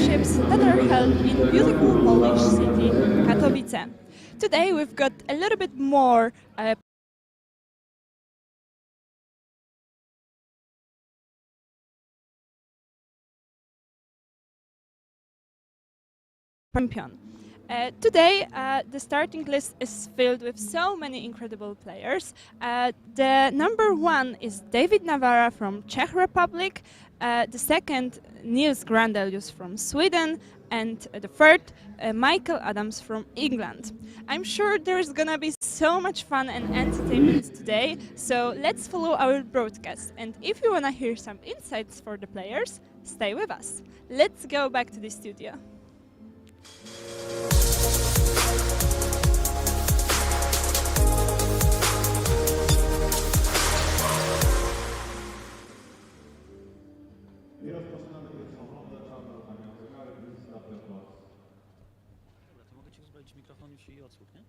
championships that are held in beautiful Polish city Katowice. Today we've got a little bit more champion. Today, the starting list is filled with so many incredible players. The number one is David Navara from Czech Republic, the second Niels Grandelius from Sweden, and the third Michael Adams from England. I'm sure there's gonna be so much fun and entertainment today, so let's follow our broadcast. And if you wanna hear some insights for the players, stay with us. Let's go back to the studio. Dobra, to mogę ci rozbrać mikrofon już i odsłuch, nie?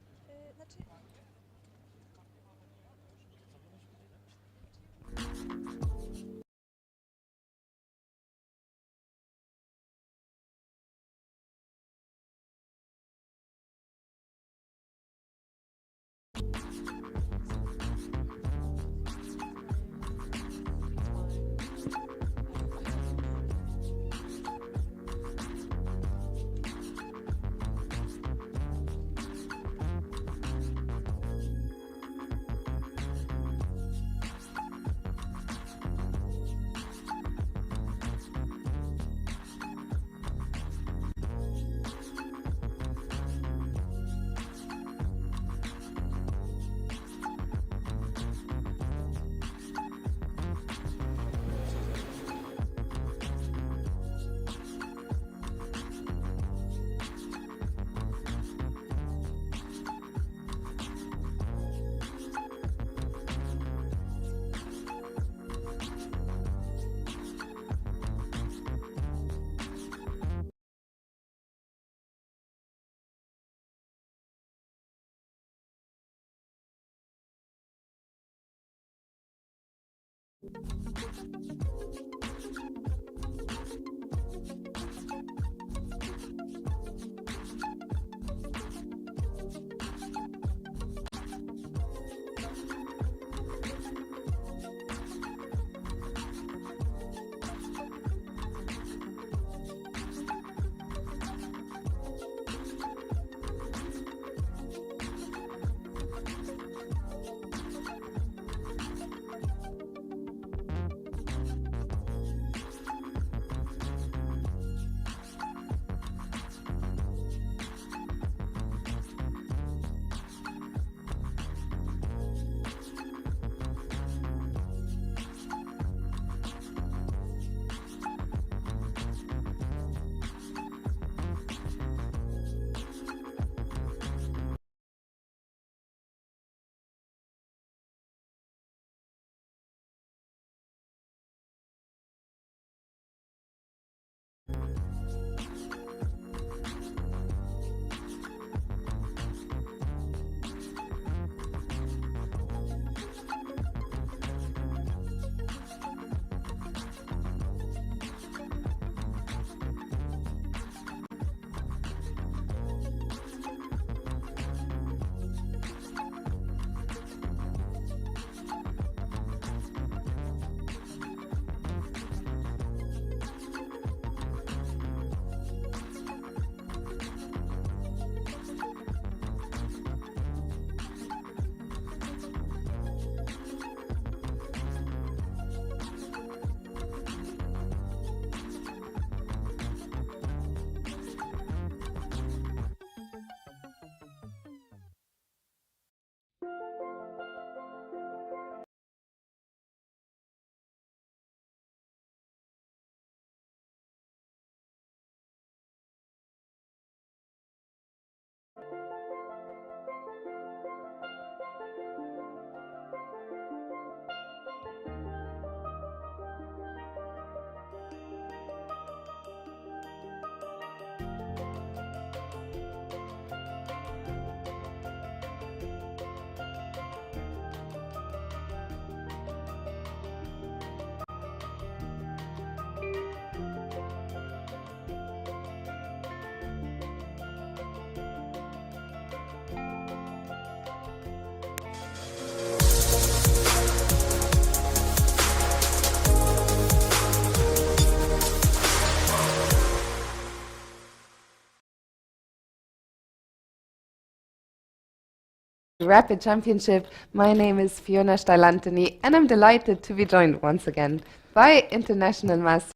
Rapid Championship. My name is Fiona Steilantony, and I'm delighted to be joined once again by international master.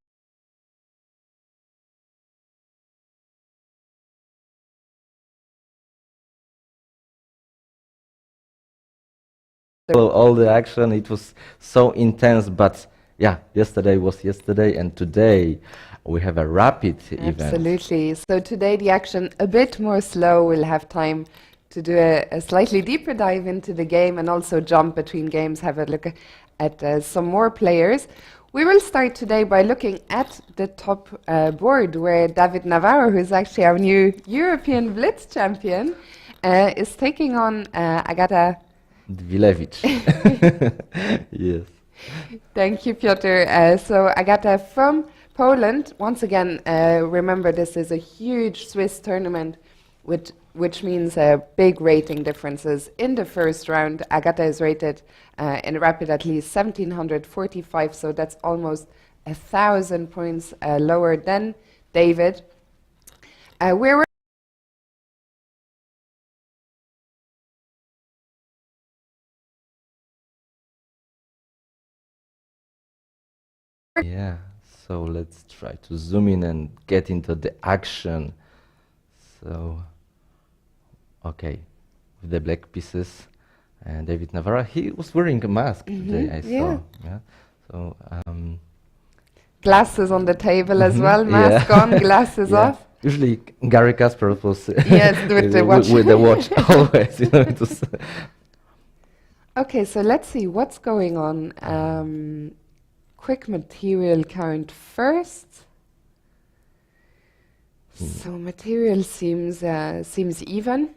All the action, it was so intense, but yeah, yesterday was yesterday, and today we have a rapid event. Absolutely. So today the action a bit more slow. We'll have time to do a slightly deeper dive into the game and also jump between games, have a look at some more players. We will start today by looking at the top board where David Navarro, who's actually our new European Blitz champion, is taking on Agata Dvilevich. Yes. Thank you, Piotr. So Agata from Poland. Once again, remember this is a huge Swiss tournament, which means big rating differences. In the first round, Agata is rated in rapid at least 1745, so that's almost 1,000 points lower than David. We're Yeah, so let's try to zoom in and get into the action. So, okay, with the black pieces, and David Navarra, he was wearing a mask today, I saw. Yeah. So, glasses on the table as well, yeah. mask on, glasses Yeah. off. Usually Gary Kasparov was Yes, with the watch. with the watch always, you know. It was Okay, so let's see what's going on. Quick material count first. So material seems even,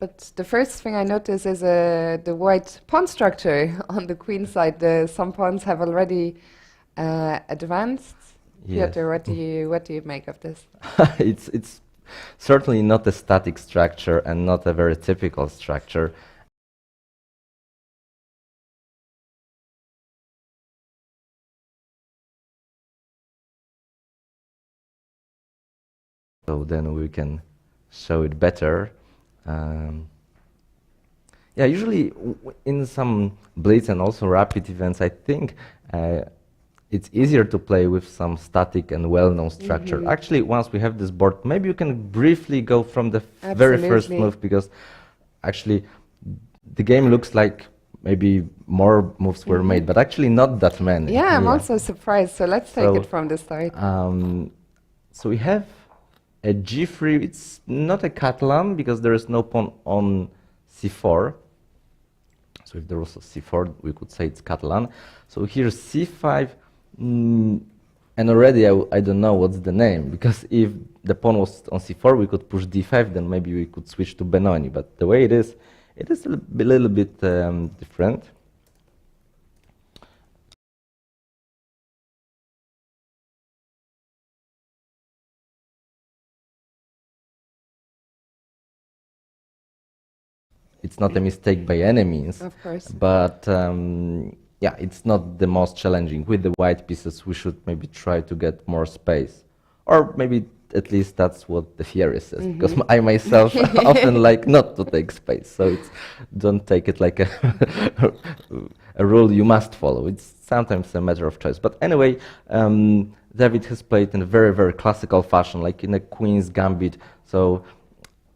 but the first thing I notice is the white pawn structure on the queen side. Some pawns have already advanced. Yes. Piotr, what do you make of this? it's certainly not a static structure and not a very typical structure. So then we can show it better. Yeah, usually in some blitz and also rapid events, I think it's easier to play with some static and well-known structure. Actually, once we have this board, maybe you can briefly go from the very first move, because actually the game looks like maybe more moves were made, but actually not that many. Yeah, I'm also surprised. So let's take it from the start. So we have a g3. It's not a Catalan because there is no pawn on c4. So if there was a c4, we could say it's Catalan. So here c5, and already I don't know what's the name, because if the pawn was on c4, we could push d5, then maybe we could switch to Benoni. But the way it is a little bit different. It's not a mistake by any means, Of course. but yeah, it's not the most challenging. With the white pieces, we should maybe try to get more space, or maybe at least that's what the theory says. Because I myself often like not to take space, so it's, don't take it like a rule you must follow. It's sometimes a matter of choice. But anyway, David has played in a very, very classical fashion, like in a queen's gambit. So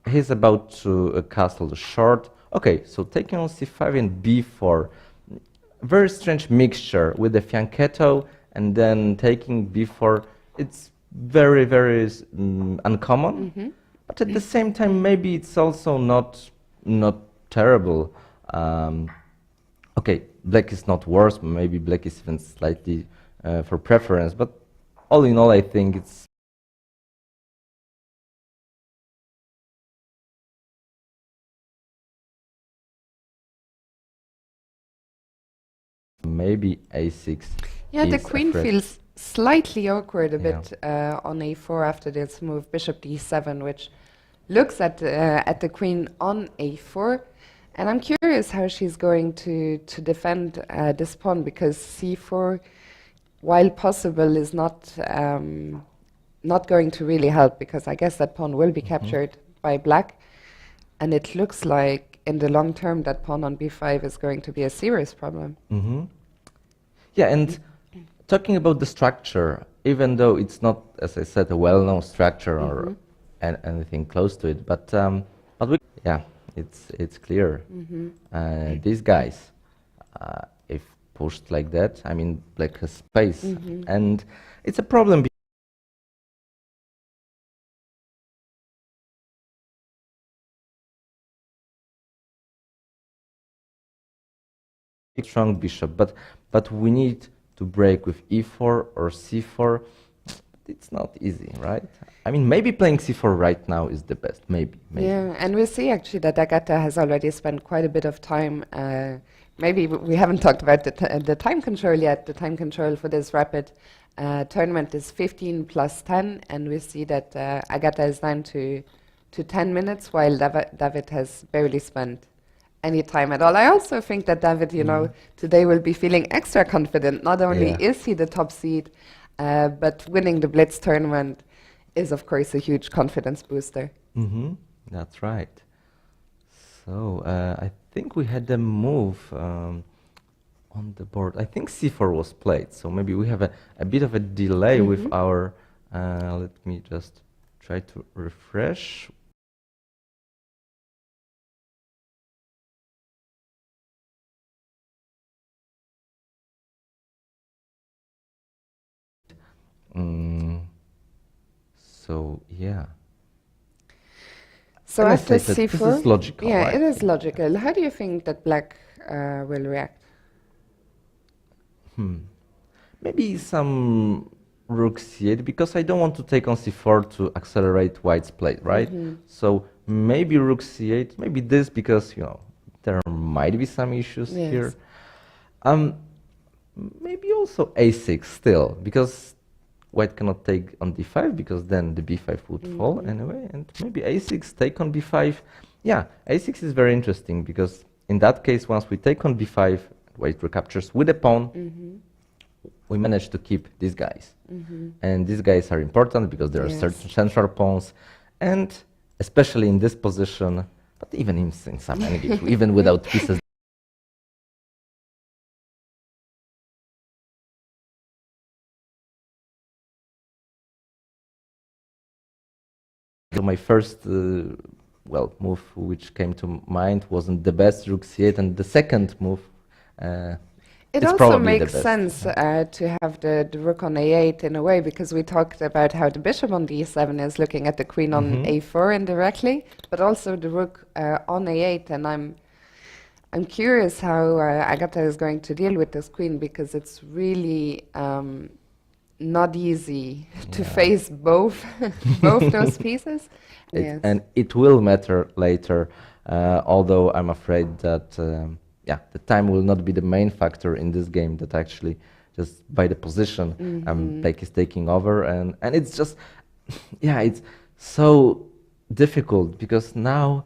he's about to castle short. Okay, so taking on c5 and b4, very strange mixture with the fianchetto and then taking b4. It's very, very uncommon, but at the same time, maybe it's also not terrible. Okay, black is not worse. Maybe black is even slightly for preference, but all in all, I think it's maybe a6. Yeah, the is queen threat. feels slightly awkward a bit on a4 after this move, bishop d7, which looks at the queen on a4. And I'm curious how she's going to defend this pawn, because c4, while possible, is not going to really help, because I guess that pawn will be captured by black. And it looks like in the long term, that pawn on b5 is going to be a serious problem. Yeah, and talking about the structure, even though it's not, as I said, a well-known structure or anything close to it, but yeah, it's clear. These guys, if pushed like that, I mean, black has space, and it's a problem. Strong bishop, but we need to break with e4 or c4. It's not easy, right? I mean, maybe playing c4 right now is the best. Maybe. Yeah, and we see actually that Agatha has already spent quite a bit of time. Maybe we haven't talked about the time control yet. The time control for this rapid tournament is 15 plus 10, and we see that Agatha is down to 10 minutes, while David has barely spent any time at all. I also think that David, you know, today will be feeling extra confident. Not only is he the top seed, but winning the Blitz tournament is, of course, a huge confidence booster. That's right. So I think we had a move on the board. I think c4 was played, so maybe we have a bit of a delay with our... let me just try to refresh. So yeah. So And I after say that c4, this is logical, yeah, right? it is logical. How do you think that black will react? Maybe some rook c8, because I don't want to take on c4 to accelerate white's play, right? So maybe rook c8, maybe this, because, you know, there might be some issues here. Maybe also a6 still, because white cannot take on d5, because then the b5 would fall anyway, and maybe a6 take on b5. Yeah, a6 is very interesting, because in that case, once we take on b5, white recaptures with a pawn, we manage to keep these guys. And these guys are important, because there are certain central pawns, and especially in this position, but even in some endgames, even without pieces. So my first move which came to mind wasn't the best, rook c8, and the second move It it's also probably makes the best. sense to have the rook on a8 in a way, because we talked about how the bishop on d7 is looking at the queen on a4 indirectly, but also the rook on a8, and I'm curious how Agatha is going to deal with this queen, because it's really not easy to face both both those pieces. And it will matter later, although I'm afraid that the time will not be the main factor in this game, that actually just by the position black is taking over, and it's just it's so difficult, because now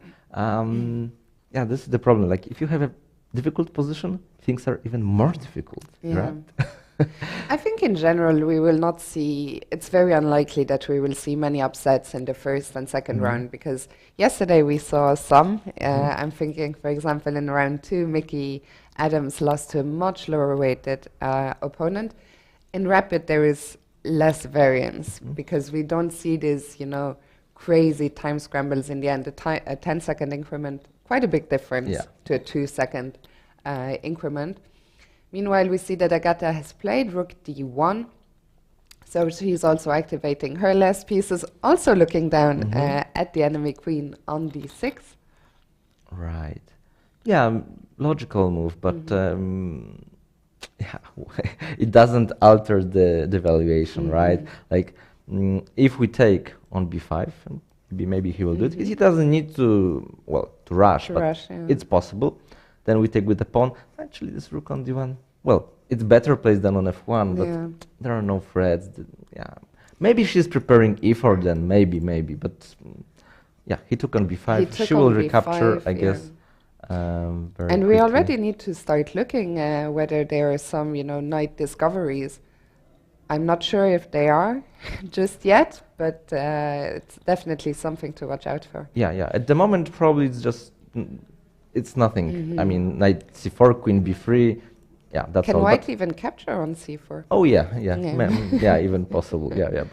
this is the problem. Like, if you have a difficult position, things are even more difficult, right? I think in general we will not see, it's very unlikely that we will see many upsets in the first and second round, because yesterday we saw some. I'm thinking, for example, in round 2, Mickey Adams lost to a much lower weighted opponent. In rapid there is less variance, because we don't see these, you know, crazy time scrambles in the end. A 10-second increment, quite a big difference to a 2-second increment. Meanwhile, we see that Agatha has played rook d1, so she's also activating her last pieces, also looking down at the enemy queen on d6. Right. Yeah, logical move, but it doesn't alter the valuation, right? Like, if we take on b5, maybe he will do it. He doesn't need to rush, it's possible. Then we take with the pawn. Actually, this rook on d1, it's better placed than on f1, but there are no threats. Maybe she's preparing e4 then, maybe, but he took on b5. She will recapture, I guess. Very and we quickly. already need to start looking whether there are some, you know, knight discoveries. I'm not sure if they are just yet, but it's definitely something to watch out for. Yeah. At the moment, probably it's just it's nothing. I mean, knight c4, queen b3. Yeah, that's Can all. white But even capture on c4? oh yeah, yeah, Yeah. yeah, even possible. Yeah, yeah.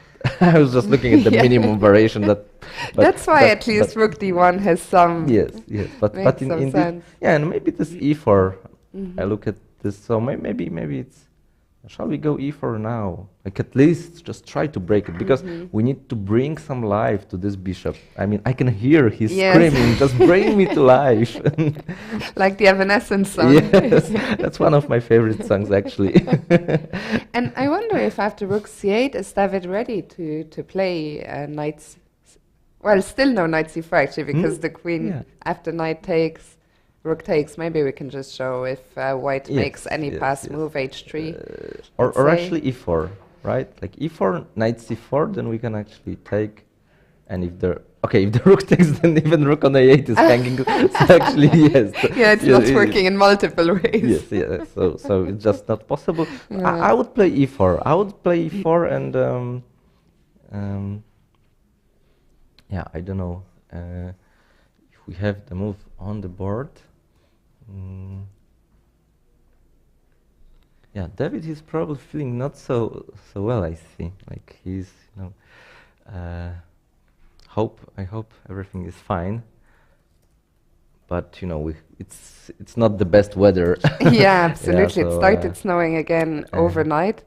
I was just looking at the Yeah. minimum variation that. But That's why but- at least but- rook d1 has some. Yes, yes, but Makes in some indeed, sense. yeah, and maybe this e4. I Mhm. look at this, so maybe it's. Shall we go e4 now? Like at least just try to break it because we need to bring some life to this bishop. I mean, I can hear he's Yes. screaming, just bring me to life. Like the Evanescence song. Yes, that's one of my favorite songs actually. And I wonder if after rook c8, is David ready to play knights? Well, still no knight c4 actually, because the queen Yeah. after knight takes, rook takes. Maybe we can just show if white Yes, makes any yes, pass yes. move h3. Or let's say. actually e4, right? Like e4, knight c4, then we can actually take. And if the if the rook takes, then even rook on a8 is hanging. So actually, yes. Yeah, it's not working in multiple ways. Yes, yes. So it's just not possible. Yeah. I would play e4. I would play e4 and yeah, I don't know if we have the move on the board. Yeah, David is probably feeling not so well. I see. Like he's I hope everything is fine. But it's not the best weather. Yeah, absolutely. It so, started snowing again overnight.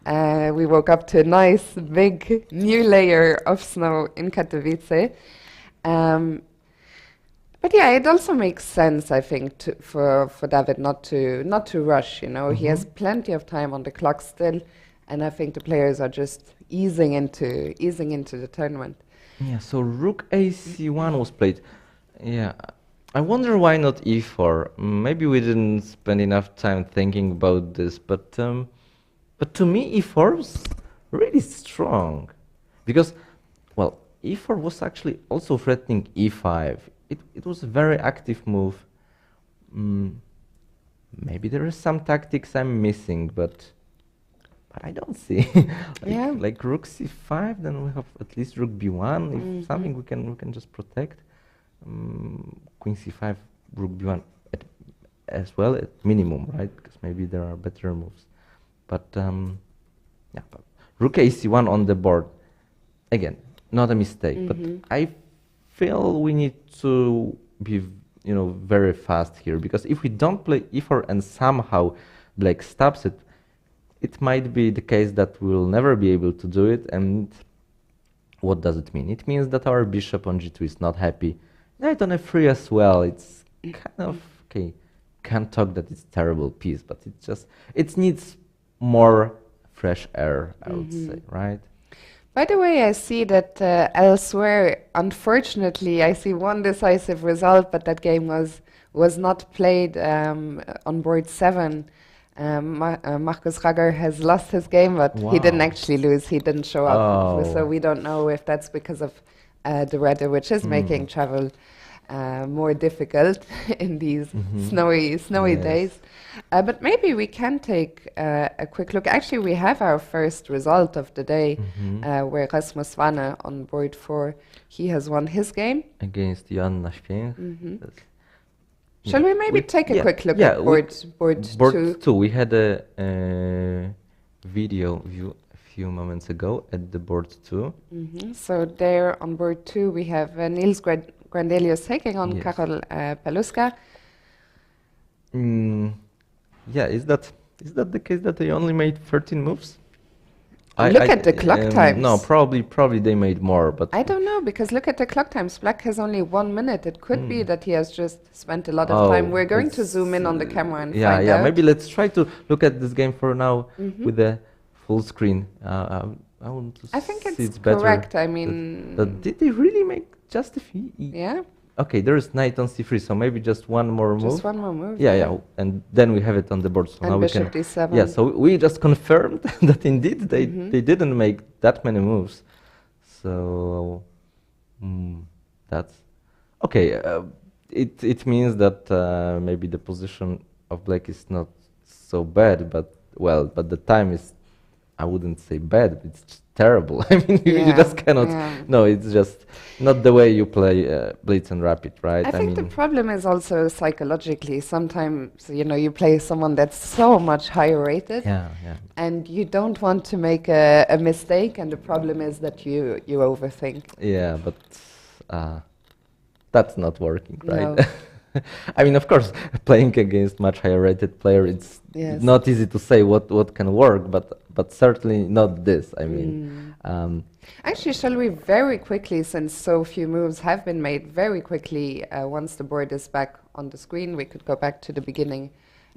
We woke up to a nice big new layer of snow in Katowice. But yeah, it also makes sense, I think, for David not to rush. He has plenty of time on the clock still, and I think the players are just easing into the tournament. Yeah, so rook ac1 was played. Yeah, I wonder why not e4. Maybe we didn't spend enough time thinking about this, but to me e4 was really strong, because, well, e4 was actually also threatening e5. It was a very active move. Maybe there are some tactics I'm missing, but I don't see. Yeah. Like rook c5, then we have at least rook b1. If something we can just protect. Queen c5, rook b1 as well at minimum, right? Because maybe there are better moves. But yeah, but rook ac1 on the board, again, not a mistake. But I feel we need to be very fast here, because if we don't play e4 and somehow black stops it, it might be the case that we'll never be able to do it. And what does it mean? It means that our bishop on g2 is not happy. Knight on f3 as well. It's kind of okay. Can't talk that it's terrible piece, but it needs more fresh air, I would say, right? By the way, I see that elsewhere, unfortunately, I see one decisive result, but that game was not played on board 7. Markus Rager has lost his game, but he didn't Wow. actually lose. He didn't show up, Oh. so we don't know if that's because of the weather, which is making travel more difficult in these snowy Yes. days. But maybe we can take a quick look. Actually, we have our first result of the day, where Rasmus Wanne on board 4, he has won his game. Against Jan Naśpień. Shall we maybe take a quick look at board Board 2? 2. We had a video view a few moments ago at the board 2. So there on board 2 we have Niels Grandelius taking on Yes. Karol Paluska. Yeah, is that the case that they only made 13 moves? Look at the clock times. No, probably they made more, but I don't know, because look at the clock times. Black has only 1 minute. It could be that he has just spent a lot of time. We're going to zoom in on the camera and find out. Maybe let's try to look at this game for now with the full screen. I want to I think see it's better. correct. I mean, Did they really make just a few? yeah, Okay, there is knight on c3, so maybe just one more move. just one more move. Yeah, and then we have it on the board. So And now we bishop can. d7. Yeah, so we just confirmed that indeed they didn't make that many moves. So that's okay. It means that maybe the position of black is not so bad, but the time is, I wouldn't say bad. It's terrible. I mean, you Yeah, just cannot. yeah. No, it's just not the way you play Blitz and Rapid, right? I think the problem is also psychologically. Sometimes, you play someone that's so much higher rated, yeah, yeah. and you don't want to make a mistake, and the problem is that you overthink. Yeah, but that's not working, right? No. I mean, of course, playing against much higher rated player, it's Yes. not easy to say what can work, but certainly not this. I mean, Actually, shall we very quickly, since so few moves have been made, very quickly, once the board is back on the screen, we could go back to the beginning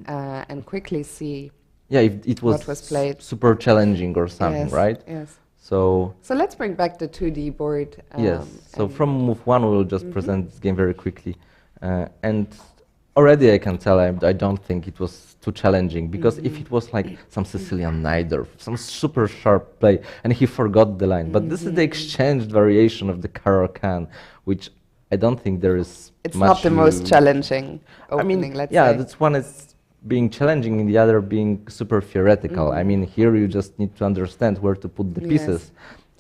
and quickly see. yeah, if it was, What was played. super challenging or something, Yes, right? Yes. So So let's bring back the 2D board. yes, so and from move one, we will just present this game very quickly, and already I can tell I don't think it was too challenging, because if it was like some Sicilian knight or some super sharp play and he forgot the line, but this is the exchanged variation of the Caro-Can, which I don't think there is It's much not the most you- challenging I opening, mean, let's yeah, say. that's one is being challenging and the other being super theoretical. I mean, here you just need to understand where to put the Yes. pieces.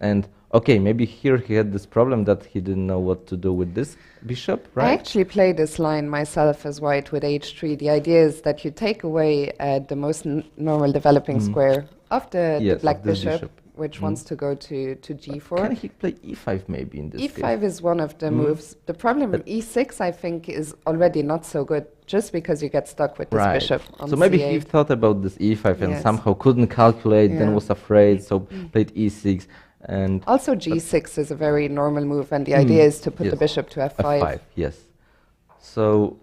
And okay, maybe here he had this problem that he didn't know what to do with this bishop, I right? actually play this line myself as white with h3. The idea is that you take away the most normal developing square of the Yes, black of the bishop, which wants to go to g4. Can he play e5 maybe in this E5 case? is one of the moves. The problem with E6, I think, is already not so good, just because you get stuck with this Right. bishop on So maybe C8. he thought about this e5 and Yes. somehow couldn't calculate, then Yeah. was afraid, so played e6 and Also, G6 is a very normal move, and the idea is to put the yes. bishop to F5. f5, yes. So,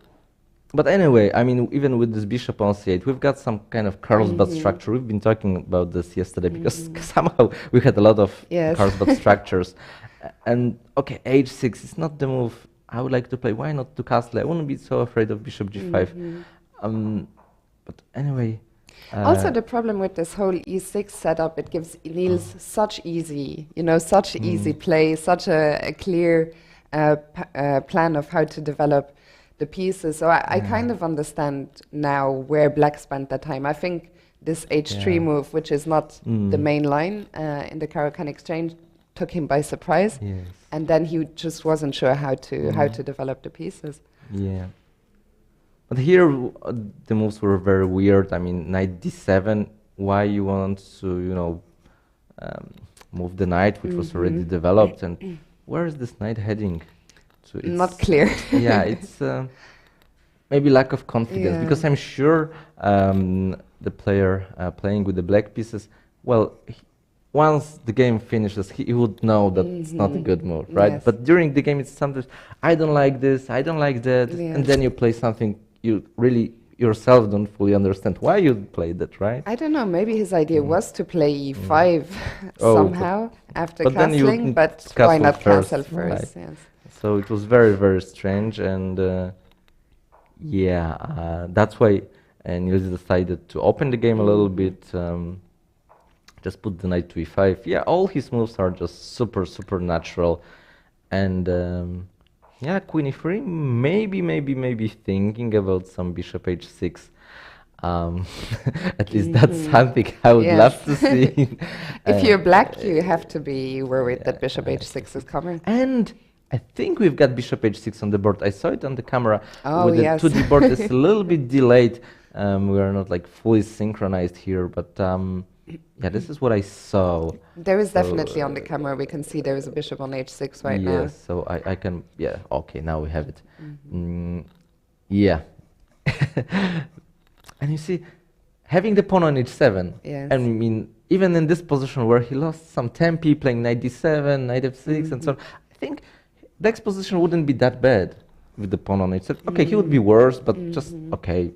but anyway, I mean, even with this bishop on c8, we've got some kind of Carlsbad structure. We've been talking about this yesterday because somehow we had a lot of Yes. Carlsbad structures. And okay, h6 is not the move I would like to play. Why not to castle? I wouldn't be so afraid of bishop g5. But anyway. Also, the problem with this whole E6 setup, it gives Niels such easy, such easy play, such a clear plan of how to develop the pieces. So I kind of understand now where Black spent that time. I think this H3 Yeah. move, which is not the main line in the Caro-Kann exchange, took him by surprise, Yes. and then he just wasn't sure how to develop the pieces. Yeah. But here the moves were very weird. I mean, knight d7. Why you want to, move the knight, which was already developed, and where is this knight heading? To Not clear. yeah, it's maybe lack of confidence, Yeah. because I'm sure the player playing with the black pieces, well, once the game finishes, he would know that it's not a good move, right? Yes. But during the game, it's sometimes, I don't like this, I don't like that, and Yes. then you play something you really yourself don't fully understand why you played that, right? I don't know, maybe his idea was to play E5 Oh, somehow after but then you castling, wouldn't but why castle not first, castle first? right. Yes. So it was very, very strange, and that's why Niels decided to open the game a little bit, just put the knight to e5. Yeah, all his moves are just super, super natural, and yeah, queen e3, maybe thinking about some bishop h6. At least that's something I would Yes. love to see. If you're black, you have to be worried that bishop h6 is coming. And I think we've got bishop h6 on the board. I saw it on the camera. Oh, with the yes. 2D board, it's a little bit delayed. We are not like fully synchronized here, but yeah, this is what I saw. There is So, definitely on the camera, we can see there is a bishop on h6 right now. Yes, so I can, yeah, okay, now we have it. Yeah. And you see, having the pawn on h7, Yes. I mean, even in this position where he lost some tempi, playing knight d7, knight f6, and so on, I think Black's position wouldn't be that bad with the pawn on h7. Okay, he would be worse, but just, okay,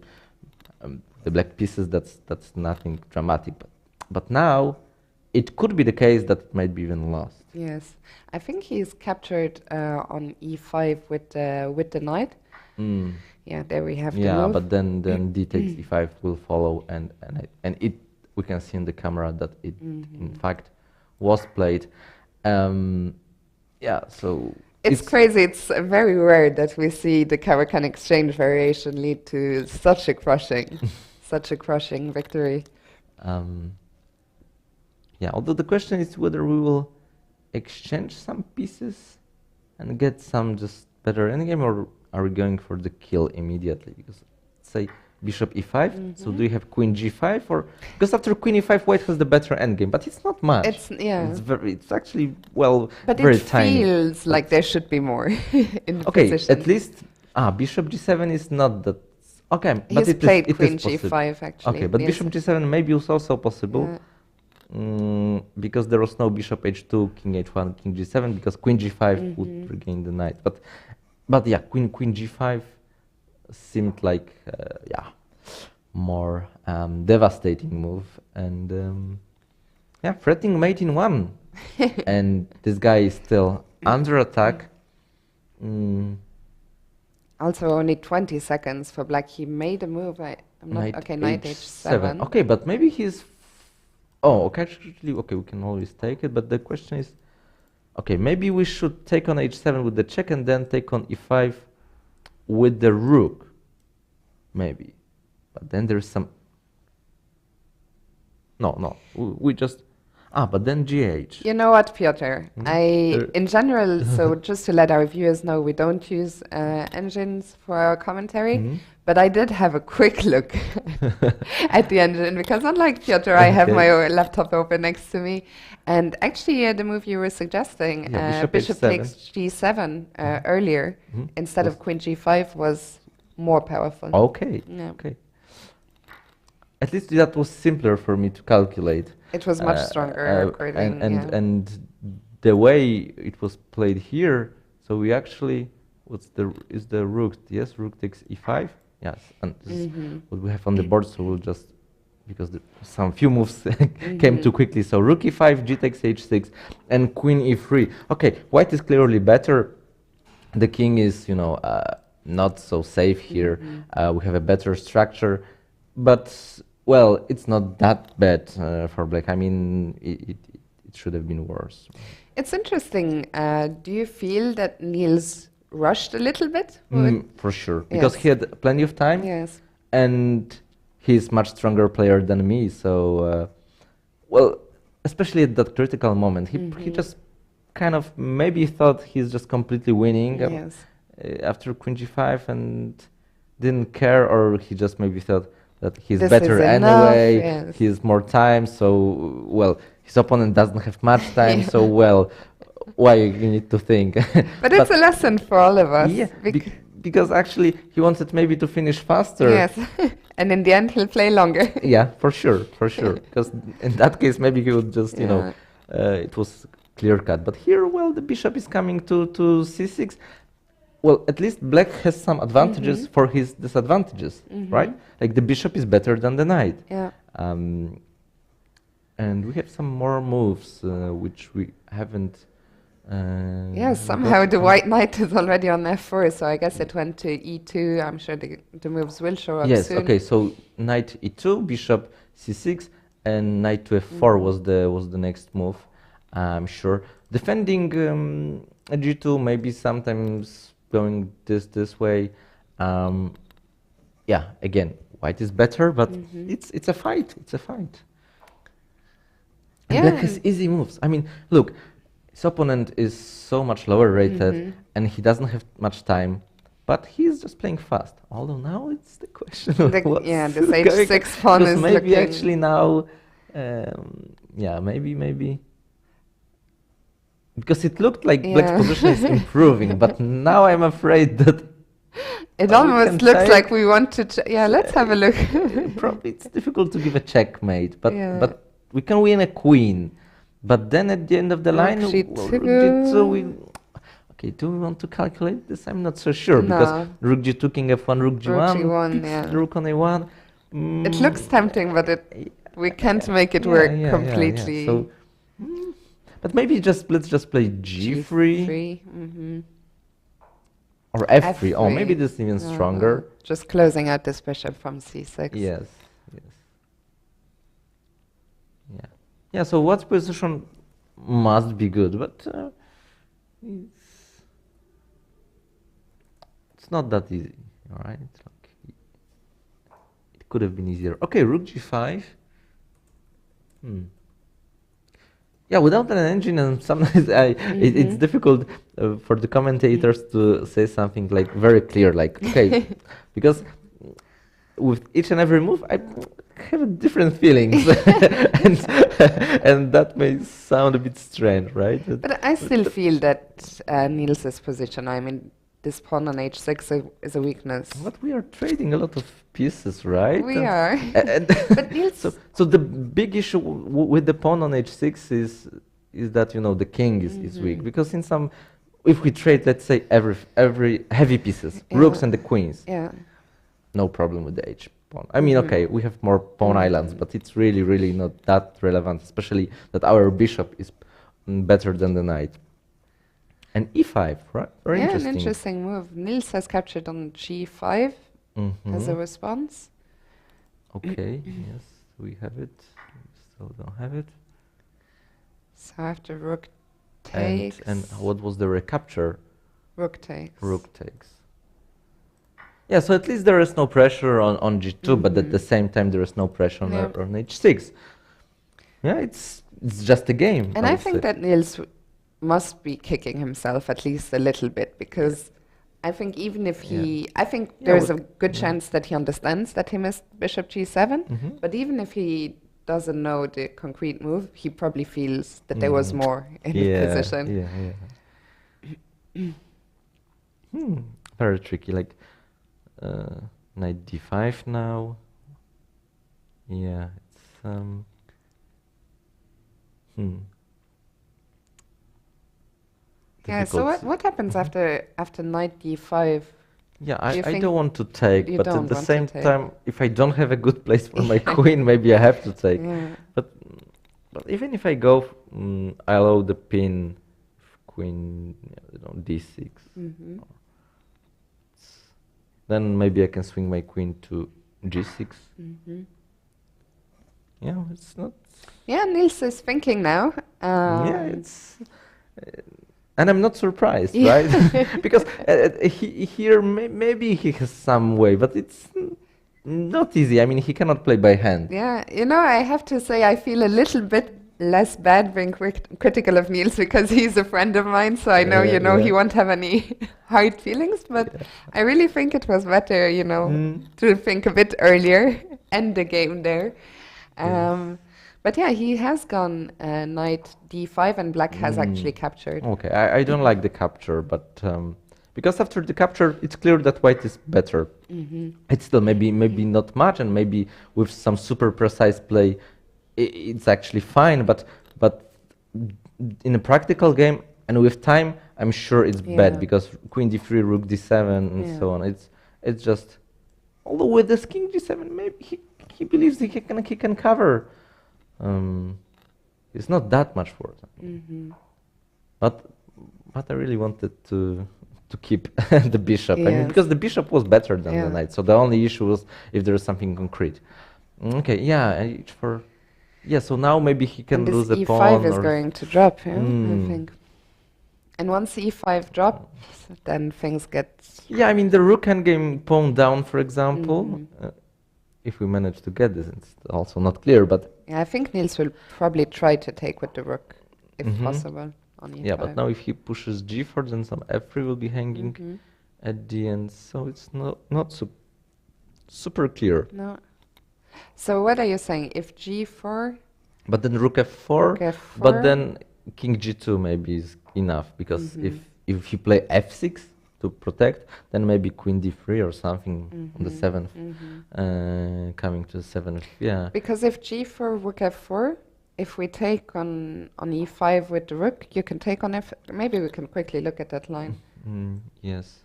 the black pieces, that's nothing dramatic. But now, it could be the case that it might be even lost. Yes. I think he's captured on e5 with the knight. Yeah, there we have the Yeah, move. but then d takes e5 will follow, and it we can see in the camera that it in fact was played. Yeah, so It's crazy. It's very rare that we see the Caro-Kann exchange variation lead to such a crushing, such a crushing victory. Yeah, although the question is whether we will exchange some pieces and get some just better endgame, or are we going for the kill immediately? Because say bishop e5, so do you have queen g5, or because after queen e5 white has the better endgame, but it's not much. It's actually But very it tiny. feels like there should be more in the Okay, position. at least bishop g7 is not that okay, but He's it played is queen possible. g5 actually. Okay, but yes. bishop g7 maybe is also possible. Because there was no bishop h2, king h1, king g7, because queen g5 would regain the knight. But yeah, queen g5 seemed like more devastating move, and yeah, threatening mate in one, and this guy is still under attack. Also only 20 seconds for black. He made a move. I'm not Knight okay. Knight h7. Okay, but maybe he's. Oh, okay. Actually, okay, we can always take it. But the question is, okay, maybe we should take on h7 with the check and then take on e5 with the rook. Maybe, but then there's some. No. We just. But then gh. You know what, Piotr? In general, so just to let our viewers know, we don't use engines for our commentary, but I did have a quick look at the engine, because unlike Piotr, I have my laptop open next to me, and actually the move you were suggesting, bishop takes g7 earlier, instead of queen g5, was more powerful. Okay, okay. At least that was simpler for me to calculate. It was much stronger, according, and the way it was played here. So we actually, is the rook? Yes, rook takes e5. Yes, and this is what we have on the board. So we'll just, because some few moves came too quickly. So rook e5, g takes h6, and queen e3. Okay, white is clearly better. The king is, not so safe here. We have a better structure, but well, it's not that bad for black. I mean, it should have been worse. It's interesting. Do you feel that Niels rushed a little bit? For sure, because he had plenty of time. Yes. And he's much stronger player than me. So, well, especially at that critical moment, he just kind of maybe thought he's just completely winning after queen g5 and didn't care, or he just maybe thought that he's better anyway, he has more time, so, well, his opponent doesn't have much time, so, well, why you need to think? But it's a lesson for all of us. Yeah, because actually he wanted maybe to finish faster. Yes, and in the end he'll play longer. Yeah, for sure, because in that case maybe he would just, it was clear cut. But here, well, the bishop is coming to c6. Well, at least black has some advantages for his disadvantages, right? Like the bishop is better than the knight. Yeah. And we have some more moves which we haven't. Yes, somehow the white knight is already on f4, so I guess it went to e2. I'm sure the moves will show up soon. Yes, okay, so knight e2, bishop c6, and knight to f4 was the next move, I'm sure. Defending g2, maybe sometimes going this way. Yeah, again, white is better, but it's a fight. It's a fight. And black has easy moves. I mean, look, his opponent is so much lower rated, and he doesn't have much time, but he's just playing fast. Although now it's the question of this h6 pawn is maybe looking... actually now, maybe. Because it looked like black's position is improving, but now I'm afraid that it almost looks like we want to. Let's have a look. Probably it's difficult to give a checkmate, but we can win a queen. But then at the end of the line, okay, do we want to calculate this? I'm not so sure, because rook g2, king f1, rook g1, rook on a1. It looks tempting, but we can't make it work completely. Yeah. So, but maybe let's just play g3. Or f3. Oh, maybe this is even stronger. Just closing out this bishop from c6. Yes. Yeah, so white's position must be good, but it's not that easy, all right? It could have been easier. Okay, rook g5. Yeah, without an engine, and sometimes it's difficult for the commentators to say something like very clear, like okay, because with each and every move, I have different feelings, and, and that may sound a bit strange, right? But I still feel that Niels's position, I mean, this pawn on h6 is a weakness. But we are trading a lot of pieces, right? We are. And But Niels... so the big issue with the pawn on h6 is that the king is weak, because in some, if we trade, let's say every heavy pieces, rooks and the queens, no problem with the h pawn. I mean, okay, we have more pawn islands, but it's really not that relevant, especially that our bishop is better than the knight. And e5, right? Very interesting. An interesting move. Niels has captured on g5 as a response. Okay, yes, we have it. We still don't have it. So after rook takes... And what was the recapture? Rook takes. Rook takes. Yeah, so at least there is no pressure on g2, but at the same time there is no pressure on h6. Yeah, it's just a game. And I think that Niels must be kicking himself at least a little bit, because I think even if he... I think there is a good chance that he understands that he missed bishop g7, but even if he doesn't know the concrete move, he probably feels that there was more in his position. Very tricky, like knight d5 now. Yeah, it's Yeah, so what happens after knight d5? Yeah, I don't want to take, but at the same time, if I don't have a good place for my queen, maybe I have to take. But even if I go, I allow the pin, queen, d6. Then maybe I can swing my queen to g6. Yeah, it's not... Yeah, Niels is thinking now. It's... and I'm not surprised, right? Because here maybe he has some way, but it's not easy. I mean, he cannot play by hand. Yeah, I have to say I feel a little bit less bad being critical of Niels, because he's a friend of mine, so I know, he won't have any hard feelings, but I really think it was better, to think a bit earlier, end the game there. But yeah, he has gone knight d5, and black has actually captured. Okay, I don't like the capture, but because after the capture, it's clear that white is better. It's still maybe not much, and maybe with some super precise play, it's actually fine. But in a practical game and with time, I'm sure it's bad, because queen d3, rook d7, and so on. It's just, although with this king g7, maybe he believes he can cover. It's not that much worse. But I really wanted to keep the bishop. I mean, because the bishop was better than the knight. So the only issue was if there is something concrete. Okay, h4. Yeah, so now maybe he can lose a pawn. e5 is going to drop, I think. And once e5 drops, then things get... Yeah, I mean, the rook can game pawn down, for example. If we manage to get this, it's also not clear, but... Yeah, I think Niels will probably try to take with the rook, if possible, on e5. Yeah, but now if he pushes g4, then some f3 will be hanging at the end, so it's not super clear. No. So what are you saying? If g4... But then rook f4, but then king g2 maybe is enough, because if you play f6 to protect, then maybe queen d3 or something on the 7th, coming to the 7th, Because if g4, rook f4, if we take on e5 with the rook, you can take on f... Maybe we can quickly look at that line. Yes,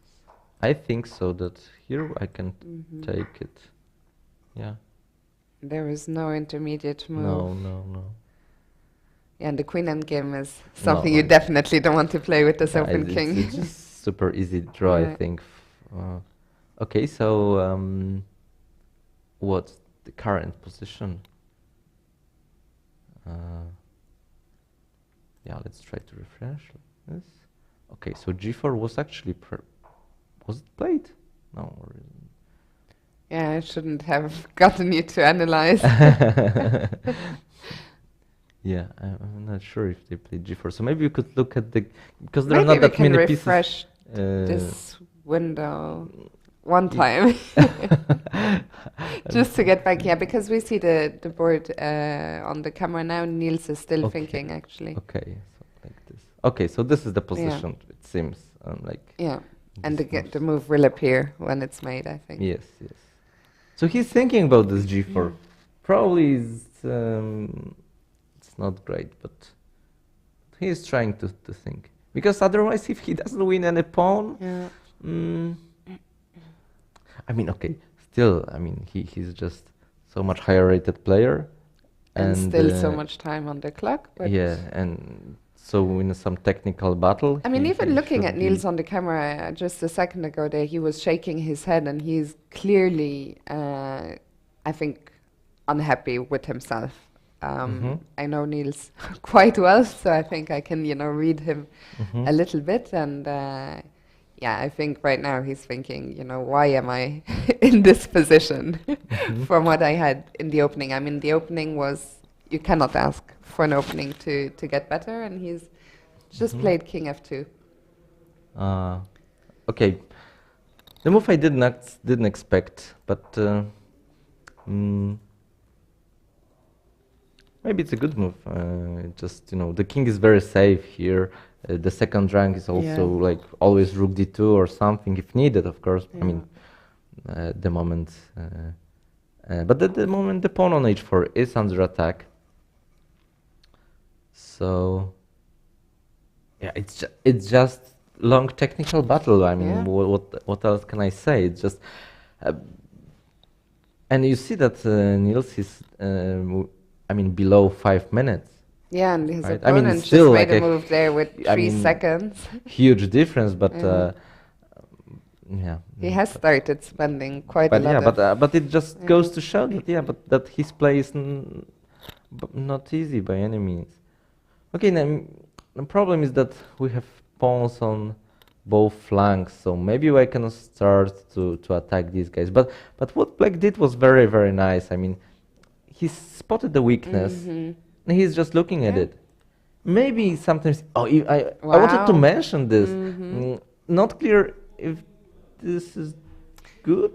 I think so, that here I can take it, There is no intermediate move. No. Yeah, and the queen endgame is something you definitely don't want to play with this open king. It's just super easy draw, I think. Okay, so what's the current position? Let's try to refresh this. Okay, so g4 was actually was it played? No. Yeah, I shouldn't have gotten you to analyze. Yeah, I'm not sure if they played g4. So maybe you could look at the because there are Maybe not we that can many pieces. refresh uh, this window one Ye- time just to get back. Yeah, because we see the board on the camera now. Niels is still Okay. thinking, actually. Okay, so like this. Okay, so this is the Yeah. position. It seems like Yeah, and this the moves. move will appear when it's made, I think. Yes, yes. So he's thinking about this g4. Probably it's not great, but he's trying to think because otherwise, if he doesn't win any pawn, Yeah. I mean, okay, still, I mean, he's just so much higher rated player, And still so uh, much time on the clock. But yeah, and so in some technical battle, I mean, even looking should at Niels on the camera just a second ago there, he was shaking his head and he's clearly, I think, unhappy with himself. I know Niels quite well, so I think I can, read him Mhm. a little bit. And yeah, I think right now he's thinking, why am I in this position from what I had in the opening? I mean, the opening was, you cannot ask for an opening to get better, and he's just played king f2. Okay, the move I didn't expect, but maybe it's a good move. Just the king is very safe here. The second rank is also like always rook d2 or something if needed, of course. I mean, the moment, but at the moment the pawn on h4 is under attack. So yeah, it's just long technical battle. I mean, Yeah. what else can I say? It's just, and you see that Niels is, I mean, below 5 minutes. Yeah, and his Right. I mean, opponent still just like made a a move there with I 3 mean, seconds. Huge difference, but Yeah. yeah. He has started spending quite But a lot yeah, of... but it just goes to show that but that his play is not easy by any means. Okay, now the problem is that we have pawns on both flanks, so maybe I can start to attack these guys. But what Black did was very, very nice. I mean, he spotted the weakness and he's just looking at Yeah. it. Maybe sometimes. I wanted to Wow. mention this. Not clear if this is good.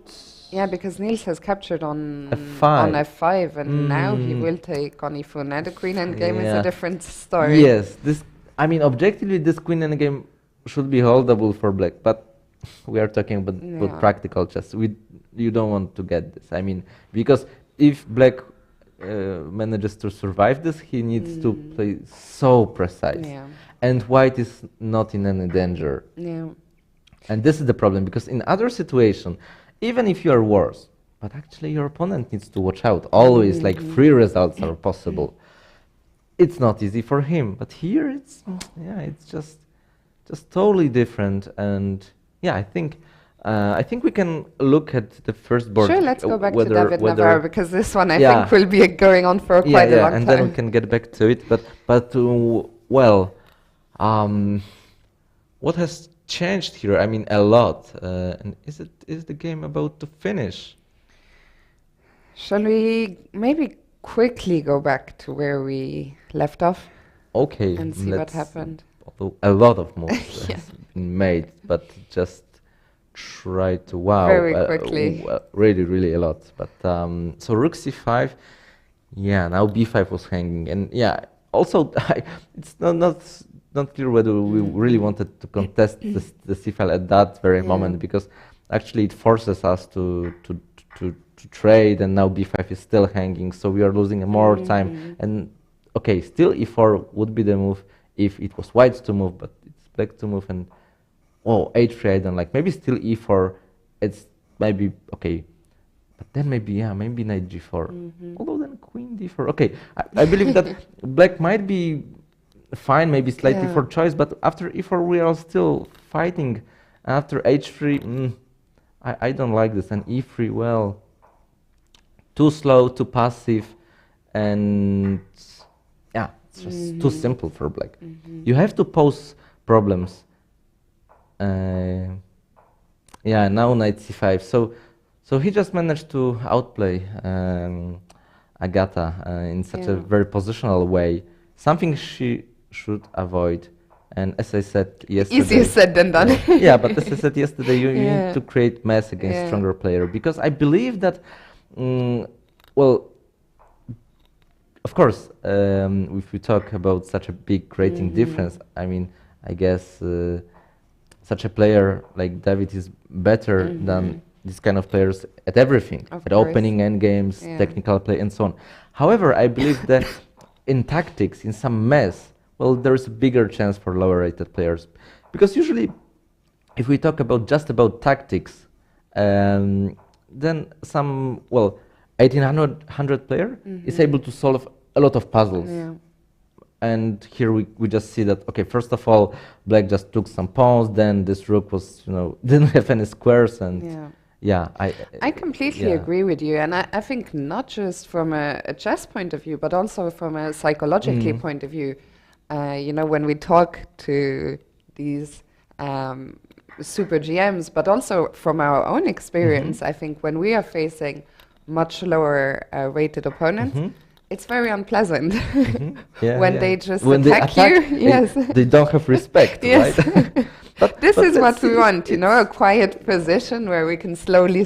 Yeah, because Niels has captured on F5. f5, and now he Mm. will take on e4. Now the queen endgame is Yeah. a different story. Yes, I mean, objectively, this queen endgame should be holdable for Black, but we are talking about Yeah. practical chess. You don't want to get this. I mean, because if Black manages to survive this, he needs to play so precise, Yeah. and White is not in any danger. Yeah. And this is the problem, because in other situation, even if you are worse, but actually your opponent needs to watch out. Always, like 3 results are possible. It's not easy for him, but here it's just totally different. And yeah, I think we can look at the first board. Sure, let's go back to whether- David whether- Navarro, because this one I Yeah. think will be going on for quite a long and time. then we can get back to it. But well, what has changed here? I mean, a lot. And is the game about to finish? Shall we maybe quickly go back to where we left off Okay, and see what let's- happened? although a lot of moves Yeah. has been made, but just try to Very quickly. really, really a lot. But so rook c5, yeah. Now b5 was hanging, and yeah. Also, it's not clear whether we really wanted to contest the c file at that very moment, because actually it forces us to trade, and now b5 is still hanging, so we are losing more time. And okay, still e4 would be the move if it was White to move, but it's Black to move, and h3 I don't like. Maybe still e4, it's maybe okay, but then maybe knight g4. Although then queen d4. Okay, I believe that Black might be fine, maybe slightly for choice, but after e4 we are still fighting. After h3, I don't like this, and e3, well, too slow, too passive, and yeah, it's just too simple for Black. You have to pose problems. Yeah, now knight c5. So he just managed to outplay Agata in such a very positional way. something she should avoid. And as I said yesterday, Easier said than done. yeah, but as I said yesterday, you Yeah. need to create mass against Yeah. stronger player, because I believe that, well, of course, if we talk about such a big rating difference, I mean, I guess such a player like David is better than this kind of players at everything, Of at course. opening end games, Yeah. technical play, and so on. However, I believe that in tactics, in some mess, well, there is a bigger chance for lower rated players, because usually, if we talk about just about tactics, then some 1800 player is able to solve a lot of puzzles. Yeah. And here we just see that, okay, first of all, black just took some pawns, then this rook was, didn't have any squares, and Yeah. I I completely yeah. agree with you, and I think not just from a chess point of view, but also from a psychologically point of view. When we talk to these super GMs, but also from our own experience, I think when we are facing much lower rated opponents, it's very unpleasant Yeah, when yeah. they just When they attack you. attack, Yes. they don't have respect, Yes. right? This is let's what we see, want, a quiet position where we can slowly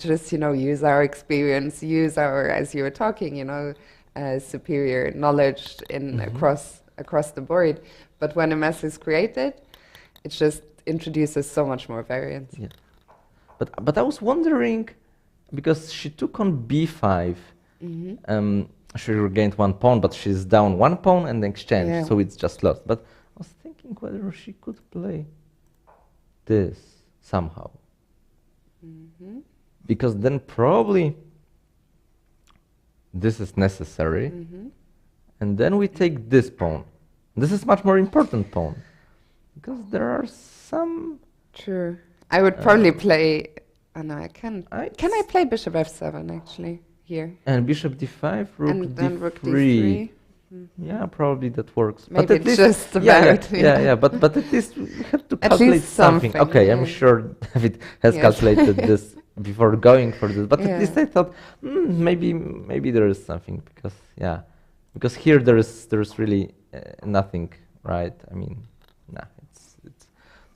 just, use our experience, use our, as you were talking, superior knowledge in across the board. But when a mess is created, it just introduces so much more variance. Yeah. But I was wondering, because she took on b5, she regained one pawn, but she's down one pawn and exchange, Yeah. so it's just lost. But I was thinking whether she could play this somehow. Because then probably this is necessary, and then we take this pawn. This is much more important pawn, because there are some... True. I would probably play. Oh no, I can. I Can I play bishop f7 actually here? And bishop d5, rook And then rook d3. d3. Yeah, probably that works. Maybe at it's least, just yeah, about, yeah, but at least we have to At calculate least something. something, Okay, I'm yeah. sure David has Yes. calculated this before going for this, but Yeah. at least I thought maybe there is something, because here there is really nothing, right? I mean, it's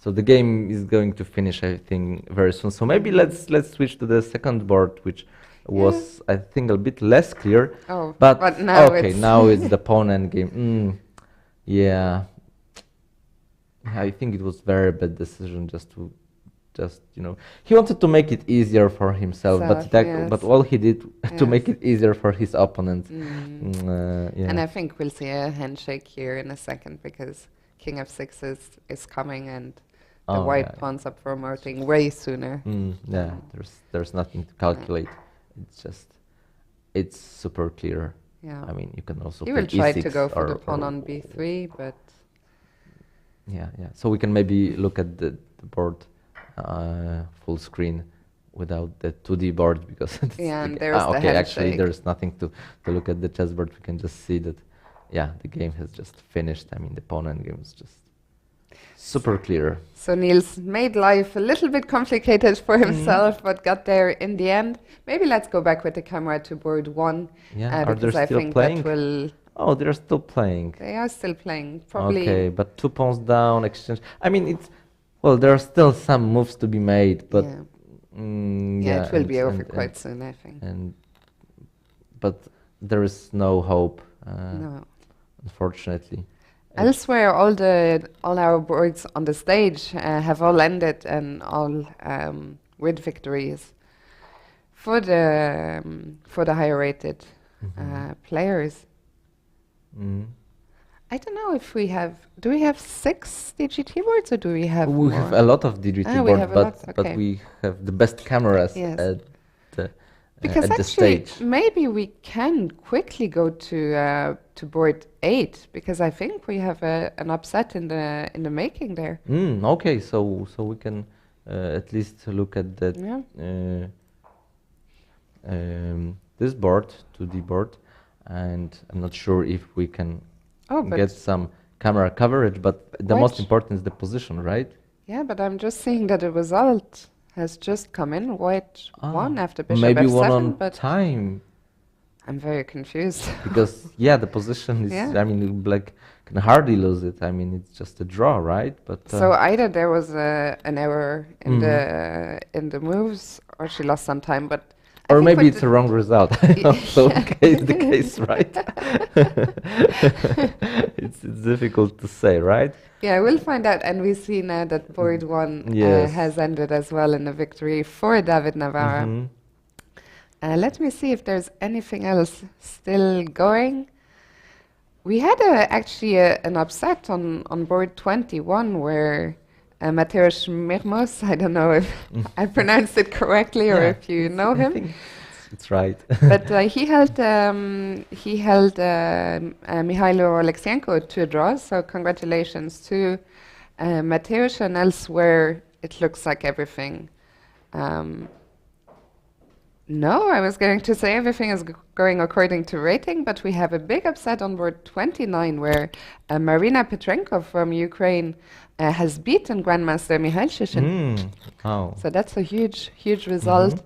so the game is going to finish, I think, very soon. So maybe let's switch to the second board, which was, I think, a bit less clear. Oh, But now okay, it's now it's the pawn end game. Yeah, I think it was very bad decision just he wanted to make it easier for himself, Yes. but all he did to Yes. make it easier for his opponent. Yeah. And I think we'll see a handshake here in a second because king f6 is coming and the white pawns are promoting way sooner. Yeah, there's nothing to calculate. It's super clear. Yeah. I mean, you can also He play will try E6 to go for or- the pawn or- on b3, but Yeah. So we can maybe look at the board full screen without the 2D board, because it's Yeah, and there's the okay. Actually, handshake. there's nothing to look at the chessboard. We can just see that. Yeah, the game has just finished. I mean, the pawn end game is just super clear. so Niels made life a little bit complicated for himself, but got there in the end. Maybe let's go back with the camera to board 1, Yeah, are they because I still think playing? that will. Oh, they're still playing. They are still playing, probably. Okay, but 2 pawns down, exchange. I mean, there are still some moves to be made, but Yeah, it will be over quite soon, I think. But there is no hope, No. unfortunately. Elsewhere, all our boards on the stage have all ended and all with victories for the higher rated players. I don't know if we have. Do we have 6 DGT boards or do we have? We have a lot of DGT Ah, we boards, have a but lot, but okay. we have the best cameras Yes. at the Because at the actually, stage. maybe we can quickly go to board 8 because I think we have an upset in the making there. Okay, so we can at least look at that. Yeah. This board, 2D board, and I'm not sure if we can Oh, but get some camera coverage, but the most White- important is the position, right? yeah, but I'm just seeing that the result has just come in. White won after bishop Maybe f7, one on but time. I'm very confused. Because yeah, the position is. Yeah. I mean, Black can hardly lose it. I mean, it's just a draw, right? But So either there was an error in Mhm. the moves, or she lost some time. But I or think maybe with it's a wrong result. Also, Yeah. the case, right? It's difficult to say, right? Yeah, we'll find out. And we see now that board one Yes. has ended as well in a victory for David Navarra. Mhm. Let me see if there's anything else still going. We had actually an upset on board 21 where Mateusz Mirmos, I don't know if I pronounced it correctly or Yeah, if you it's- know I him, think it's right. but he held Mihailo Oleksienko to a draw. So congratulations to Mateusz, and elsewhere it looks like everything. No, I was going to say everything is going according to rating, but we have a big upset on board 29 where Marina Petrenko from Ukraine has beaten Grandmaster Mihail Shishin. Oh. So that's a huge, huge result.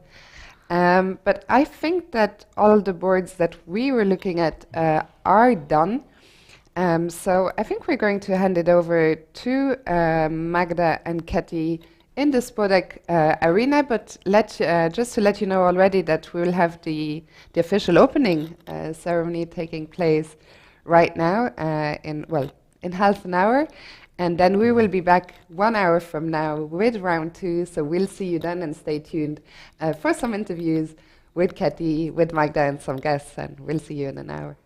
But I think that all the boards that we were looking at are done. So I think we're going to hand it over to Magda and Katy in the Spodek arena, but just to let you know already that we will have the official opening ceremony taking place right now in half an hour, and then we will be back 1 hour from now with round 2. So we'll see you then, and stay tuned for some interviews with Katy, with Magda, and some guests, and we'll see you in an hour.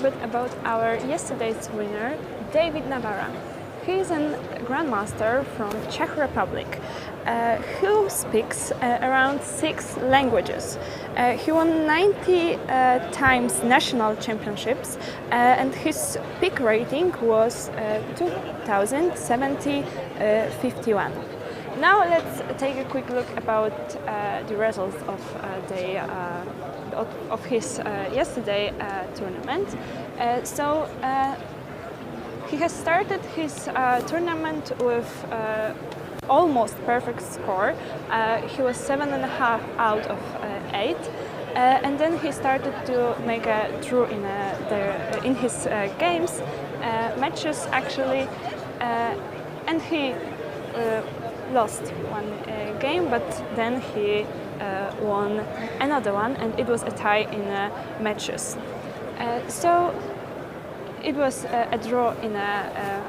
bit about our yesterday's winner, David Navarra. He is a grandmaster from Czech Republic who speaks around 6 languages. He won 90 times national championships and his peak rating was 2051. Now let's take a quick look about the results of his yesterday tournament. He has started his tournament with almost perfect score. He was 7.5 out of 8. And then he started to make a draw in his games, matches actually, and he lost one game, but then he won another one, and it was a tie in matches. So it was a draw in a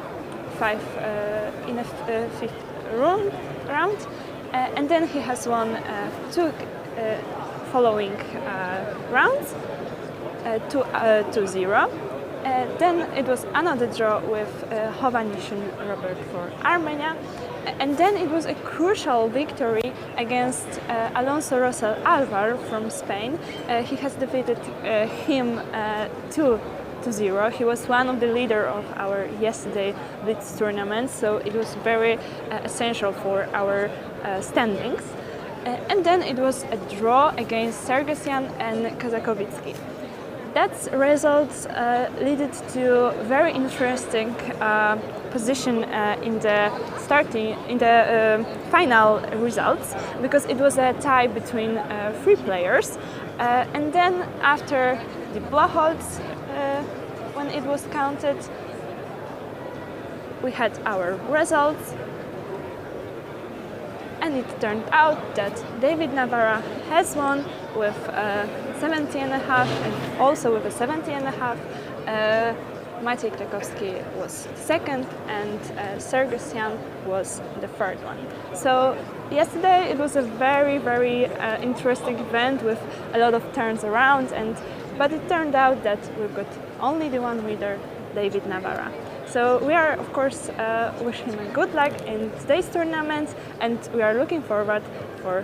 fifth round, and then he has won 2 following rounds, 2-0. Then it was another draw with Hovaneshin Robert for Armenia. And then it was a crucial victory against Alonso Rosell Alvar from Spain. He has defeated him 2-0. He was one of the leaders of our yesterday Blitz tournament, so it was very essential for our standings. And then it was a draw against Sargsyan and Katowice. That results led to very interesting position in the final results, because it was a tie between 3 players, and then after the blowouts, when it was counted, we had our results, and it turned out that David Navarra has won with 70.5 and also with a 70.5. Maciej Krakowski was second and Sargsyan was the third one. So yesterday it was a very, very interesting event with a lot of turns around, but it turned out that we've got only the one winner, David Navarra. So we are, of course, wishing him good luck in today's tournament, and we are looking forward for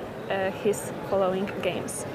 his following games.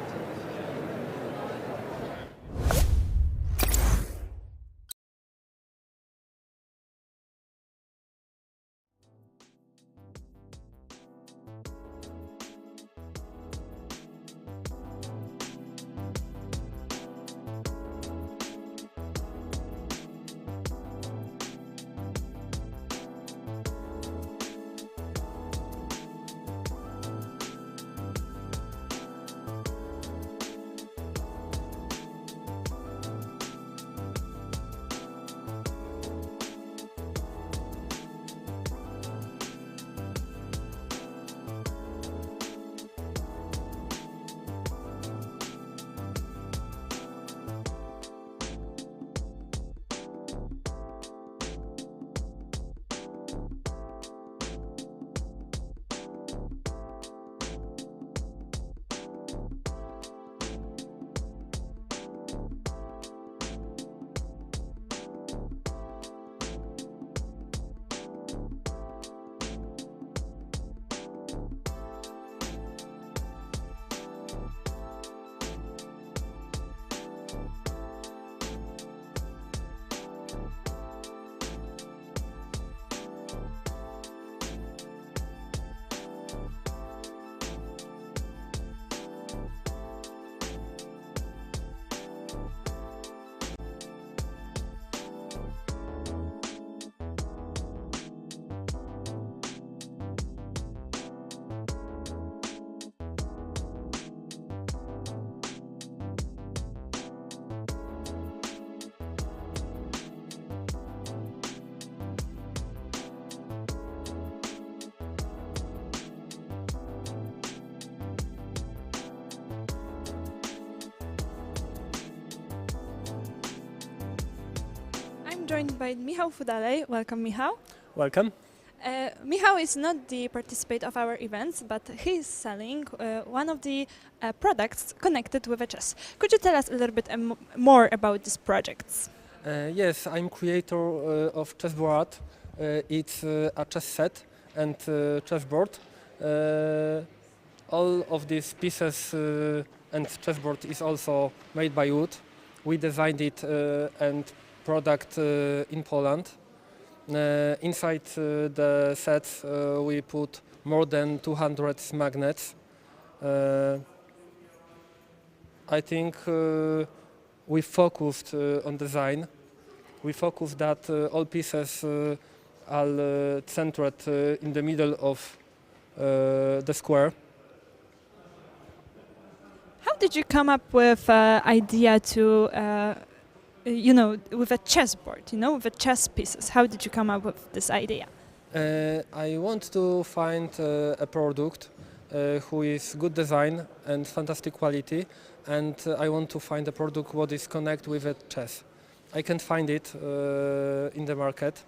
I'm joined by Michał Fudalej. Welcome, Michał. Welcome. Michał is not the participant of our events, but he is selling one of the products connected with chess. Could you tell us a little bit more about these projects? Yes, I'm creator of chessboard. It's a chess set and chessboard. All of these pieces and chessboard is also made by wood. We designed it and product in Poland. Inside the sets we put more than 200 magnets. I think we focused on design. We focused that all pieces are centered in the middle of the square. How did you come up with idea to, with a chessboard, with a chess pieces? How did you come up with this idea? I want to find a product who is good design and fantastic quality, and I want to find a product what is connect with a chess. I can't find it in the market,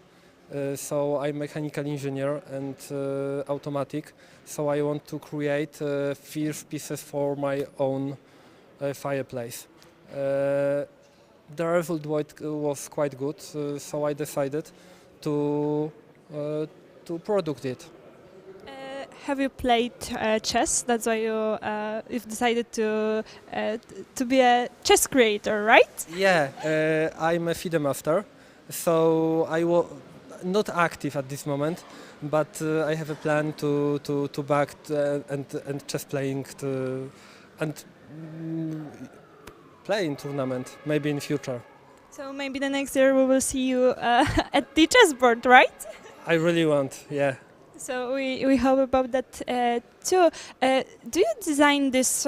so I'm mechanical engineer and automatic, so I want to create fierce pieces for my own fireplace. The result was quite good, so I decided to produce it. Have you played chess? That's why you've decided to be a chess creator, right? Yeah, I'm a FIDE master, so I was not active at this moment, but I have a plan to back and chess playing and play in tournament maybe in future. So maybe the next year we will see you at the chessboard, right? I really want, yeah. So we hope about that too. Do you design these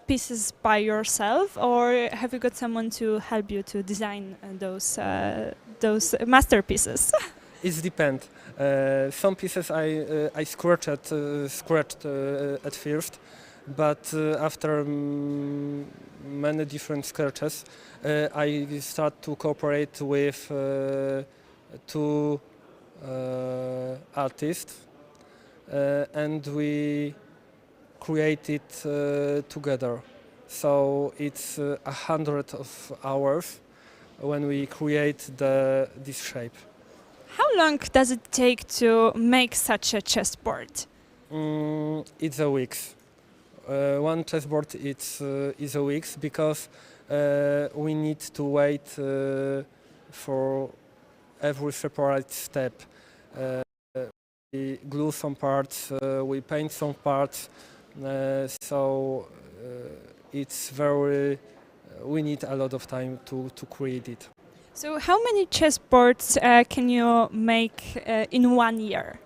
pieces by yourself, or have you got someone to help you to design those masterpieces? It depends. Some pieces I scratched at first, but after many different scratches, I start to cooperate with two artists, and we create it together. So it's 100 of hours when we create this shape. How long does it take to make such a chessboard? It's a week. One chessboard is a week because we need to wait for every separate step. We glue some parts, we paint some parts, so it's very. We need a lot of time to create it. So how many chessboards can you make in 1 year?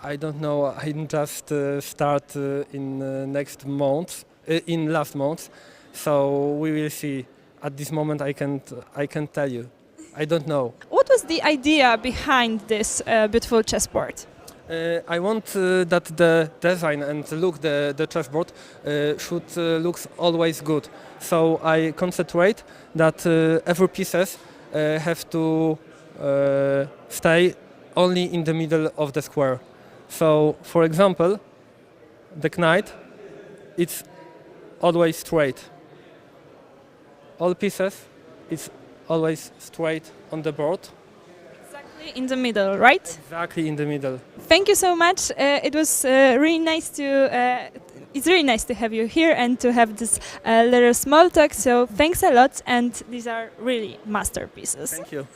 I don't know. I just start in next month, in last month, so we will see. At this moment, I can't tell you. I don't know. What was the idea behind this beautiful chessboard? I want that the design and look the chessboard should look always good. So I concentrate that every pieces have to stay only in the middle of the square. So, for example, the knight, it's always straight. All pieces, it's always straight on the board. Exactly in the middle, right? Exactly in the middle. Thank you so much. It was really nice to. It's really nice to have you here and to have this little small talk. So thanks a lot, and these are really masterpieces. Thank you.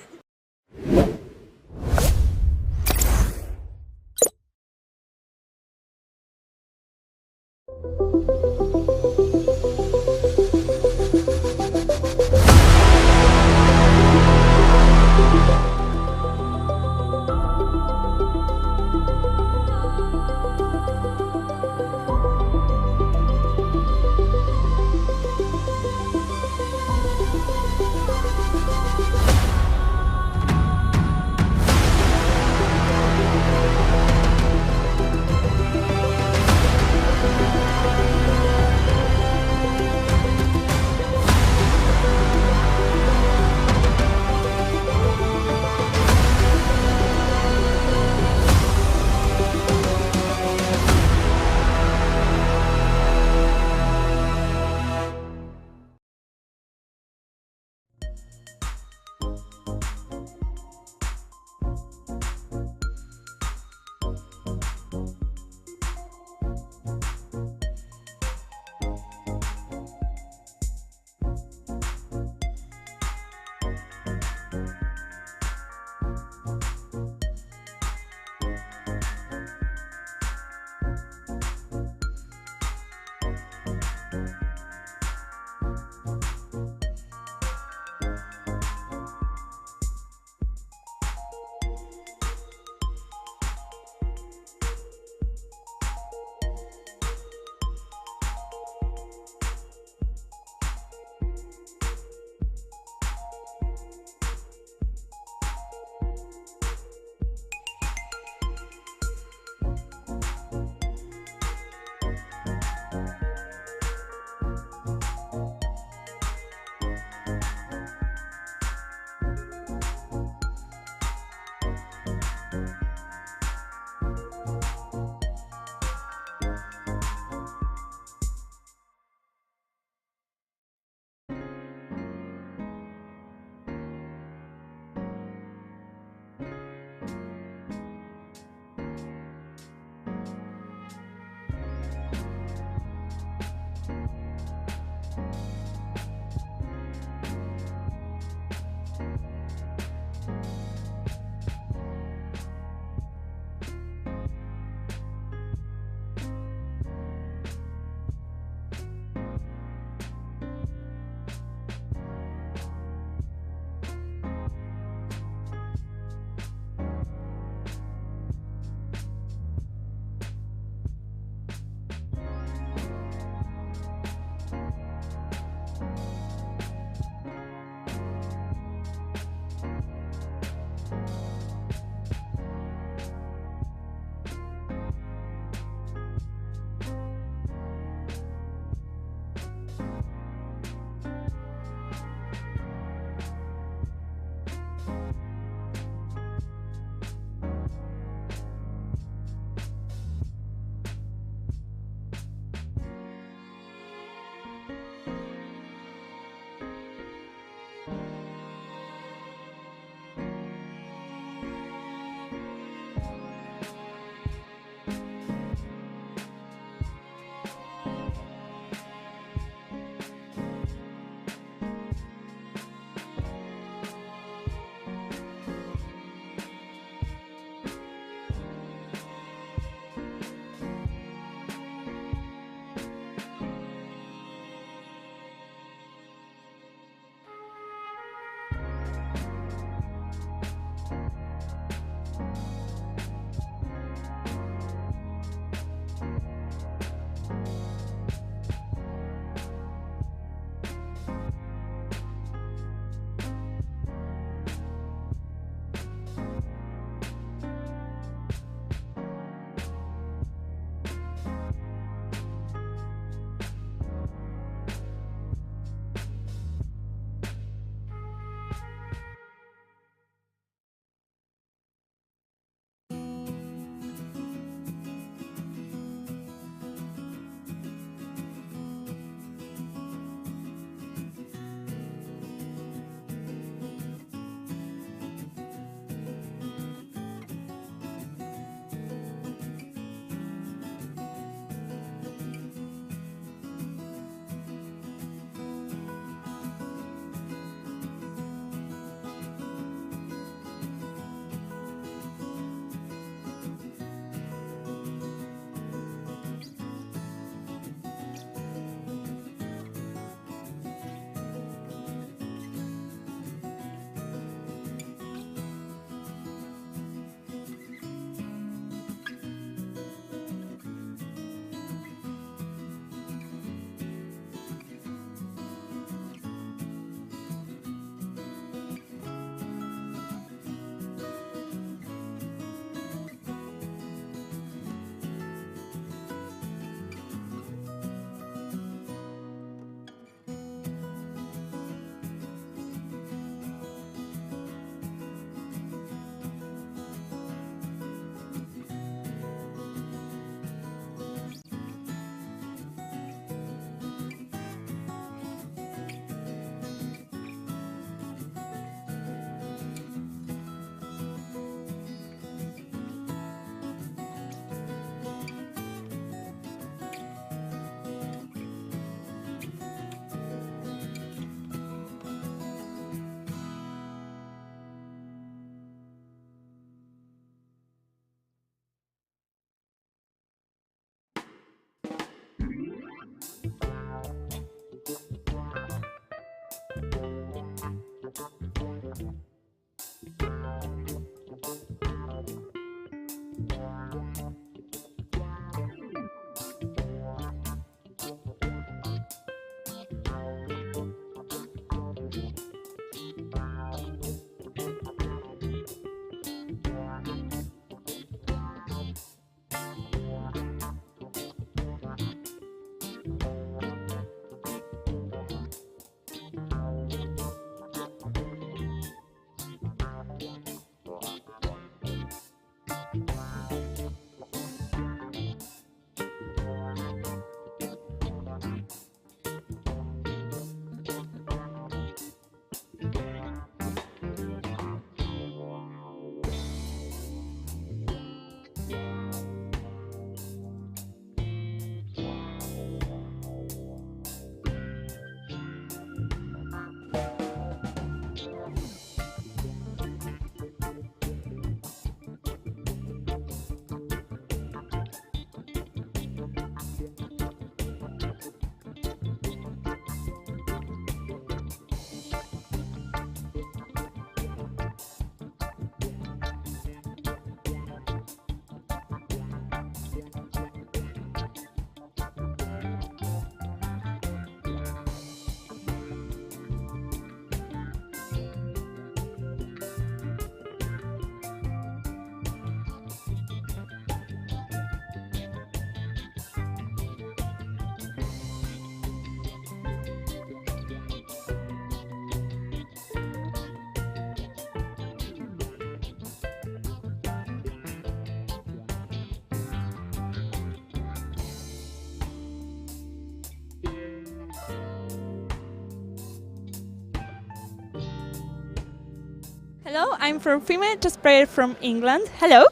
Hello, I'm from Female Chess Player from England. Hello.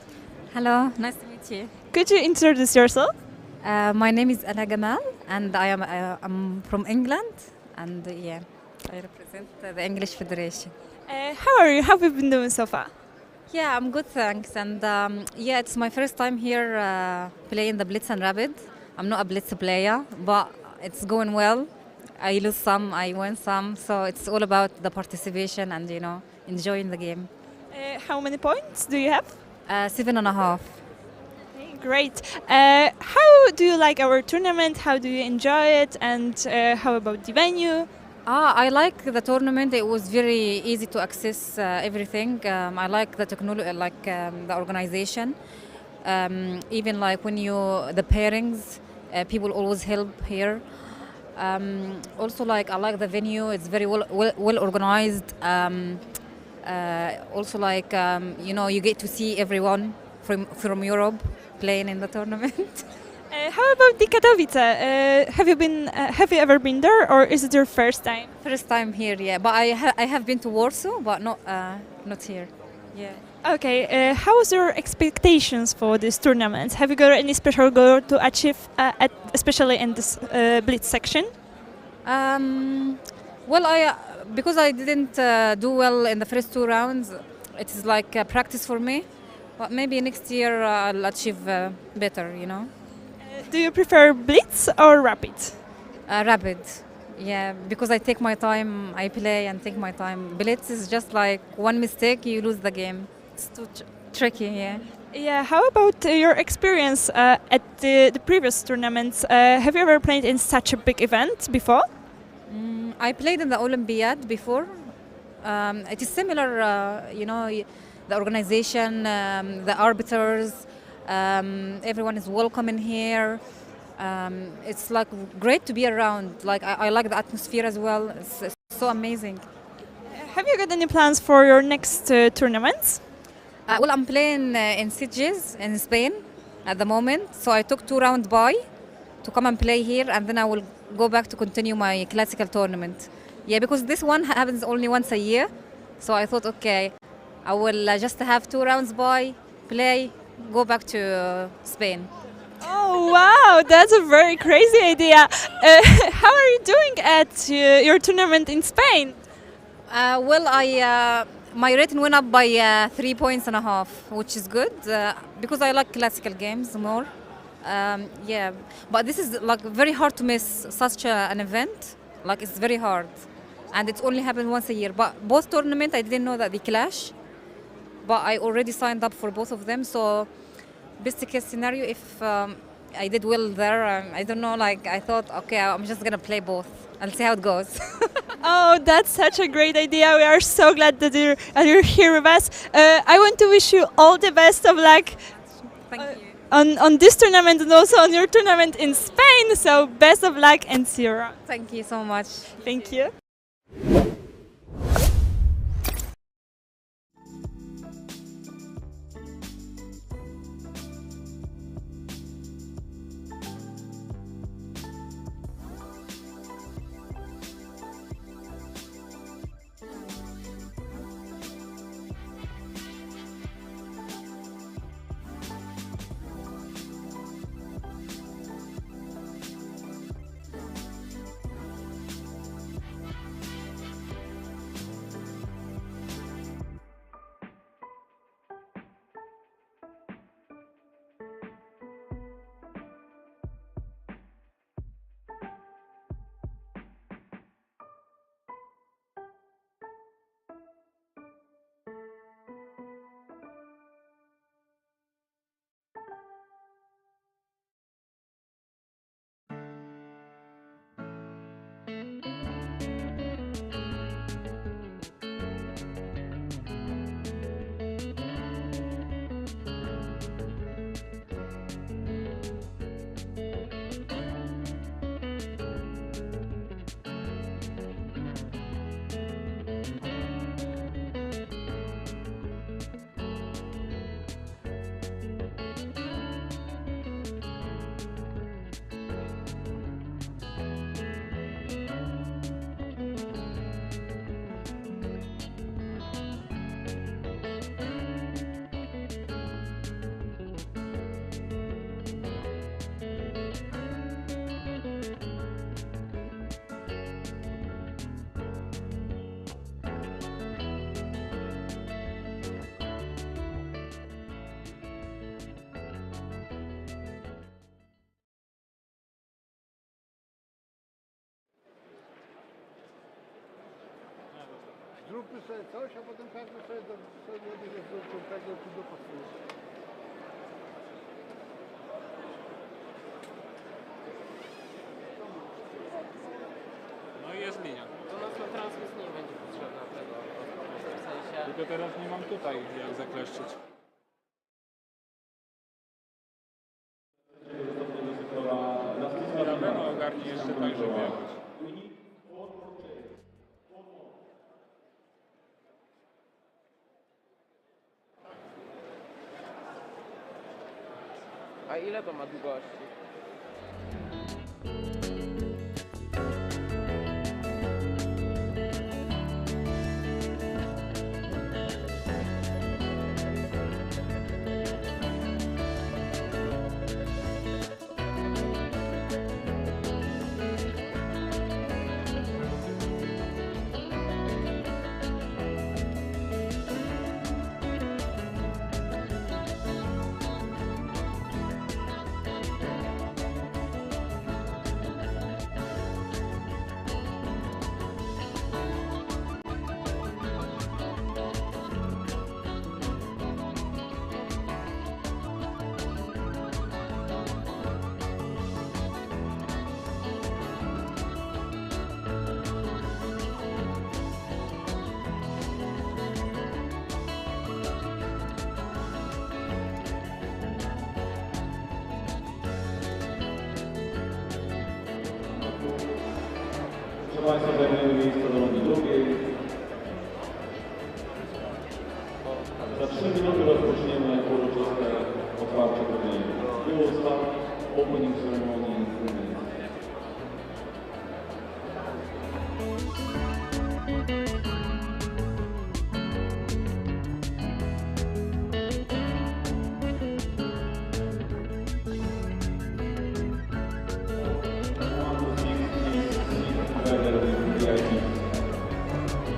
Hello, nice to meet you. Could you introduce yourself? My name is Ana Gamal, and I'm from England, and yeah, I represent the English Federation. How are you? How have you been doing so far? Yeah, I'm good, thanks. And yeah, it's my first time here playing the Blitz and Rapid. I'm not a Blitz player, but it's going well. I lose some, I win some, so it's all about the participation and enjoying the game. How many points do you have? 7.5. Okay, great. How do you like our tournament? How do you enjoy it? And how about the venue? I like the tournament. It was very easy to access everything. I like the technology, like the organization. Even like when the pairings, people always help here. Also, like I like the venue. It's very well organized. Also, like you get to see everyone from Europe playing in the tournament. How about the Katowice? Have you ever been there, or is it your first time? First time here, yeah. But I have been to Warsaw, but not here. Yeah. Okay. How was your expectations for this tournament? Have you got any special goal to achieve, especially in this Blitz section? Well, because I didn't do well in the first 2 rounds, it is like practice for me. But maybe next year I'll achieve better. Do you prefer Blitz or Rapid? Rapid, yeah, because I take my time, I play and take my time. Blitz is just like one mistake, you lose the game. It's too tricky, yeah. Yeah. How about your experience at the previous tournaments? Have you ever played in such a big event before? I played in the Olympiad before. It is similar, the organization, the arbiters. Everyone is welcome in here. It's like great to be around. Like I like the atmosphere as well. It's so amazing. Have you got any plans for your next tournaments? Well, I'm playing in Sitges in Spain at the moment. So I took 2 rounds by to come and play here, and then I will go back to continue my classical tournament. Yeah, because this one happens only once a year. So I thought, okay, I will just have 2 rounds by, play, go back to Spain. Oh wow, that's a very crazy idea. How are you doing at your tournament in Spain? Well, my rating went up by 3 points and a half, which is good because I like classical games more. Yeah, but this is like very hard to miss such an event. Like it's very hard, and it's only happened once a year. But both tournaments, I didn't know that they clash. But I already signed up for both of them. So, best case scenario, if I did well there, I don't know. Like I thought, okay, I'm just gonna play both and see how it goes. Oh, that's such a great idea. We are so glad that you're here with us. I want to wish you all the best of luck Thank you. on this tournament and also on your tournament in Spain. So best of luck and see you around. Thank you so much. Thank you. zróbmy sobie coś, a potem każdy sobie do tego tu dopasuje. No i je zmienia. To nas na transmisji nie będzie potrzebna tego. W sensie... Tylko teraz nie mam tutaj jak zakleszczyć. Rawena ogarnie jeszcze tak, żeby jakoś. A ile to ma długości? Proszę Państwa, zajmujemy miejsce do rundy drugiej. Za 3 minuty rozpoczniemy uroczyste otwarcie turnieju. We will start opening ceremony in 3 minutes.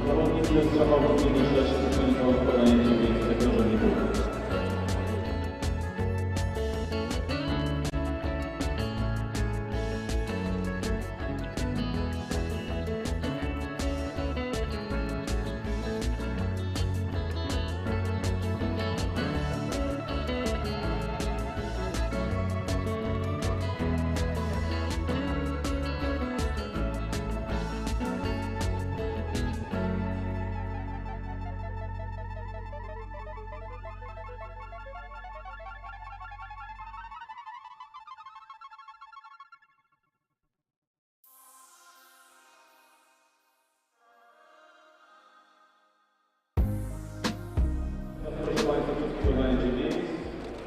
Zawodnicy zachował drugiej rzeczy, wykonał podanie miejsce sektorze nie było. Proszę Państwa, wszystkich o zajęcie miejsc.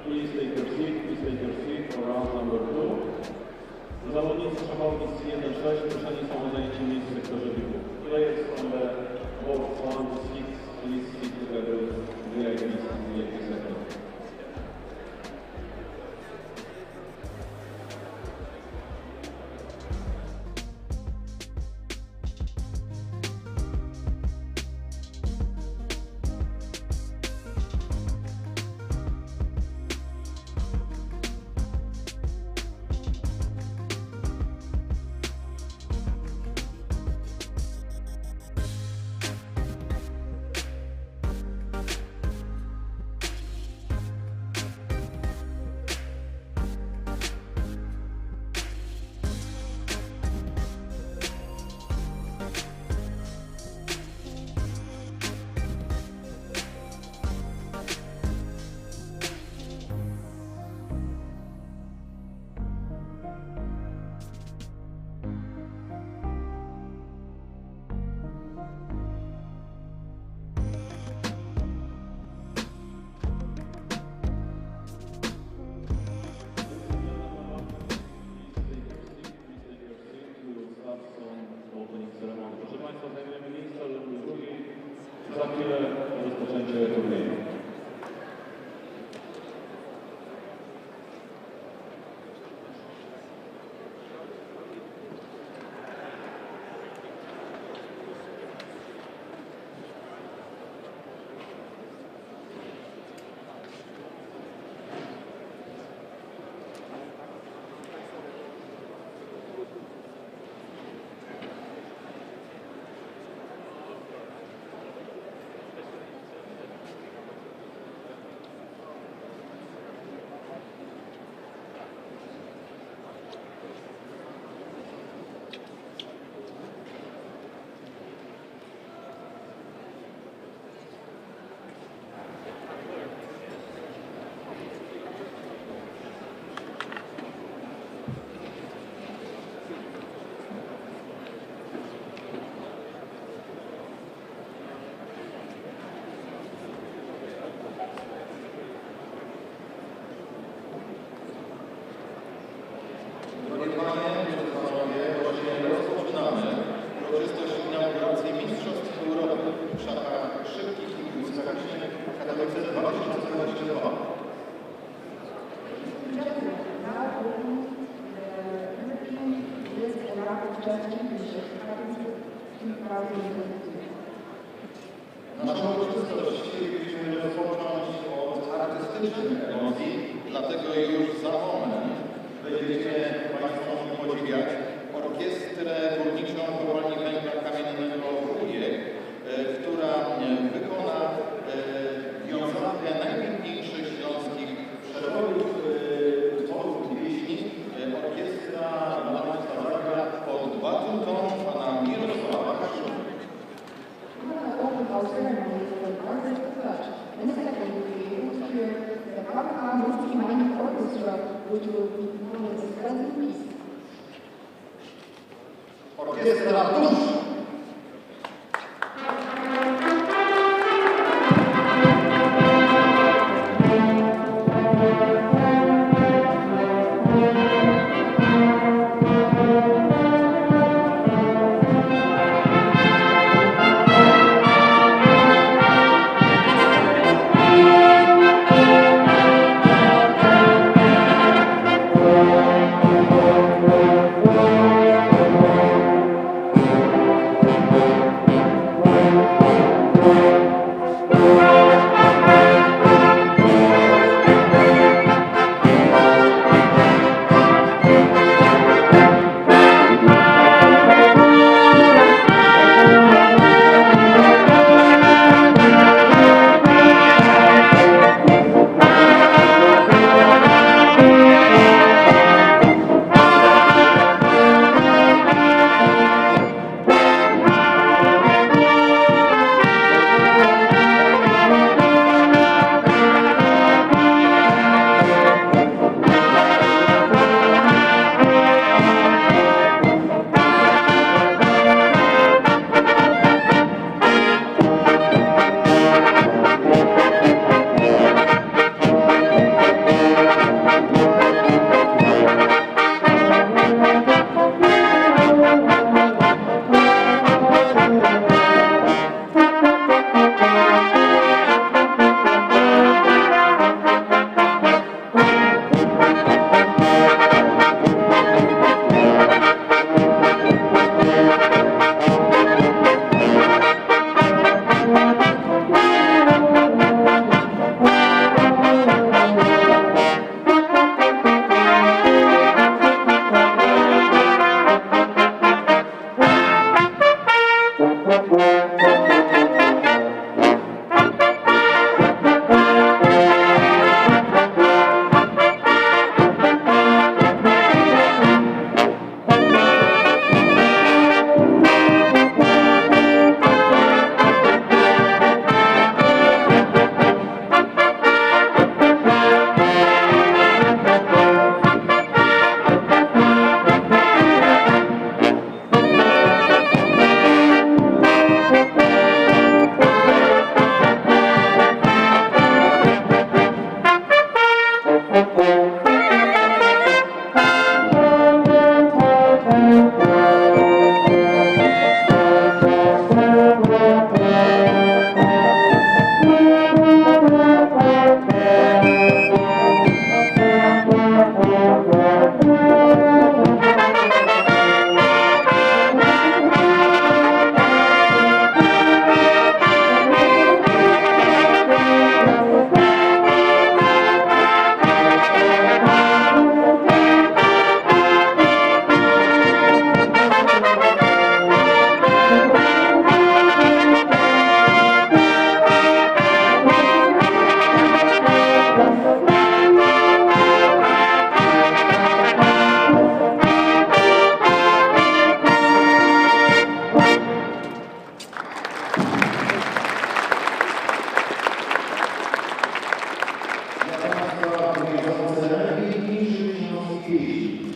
Please take your seat for round number 2. Zawodnicy szachowni z 1-6 proszeni są o zajęcie miejsc w sektorze biegu. Players from the box 1 to 6, please sit together with VIPs in the VIP sector. Naszą uroczystość chcielibyśmy rozpocząć od artystycznych emocji, dlatego już za moment będziecie Państwo mogli podziwiać orkiestrę górniczą kopalni węgla kamiennego Wujek, która wykona wiązankę najpiękniejszych śląskich przebojów, utworów i pieśni. Orkiestra dla Państwa zagra pod batutą pana Mirosława Kaszuby. Orkiestra Dusz!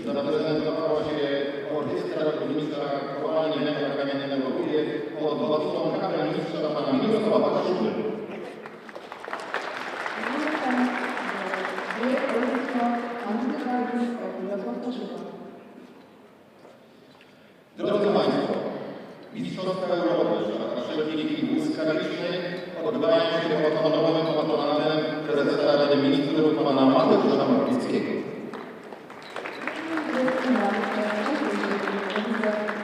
Zaprezentowała się orkiestra górnicza kopalni węgla kamiennego Wujek pod batutą kapelmistrza pana Mirosława Kaszuby. Drodzy Państwo, Mistrzostwa Europy w szachach szybkich i błyskawicznych odbywają się pod honorowym patronatem prezesa Rady Ministrów pana Mateusza Morawieckiego.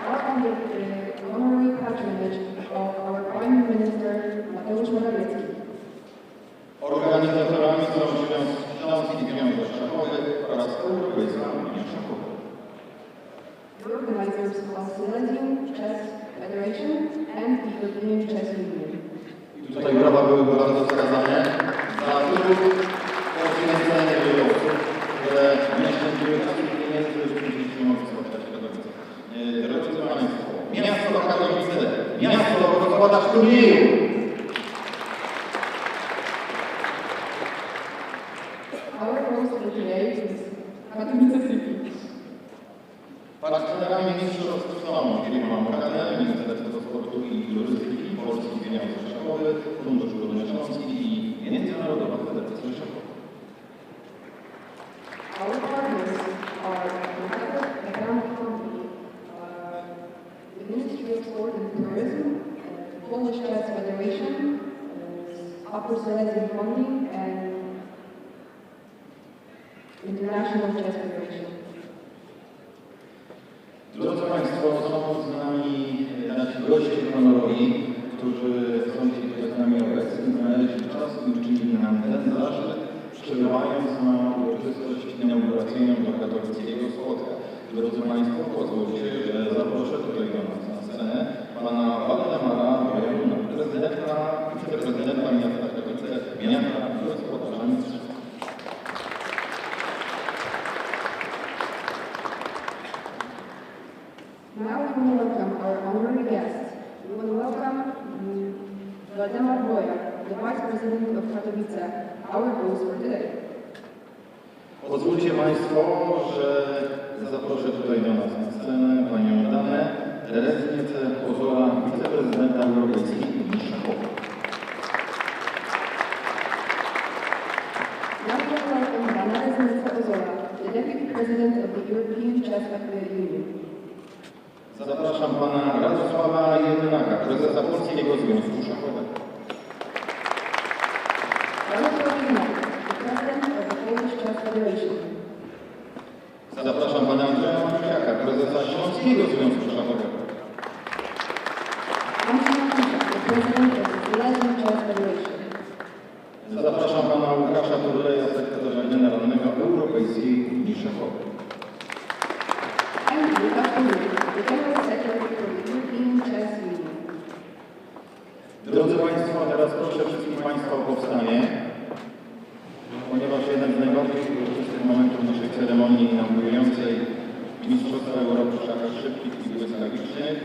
are under the honorary patronage of our Prime Minister Mateusz Morawiecki. Organizatorami są Śląski Związek Szachowy oraz Europejska Unia Szachowa. The organizers are Silesian Chess Federation and the European Chess Union. I tutaj brawa były bardzo wskazane za trud poświęcenie wielu osób, które nie szczędziły takich pieniędzy, żebyśmy mogli spotkać w Katowicach. Drodzy Państwo, miasto Katowice, miasto gospodarz turnieju. Our host for today is Katowice City. Partnerami mistrzostw są firma Morgane, Ministerstwo Sportu i Turystyki, Polski Związek Szachowy, Fundusz Górny Śląski i Międzynarodowa Federacja Szachowa. Our partners are the Economic Company, the Ministry of Sport and Tourism, Polish Chess Federation, Upper Silesian Funding, and International Chess Federation. Drodzy Państwo, są z nami nasi goście honorowi, którzy są dzisiaj tutaj z nami obecni, znaleźli czas i uczynili nam ten zaszczyt, przybywając na uroczystość inauguracyjną do katowickiego spotka. Drodzy Państwo, pozwólcie, że zaproszę tutaj do nas na scenę pana Waldemara Wojewóda, wiceprezydenta miasta Katowice, miasta gospodarza mistrzostw. Now we will welcome our honorary guests. We will welcome Waldemar Boya, the Vice President of Katowice, our host for today. Pozwólcie Państwo, że zaproszę tutaj do nas na scenę panią Danę Teresnicę Ozola, wiceprezydenta Europejskiej Unii Szachowej. Now we will welcome Dana Teresnicę Ozola, the Deputy President of the European Chess Union. Zapraszam pana Radosława Jedynaka, prezesa Polskiego Związku Szachowego. Radosław Jedynak, the President of the Polish Chess Federation. Zapraszam pana Andrzeja Maciaka, prezesa Śląskiego Związku Szachowego. Andrzej Maciak, the President of the Silesian Chess Federation. Zapraszam pana Łukasza Turleja, sekretarza generalnego Europejskiej Unii Szachowej. And Łukasz Turlej, the General Secretary of the European Chess Union. Drodzy Państwo, teraz proszę wszystkich Państwa o powstanie, ponieważ jeden z najbardziej uroczystych momentów naszej ceremonii inaugurującej Mistrzostwa Europy w szachach szybkich i błyskawicznych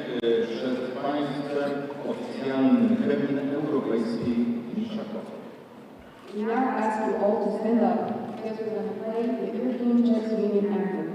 przed Państwem oficjalny hymn Europejskiej Unii Szachowej. We now ask you all to stand up because we're going to play the European Chess Union anthem.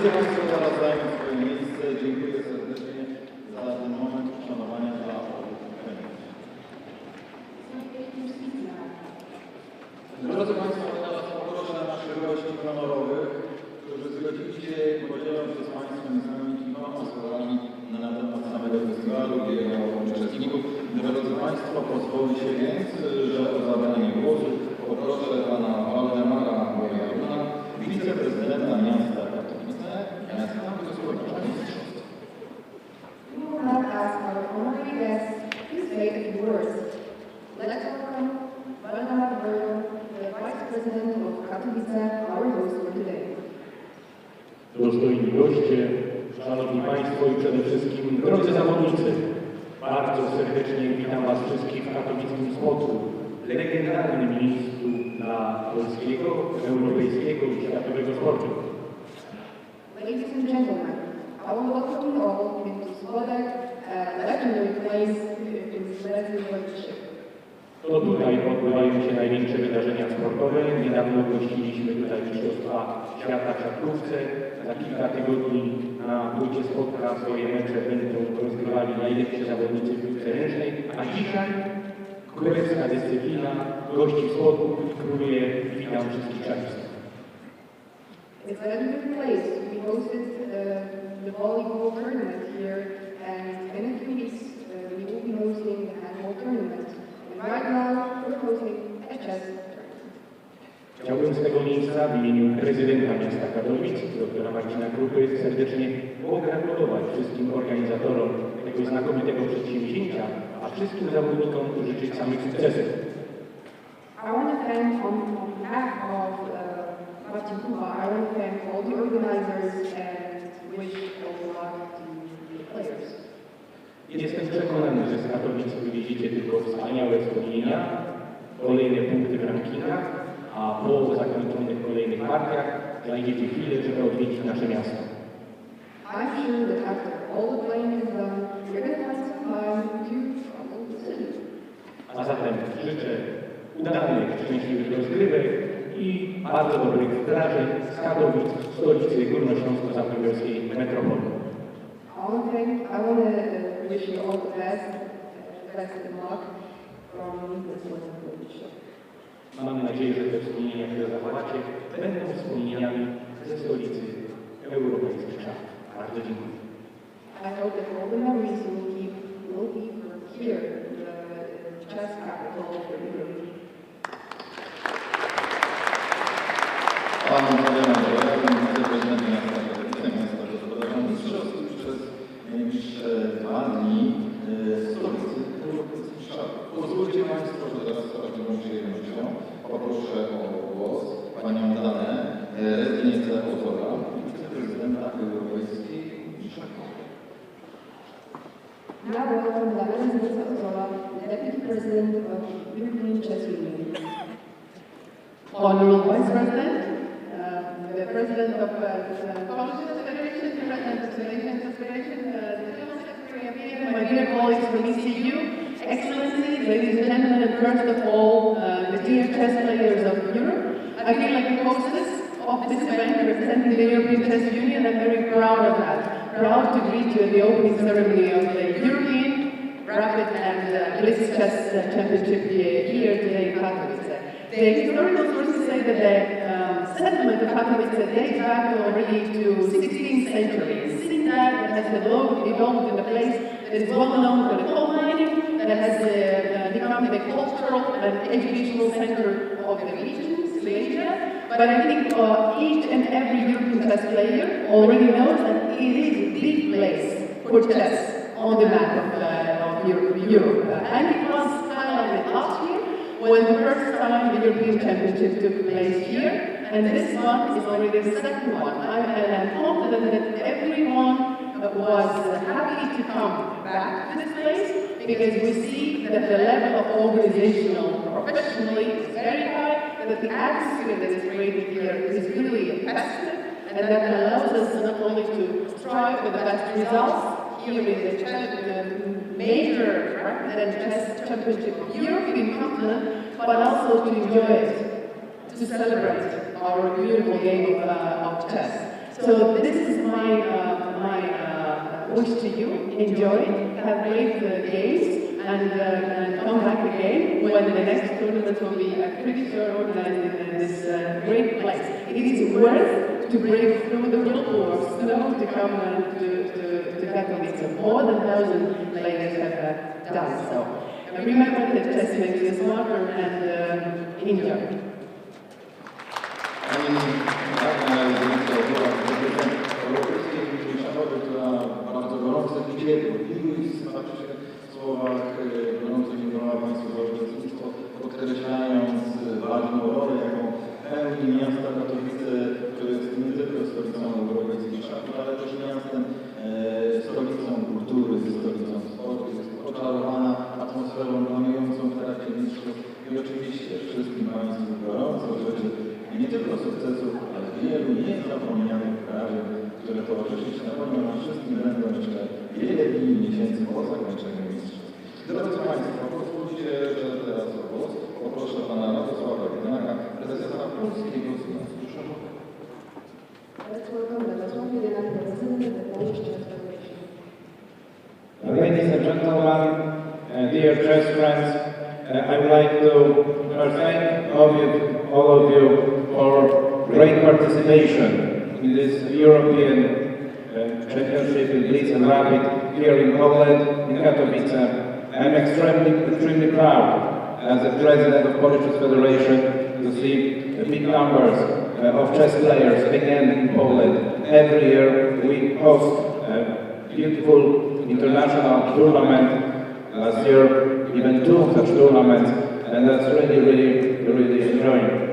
Możecie Państwo zaraz zająć swoje miejsce. Dziękuję serdecznie za ten moment uszanowania dla obu chętnych. Drodzy Państwo, teraz poproszę naszych gości honorowych, którzy zgodzili się podzielą się z Państwem i z nami kilkoma słowami na temat samego festiwalu i jego uczestników. Drodzy Państwo, pozwoli się więc, że o zabranie głosu poproszę Pana Waldemara Bojaruna, wiceprezydenta miasta Katowice, miasta gospodarza mistrzostw. We will now ask our honorary guest to say a few words. Let's welcome Waldemar Bojarun, the Vice President of Katowice, our host for today. Dostojni goście, Szanowni Państwo i przede wszystkim drodzy zawodnicy, bardzo serdecznie witam Was wszystkich w katowickim spotku, legendarnym miejscu dla polskiego, europejskiego i światowego sportu. Ladies and gentlemen, I will welcome you all into Spodek, a legendary place in wrestling leadership. To tutaj odbywają się największe wydarzenia sportowe. Niedawno gościliśmy tutaj Mistrzostwa Świata w siatkówce. Za kilka tygodni na płycie spotka swoje mecze będą rozgrywali najlepsi zawodnicy w piłce ręcznej, a dzisiaj królewska dyscyplina gości spotku i króluje. Witam wszystkich Państwa. It's a legendary place. We hosted the volleyball tournament here, and in a few weeks we will be hosting the handball tournament. And right now we're hosting a chess tournament. Chciałbym z tego miejsca w imieniu prezydenta miasta Katowic, doktora Marcina Krupy, serdecznie pogratulować wszystkim organizatorom tego znakomitego przedsięwzięcia, a wszystkim zawodnikom życzyć samych sukcesów. I want to thank on behalf of Marcin Kuba, I want to thank all the organizers and wish all the luck to the players. Jestem przekonany, że z Katowic wywieziecie tylko wspaniałe wspomnienia, kolejne punkty w rankingach, a po zakończonych kolejnych partiach znajdziecie chwilę, żeby odwiedzić nasze miasto. I'm sure that after all the playing is done, you're going to find some time to travel the city. A zatem życzę udanych, szczęśliwych rozgrywek i bardzo dobrych wrażeń z Katowic, stolicy górnośląsko-zachodniowskiej metropolii. I want to wish you all the best of luck from this wonderful show. Mam nadzieję, że te wspomnienia, które zachowacie, będą wspomnieniami ze stolicy europejskich szachów. Bardzo dziękuję. I hope that all the memories will be from here, the chess capital of Europe. Pan Waldemar Bojarun, wiceprezydent miasta Katowice, miasta gospodarza mistrzostw, przez najbliższe 2 dni stolicy europejskich szachów. Pozwólcie Państwo, że teraz z prawdziwą przyjemnością poproszę o głos Panią Danę Rezniecę-Ozora, wiceprezydenta Europejskiej Unii Szachowej. Now welcome Dana Rezniecę-Ozora, Deputy President of European Chess Union. Honorable Vice President, the President of the Polish Chess Federation, the President of the Malaysian Chess Federation, my dear colleagues from ECU, Excellencies, ladies and gentlemen, and first of all, the dear chess players of Europe. I feel like the hostess of this event representing the European Chess Union. I'm very proud of that. Proud to greet you at the opening ceremony of the European Rapid and Blitz Chess Championship here today in Katowice. The historical sources say that the settlement of Katowice dates back already to 16th century. Since that, it has evolved in a place that is well known for the coal mining, that has become the cultural and educational center of the region, Silesia. But I think each and every European chess player already knows that it is the place for chess on the map of Europe. And it was highlighted last year when the first time the European Championship took place here, and this one is already the second one. I'm confident that everyone was happy to come back to this place because we see that the level of organizational professionally is very high, that the atmosphere that is created here is really effective, and that allows us not only to strive for the best results here in the major rapid and chess championship of European continent, but also to enjoy it, to celebrate our beautiful game of chess. So this is my wish to you. Enjoy it, have great games, and come back again when the next tournament will be pretty sure organized in this great place. It is worth to break through the whirlpool of snow to come to Katowice. More than 1,000 players have done so. Remember that chess makes you smarter and enjoy. Bardzo gorąco i cierpliwy i w sympatycznych słowach gorąco dziękowała Państwu za uczestnictwo, podkreślając ważną rolę, jaką pełni miasto Katowice, które jest nie tylko stolicą europejskich szachów, ale też miastem, stolicą kultury, stolicą sportu, jest oczarowana atmosferą panującą w trakcie mistrzostw i oczywiście wszystkim Państwu gorąco życzę nie tylko sukcesów, ale wielu niezapomnianych wrażeń, które towarzyszyć na pewno nam wszystkim będą jeszcze wiele dni i miesięcy po zakończeniu mistrzostw. Drodzy Państwo, pozwólcie, że teraz o głos poproszę Pana Radosława Wiedynaka, prezesa Polskiego Związku Szachowego. Ladies and gentlemen, dear chess friends, I would like to thank all of you for great participation in this European Championship in Blitz and Rapid here in Poland, in Katowice. I'm extremely proud as the president of Polish Chess Federation to see the big numbers of chess players again in Poland. Every year we host a beautiful international tournament. Last year even 2 such tournaments, and that's really enjoying.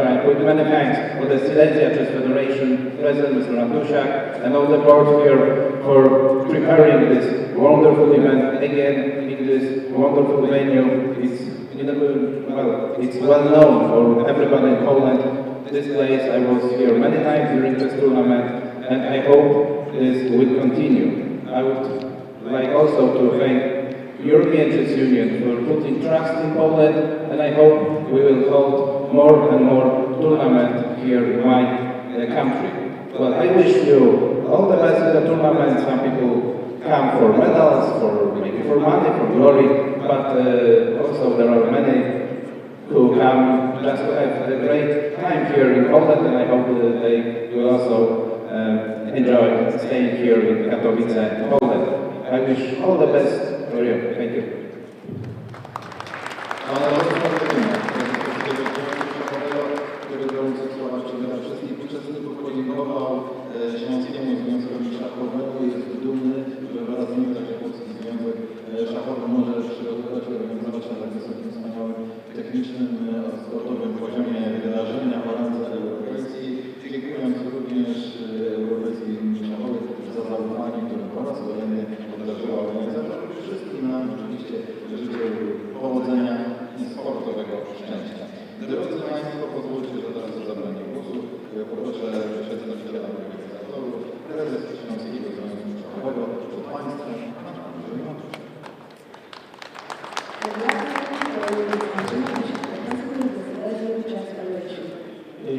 I put many thanks for the Silesia Chess Federation, President Mr. Rantusiak, and all the board here for preparing this wonderful event again in this wonderful venue. It's well known for everybody in Poland. This place, I was here many times during this tournament, and I hope this will continue. I would like also to thank European Chess Union for putting trust in Poland, and I hope we will hold more and more tournaments here in my country. Well, I wish you all the best in the tournament. Some people come for medals, maybe for money, for glory, but also there are many who come just to have a great time here in Poland, and I hope that they will also enjoy staying here in Katowice, Poland. I wish all the best for you. Thank you. Wszystkich uczestników podziękował Śląskiemu Związkowi Szachowemu. Jest dumny, że wraz z nim także Polski Związek Szachowy może przygotować i organizować na tak wysokim, wspaniałym, technicznym, sportowym poziomie wydarzenia o randze europejskiej. Dziękując również Europejskiej Unii Szachowej za zaufanie, które po raz kolejny obdarzyła organizator. Wszystkim nam oczywiście życzę powodzenia i sportowego szczęścia. Drodzy Państwo, pozwólcie, że teraz o zabranie głosu poproszę przedstawiciela organizatorów, prezes Śląskiego Związku Szachowego, przed Państwem, Pana Andrzeja.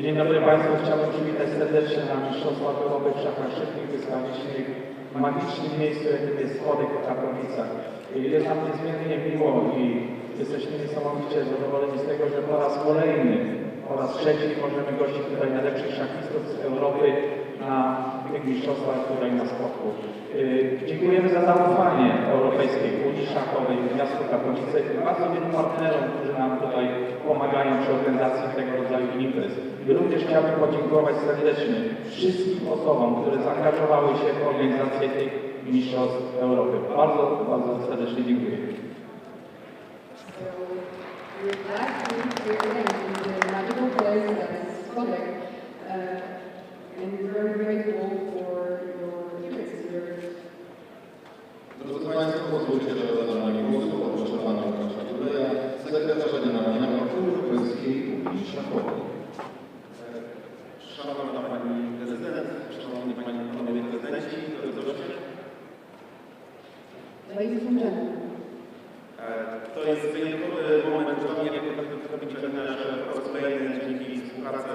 Dzień dobry Państwu, chciałbym przywitać serdecznie na Mistrzostwach Europy w szachach szybkich, wystawicznych, w magicznym miejscu, jakim jest Spodek w Katowicach. Jest nam niezmiernie miło i jesteśmy niesamowicie zadowoleni z tego, że po raz kolejny, po raz trzeci możemy gościć tutaj najlepszych szachistów z Europy na tych mistrzostwach tutaj na Spodku. Dziękujemy za zaufanie Europejskiej Unii Szachowej, miastu Katowice i bardzo wielu partnerom, którzy nam tutaj pomagają przy organizacji tego rodzaju imprez. I również chciałbym podziękować serdecznie wszystkim osobom, które zaangażowały się w organizację tych mistrzostw Europy. Bardzo, bardzo serdecznie dziękuję. Drodzy Państwo, pozwólcie, że zabranie głosu poproszę Pana Łukasza Tuleja, sekretarza generalnego Europejskiej Unii Szachowej. Szanowna Pani Prezydent, Szanowni Panowie Prezydenci, Ladies and gentlemen, To jest wyjątkowy moment dla mnie jako katowicjanina, że po raz kolejny dzięki współpracy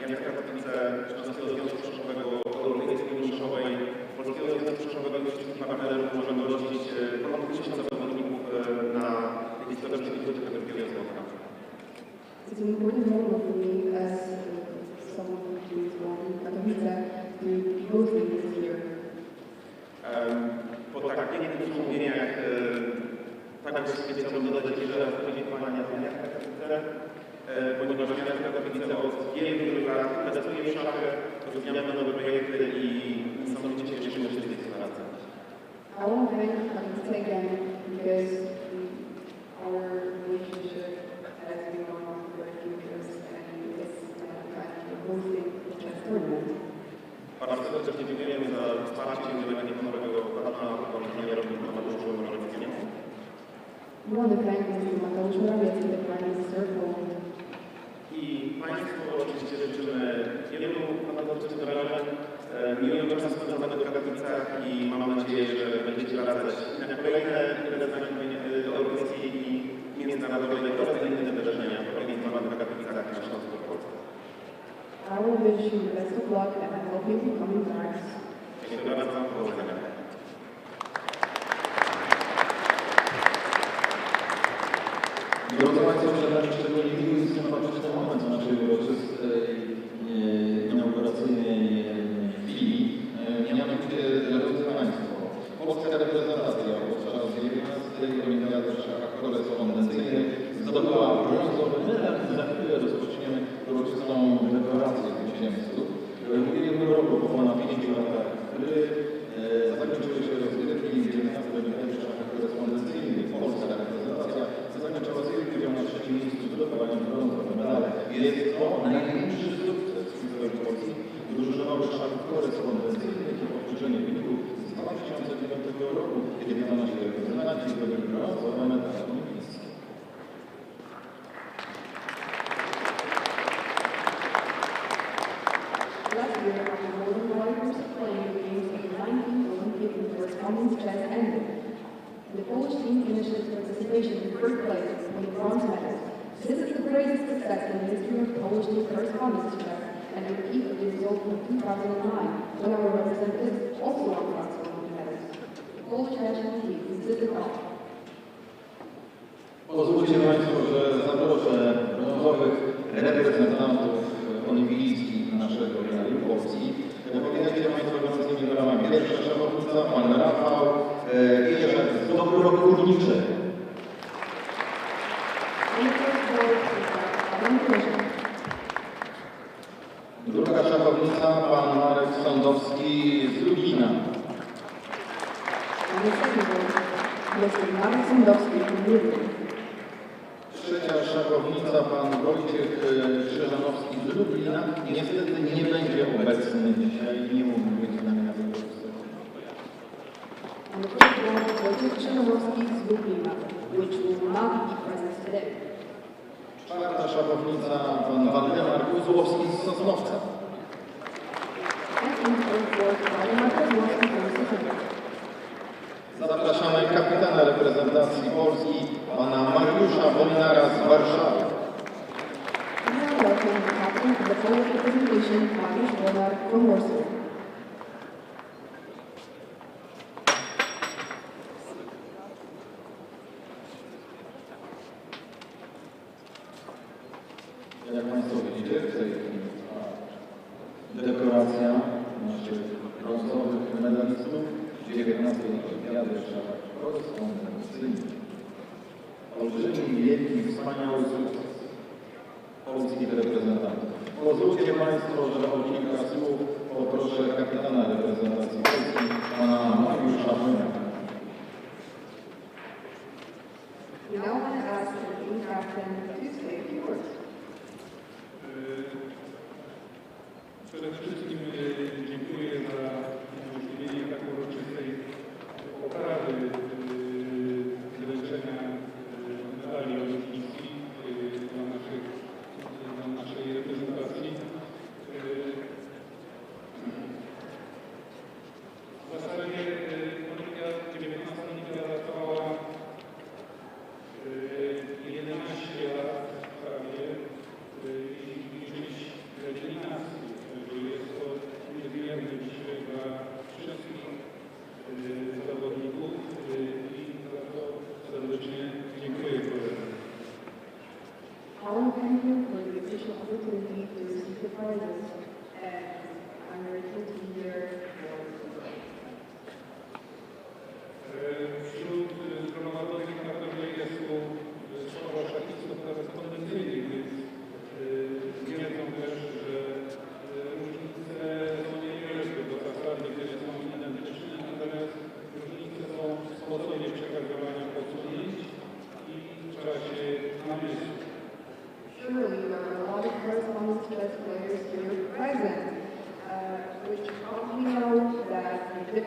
miasta Katowice, Śląskiego Związku Szachowego, Europejskiej Unii Szachowej, Polskiego Związku Szachowego i wszystkich partnerów możemy gościć ponad 1000 zawodników na historycznej wizycie tego wielkiego spotkania. It's an important moment for me as someone who is born in Katowice to be hosting this year. Po tak pięknych przemówieniach także chciałbym dodać jeszcze raz podziękowania dla miasta Katowice, ponieważ miasto Katowice od wielu lat inwestuje w szachy, rozwijamy nowe projekty i niesamowicie cieszymy się z tej współpracy. I want to thank Katowice again because our relationship has been going on for a few years and it's kind of hosting the chess tournament. Bardzo serdecznie dziękujemy za wsparcie i udzielenie honorowego pana premierowi Mateuszu Morawieckiemu. We want to thank Mr. Mateusz Morawiecki, the Prime Minister of Poland. I Państwu oczywiście życzymy wielu fantastycznych wydarzeń, miłego czasu spędzonego w Katowicach i mam nadzieję, że będziecie wracać na kolejne europejskie i międzynarodowe i kolejne inne wydarzenia, organizowane w Katowicach na Śląsku w Polsce. I will wish you the best of luck and I hope you will come in time. Dziękuję bardzo, powodzenia. Drodzy Państwo, przed nami szczególnie miły i sympatyczny moment w naszej uroczystej inauguracyjnej chwili. Mianowicie, drodzy Państwo, polska reprezentacja podczas 11. Olimpiady w szachach korespondencyjnych zdobyła brązowy medal i za chwilę rozpoczniemy uroczystą deklarację zwycięzców. W ubiegłym roku, po ponad 5 latach gry, zakończyły się rozgrywki 19. Olimpiady w szachach korespondencyjnych. Polska reprezentacja zakończyła serię na 3. miejscu z zdobywaniem brązowych medali. Jest to największy sukces w historii Polski drużynowych szachów korespondencyjnych i powtórzenie wyników z 2009 roku, kiedy to nasi reprezentanci zdobyli brązowe medale olimpijskie. Last year, after more than 5 years of playing the games of the 19th Olympic and correspondence chess ended, the Polish team finished its participation in first place with bronze medals. This is the greatest success in the history of Polish team correspondence chess and a repeat of the result from 2009, when our representatives also won bronze Olympic medals. The Polish national team insisted on. Pozwólcie Państwo, że zaproszę brązowych reprezentantów olimpijskich naszego kraju, Polski. Powinnaście Państwo gorącymi brawami. Pierwsza szachownica, pan Rafał Kierzak z Dobrog Górniczy. Druga szachownica, pan Marek Sądowski z Lublina. Trzecia szachownica, pan Wojciech Krzyżanowski z Lublina. Niestety nie będzie obecny dzisiaj, nie mógł być z nami na tej uroczystości. Wojciech Krzyżanowski z Lublina, which will not be present today. Czwarta szachownica, pan Waldemar Kozłowski z Sosnowca. Zapraszamy kapitana reprezentacji Polski, pana Mariusza Wojnara z Warszawy. Welcome the captain of the Polish representation, Mariusz Wojnar from Warsaw. Jak Państwo widzicie, w tej chwili dekoracja naszych brązowych medalistów 19. Olimpiady w szachach korespondencyjnych. Olbrzymi, wielki, wspaniały sukces polskich reprezentantów. Pozwólcie Państwo, że o kilka słów poproszę kapitana reprezentacji Polski, pana Mariusza Wojnara. We now want to ask the team captain to say a few words. Przede wszystkim dziękuję za umożliwienie tak uroczystej oprawy wręczenia medali olimpijskich dla naszej reprezentacji. W zasadzie 19. olimpiada trwała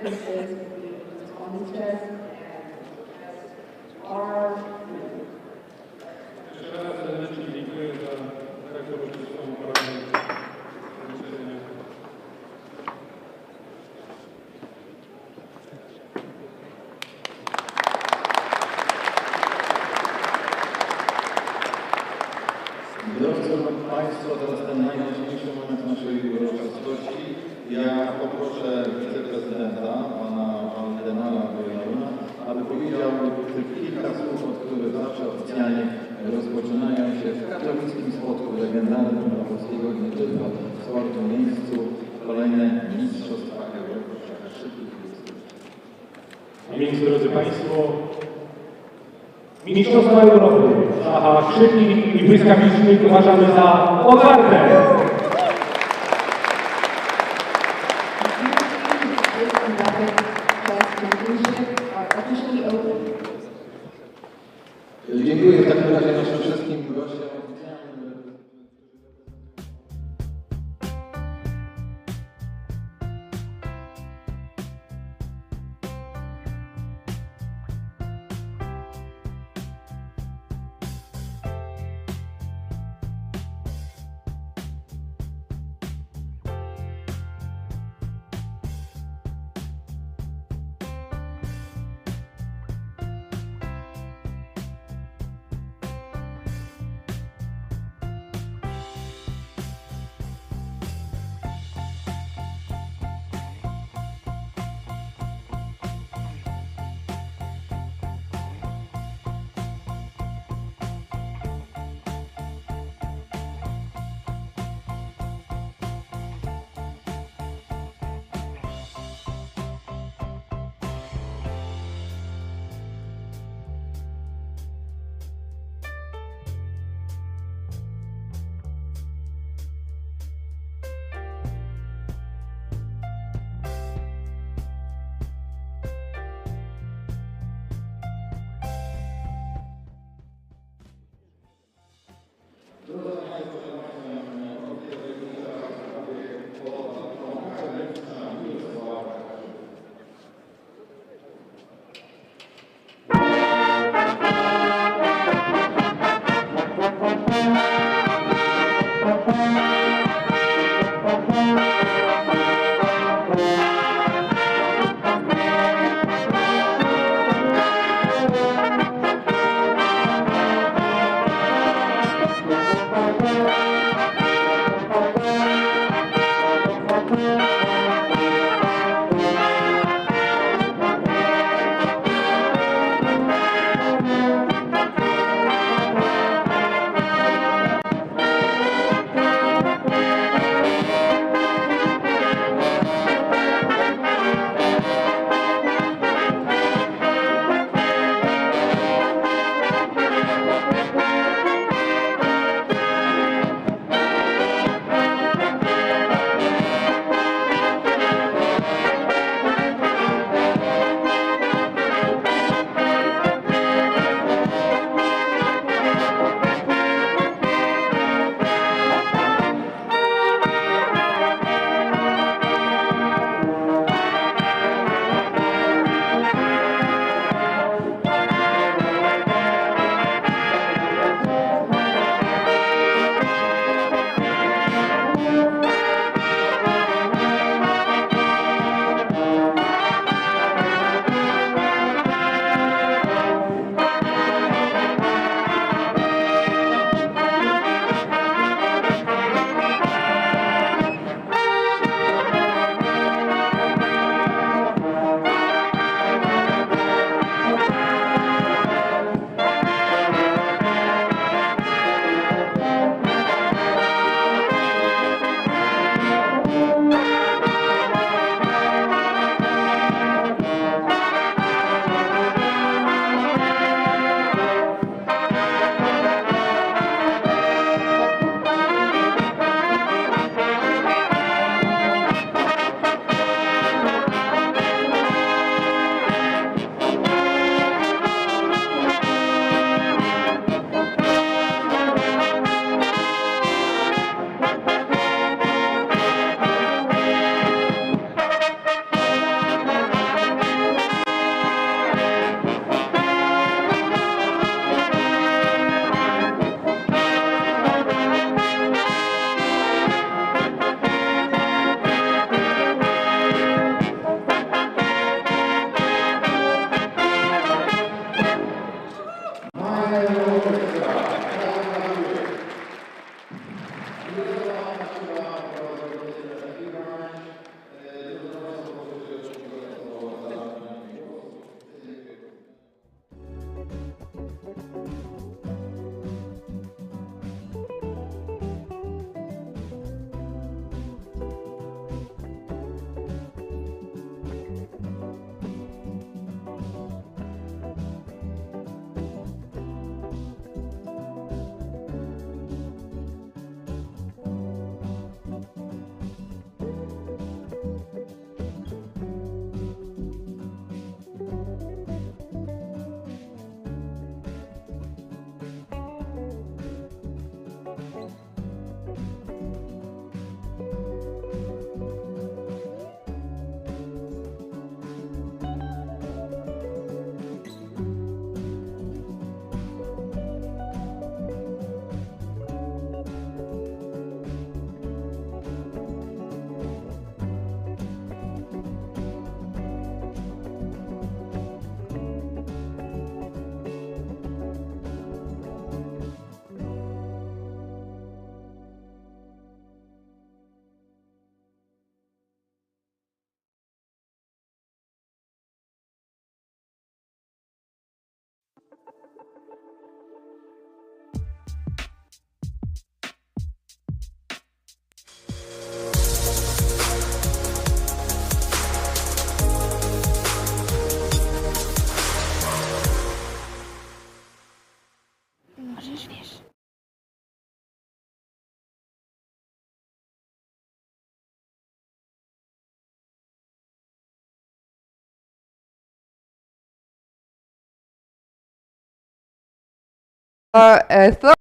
pieces on his chest are Jeszcze raz serdecznie dziękuję za tak uroczystą poradę. Drodzy Państwo, teraz ten najważniejszy moment naszej uroczystości. Ja poproszę wiceprezydenta, pana Waldemara Bojaruna, aby powiedział kilka słów, od których zawsze oficjalnie rozpoczynają się w katowickim spotku legendarnym dla polskiego nie tylko sportu miejscu kolejne Mistrzostwa Europy w szachach szybkich. A więc, drodzy Państwo, Mistrzostwa Europy w szachach szybkich i błyskawicznych uważamy za otwarte. Dziękuję w takim razie naszym wszystkim gościom oficjalnym. Thor.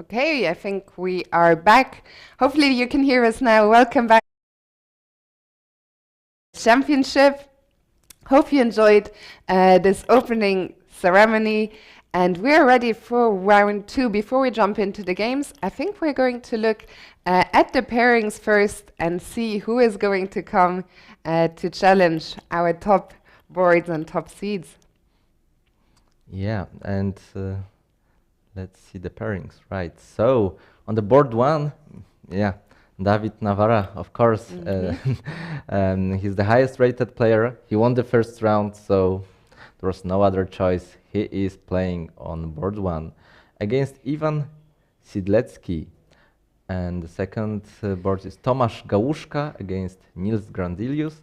Okay, I think we are back. Hopefully you can hear us now. Welcome back to the championship. Hope you enjoyed this opening ceremony. And we're ready for round 2. Before we jump into the games, I think we're going to look at the pairings first and see who is going to come to challenge our top boards and top seeds. Yeah, and let's see the pairings, right? So on the board 1, yeah, David Navarra, of course. He's the highest rated player. He won the first round, so there was no other choice. He is playing on board 1 against Ivan Sidlecki. And the second board is Tomasz Gałuszka against Nils Grandilius.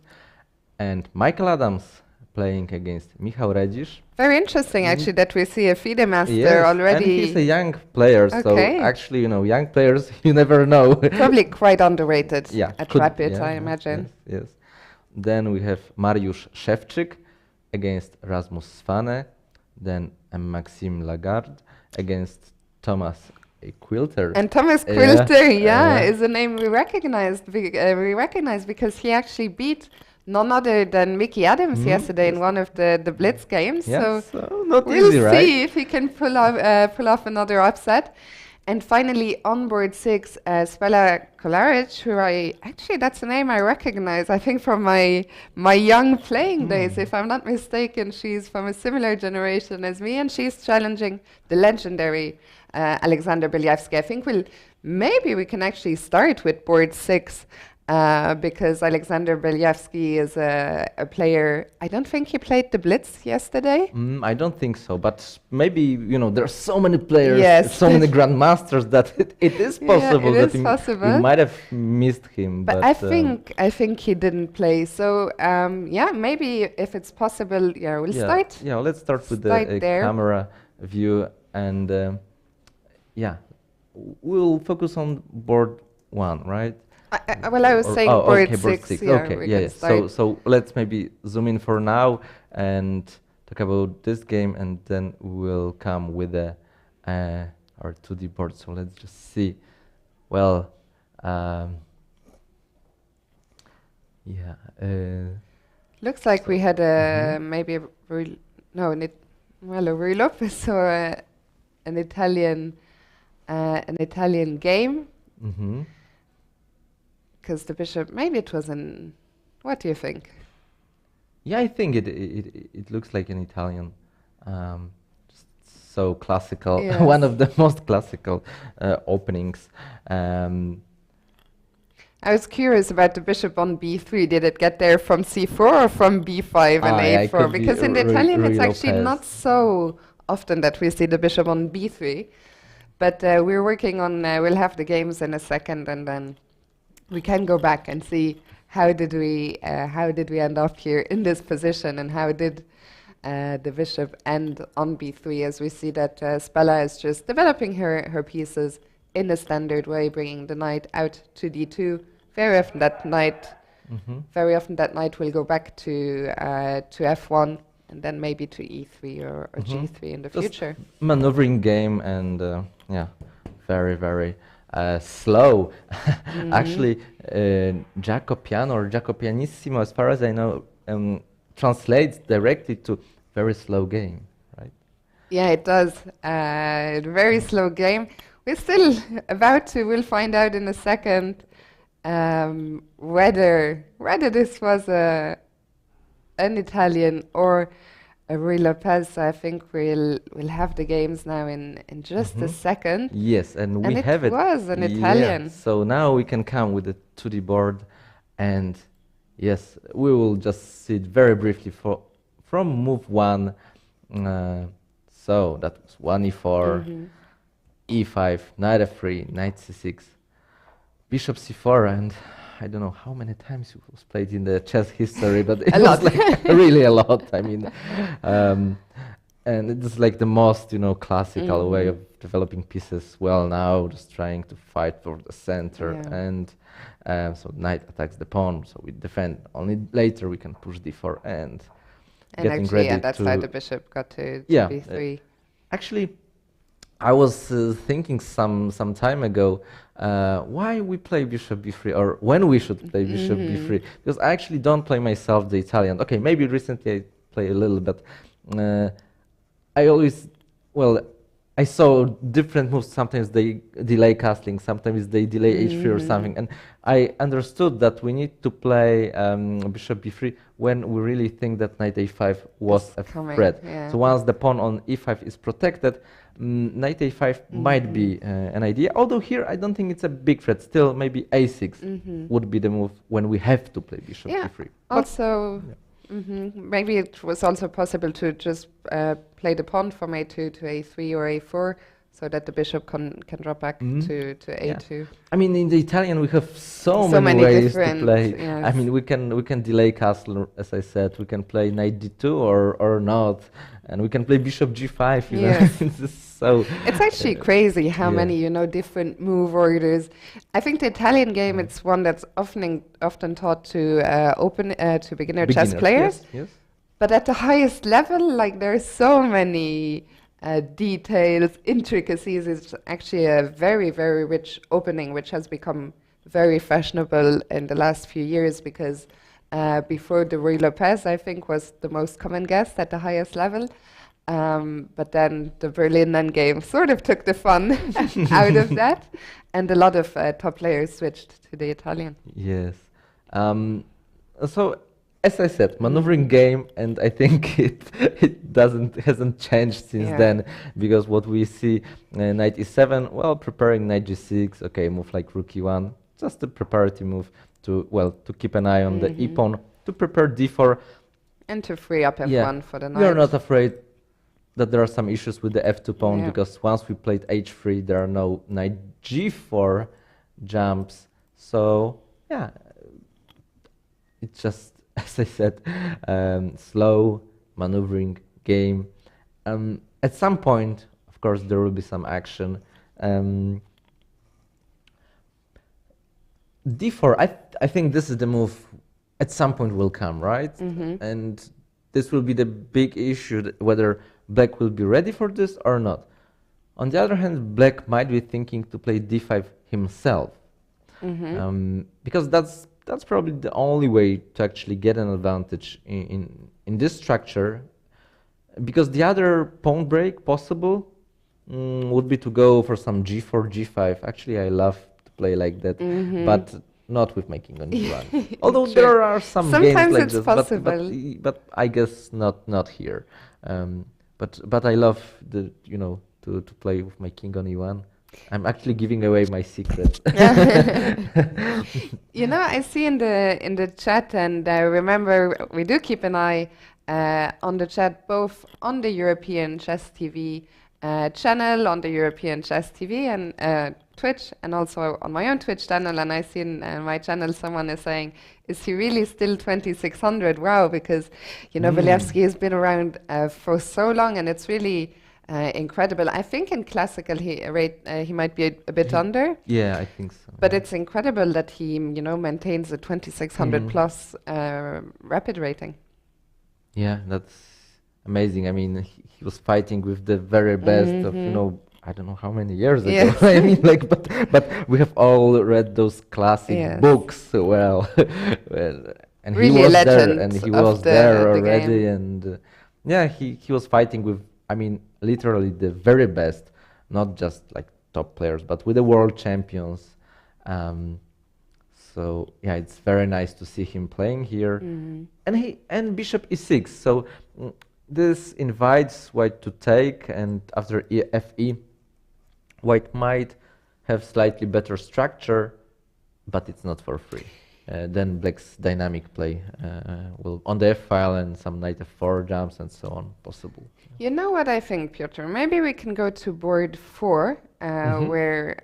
And Michael Adams playing against Michał Redzisz. Very interesting, actually, that we see a FIDE master Yes, already. and he's a young player, so actually, you know, young players, you never know. Probably quite underrated Yeah, at could- Rapid, yeah, I yeah, imagine. Yes, yes. Then we have Mariusz Szewczyk against Rasmus Svane. Then Maxime Lagarde against Thomas Quilter. And Thomas Quilter, is a name we recognized. We recognize because he actually beat none other than Mickey Adams yesterday in one of the Blitz games. Yes, so not we'll easy, right? see if he can pull off another upset. And finally, on board 6, Spela Kolaric, who that's a name I recognize, I think from my young playing days, if I'm not mistaken. She's from a similar generation as me, and she's challenging the legendary Alexander Believsky. I think maybe we can actually start with board 6, because Alexander Believsky is a player. I don't think he played the Blitz yesterday. I don't think so, but maybe, you know, there are so many players, Yes. so many grandmasters that it is possible it that is possible. we might have missed him. But I think he didn't play. So maybe if it's possible, we'll start. Yeah, let's start with Start the there. camera view, and we'll focus on board 1, right? I was saying board 6. Yeah, okay, we yeah, can yeah. start. So let's maybe zoom in for now and talk about this game, and then we'll come with our 2D board. So let's just see. Well, Looks like we had maybe a Ruy Lopez or an Italian game. Because the bishop, maybe it was an. What do you think? Yeah, I think it looks like an Italian, just so classical, Yes. one of the most classical openings. I was curious about the bishop on b3. Did it get there from c4 or from b5 and Yeah, it a4? could be Because in the Italian, it's Ruy actually Lopez. not so often that we see the bishop on b3. But we're working on. We'll have the games in a second, and then we can go back and see how did we end up here in this position, and how did the bishop end on b3, as we see that Spela is just developing her pieces in the standard way, bringing the knight out to d2. Very often that knight will go back to f1, and then maybe to e3 or g3 in the Just future. maneuvering game, and very slow. Actually, Jacopiano or Jacopianissimo, as far as I know, translates directly to very slow game, right? Yeah, it does. Very slow game. We're still about to. We'll find out in a second whether this was an Italian or a Rui Lopez. I think we'll have the games now in just a second. Yes, and we have it. It was an Yeah, Italian. so now we can come with the 2D board, and yes, we will just see it very briefly from move 1. So that was 1e4, e5, knight f3, knight c6, bishop c4, and I don't know how many times it was played in the chess history, but it was like really a lot. I mean, and it's like the most, classical way of developing pieces. Well, now just trying to fight for the center, and so knight attacks the pawn, so we defend. Only later we can push d4 and getting actually, ready yeah, that's to how the bishop got to yeah, b3. Actually, I was thinking some time ago why we play bishop b3 or when we should play bishop b3, because I actually don't play myself the Italian. Okay, maybe recently I play a little, but I always, I saw different moves. Sometimes they delay castling, sometimes they delay h3 or something, and I understood that we need to play bishop b3 when we really think that knight a5 was a threat. Yeah. So once the pawn on e5 is protected, knight a5 might be an idea, although here I don't think it's a big threat. Still, maybe a6 would be the move when we have to play bishop b3. Also, maybe it was also possible to just play the pawn from a2 to a3 or a4, so that the bishop can drop back to a2. I mean, in the Italian we have so many ways to play. Yes. I mean, we can delay castle, as I said. We can play knight d2 or not, and we can play bishop g5. You know? So it's actually crazy how many different move orders. I think the Italian game, it's one that's often taught to to beginner chess players. Yes. But at the highest level, like there's so many details, intricacies. It's actually a very, very rich opening, which has become very fashionable in the last few years, because before the Rui Lopez, I think, was the most common guest at the highest level. But then the Berlin endgame sort of took the fun out of that, and a lot of top players switched to the Italian. Yes. So, as I said, maneuvering game, and I think it hasn't changed since then, because what we see, knight e7, preparing knight g6, okay, move like rook e1, just a preparatory move to keep an eye on the e-pawn, to prepare d4. And to free up f1 for the knight. We are not afraid that there are some issues with the f2 pawn, because once we played h3, there are no knight g4 jumps. So, yeah, it's just, as I said, slow maneuvering game. At some point, of course, there will be some action. d4, I think this is the move at some point will come, right? And this will be the big issue, whether black will be ready for this or not. On the other hand, black might be thinking to play d5 himself, because that's probably the only way to actually get an advantage in this structure, because the other pawn break possible would be to go for some g4, g5. Actually, I love to play like that, but not with my king on e1. Although there are some Sometimes games like it's this, possible. but I guess not here. But I love to play with my king on e1. I'm actually giving away my secret. I see in the chat, and remember, we do keep an eye on the chat, both on the European Chess TV channel, on the European Chess TV and Twitch, and also on my own Twitch channel. And I see in my channel someone is saying, is he really still 2600? Wow, because Walewski has been around for so long, and it's really incredible. I think in classical he might be a bit under. Yeah, I think so. But it's incredible that he maintains a 2600 plus rapid rating. Yeah, that's amazing. I mean, he was fighting with the very best of I don't know how many years ago. Yes. I mean, like, but we have all read those classic Yes. books. Well, and Really he was there, legend and he of was the there already, game. and yeah, he was fighting with, I mean, literally the very best, not just like top players, but with the world champions. So yeah, it's very nice to see him playing here, and Bishop e6. So this invites White to take, and after FE, White might have slightly better structure, but it's not for free. Then Black's dynamic play will on the F file and some knight F4 jumps and so on possible. You know what I think, Piotr? Maybe we can go to board 4, where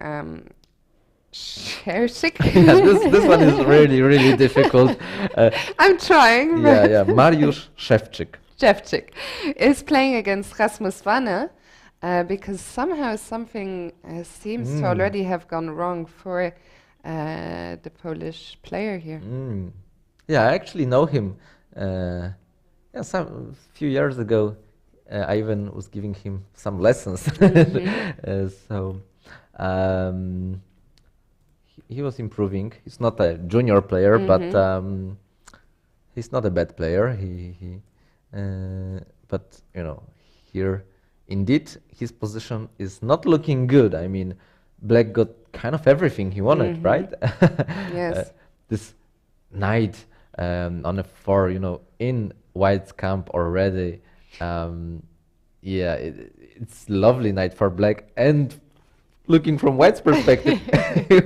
Shersik. Yeah, this one is really difficult. I'm trying. Yeah, Mariusz Szewczyk. Szewczyk is playing against Rasmus Wanne, because somehow something seems to already have gone wrong for the Polish player here. Yeah, I actually know him. Yeah, some few years ago, I even was giving him some lessons. He was improving. He's not a junior player, but he's not a bad player. But you know, here indeed his position is not looking good. I mean, Black got kind of everything he wanted, right? Yes. This knight on a 4, you know, in White's camp already. Yeah, it's lovely knight for Black, and looking from White's perspective,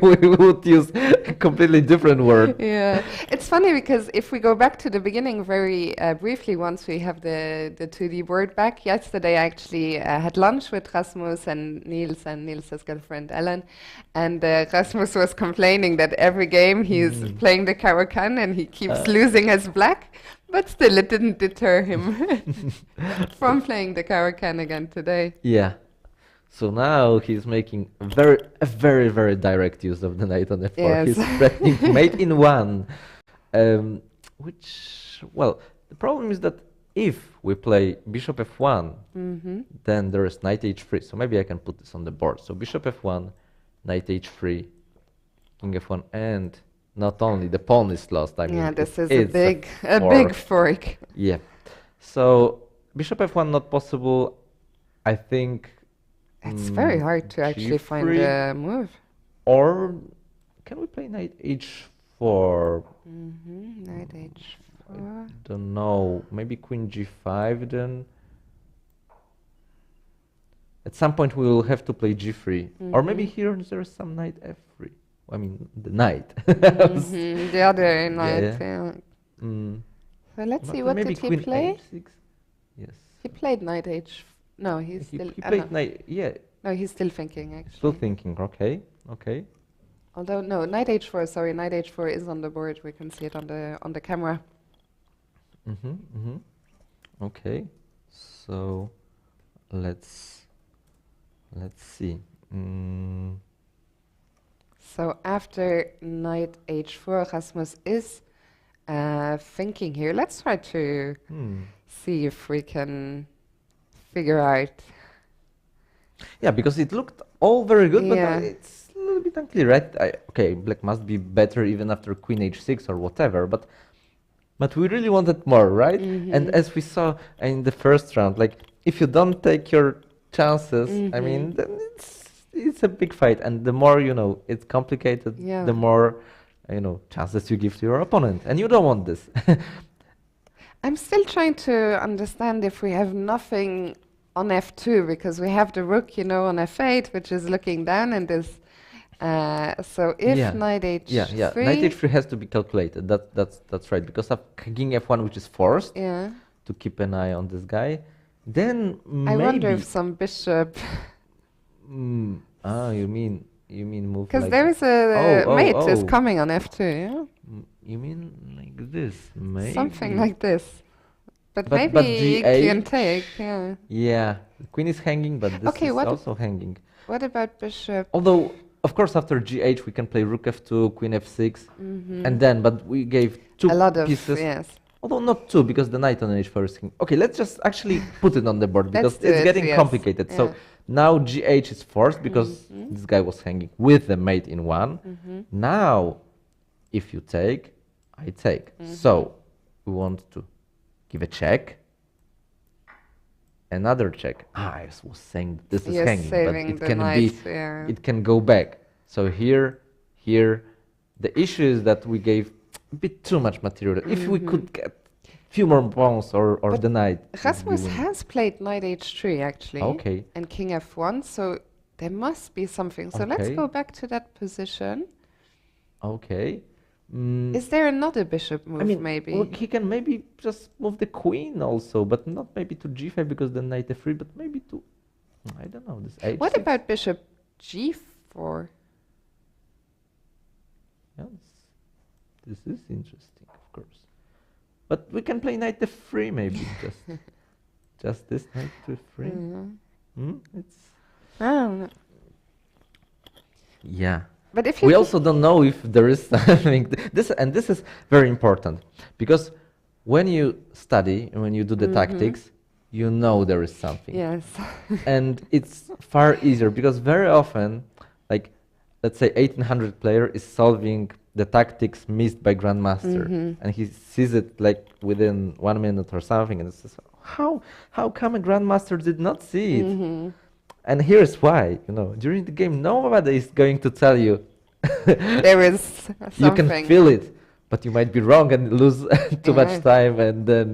we would use a completely different word. Yeah, it's funny because if we go back to the beginning very briefly, once we have the 2D board back, yesterday I actually had lunch with Rasmus and Niels' girlfriend Ellen, and Rasmus was complaining that every game he's playing the Caro-Kann and he keeps losing as Black, but still it didn't deter him from playing the Caro-Kann again today. Yeah. So now he's making a very direct use of the knight on f4. Yes. He's threatening mate in 1, which, well, the problem is that if we play bishop f1, then there is knight h3. So maybe I can put this on the board. So bishop f1, knight h3, king f1, and not only the pawn is lost. I mean, Yeah, this is it's a big fork. Yeah. So bishop f1 not possible. I think. It's very hard to actually find a move. Or can we play knight h4? Knight h4. I don't know. Maybe queen g5 then. At some point we will have to play g3. Or maybe here there is some knight f3. I mean, the knight. The other knight. Yeah. So let's see, what did he play? Yes. He played knight h4. No, he played knight. Yeah. No, he's still thinking actually. Still thinking. Okay. Okay. Although no, knight h4. Sorry, knight h4 is on the board. We can see it on the camera. Okay. So let's see. So after knight h4, Rasmus is thinking here. Let's try to see if we can figure out. Yeah, because it looked all very good, Yeah. but it's a little bit unclear, right? Okay, Black must be better even after queen h6 or whatever, but we really wanted more, right? And as we saw in the first round, like if you don't take your chances, I mean, then it's a big fight, and the more it's complicated, the more chances you give to your opponent, and you don't want this. I'm still trying to understand if we have nothing on f2, because we have the rook, on f8, which is looking down, and this. So if knight h3, knight h3 has to be calculated. That's right, because of king f1, which is forced to keep an eye on this guy. Then I wonder if some bishop. You mean move? Because like there is a mate is coming on f2. Yeah. You mean like this? Maybe something like this. But maybe but you can take. Yeah. Yeah, the queen is hanging, but this is also hanging. What about bishop? Although, of course, after g8 we can play rook f2, queen f6, and then, but we gave two a lot of pieces. Yes. Although not 2, because the knight on h4 is king. Okay, let's just actually put it on the board, because Let's do it's it, getting yes. complicated. Yeah. So now gh is forced, because this guy was hanging with the mate in 1. Now, if you take, I take. So we want to give a check. Another check. I was saying that this is Yes, hanging, but saving it the can knights, yeah. it can go back. So here, the issue is that we gave a bit too much material. If we could get a few more pawns or the knight. Rasmus we win. has played knight h3 actually. Okay. And king f1, so there must be something. So let's Okay. go back to that position. Okay. Is there another bishop move I mean, maybe? well, he can maybe just move the queen also, but not maybe to g5 because the knight f3, but maybe to, I don't know, this h6. What about bishop g4? Yes, this is interesting, of course. But we can play knight f3 maybe, just this knight to f3. It's I don't know. yeah. But if you We could- also don't know if there is something. This is very important, because when you study and when you do the tactics, you know there is something. Yes. And it's far easier, because very often, like, let's say 1800 player is solving the tactics missed by grandmaster, and he sees it like within 1 minute or something, and it says, how come a grandmaster did not see it? And here's why, during the game nobody is going to tell you. There is something. You can feel it, but you might be wrong and lose too much time, and then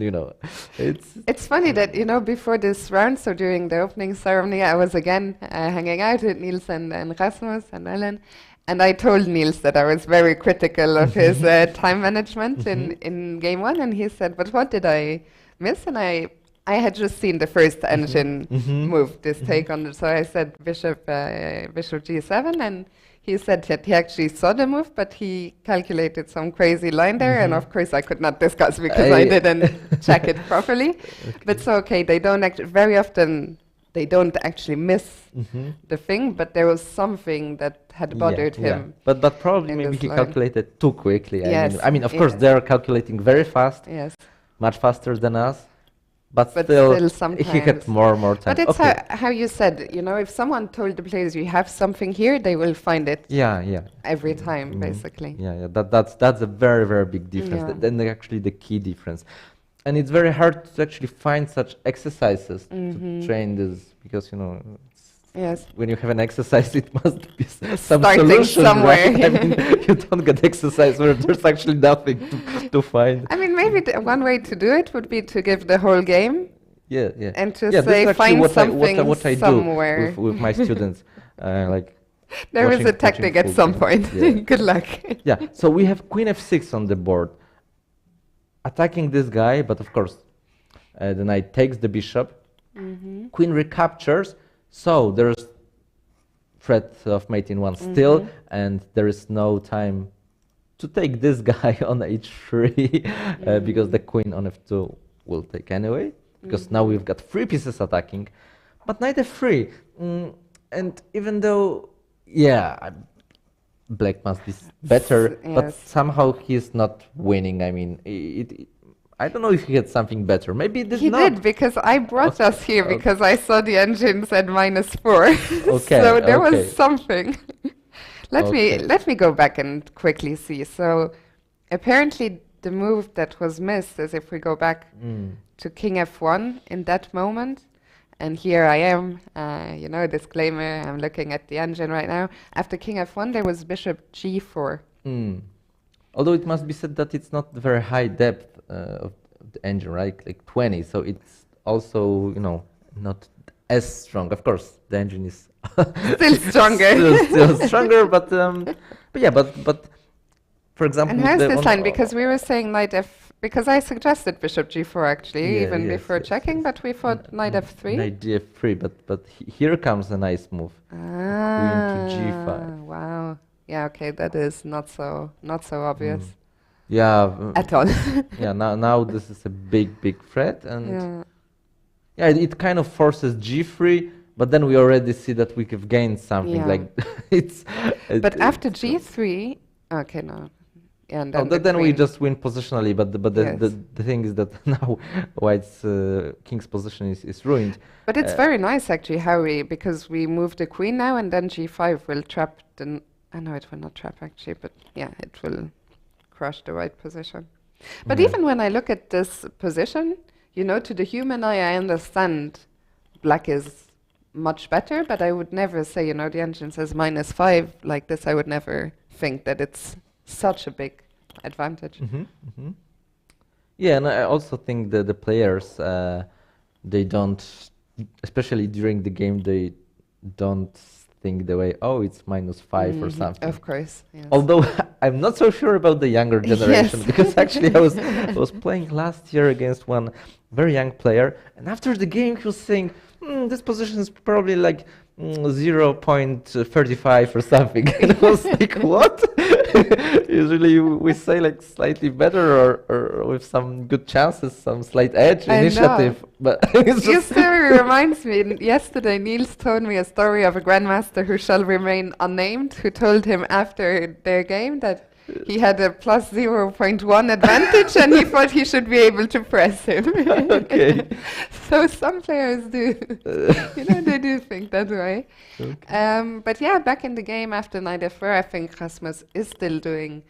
It's funny that before this round, so during the opening ceremony, I was again hanging out with Niels and Rasmus and Ellen, and I told Niels that I was very critical of his time management in game 1, and he said, "But what did I miss?" And I had just seen the first engine move, this take on it, so I said bishop g7, and he said that he actually saw the move, but he calculated some crazy line there, and of course I could not discuss because I didn't check it properly. But so okay, they don't very often they don't actually miss the thing, but there was something that had bothered him. But probably in maybe this he line. calculated too quickly. Yes, I mean, of course they are calculating very fast, Yes. much faster than us. But But still, sometimes. he had more time. But it's Okay. how you said, if someone told the players you have something here, they will find it Yeah. every time, basically. Yeah. That's a very, very big difference. Yeah. Then actually the key difference. And it's very hard to actually find such exercises to train this, because Yes. when you have an exercise, it must be some Starting solution, somewhere. right? I mean, you don't get exercise where there's actually nothing to find. I mean, maybe one way to do it would be to give the whole game Yeah. and to this say is actually find what something what I somewhere. do with my students. Like There is watching- a technique watching at some full point. game. Yeah. Good luck. Yeah, so we have queen f6 on the board, attacking this guy, but of course the knight takes the bishop, queen recaptures, so there's threat of mate in 1 still, and there is no time to take this guy on h3 because the queen on f2 will take anyway, because now we've got 3 pieces attacking, but knight f3, and even though, black must be better, but Yes. somehow he's not winning. I mean, I don't know if he had something better. Maybe it did He not. did, because I brought us here Okay. because I saw the engines at -4. Okay, So there okay. was something. Okay. Let me go back and quickly see. So apparently the move that was missed is if we go back to king f1 in that moment. And here I am, disclaimer, I'm looking at the engine right now. After king f1, there was bishop g4. Although it must be said that it's not very high depth of the engine, right? Like 20, so it's also, not as strong. Of course, the engine is Still stronger. still stronger, but for example, And how's the this on- line? Because we were saying knight because I suggested bishop g4 actually, Yeah, even yes, before yes, checking, but we thought knight f3. Knight df3, but here comes a nice move. Queen to g5. Wow. Yeah, okay, that is not so obvious. Yeah. At all. Yeah, now this is a big threat, and it kind of forces g3, but then we already see that we have gained something. Yeah. Like it's. But after g3, okay, no. and Oh, then then we queen. just win positionally, but Yes. the thing is that now White's king's position is ruined. But it's very nice actually how because we move the queen now and then g5 will trap the. I know it will not trap actually, but yeah, it will crush the white position. But Yeah. even when I look at this position, you know, to the human eye, I understand black is much better, but I would never say, you know, the engine says -5 like this. I would never think that it's such a big advantage. Yeah, and I also think that the players, they don't, especially during the game, they don't think the way, oh, it's -5 or something. Of course, yes. Although I'm not so sure about the younger generation, Yes. because actually I was playing last year against one very young player, and after the game he was saying, this position is probably like 0.35 or something. And I was like, what? Usually we say like slightly better or with some good chances, some slight edge, I initiative. know. But it's Your just story reminds me. Yesterday, Niels told me a story of a grandmaster who shall remain unnamed, who told him after their game that he had a plus 0.1 advantage and he thought he should be able to press him. Okay. So some players do, you know, they do think that way. Okay. But yeah, back in the game after knight f4, I think Rasmus is still doing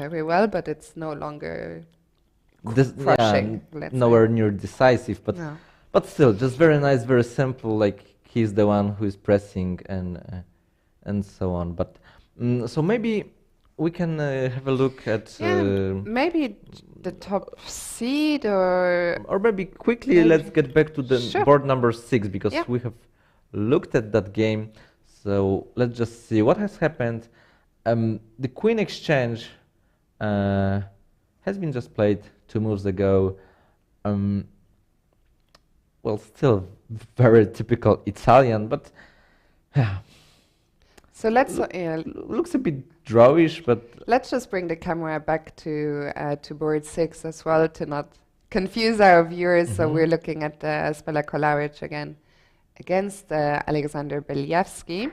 very well, but it's no longer crushing. Let's nowhere say. near decisive, but No. but still, just very nice, very simple. Like he's the one who is pressing and so on. But so maybe we can have a look at Maybe the top seed or maybe quickly maybe- let's get back to the Sure. board number 6 because Yeah. we have looked at that game. So let's just see what has happened. The queen exchange has been just played 2 moves ago. Well, still very typical Italian, but so let's looks a bit drawish, but let's just bring the camera back to board 6 as well to not confuse our viewers. So we're looking at Spela Kolaric again against Alexander Beliavsky.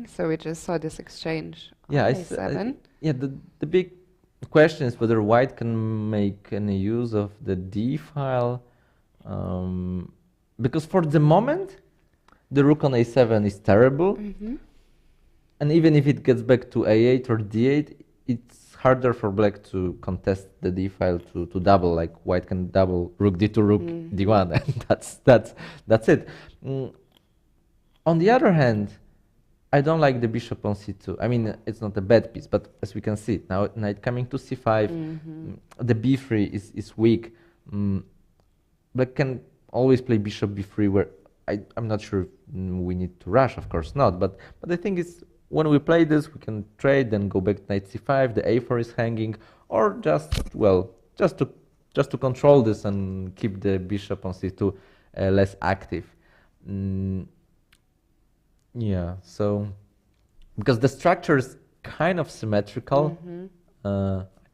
So we just saw this exchange. yeah, on A7. the big question is whether White can make any use of the D file, because for the moment the rook on A7 is terrible. And even if it gets back to A8 or D8, it's harder for black to contest the D file to double, like white can double rook D2, rook D1, and that's it. On the other hand, I don't like the bishop on C2. I mean, it's not a bad piece, but as we can see, now knight coming to C5, the B3 is weak. Black can always play bishop B3, where I'm not sure we need to rush, of course not, but I think it's when we play this, we can trade, then go back to knight c5, the a4 is hanging, or just to control this and keep the bishop on c2 less active. Yeah, so because the structure is kind of symmetrical,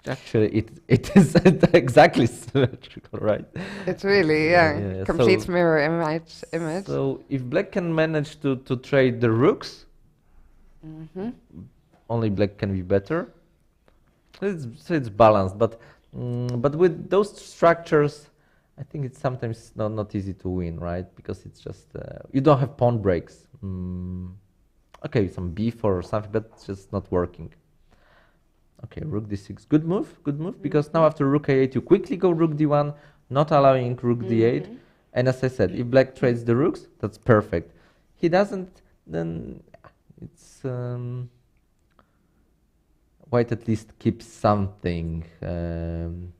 actually it is exactly symmetrical, right? It's really, complete So- mirror image. So if black can manage to trade the rooks, only black can be better. It's balanced, but with those structures, I think it's sometimes not easy to win, right? Because it's just you don't have pawn breaks. Okay, some b4 or something, but it's just not working. Okay, rook d6, good move, because now after rook a8 you quickly go rook d1, not allowing rook d8. And as I said, if black trades the rooks, that's perfect. He doesn't, then it's white at least keeps something. And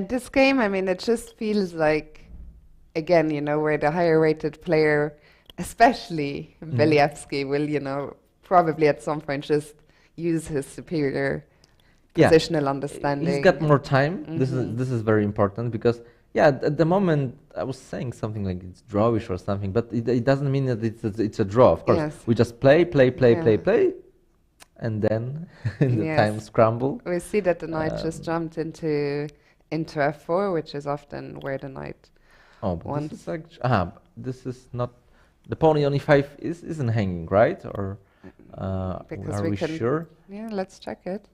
this game, I mean, it just feels like, again, you know, where the higher rated player, especially Beliavsky, will, probably at some point just use his superior positional understanding. He's got more time. This is very important because at the moment I was saying something like it's drawish or something, but it doesn't mean that it's a draw. Of course, we just play, and then the time scramble. We see that the knight just jumped into f4, which is often where the knight. Oh, but this is like this is not the pawn on e5 isn't hanging, right? Or Because are we we can. sure? Yeah, let's check it.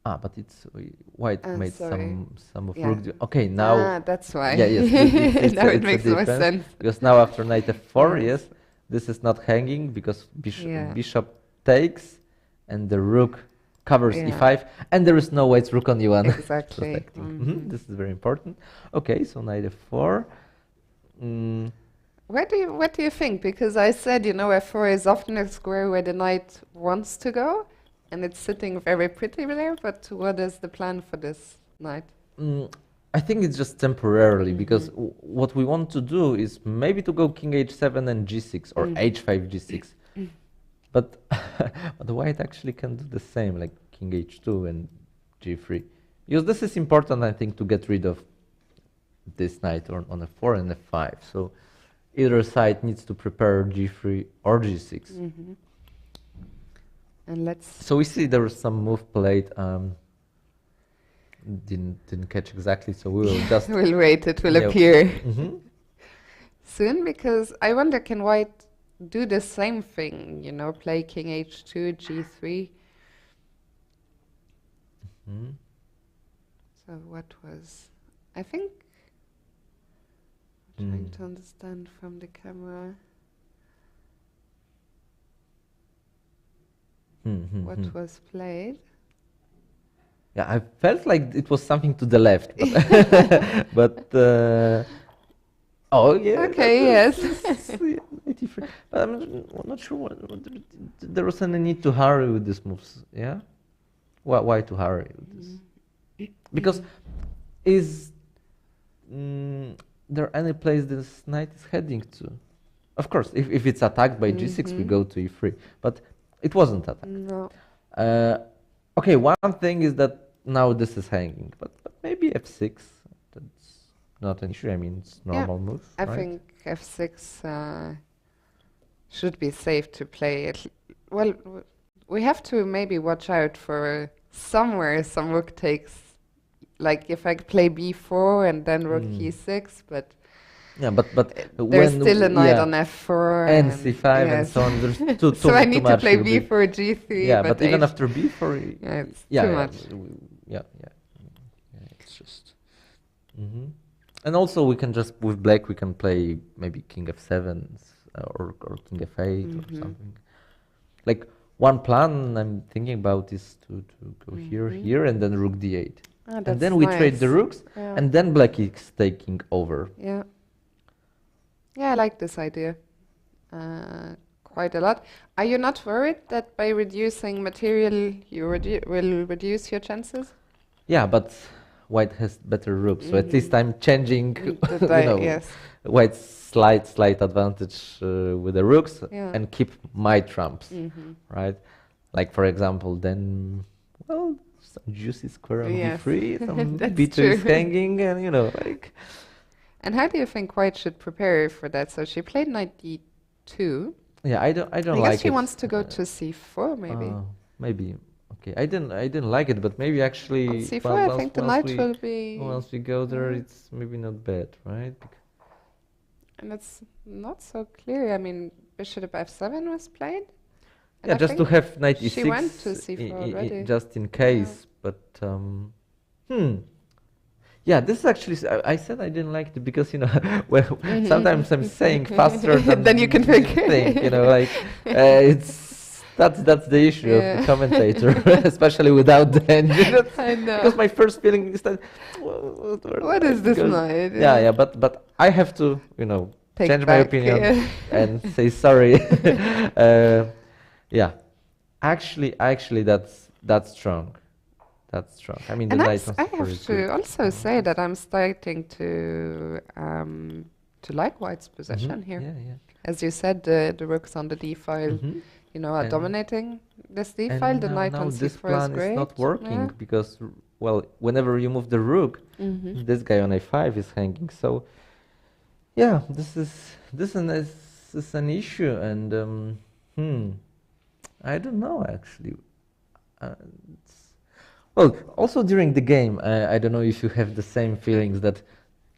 Ah, but it's white made sorry. some of Yeah. rook. Okay, now. Ah, that's why. Yeah, yes. Now it it's makes a more difference, sense. because now after knight f4, Yes. yes, this is not hanging because Yeah. bishop takes, and the rook covers Yeah. e5, and there is no white's rook on e1. Exactly. Protecting. This is very important. Okay, so knight f4. What do you think? Because I said, f4 is often a square where the knight wants to go, and it's sitting very pretty there. But what is the plan for this knight? I think it's just temporarily, because what we want to do is maybe to go king h7 and g6 or h5 g6. But but white actually can do the same, like king h2 and g3. Because this is important, I think, to get rid of this knight on f4 and f5. So either side needs to prepare g3 or g6. And let's. So we see there was some move played. Didn't catch exactly, so we will just. We'll wait. It will appear soon, because I wonder, can white do the same thing? Play king h2, g3. So what was? I think. Trying to understand from the camera. What was played? Yeah, I felt like it was something to the left, but oh yeah. Okay, yes. But I'm not sure what there was any need to hurry with these moves. Yeah, why to hurry with this? Because is there any place this knight is heading to? Of course, if it's attacked by g6, we go to e3, but it wasn't attacked. No. Okay, one thing is that now this is hanging, but maybe f6, that's not an issue. I mean, it's normal move, I right? think f6 should be safe to play. Well, we have to maybe watch out for somewhere some rook takes, like if I play b4 and then rook e6, but yeah, but there's still a knight on f4 and c5 and so on. There's too so I need to play b4, b4, g3. Yeah, but even after b4, yeah, it's too much. Yeah, it's just. And also we can just with black we can play maybe king f7 or king f8 or something. Like one plan I'm thinking about is to go here and then rook d8, and then we trade the rooks, and then black is taking over. Yeah. Yeah, I like this idea quite a lot. Are you not worried that by reducing material you will reduce your chances? Yeah, but white has better rooks, so at least I'm changing yes. white's slight advantage with the rooks and keep my trumps, right? Like for example, then, well, some juicy square on b3, some b2 is hanging, and like. And how do you think white should prepare for that? So she played knight d2. Yeah, I don't like it. I guess she wants to go to c4, maybe. Maybe. Okay, I didn't like it, but maybe actually. On c4, I think the knight will be. Once we go there, it's maybe not bad, right? And it's not so clear. I mean, bishop f7 was played. Yeah, just to have knight e6. She went to c4 already. Just in case, but yeah, this is actually. I said I didn't like it because well, sometimes I'm saying faster than you can think. Like it's that's the issue of the commentator, especially without the engine. I know. Because my first feeling is that what is this knight? Yeah, but I have to Take change back, my opinion and say sorry. Yeah, actually that's strong. That's strong. I mean, and the I knight have to also say that I'm starting to like white's position here. Yeah. As you said, the rooks on the d file, are dominating this d file. The knight on c4 this plan is great. is not working because, well, whenever you move the rook, this guy on a5 is hanging. So, yeah, this is an issue, and I don't know actually. Well, also during the game, I don't know if you have the same feelings that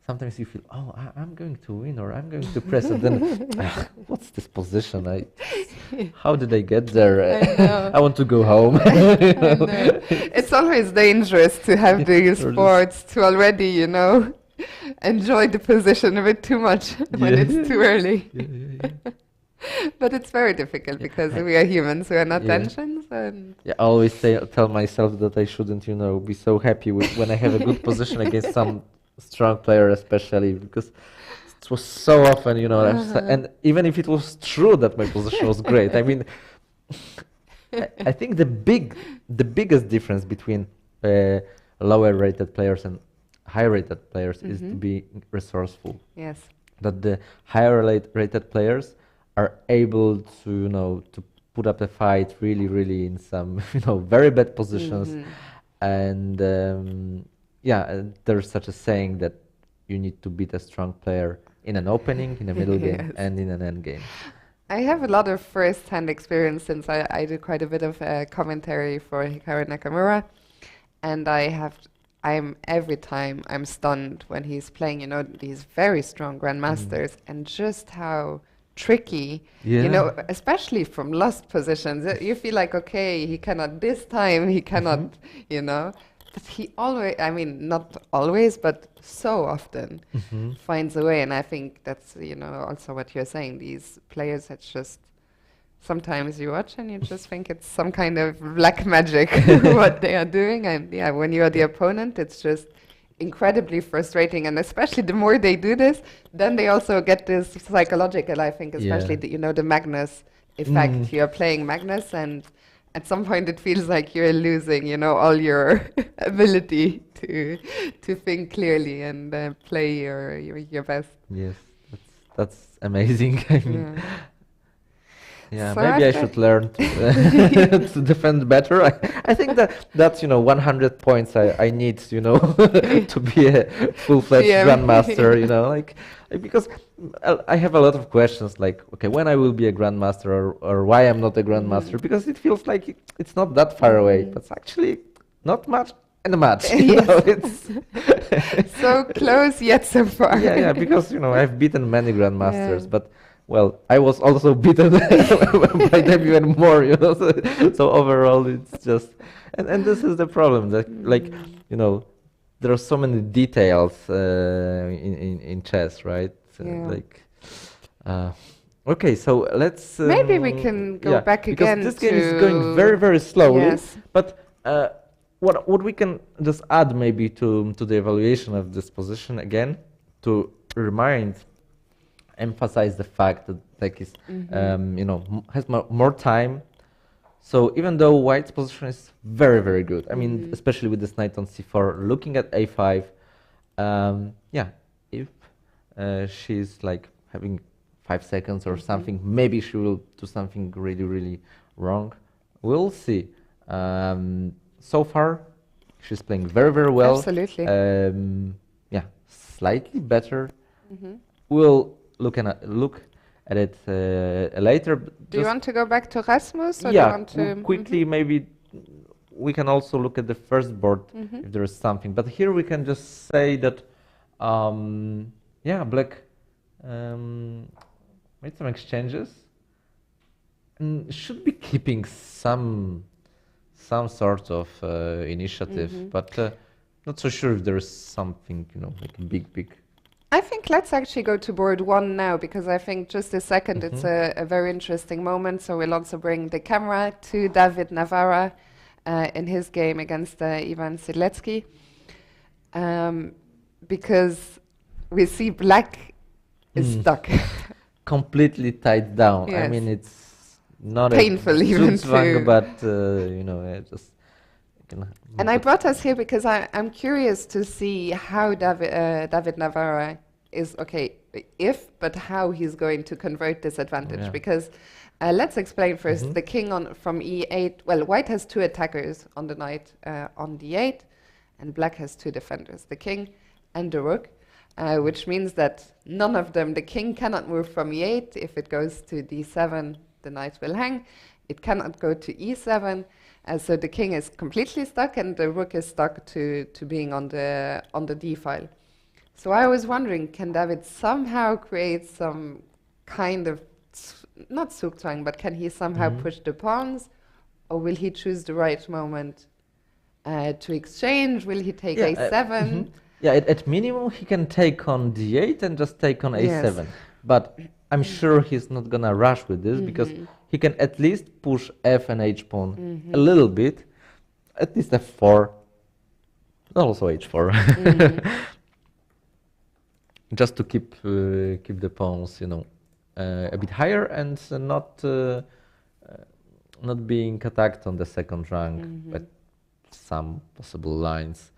sometimes you feel, oh, I'm going to win or I'm going to press, and then what's this position? How did I get there? I know. I want to go home. I know. It's always dangerous to have these sports to already, you know, enjoy the position a bit too much when it's too early. But it's very difficult because we are humans, we are not engines. And I always tell myself that I shouldn't, you know, be so happy when I have a good position against some strong player, especially because it was so often, you know, and even if it was true that my position was great, I mean, I think the biggest difference between lower rated players and high rated players is to be resourceful. Yes. That the higher rated players are able to, you know, to put up a fight really in some, you know, very bad positions. And there's such a saying that you need to beat a strong player in an opening, in a middle game, and in an end game. I have a lot of first-hand experience since I do quite a bit of commentary for Hikaru Nakamura, and every time I'm stunned when he's playing, you know, these very strong grandmasters, and just how tricky, you know, especially from lost positions. You feel like, okay, he cannot this time, he cannot, you know. But he always, I mean, not always, but so often finds a way. And I think that's, you know, also what you're saying. These players that just, sometimes you watch and you just think it's some kind of black magic what they are doing. And yeah, when you're the opponent, it's just incredibly frustrating. And especially the more they do this, then they also get this psychological, I think, especially the, you know, the Magnus effect. You're playing Magnus, and at some point it feels like you're losing, you know, all your ability to think clearly and play your best. Yes, that's amazing. I mean, yeah, So maybe I after- should learn to, to defend better. I think that's, you know, 100 points I need, you know, to be a full-fledged grandmaster, you know, like because I have a lot of questions like, okay, when I will be a grandmaster, or why I'm not a grandmaster, because it feels like it's not that far away, but it's actually not much and much. You know, it's so close yet so far. Yeah, because, you know, I've beaten many grandmasters, but well, I was also beaten by them even more, you know. So overall, it's just, and this is the problem that, like, you know, there are so many details in chess, right? Like, okay, so let's maybe we can go back again because this game is going very slowly. Yes. But what we can just add maybe to the evaluation of this position again, to emphasize the fact that like is you know, has more time. So even though White's position is very good, I mean, especially with this knight on c4, looking at a5, yeah, if she's like having 5 seconds or something, maybe she will do something really wrong. We'll see. So far, she's playing very well. Absolutely. Yeah, slightly better. We'll look at it later. Do you want to go back to Rasmus? Or Yeah, do you want to quickly maybe we can also look at the first board if there is something. But here we can just say that, yeah, Black made some exchanges and should be keeping some sort of initiative, but not so sure if there is something, you know, like big. I think let's actually go to board 1 now, because I think just a second it's a very interesting moment. So we'll also bring the camera to David Navarra in his game against Ivan Sidletsky, because we see Black is stuck. Completely tied down. Yes. I mean, it's not Painful even Zugzwang, to- but you know, just. And I brought us here because I'm curious to see how David Navarra is, but how he's going to convert this advantage. Yeah. Because let's explain first, the king from e8, well, White has 2 attackers on the knight on d8, and Black has 2 defenders, the king and the rook, which means that none of them, the king cannot move from e8. If it goes to d7, the knight will hang. It cannot go to e7. So the king is completely stuck, and the rook is stuck to being on the d file. So I was wondering, can David somehow create some kind of, not Zugzwang, but can he somehow push the pawns? Or will he choose the right moment to exchange? Will he take a7? Yeah, at minimum he can take on d8 and just take on a7. But I'm sure he's not gonna rush with this because he can at least push f and h pawn a little bit, at least f4, also h4, just to keep the pawns, you know, a bit higher and not being attacked on the second rank by some possible lines.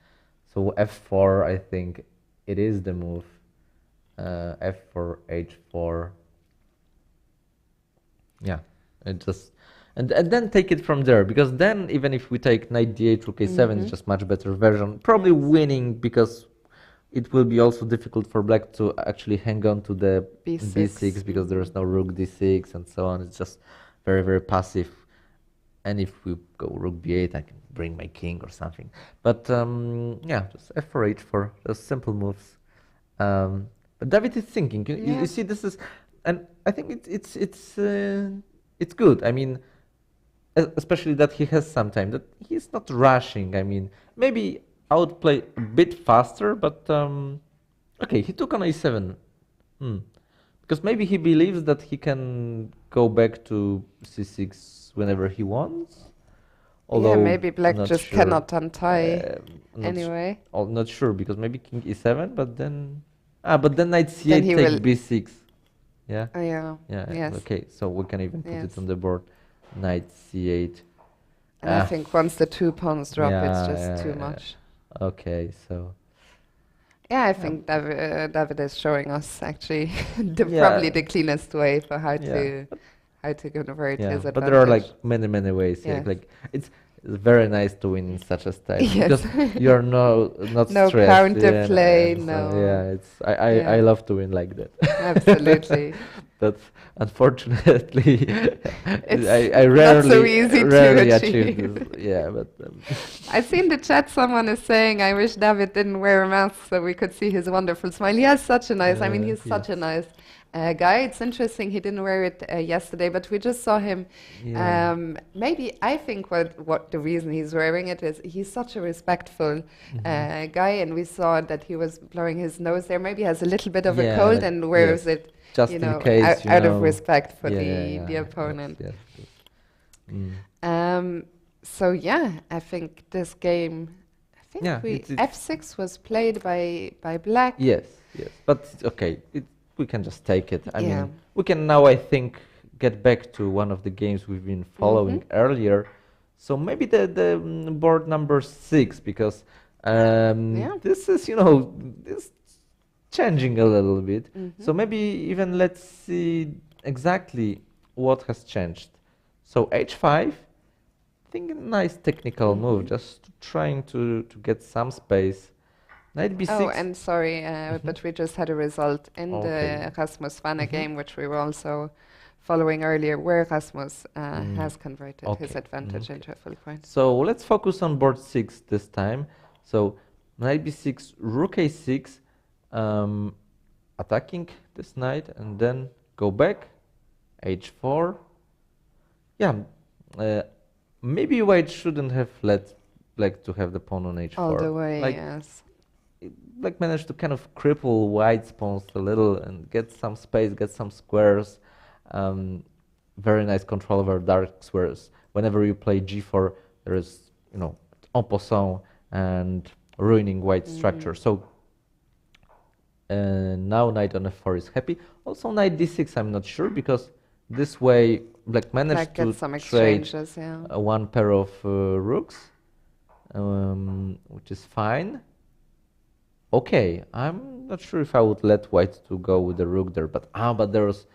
So f4, I think it is the move. F4, h4. Yeah, and then take it from there, because then even if we take knight d8, rook a7, it's just much better version. Probably winning, because it will be also difficult for black to actually hang on to the b6 because there is no rook d6 and so on. It's just very, very passive. And if we go rook b8, I can bring my king or something. But yeah, just f4, h4, those simple moves. But David is thinking. You see, this is, and I think it's good. I mean, especially that he has some time, that he's not rushing. I mean, maybe I would play a bit faster, but okay, he took on a7. Because maybe he believes that he can go back to c6 whenever he wants. Although maybe black just cannot untie anyway. Not sure, because maybe king e7, but then knight c8 take b6. Yeah. Yes. Okay, so we can even put it on the board. Knight c8. And I think once the two pawns drop, it's just too much. Okay, so. Yeah, I think David is showing us actually probably the cleanest way for how to convert his advantage. But there are like many ways. Yeah. Like it's very nice to win in such a style because you're not no stressed. Counterplay, no. Yeah, it's I love to win like that. Absolutely. But unfortunately, it's I rarely, not so easy rarely to achieve. this. Yeah, but I see in the chat someone is saying, "I wish David didn't wear a mask so we could see his wonderful smile." He has such a nice. I mean, he's such a nice guy. It's interesting he didn't wear it yesterday, but we just saw him. Maybe I think what the reason he's wearing it is he's such a respectful guy, and we saw that he was blowing his nose there. Maybe he has a little bit of a cold and wears it. Just in case, out of respect for the opponent. So yeah, I think this game. I think f6 was played by black. Yes, but okay, we can just take it. I mean, we can now, I think, get back to one of the games we've been following earlier. So maybe the board number 6, because this is this changing a little bit. So maybe even let's see exactly what has changed. So h5, I think a nice technical move, just trying to get some space. Knight b6. Oh, and sorry, but we just had a result in the Rasmus Vanna game, which we were also following earlier, where Rasmus has converted his advantage into a full point. So let's focus on board 6 this time. So knight b6, rook a6, attacking this knight, and then go back, h4. Yeah, maybe white shouldn't have let black to have the pawn on h4. All the way, yes. Black managed to kind of cripple white's pawns a little and get some space, get some squares. Very nice control over dark squares. Whenever you play g4, there is, en passant and ruining white's structure. So now knight on f4 is happy. Also knight d6, I'm not sure, because this way black managed to trade one pair of rooks, which is fine. Okay, I'm not sure if I would let white to go with the rook there, but there was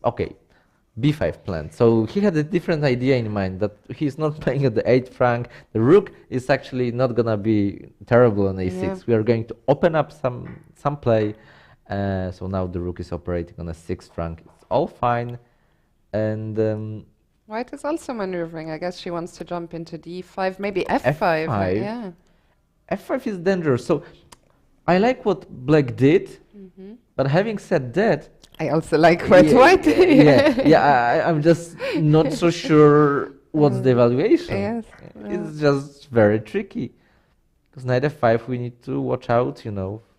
b5 plan. So he had a different idea in mind, that he's not playing at the 8th rank. The rook is actually not gonna be terrible on a6. We are going to open up some play. So now the rook is operating on a 6th rank. It's all fine, and white is also maneuvering. I guess she wants to jump into d5, maybe f5. F5 is dangerous. So I like what black did, but having said that, I also like what white did. I'm just not so sure what's the evaluation. Yes, It's just very tricky. Because knight f5, we need to watch out,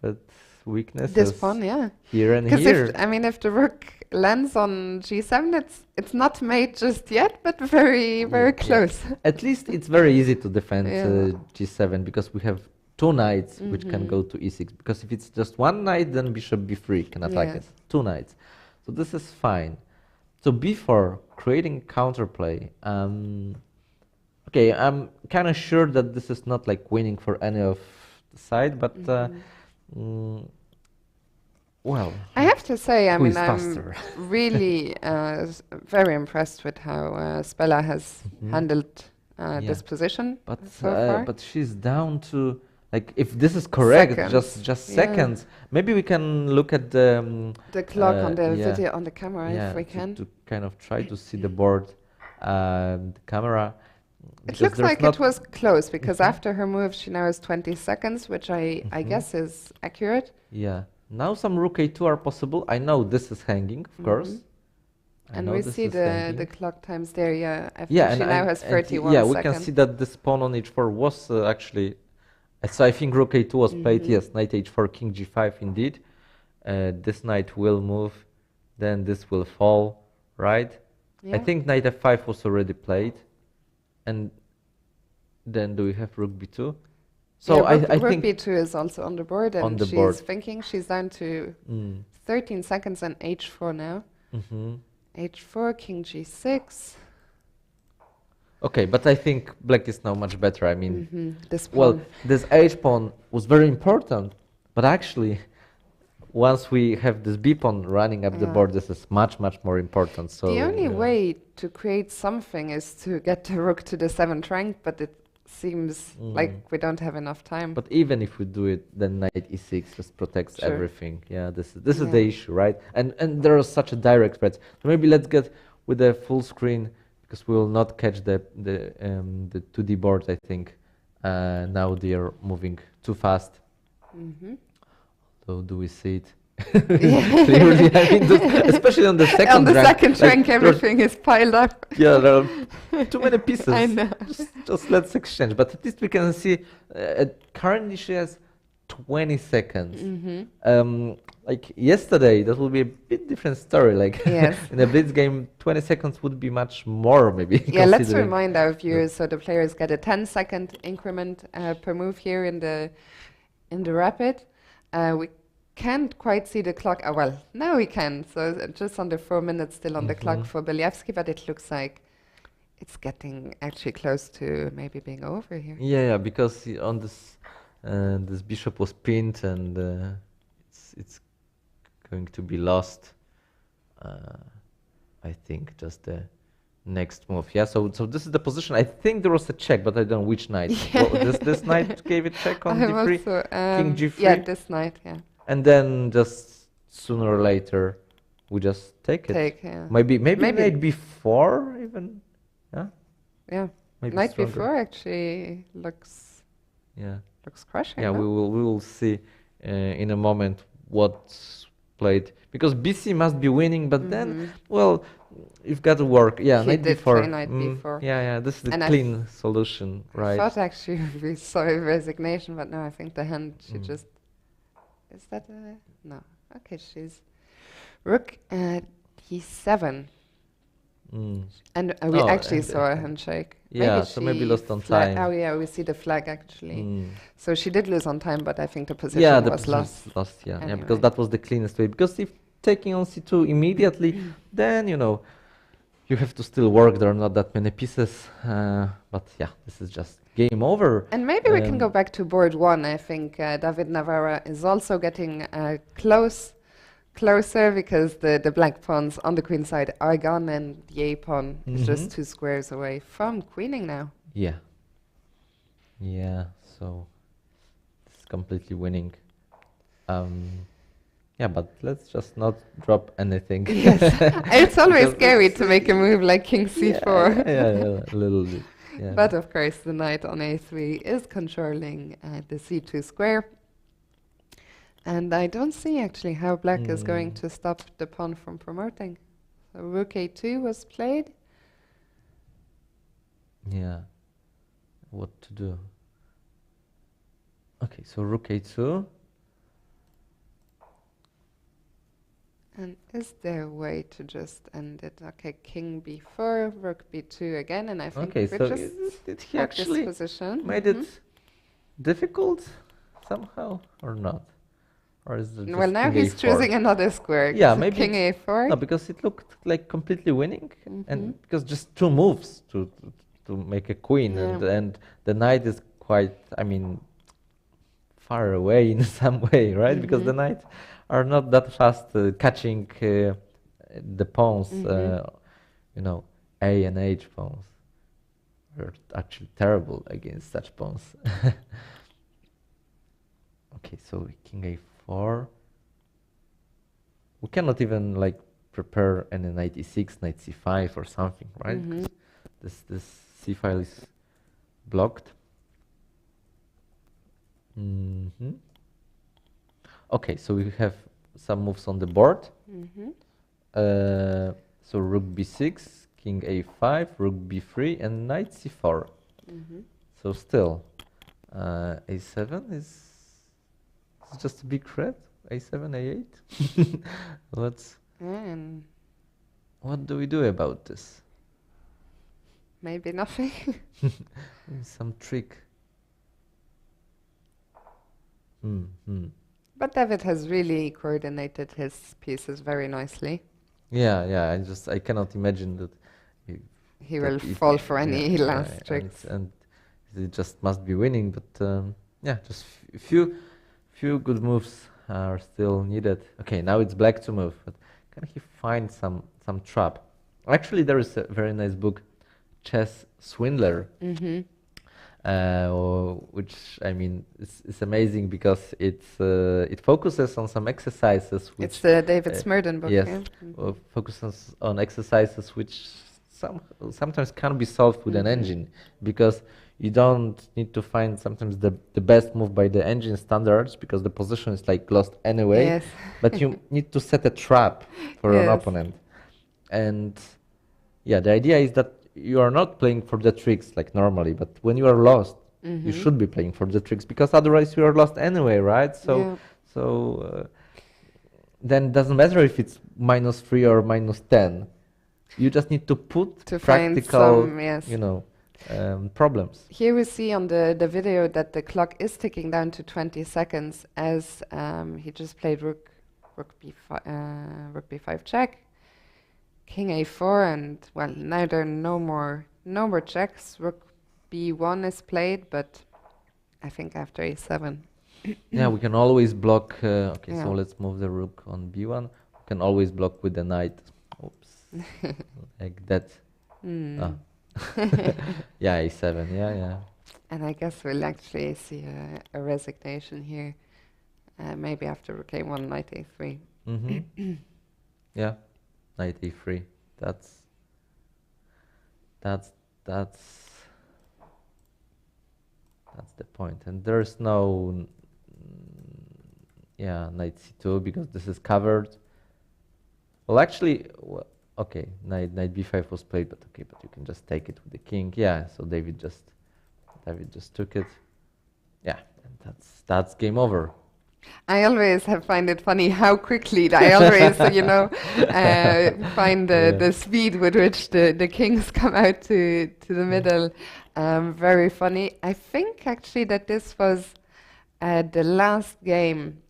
that weaknesses This pawn, yeah. here and Because here. if the rook lands on g7, it's not made just yet, but very, very close. At least it's very easy to defend Yeah. g7 because we have two knights which can go to e6. Because if it's just one knight, then bishop b3 can attack Yes. it. Two knights. So this is fine. So b4, creating counterplay. Okay, I'm kind of sure that this is not like winning for any of the side, but well, I have to say, who is I'm faster? really very impressed with how Spela has handled this position But so far. but she's down to, like, if this is correct, Seconds. just Yeah. seconds. Maybe we can look at The clock on the yeah. video on the camera, if we can. to kind of try to see the board, the camera. It because looks there's like not- it was close because after her move, she now has 20 seconds, which I guess is accurate. Yeah. Now some rook a2 are possible. I know this is hanging, of course. I And know we this see is the hanging. clock times there, yeah. After Yeah, she and now I- has and 31 yeah, seconds. we can see that this pawn on h4 was actually. So I think rook a2 was played. Yes, knight h4, king g5, indeed. This knight will move, then this will fall, right? I Yeah. think knight f5 was already played, and then do we have rook b2? So yeah, I rook think b2 is also on the board, and on the she's board. thinking she's down to 13 seconds and h4 now. Mhm. h4, king g6. Okay, but I think black is now much better. I mean, This well, pawn. this h pawn was very important, but actually, once we have this b pawn running up the Yeah. board, this is much more important. So The only yeah. way to create something is to get the rook to the 7th rank, but it seems like we don't have enough time. But even if we do it, then knight e6 just protects Sure. everything. Yeah, this is Yeah. the issue, right? And there are such a direct threats. So maybe let's get with the full screen because we will not catch the 2D board. I think now they are moving too fast. So do we see it? Clearly, I mean, especially on the second on the rank, second like, rank, everything is piled up. Yeah, there are too many pieces. I know. Just let's exchange. But at least we can see currently she has 20 seconds. Like yesterday, that would be a bit different story. Like Yes. in a Blitz game, 20 seconds would be much more, maybe. Yeah, let's considering- remind our viewers. So the players get a 10-second increment per move here in the rapid. We can't quite see the clock. Oh, well, now we can. So just under 4 minutes still on the clock for Believsky, but it looks like it's getting actually close to maybe being over here. Yeah, because on this this bishop was pinned and it's going to be lost. I think just the next move. Yeah, so this is the position. I think there was a check, but I don't know which knight. Yeah. Well, this knight gave a check on I d3, also, king g3. Yeah, this knight, yeah. And then just sooner or later, we just take it. Take, yeah. Maybe Maybe. knight b4 even. Yeah. Yeah. Maybe Night stronger. before actually looks crushing. Yeah, no? we will see in a moment what's played because BC must be winning, but then well, you've got to work. Yeah, He knight did before. play knight before. Yeah, this is the And I clean solution, I right? thought actually we saw a resignation, but no, I think the hand she just is that a no? Okay, she's rook d7, and we Oh, actually and- saw a handshake. Yeah, so maybe she lost on flag- time. Oh yeah, we see the flag actually. So she did lose on time, but I think the position Yeah, the was position lost. was lost. Yeah, Anyway. because that was the cleanest way. Because if taking on c2 immediately, then you have to still work. There are not that many pieces, but yeah, this is just game over. And maybe we can go back to board one. I think David Navarra is also getting closer because the black pawns on the queen side are gone and the a pawn is just 2 squares away from queening now. Yeah. So it's completely winning. Yeah, but let's just not drop anything. Yes, it's always Because scary to make a move like king c4. Yeah, a little bit. Yeah. But of course, the knight on a3 is controlling the c2 square. And I don't see actually how black is going Mm. to stop the pawn from promoting. So rook a2 was played. Yeah. What to do? Okay, so rook a2. And is there a way to just end it? Okay, king b4, rook b2 again, and I think Okay, we so just did he had this actually position. made Mhm. it difficult somehow or not? Or is it just Well, now king he's a4? choosing another square. Yeah, maybe king it's- a4. No, because it looked like completely winning, Mhm. and because just two moves to make a queen, Yeah. and the knight is quite, I mean, far away in some way, right? Because the Mhm. knight are not that fast catching the pawns, Mhm. you know, A and H pawns. We're actually terrible against such pawns. Okay, so king a4. We cannot even like prepare any knight e6, knight c5 or something, right? Mhm. This c file is blocked. Mhm. Okay, so we have some moves on the board. Mhm. So rook b6, king a5, rook b3, and knight c4. Mhm. So still, a7 is just a big threat. A7, a8. And What do we do about this? maybe nothing. Maybe some trick. Hmm. But David has really coordinated his pieces very nicely. Yeah. I cannot imagine that He that will if- fall for any last and tricks. it just must be winning. But yeah, just few good moves are still needed. Okay, now it's black to move. But can he find some trap? Actually, there is a very nice book, Chess Swindler. Mhm. Which I mean it's amazing because it focuses on some exercises which It's the David Smurden book, yes, yeah? focuses on exercises which sometimes can be solved with an Mhm. engine, because you don't need to find sometimes the best move by the engine standards, because the position is like lost anyway. Yes. But you need to set a trap for an Yes. opponent, and yeah, the idea is that you are not playing for the tricks like normally, but when you are lost, you Mhm. should be playing for the tricks, because otherwise you are lost anyway, right? Yeah. So then it doesn't matter if it's -3 or -10. You just need to put To find practical, some, yes. problems. Here we see on the video that the clock is ticking down to 20 seconds as he just played rook b5 check, king a4, and well, now there are no more checks. Rook b1 is played, but I think after a7. Yeah, we can always block. Okay, Yeah. so let's move the rook on b1. We can always block with the knight. Oops, like that. Hmm. Ah. Yeah, a7. Yeah. And I guess we'll actually see a resignation here, maybe after rook a1, knight a3. Mm-hmm. Yeah, knight e3. That's the point. And there's no knight c2 because this is covered. Well, actually, okay, knight b5 was played, but okay, but you can just take it with the king. Yeah, so David just took it. Yeah, and that's game over. I always find it funny how quickly I always, find the speed with which the kings come out to the middle. Very funny. I think actually that this was the last game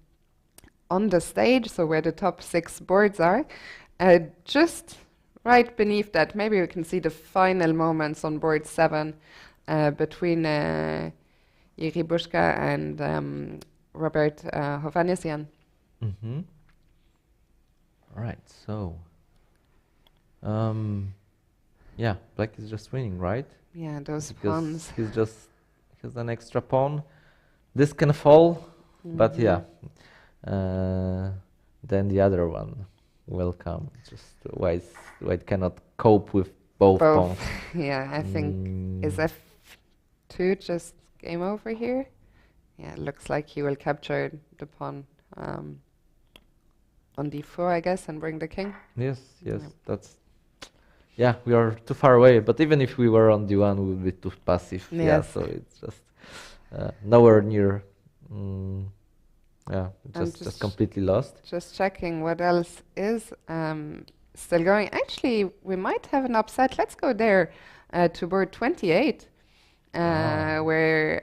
on the stage, so where the top 6 boards are. Just right beneath that, maybe we can see the final moments on board 7 between Jiří Buška and Robert Hovhannissian. Mm-hmm. All right, so yeah, black is just winning, right? Yeah, those Because pawns. he's an extra pawn. This can fall, but yeah, then the other one will come. Just white cannot cope with both pawns. Yeah, I think is f2 just game over here? Yeah, it looks like he will capture the pawn on d4, I guess, and bring the king. Yes, yes, Yeah. that's. Yeah, we are too far away. But even if we were on d1, we would be too passive. Yeah, Yes. so it's just nowhere near. Yeah, I'm just completely lost. Just checking what else is still going. Actually, we might have an upset. Let's go there to board 28, where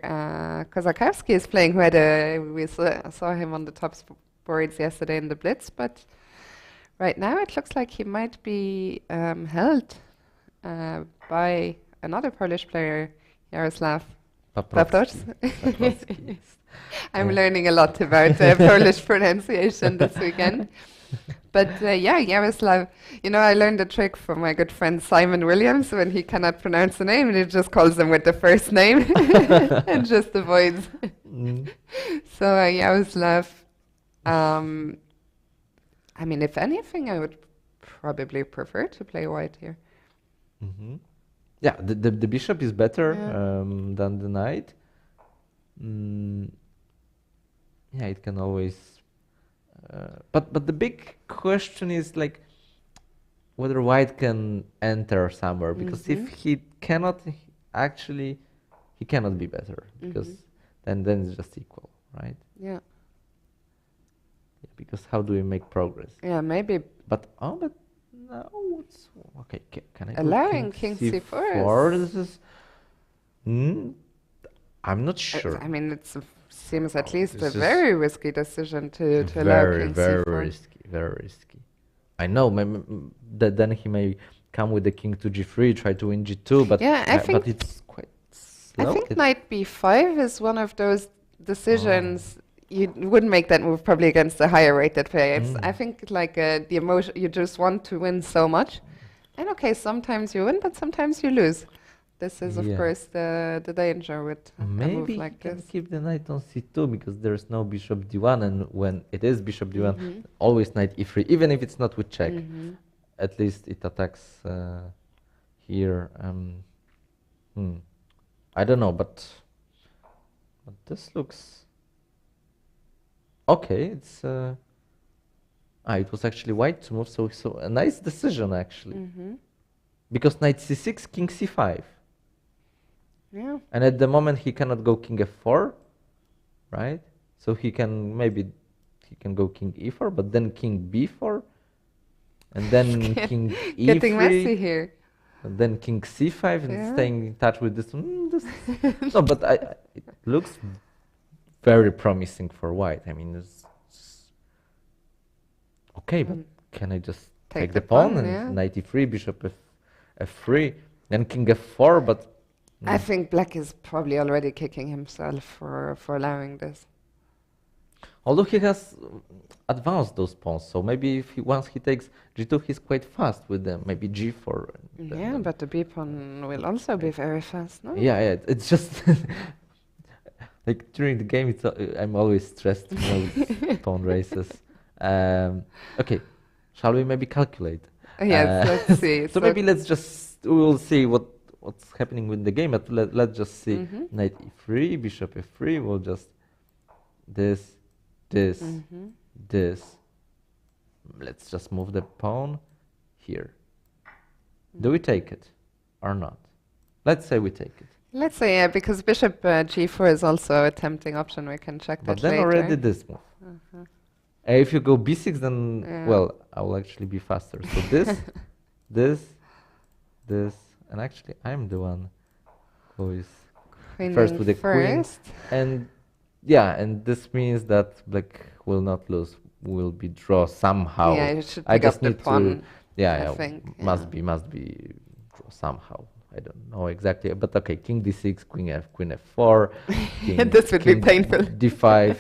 Kozakowski is playing. We saw him on the top boards yesterday in the Blitz, but right now it looks like he might be held by another Polish player, Jaroslav Paprocki. I'm learning a lot about Polish pronunciation this weekend. But yeah, Jaroslav, I learned a trick from my good friend Simon Williams. When he cannot pronounce a name, he just calls them with the first name and just avoids. So Jaroslav, I mean, if anything, I would probably prefer to play white here. Yeah, the bishop is better Yeah. than the knight. Yeah, it can always. But the big question is like whether white can enter somewhere, because if he cannot, he cannot be better, because then it's just equal, right? Yeah. Because how do we make progress? Yeah, maybe. But no, it's okay. Can I go Allowing king c4 c4? This is. I'm not sure. I mean, it seems at least This a is very risky decision to allow king very c4. risky, very risky. I know. Then he may come with the king to g3, try to win g2, but Yeah, I think but it's quite slow. I think knight b5 is one of those decisions you wouldn't make that move probably against a higher rated player. I think like the emotion, you just want to win so much, and okay, sometimes you win, but sometimes you lose. This is of Yeah. course the danger with a move Maybe like he can this. keep the knight on c2 because there's no bishop d1, and when it is bishop d1, Mhm. always knight e3, even if it's not with check. Mhm. At least it attacks here. I don't know, but this looks okay. It's it was actually white to move, so a nice decision actually, because knight c6, king c5. Yeah. And at the moment he cannot go king f4, right? So he can go king e4, but then king b4, and then king e3. Getting messy here. And then king c5 and Yeah. staying in touch with this one. No, but it looks very promising for white. I mean, it's okay, but can I just take the pawn and yeah. knight e3, bishop f3, then king f4, but I think black is probably already kicking himself for allowing this. although he has advanced those pawns, so maybe if once he takes g2, he's quite fast with them. Maybe g4. and then- Yeah, but the b pawn will also be very fast, no? Yeah, it's just like during the game, I'm always stressed with pawn races. Okay, shall we maybe calculate? Yes, let's see. So maybe we will see what's happening with the game, but let's just see. Knight e3, bishop f3. We'll just this. Let's just move the pawn here. Do we take it or not? Let's say we take it. Let's say, yeah, because bishop g4 is also a tempting option. We can check But that then later. already this move. If you go b6, then Yeah. well, I will actually be faster. So this, and actually I'm the one who is Queen first in with the queen. first. And yeah, and this means that black will not lose. Will be draw somehow. Yeah, you should I pick just up the need pawn, to. Yeah, I yeah, think, must yeah. be draw somehow. I don't know exactly, but okay. King d6, queen f4. This would be painful. d5,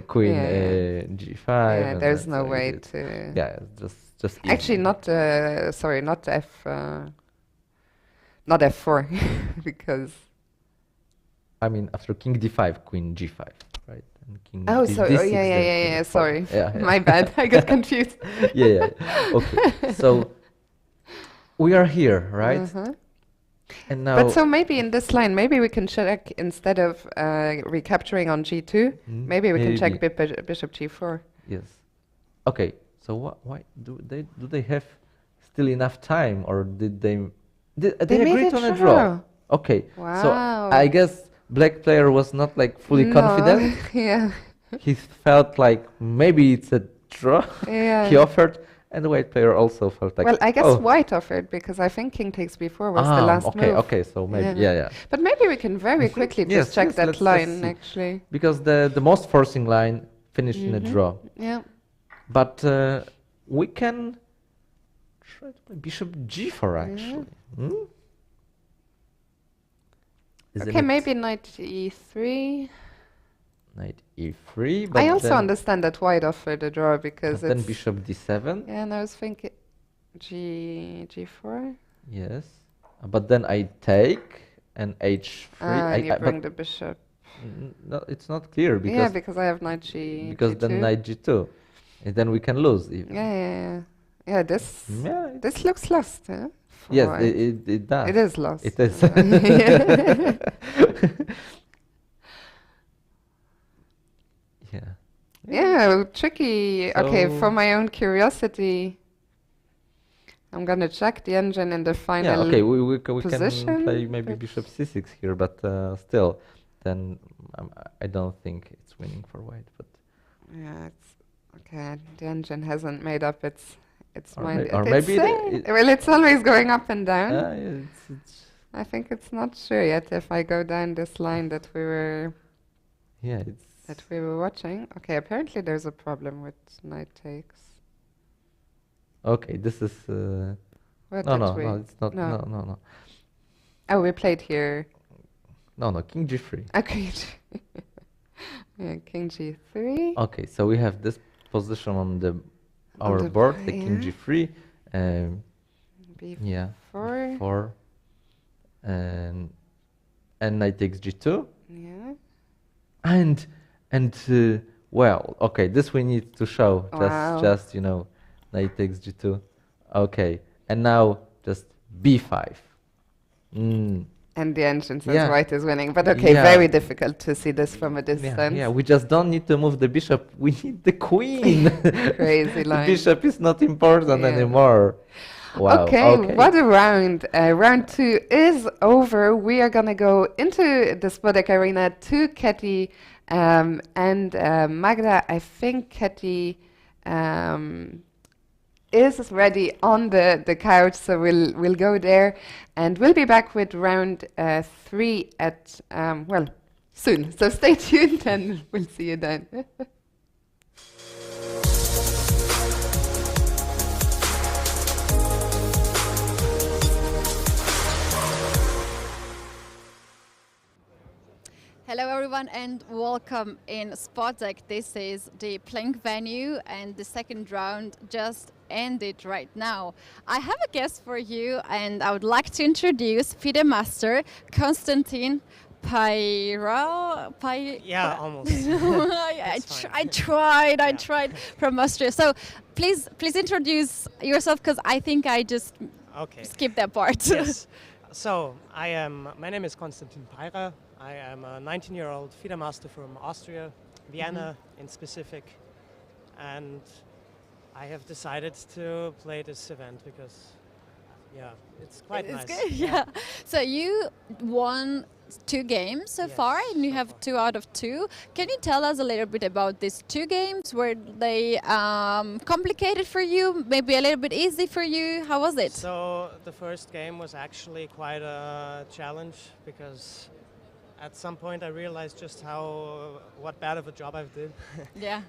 queen Yeah. g5. Yeah, and there's that's no how way it is. to. Yeah, just easy. Actually, not not f4, because. I mean, after king d5, queen g5, right? And king Oh, d- so d6, yeah, then queen f4. sorry, Yeah, my bad. I got confused. yeah. Okay, so we are here, right? And now, But so maybe in this line, maybe we can check instead of recapturing on g2, maybe we can check bishop g4. yes. Okay. So why do they have still enough time, or did they They made agreed a on a draw. draw? Okay. So Wow. I guess black player was not like fully confident. Yeah. He felt like maybe it's a draw. Yeah. He offered, and the white player also felt like. Well, I guess oh. white offered because I think king takes b4 was the last okay, move. okay. So maybe yeah. But maybe we can very quickly Yes, just check yes, that let's line see. actually. Because the most forcing line finished in a draw. Yeah. But we can try to play bishop g4 actually. Isn't Okay, it maybe knight e3. knight e3? But I also then, understand that white offered a draw because but then it's... bishop d7. Yeah, and I was thinking g4. Yes. But then I take and h3. And you bring but the bishop. no, it's not clear because Yeah, because I have knight g. because g2. then knight g2, and then we can lose even. Yeah, this Yeah, this looks lost, huh? for yes, white. it does. It is lost. It is. Yeah. Yeah, tricky. Okay, So- for my own curiosity, I'm gonna check the engine in the final Yeah, okay, we can position. play maybe but- bishop c6 here, but still, then I don't think it's winning for white. But Yeah, it's okay. The engine hasn't made up its Or mind. or It's maybe saying- well, it's always going up and down. it's I think it's not sure yet if I go down this line that we were watching. Okay, apparently there's a problem with knight takes. okay. This is What no, did no, we- no. It's not. no. No. Oh, we played here. No, king g3. Okay. Yeah, king g3. Okay, so we have this position on our the board, board, the king yeah. g3. B4. Yeah. 4. And knight takes g2. Yeah. And well, okay, this we need to show. Wow. Just knight takes g2. Okay, and now just b5. And the engine says Yeah. white is winning. But okay, Yeah. very difficult to see this from a distance. Yeah, we just don't need to move the bishop. We need the queen. Crazy The line. bishop is not important Yeah. anymore. Wow. Okay, what a round. Round 2 is over. We are going to go into the Spodek Arena to Ketty and Magda. I think Ketty is ready on the couch, so we'll go there. And we'll be back with round 3 at, soon. So stay tuned and we'll see you then. Hello everyone and welcome in Spodek. This is the playing venue and the second round just ended right now. I have a guest for you and I would like to introduce FIDE master Konstantin Yeah, almost. I tried from Austria. So please introduce yourself because I think I just skipped that part. Yes. So my name is Konstantin Peira. I am a 19-year-old FIDE master from Austria, Vienna in specific, and I have decided to play this event because, it's quite nice. Good, yeah. So you won 2 games so far, and you have 2 out of 2. Can you tell us a little bit about these 2 games? Were they complicated for you? Maybe a little bit easy for you? How was it? So the first game was actually quite a challenge because at some point I realized just what bad of a job I did. Yeah.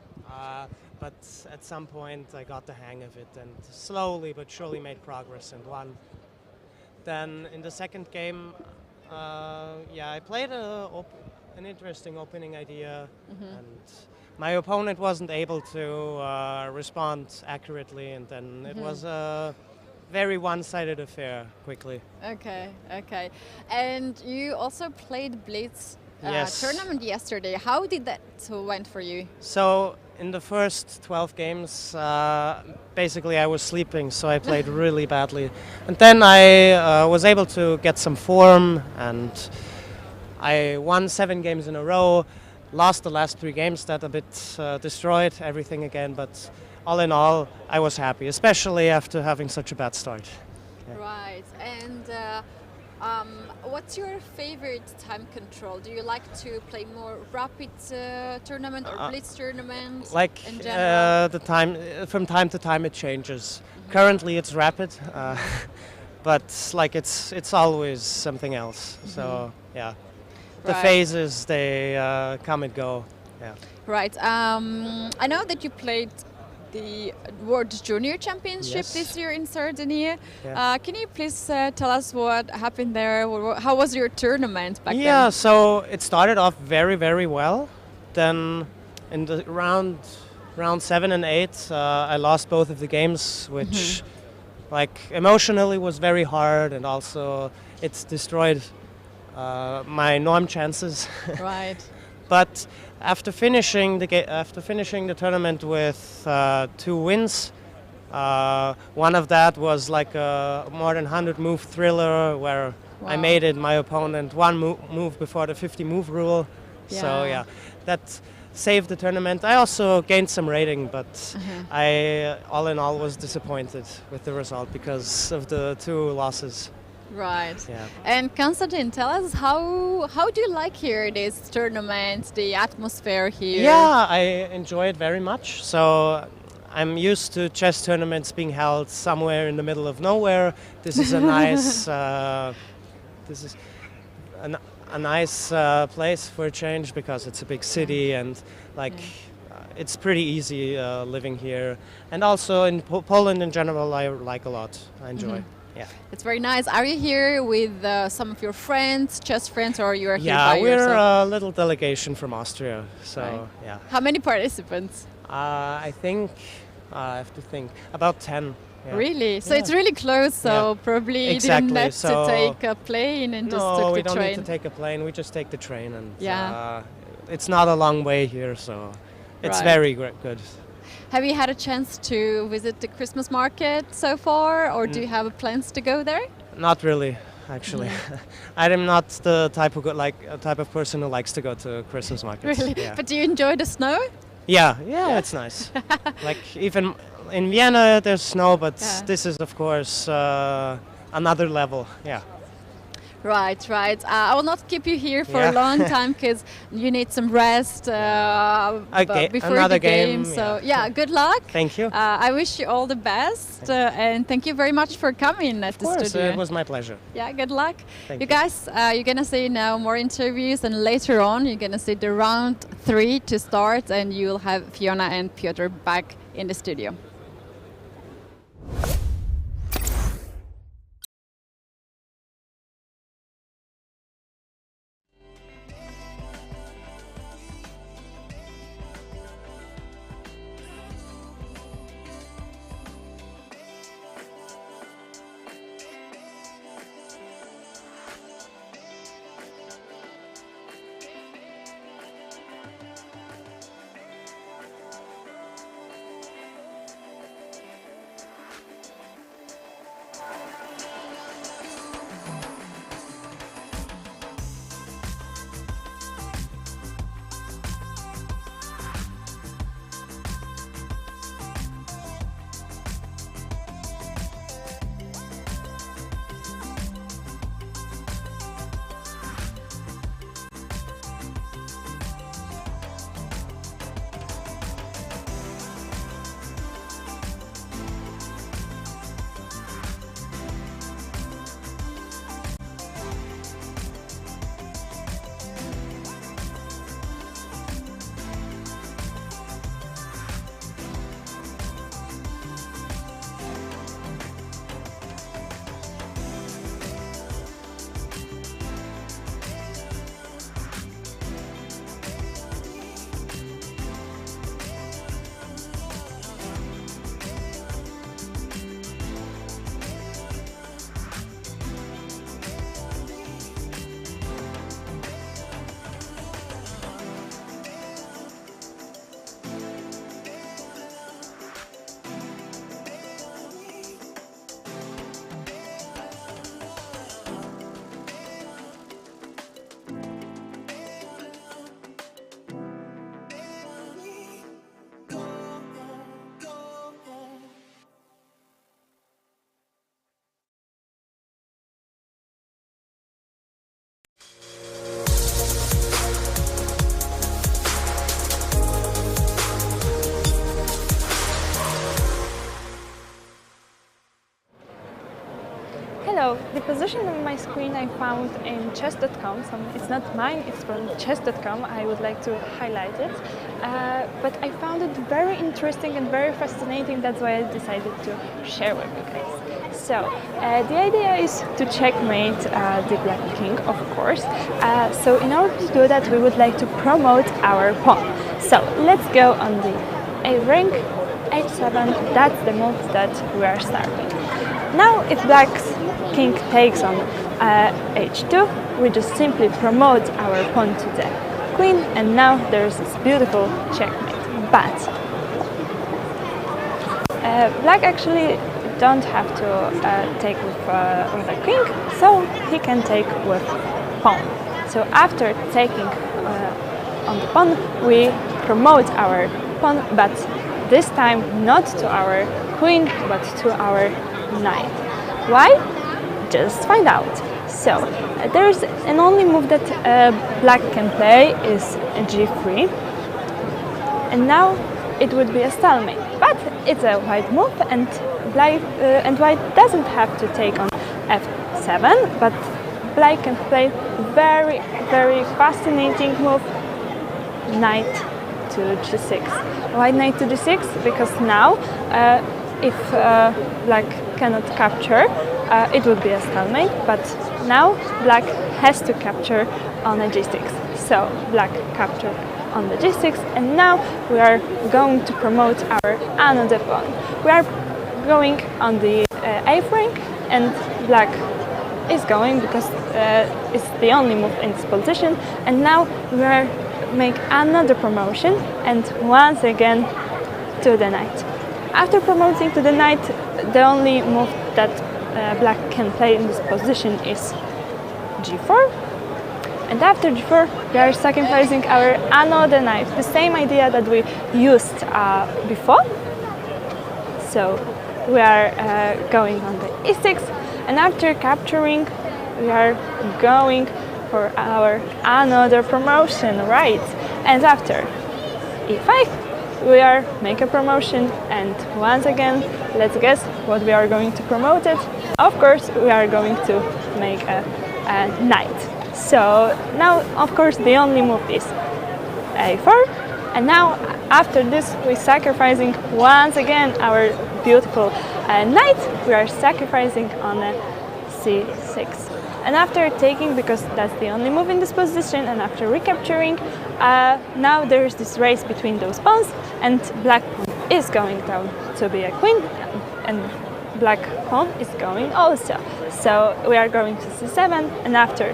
But at some point I got the hang of it and slowly but surely made progress and won. Then in the second game, I played an interesting opening idea, and my opponent wasn't able to respond accurately, and then it was a very one-sided affair quickly. Okay. And you also played Blitz Yes. tournament yesterday. How did that went for you? So in the first 12 games, basically I was sleeping, so I played really badly. And then I was able to get some form, and I won 7 games in a row. Lost the last 3 games, that a bit destroyed everything again, but all in all, I was happy, especially after having such a bad start. Yeah. Right. And what's your favorite time control? Do you like to play more rapid tournament or blitz tournament? Like in general? from time to time it changes. Currently it's rapid, but like it's always something else. So yeah, the Right. phases they come and go. Yeah. Right. I know that you played the World Junior Championship Yes. this year in Sardinia. Yeah. Can you please tell us what happened there? How was your tournament back Yeah, then? so it started off very, very well. Then in the round 7 and 8, I lost both of the games, which like emotionally was very hard, and also it's destroyed my norm chances. Right. But after finishing the tournament with 2 wins, one of that was like a more than 100 move thriller where I Wow. made it my opponent 1 move before the 50 move rule. So Yeah. yeah, that saved the tournament. I also gained some rating, but I all in all was disappointed with the result because of the 2 losses. Right. Yeah. And Konstantin, tell us how do you like here this tournament, the atmosphere here? Yeah, I enjoy it very much. So I'm used to chess tournaments being held somewhere in the middle of nowhere. This is a nice, a nice place for a change because it's a big city and like it's pretty easy living here. And also in Poland in general, I like a lot. I enjoy. Yeah. It's very nice. Are you here with some of your friends, chess friends, or you are here Yeah, by we're yourself? a little delegation from Austria. So Right. yeah. How many participants? I think I have to think about 10. Yeah. Really? So Yeah. it's really close. So Yeah. probably you Exactly. didn't have So to take a plane and just No, took we the don't train. need to take a plane. We just take the train, and Yeah. it's not a long way here, so it's Right. very good. Have you had a chance to visit the Christmas market so far, or do you have plans to go there? Not really, actually. I'm not the type of person who likes to go to Christmas markets. Really? Yeah. But do you enjoy the snow? Yeah, it's nice. Like even in Vienna, there's snow, but Yeah. this is of course another level. Yeah. Right, right. I will not keep you here for a Yeah. long time because you need some rest before another the game. game, So yeah, good luck. Thank you. I wish you all the best, and thank you very much for coming at the Of course, studio. it was my pleasure. Yeah, good luck. Thank you you. guys, you're gonna see now more interviews, and later on you're gonna see the round 3 to start, and you'll have Fiona and Piotr back in the studio. position of my screen I found in chess.com. So it's not mine, it's from chess.com. I would like to highlight it. But I found it very interesting and very fascinating. That's why I decided to share with you guys. So the idea is to checkmate the black king, of course. So in order to do that, we would like to promote our pawn. So let's go on the a ring, h7. That's the move that we are starting. Now, if black's king takes on h2, we just simply promote our pawn to the queen, and now there's this beautiful checkmate. But black actually don't have to take with a king, so he can take with pawn. So after taking on the pawn, we promote our pawn, but this time not to our queen, but to our knight. Why? Just find out. So there's an only move that black can play is g3, and now it would be a stalemate. But it's a white move, and white doesn't have to take on f7, but black can play very, very fascinating move, knight to g6. Why knight to g6? Because now if black cannot capture, it would be a stalemate, but now black has to capture on a g6. So black captured on the g6, and now we are going to promote our another pawn. We are going on the a ring, and black is going because it's the only move in this position, and now we are make another promotion, and once again to the knight. After promoting to the knight, the only move that black can play in this position is g4, and after g4 we are sacrificing our another knight, the same idea that we used before. So we are going on the e6, and after capturing we are going for our another promotion, right? And after e5 we are make a promotion, and once again, let's guess what we are going to promote it. Of course, we are going to make a knight. So now, of course, the only move is a4, and now after this we're sacrificing once again our beautiful knight. We are sacrificing on a c6. And after taking, because that's the only move in this position, and after recapturing, now there's this race between those pawns, and black pawn is going down to be a queen, and black pawn is going also. So we are going to c7, and after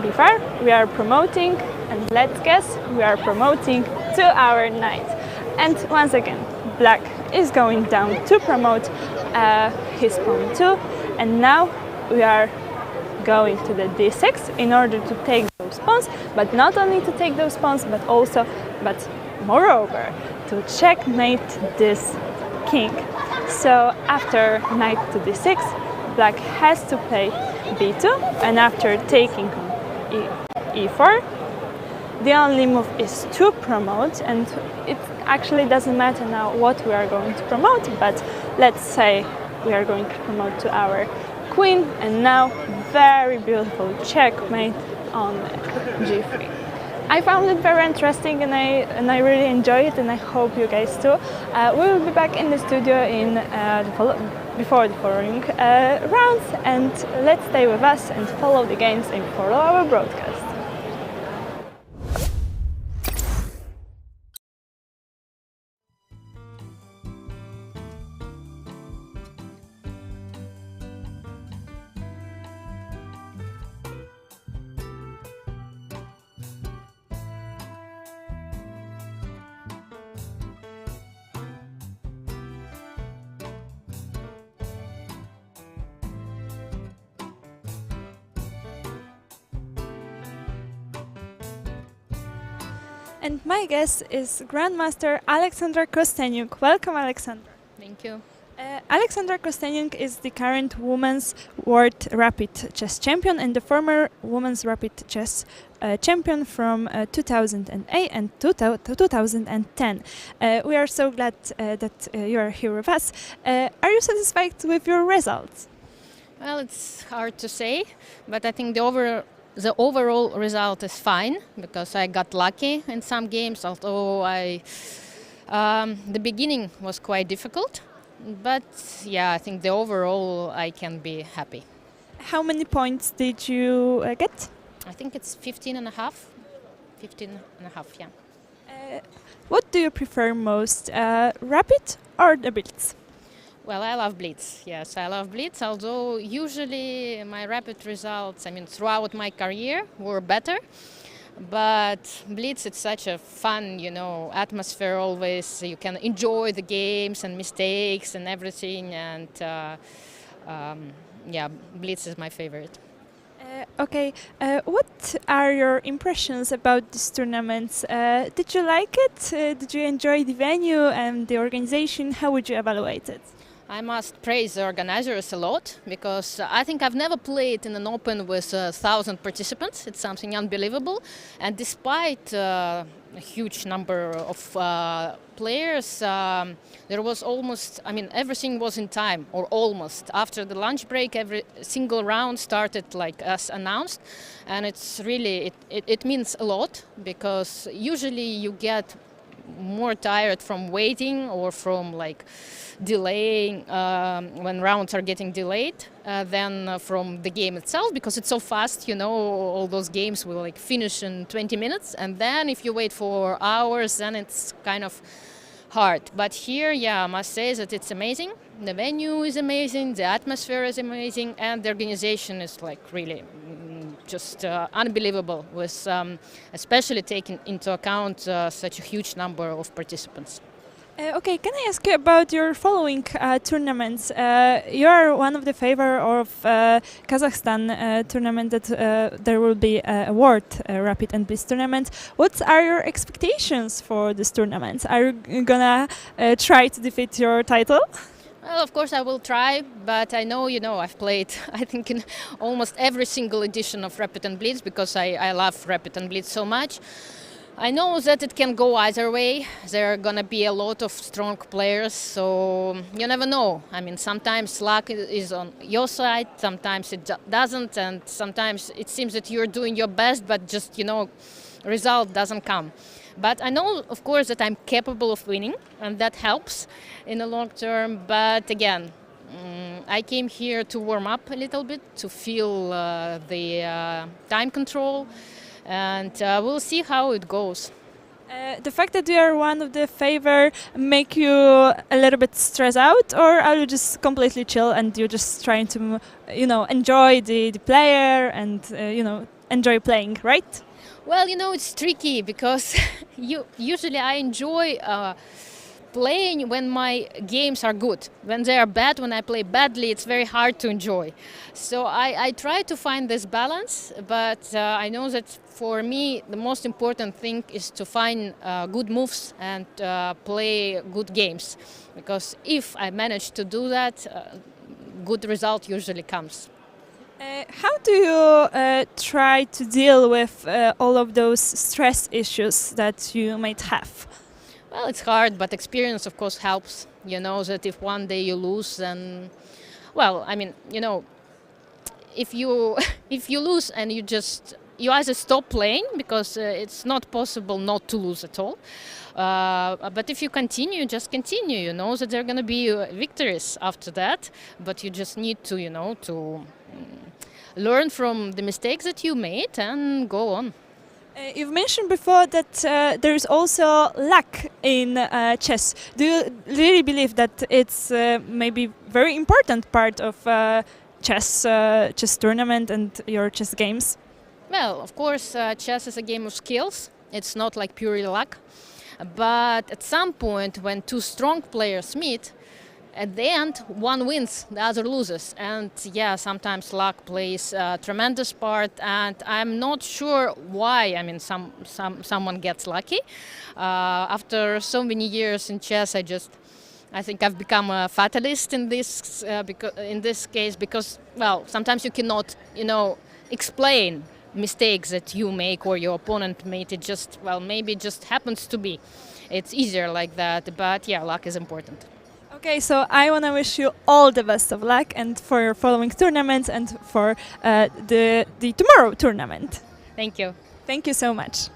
b5 we are promoting, and let's guess, we are promoting to our knight. And once again, black is going down to promote his pawn too, and now we are going to the d6 in order to take those pawns, but not only to take those pawns, but moreover to checkmate this king. So after knight to d6, black has to play b2, and after taking e4, the only move is to promote, and it actually doesn't matter now what we are going to promote, but let's say we are going to promote to our queen, and now very beautiful checkmate on g3. I found it very interesting, and I really enjoy it, and I hope you guys too. We will be back in the studio in before the following rounds, and let's stay with us and follow the games and follow our broadcast. And my guest is Grandmaster Aleksandra Kostenyuk. Welcome, Aleksandra. Thank you. Aleksandra Kostenyuk is the current women's world rapid chess champion and the former women's rapid chess champion from 2008 and 2010. We are so glad that you are here with us. Are you satisfied with your results? Well, it's hard to say, but I think the overall result is fine because I got lucky in some games. Although the beginning was quite difficult, but yeah, I think the overall I can be happy. How many points did you get? I think it's 15 and a half. 15 and a half, yeah. What do you prefer most, Rapid or the Blitz? Well, I love Blitz. Yes, I love Blitz, although usually my Rapid results, I mean, throughout my career were better. But Blitz, it's such a fun, atmosphere always. You can enjoy the games and mistakes and everything. And yeah, Blitz is my favorite. Okay, what are your impressions about this tournament? Did you like it? Did you enjoy the venue and the organization? How would you evaluate it? I must praise the organizers a lot because I think I've never played in an open with 1,000 participants. It's something unbelievable. And despite a huge number of players, there was almost, everything was in time, or almost. After the lunch break, every single round started like as announced. And it's really, it means a lot because usually you get more tired from waiting or from delaying when rounds are getting delayed than from the game itself because it's so fast. All those games will finish in 20 minutes, and then if you wait for hours, then it's kind of hard. But here, I must say that it's amazing. The venue is amazing, the atmosphere is amazing, and the organization is really just unbelievable, with especially taking into account such a huge number of participants. Okay, can I ask you about your following tournaments? You are one of the favor of Kazakhstan tournament that there will be a World Rapid and Blitz tournament. What are your expectations for this tournament? Are you gonna try to defeat your title? Well, of course I will try, but I know, I've played, I think, in almost every single edition of Rapid and Blitz because I love Rapid and Blitz so much. I know that it can go either way. There are going to be a lot of strong players, so you never know. Sometimes luck is on your side, sometimes it doesn't, and sometimes it seems that you're doing your best, but just, result doesn't come. But I know, of course, that I'm capable of winning, and that helps in the long term. But again, I came here to warm up a little bit, to feel the time control, and we'll see how it goes. The fact that you are one of the favor make you a little bit stressed out, or are you just completely chill and you're just trying to, enjoy the player and, enjoy playing, right? Well, it's tricky because usually I enjoy playing when my games are good. When they are bad, when I play badly, it's very hard to enjoy. So I try to find this balance, but I know that for me the most important thing is to find good moves and play good games. Because if I manage to do that, good result usually comes. How do you try to deal with all of those stress issues that you might have? Well, it's hard, but experience, of course, helps. You know that if one day you lose, then, if you lose and you either stop playing because it's not possible not to lose at all. But if you continue, just continue. You know that there are going to be victories after that, but you just need to, to learn from the mistakes that you made and go on. You've mentioned before that there is also luck in chess. Do you really believe that it's maybe very important part of chess tournament and your chess games? Well, of course, chess is a game of skills. It's not like purely luck. But at some point, when two strong players meet, at the end, one wins, the other loses. And yeah, sometimes luck plays a tremendous part. And I'm not sure why. Someone gets lucky. After so many years in chess, I think I've become a fatalist in this case because, well, sometimes you cannot, explain mistakes that you make or your opponent made. It just, maybe it just happens to be. It's easier like that. But yeah, luck is important. Okay, so I want to wish you all the best of luck and for your following tournaments and for the tomorrow tournament. Thank you. Thank you so much.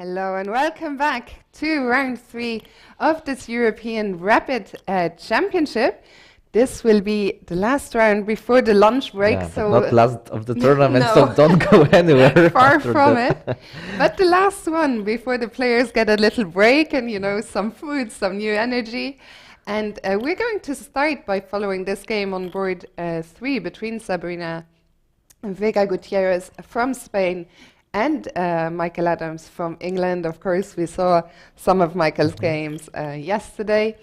Hello and welcome back to round 3 of this European Rapid Championship. This will be the last round before the lunch break. Yeah, so but not last of the tournament, No. so don't go anywhere. Far after from that. it. But the last one before the players get a little break and, you know, some food, some new energy. And we're going to start by following this game on board 3 between Sabrina Vega Gutierrez from Spain and Michael Adams from England. Of course, we saw some of Michael's games yesterday.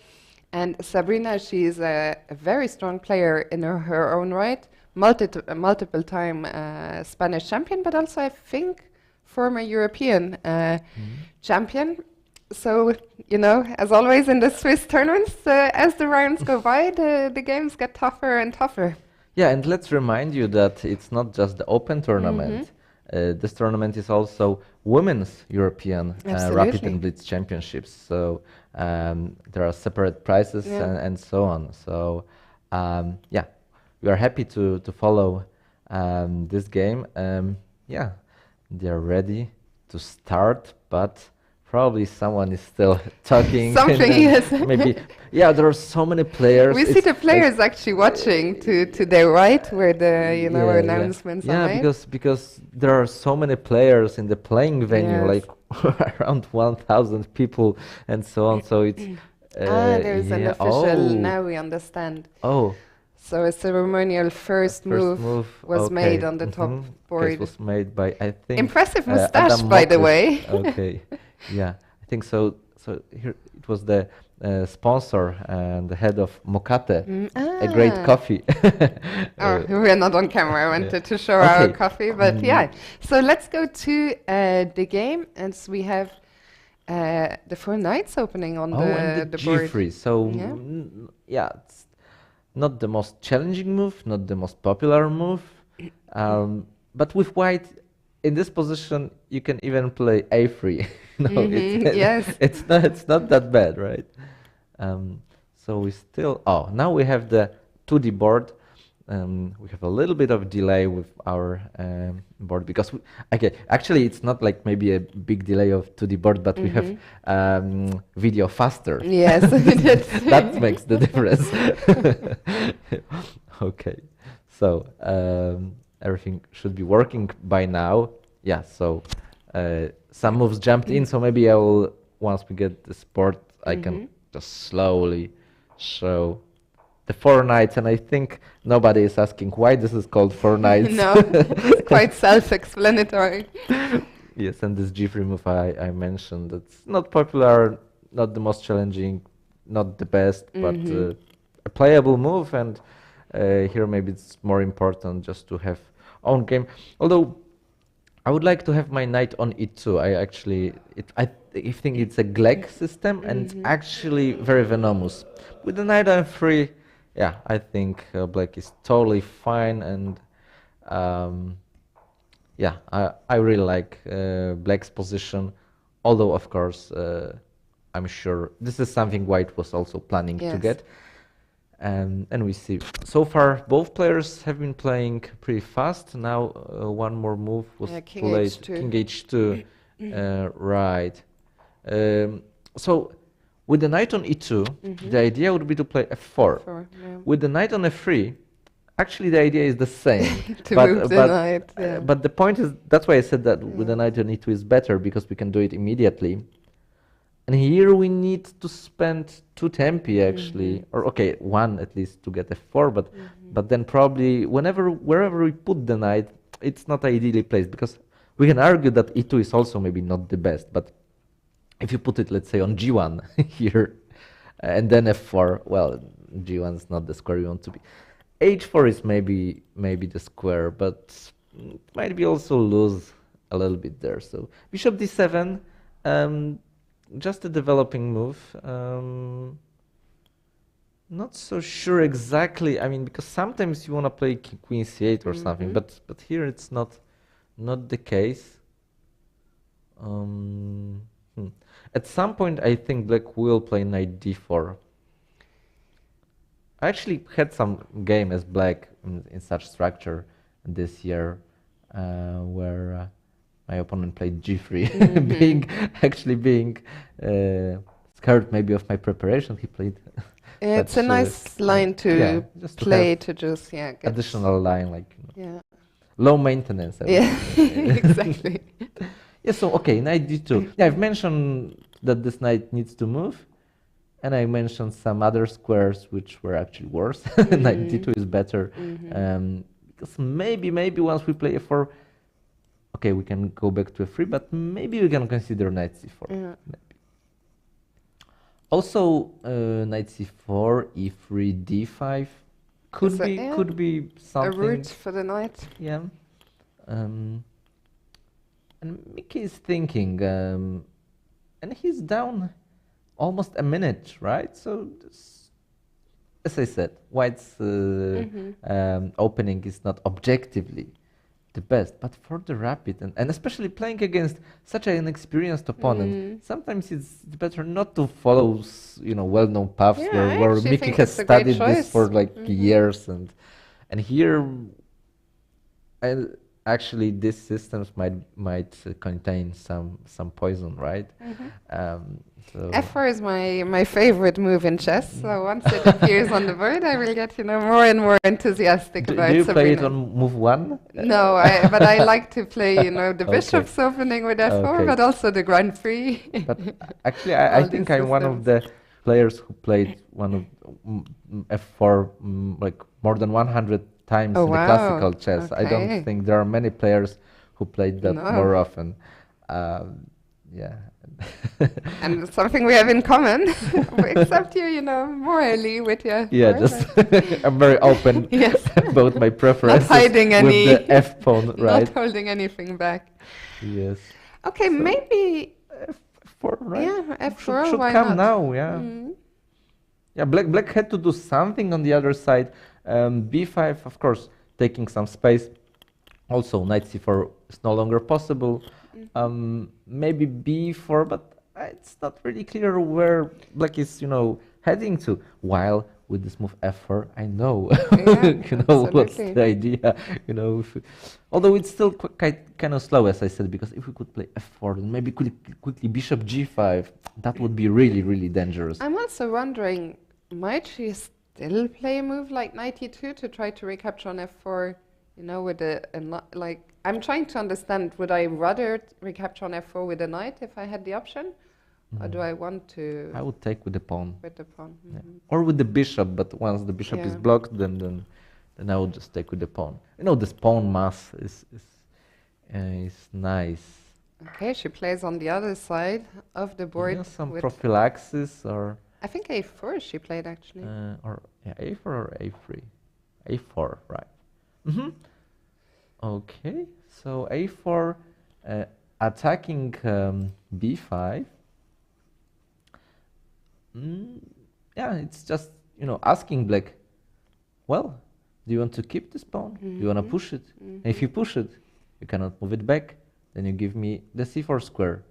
And Sabrina, she's a very strong player in her own right, multiple time Spanish champion, but also I think former European champion. So, you know, as always in the Swiss tournaments, as the rounds go by, the games get tougher and tougher. Yeah, and let's remind you that it's not just the Open tournament. This tournament is also Women's European Rapid and Blitz Championships. So there are separate prizes and so on. So yeah, we are happy to follow this game. Yeah, they're ready to start, but probably someone is still talking. Something, yes. Maybe, yeah, there are so many players. We see the players actually watching to their right, where the announcements are made. Yeah, because there are so many players in the playing venue, like around 1,000 people and so on. So it's there's an official. Now we understand. Oh. So a ceremonial first move was made on the top board. It was made by, I think, impressive moustache, by the way. Okay, yeah, I think so. So here it was the sponsor and the head of Mokate, a great coffee. We're not on camera. I wanted to show our coffee, but yeah. So let's go to the game, and so we have the 4 knights opening on and the G3. board. So yeah, it's not the most challenging move, not the most popular move, but with white in this position, you can even play A3. It's not that bad, right? So we still now we have the 2D board. We have a little bit of delay with our board because actually it's not like maybe a big delay of 2D board, but we have video faster. Yes, that makes the difference. Okay, so everything should be working by now. Yeah, so some moves jumped in, so maybe I will, once we get the sport, I can just slowly show the 4 knights, and I think nobody is asking why this is called 4 knights. No, it's quite self-explanatory. Yes, and this G3 move I mentioned, it's not popular, not the most challenging, not the best, but a playable move, and here maybe it's more important just to have own game. Although I would like to have my knight on e2. I think it's a Gleg system, and it's actually very venomous. With the knight on 3, yeah, I think black is totally fine, and yeah, I really like black's position. Although, of course, I'm sure this is something white was also planning to get. And we see so far both players have been playing pretty fast. Now one more move was King too late. H2. King H2, right. So with the knight on e2, the idea would be to play f4. With the knight on f3, actually the idea is the same. To move the knight. But the point is, that's why I said that with the knight on e2 is better, because we can do it immediately. And here we need to spend 2 tempi actually, or okay, 1 at least to get f4, but then probably wherever we put the knight, it's not ideally placed, because we can argue that e2 is also maybe not the best, but if you put it, let's say, on g1 here, and then f4, well, g1 is not the square you want to be. h4 is maybe the square, but it might be also lose a little bit there. So bishop d7. Just a developing move. Not so sure exactly. I mean, because sometimes you want to play queen c8 or something, but here it's not the case. At some point, I think black will play knight d4. I actually had some game as black in such structure this year, where my opponent played G3, being scared maybe of my preparation. He played. It's such, a nice line to just play have to just get additional line, like yeah, low maintenance. I would say. exactly. Yeah. So okay, knight d2. Yeah, I've mentioned that this knight needs to move, and I mentioned some other squares which were actually worse. Knight d2 is better, because maybe once we play f4, okay, we can go back to f3, but maybe we can consider knight c4. Yeah. Also, knight c4, e3, d5 could be something. A route for the knight. Yeah. And Mickey is thinking, and he's down almost a minute, right? So, as I said, White's opening is not objectively the best, but for the rapid and especially playing against such an experienced opponent, sometimes it's better not to follow well-known paths where Mickey has studied this for like years, and here actually these systems might contain some poison, right? So f4 is my favorite move in chess. So once it appears on the board, I will get more and more enthusiastic about. Do you play it Sabrina. on move 1? No, but I like to play the bishop's opening with f4, but also the grand prix. But actually, I think I'm one of the players who played one of f4 like more than 100 times in the classical chess. I don't think there are many players who played that more often. Yeah. And something we have in common, except you, morally with your. Yeah, just I'm very open about my preferences. Not hiding any. With the f pawn, right? Not holding anything back. Yes. Okay, so maybe f4, right? Yeah, f4. Should why come not? now, yeah. Yeah, black had to do something on the other side. b5, of course, taking some space. Also, knight c4 is no longer possible. Maybe b4, but it's not really clear where black is, heading to. While with this move f4, I know, what's the idea. Although it's still kind of slow, as I said, because if we could play f4, then maybe quickly bishop g5, that would be really, really dangerous. I'm also wondering, might she still play a move like knight e2 to try to recapture on f4? With like. I'm trying to understand, would I rather recapture on f4 with a knight if I had the option? Or do I want to... I would take with the pawn. With the pawn. Yeah. Or with the bishop, but once the bishop is blocked, then I would just take with the pawn. This pawn mass is nice. Okay, she plays on the other side of the board. Some prophylaxis or... I think a4 she played, actually. A4 or a3? a4, right. Okay, so a4 attacking b5. Yeah, it's just asking black, well, do you want to keep this pawn? Do you want to push it? And if you push it, you cannot move it back. Then you give me the c4 square.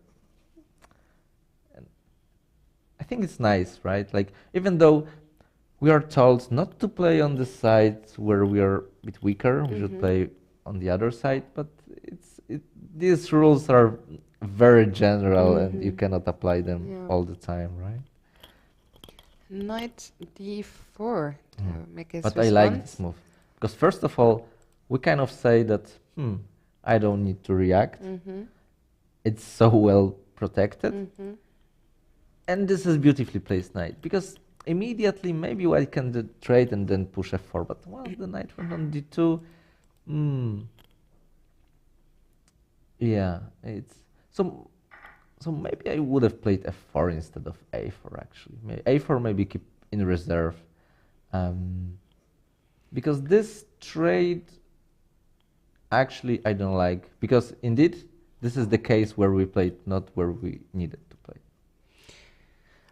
And I think it's nice, right? Like, even though we are told not to play on the side where we are a bit weaker, we should play on the other side, but these rules are very general and you cannot apply them all the time, right? Knight d4 to make his But response. I like this move because first of all, we kind of say that I don't need to react. It's so well protected, and this is beautifully placed knight because immediately maybe I can trade and then push f4. But once the knight went on d2. Yeah, it's so maybe I would have played f4 instead of a4 actually. A4 maybe keep in reserve, because this trade actually I don't like, because indeed this is the case where we played not where we needed to play.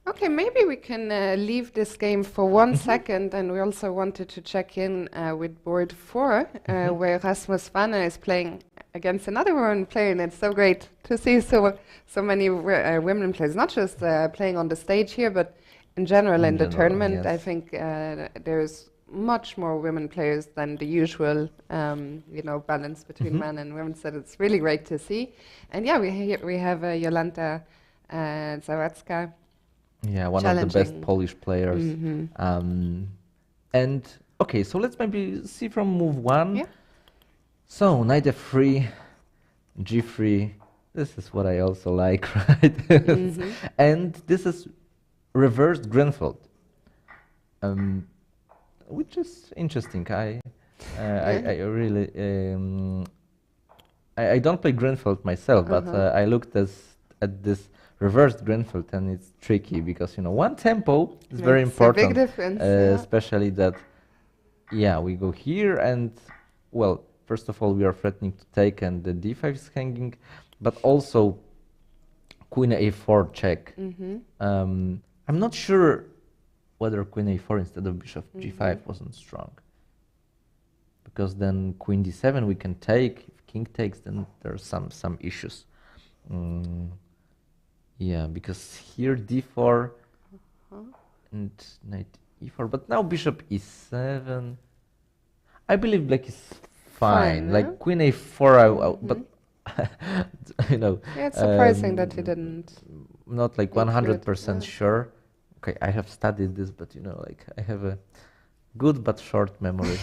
Okay, maybe we can leave this game for 1 second, and we also wanted to check in with board 4, where Rasmus Vanna is playing against another woman player, and it's so great to see so many women players, not just playing on the stage here, but in general in the tournament. Yes. I think there's much more women players than the usual, balance between men and women. So it's really great to see. And yeah, we have Jolanta Zawadzka. Yeah, one of the best Polish players. And okay, so let's maybe see from move 1. Yeah. So knight f3, g3. This is what I also like, right? And this is reversed Grunfeld, which is interesting. I really I don't play Grunfeld myself, but I looked at this reversed Grunfeld, and it's tricky because one tempo is very important. A big difference, especially that. Yeah, we go here, and well, first of all, we are threatening to take, and the d5 is hanging, but also queen a4 check. I'm not sure whether queen a4 instead of bishop g5 wasn't strong, because then queen d7 we can take. If king takes, then there are some issues. Yeah, because here d4 and knight e4, but now bishop e7. I believe black is fine. Like queen a4, but Yeah, it's surprising that he didn't. Not like 100% sure. Okay, I have studied this, but like I have a good but short memory.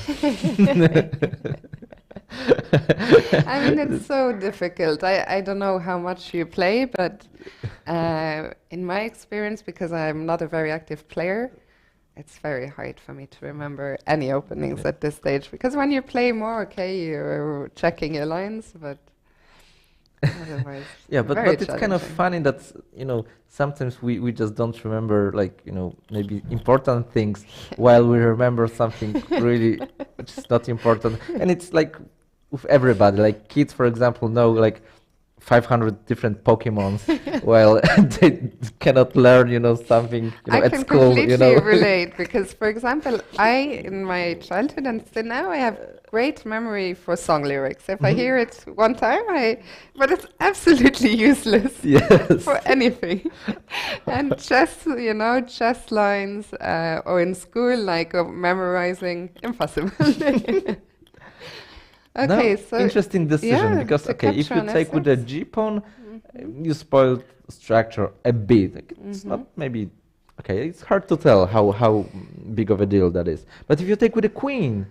I mean, it's so difficult. I don't know how much you play, but in my experience, because I'm not a very active player, it's very hard for me to remember any openings at this stage. Because when you play more, okay, you're checking your lines, but otherwise, yeah, but it's kind of funny that sometimes we just don't remember, like maybe important things while we remember something really which is not important. And it's like with everybody, like kids, for example, know like 500 different Pokemons while they cannot learn something at school. I can completely relate, because for example, in my childhood and still now, I have great memory for song lyrics. If I hear it one time, but it's absolutely useless for anything. And chess, chess lines, or in school, like memorizing, impossible. Okay, so interesting decision, because if you take with the g pawn, you spoil structure a bit. Like, it's not maybe it's hard to tell how big of a deal that is. But if you take with the queen,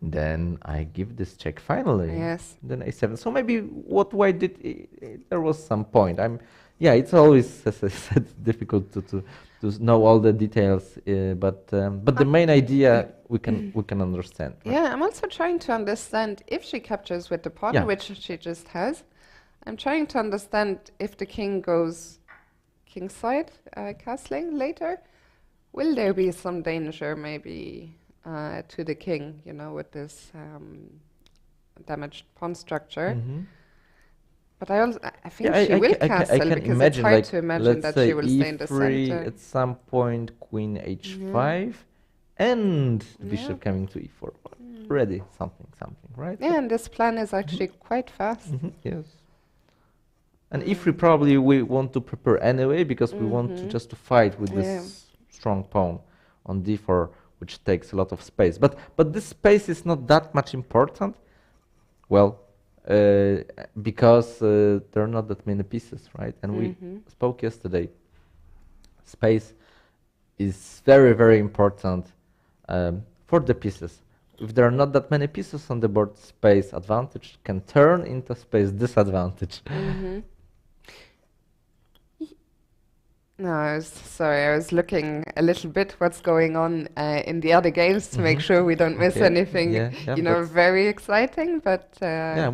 then I give this check finally. Yes. Then a7. So maybe what white did, there was some point. It's always, as I said, difficult to know all the details, but the main idea we can understand. Right? Yeah, I'm also trying to understand if she captures with the pawn, which she just has. I'm trying to understand if the king goes kingside, castling later. Will there be some danger maybe to the king, with this damaged pawn structure? But I think she will castle, because it's hard to imagine that she will stay in the center. At some point, queen h5, and bishop coming to e4. Ready, something, right? Yeah, and this plan is actually quite fast. Yes. And e3 probably we want to prepare anyway, because we want to fight with this strong pawn on d4, which takes a lot of space. But this space is not that much important. Well, because there are not that many pieces, right? And we spoke yesterday. Space is very, very important for the pieces. If there are not that many pieces on the board, space advantage can turn into space disadvantage. No, I was looking a little bit what's going on in the other games to make sure we don't miss anything, very exciting, but...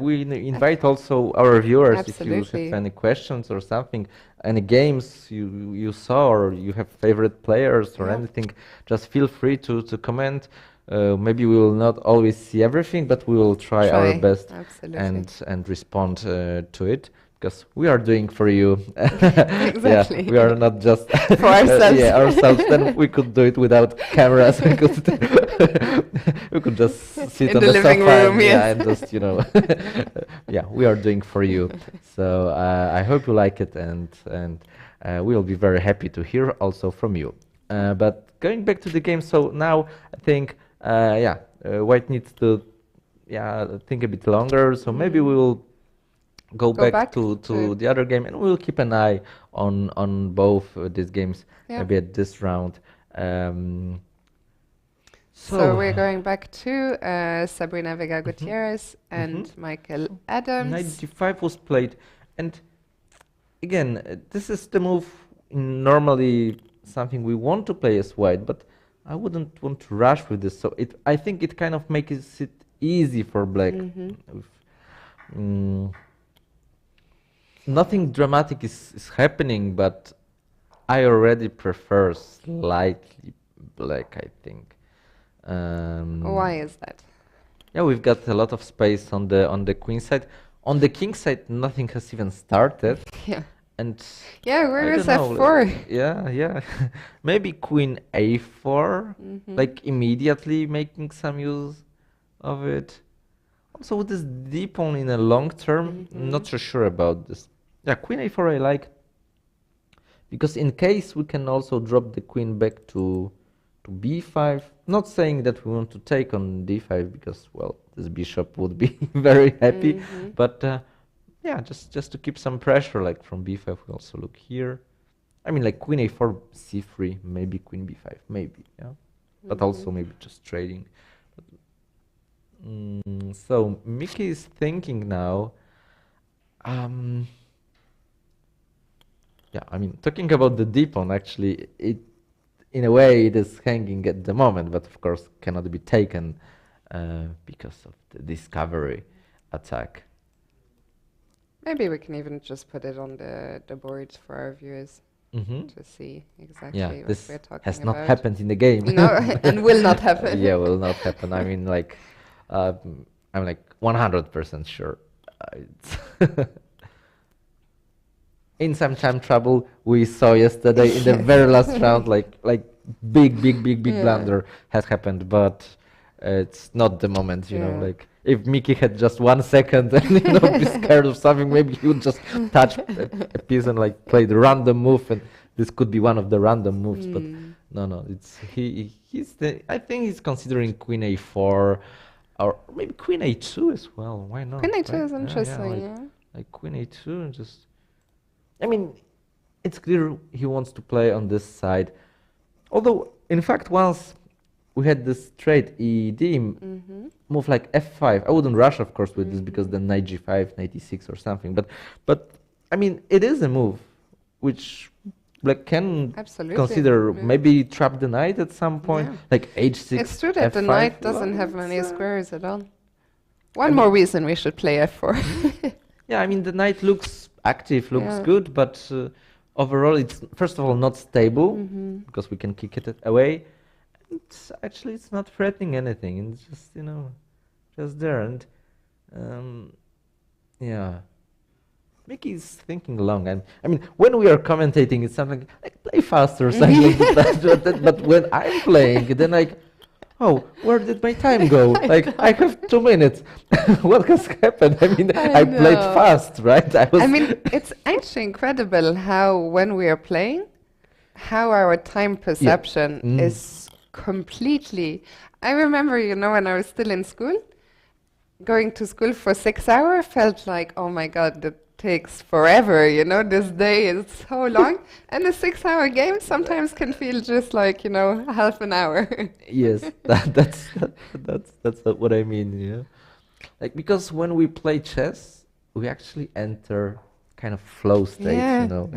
we invite also our viewers, absolutely. If you have any questions or something, any games you saw, or you have favorite players or anything, just feel free to comment. Maybe we will not always see everything, but we will try our best and respond to it. Because we are doing for you. Exactly. We are not just for ourselves. Ourselves. Then we could do it without cameras. we could just sit on the living sofa room, and just we are doing for you. So I hope you like it, and we will be very happy to hear also from you. But going back to the game, so now I think White needs to think a bit longer. So maybe we will go back to the other game, and we'll keep an eye on both these games. Maybe at this round. So we're going back to Sabrina Vega Gutierrez and Michael Adams. Knight d5 was played, and again, this is the move normally something we want to play as white, but I wouldn't want to rush with this. So I think it kind of makes it easy for black. Nothing dramatic is happening, but I already prefer slightly black, I think. Why is that? Yeah, we've got a lot of space on the queen side. On the king side, nothing has even started. Yeah. And where is f4? Yeah. Maybe queen a4, like immediately making some use of it. Also, with this d pawn in a long term, not so sure about this. Yeah, queen a4 I like, because in case we can also drop the queen back to b5. Not saying that we want to take on d5, because, well, this bishop would be very happy. But just to keep some pressure, like from b5, we also look here. I mean, like queen a4, c3, maybe queen b5, maybe, yeah. But also maybe just trading. So Mickey is thinking now. I mean, talking about the d pawn, actually, in a way it is hanging at the moment, but of course cannot be taken because of the discovery attack. Maybe we can even just put it on the board for our viewers to see exactly what this we're talking about. has not happened in the game. No, and will not happen. Yeah, will not happen. I mean, like, I'm like 100% sure. In some time trouble we saw yesterday in the very last round, like big blunder has happened, but it's not the moment, you know, like if Mickey had just 1 second and be scared of something, maybe he would just touch a piece and like play the random move, and this could be one of the random moves. But no, it's I think he's considering queen a4 or maybe queen a2 as well. Why not? Queen a2 is interesting, like queen a2 and just, I mean, it's clear he wants to play on this side. Although, in fact, once we had this trade ED move like f5. I wouldn't rush, of course, with this, because then knight g5, knight e6 or something. But I mean, it is a move which black can consider. Maybe trap the knight at some point, like h6. It's true that f5. the knight doesn't have many squares at all. One more reason we should play f4. Yeah, I mean, the knight looks active, looks good, but overall it's first of all not stable, because we can kick it away. Actually, it's not threatening anything. It's just, you know, just there. And Mickey's thinking long. And I mean, when we are commentating, it's something like play faster or something like that. But when I'm playing, then like, oh, where did my time go? Like, I have 2 minutes. What has happened? I mean, I played fast, right? I mean, it's actually incredible how, when we are playing, how our time perception is completely. I remember, you know, when I was still in school, going to school for 6 hours felt like, oh my God, that takes forever, you know, this day is so long. And a 6-hour game sometimes can feel just like, you know, half an hour. Yes, that's what I mean, you know. Like, because when we play chess, we actually enter kind of flow state, you know.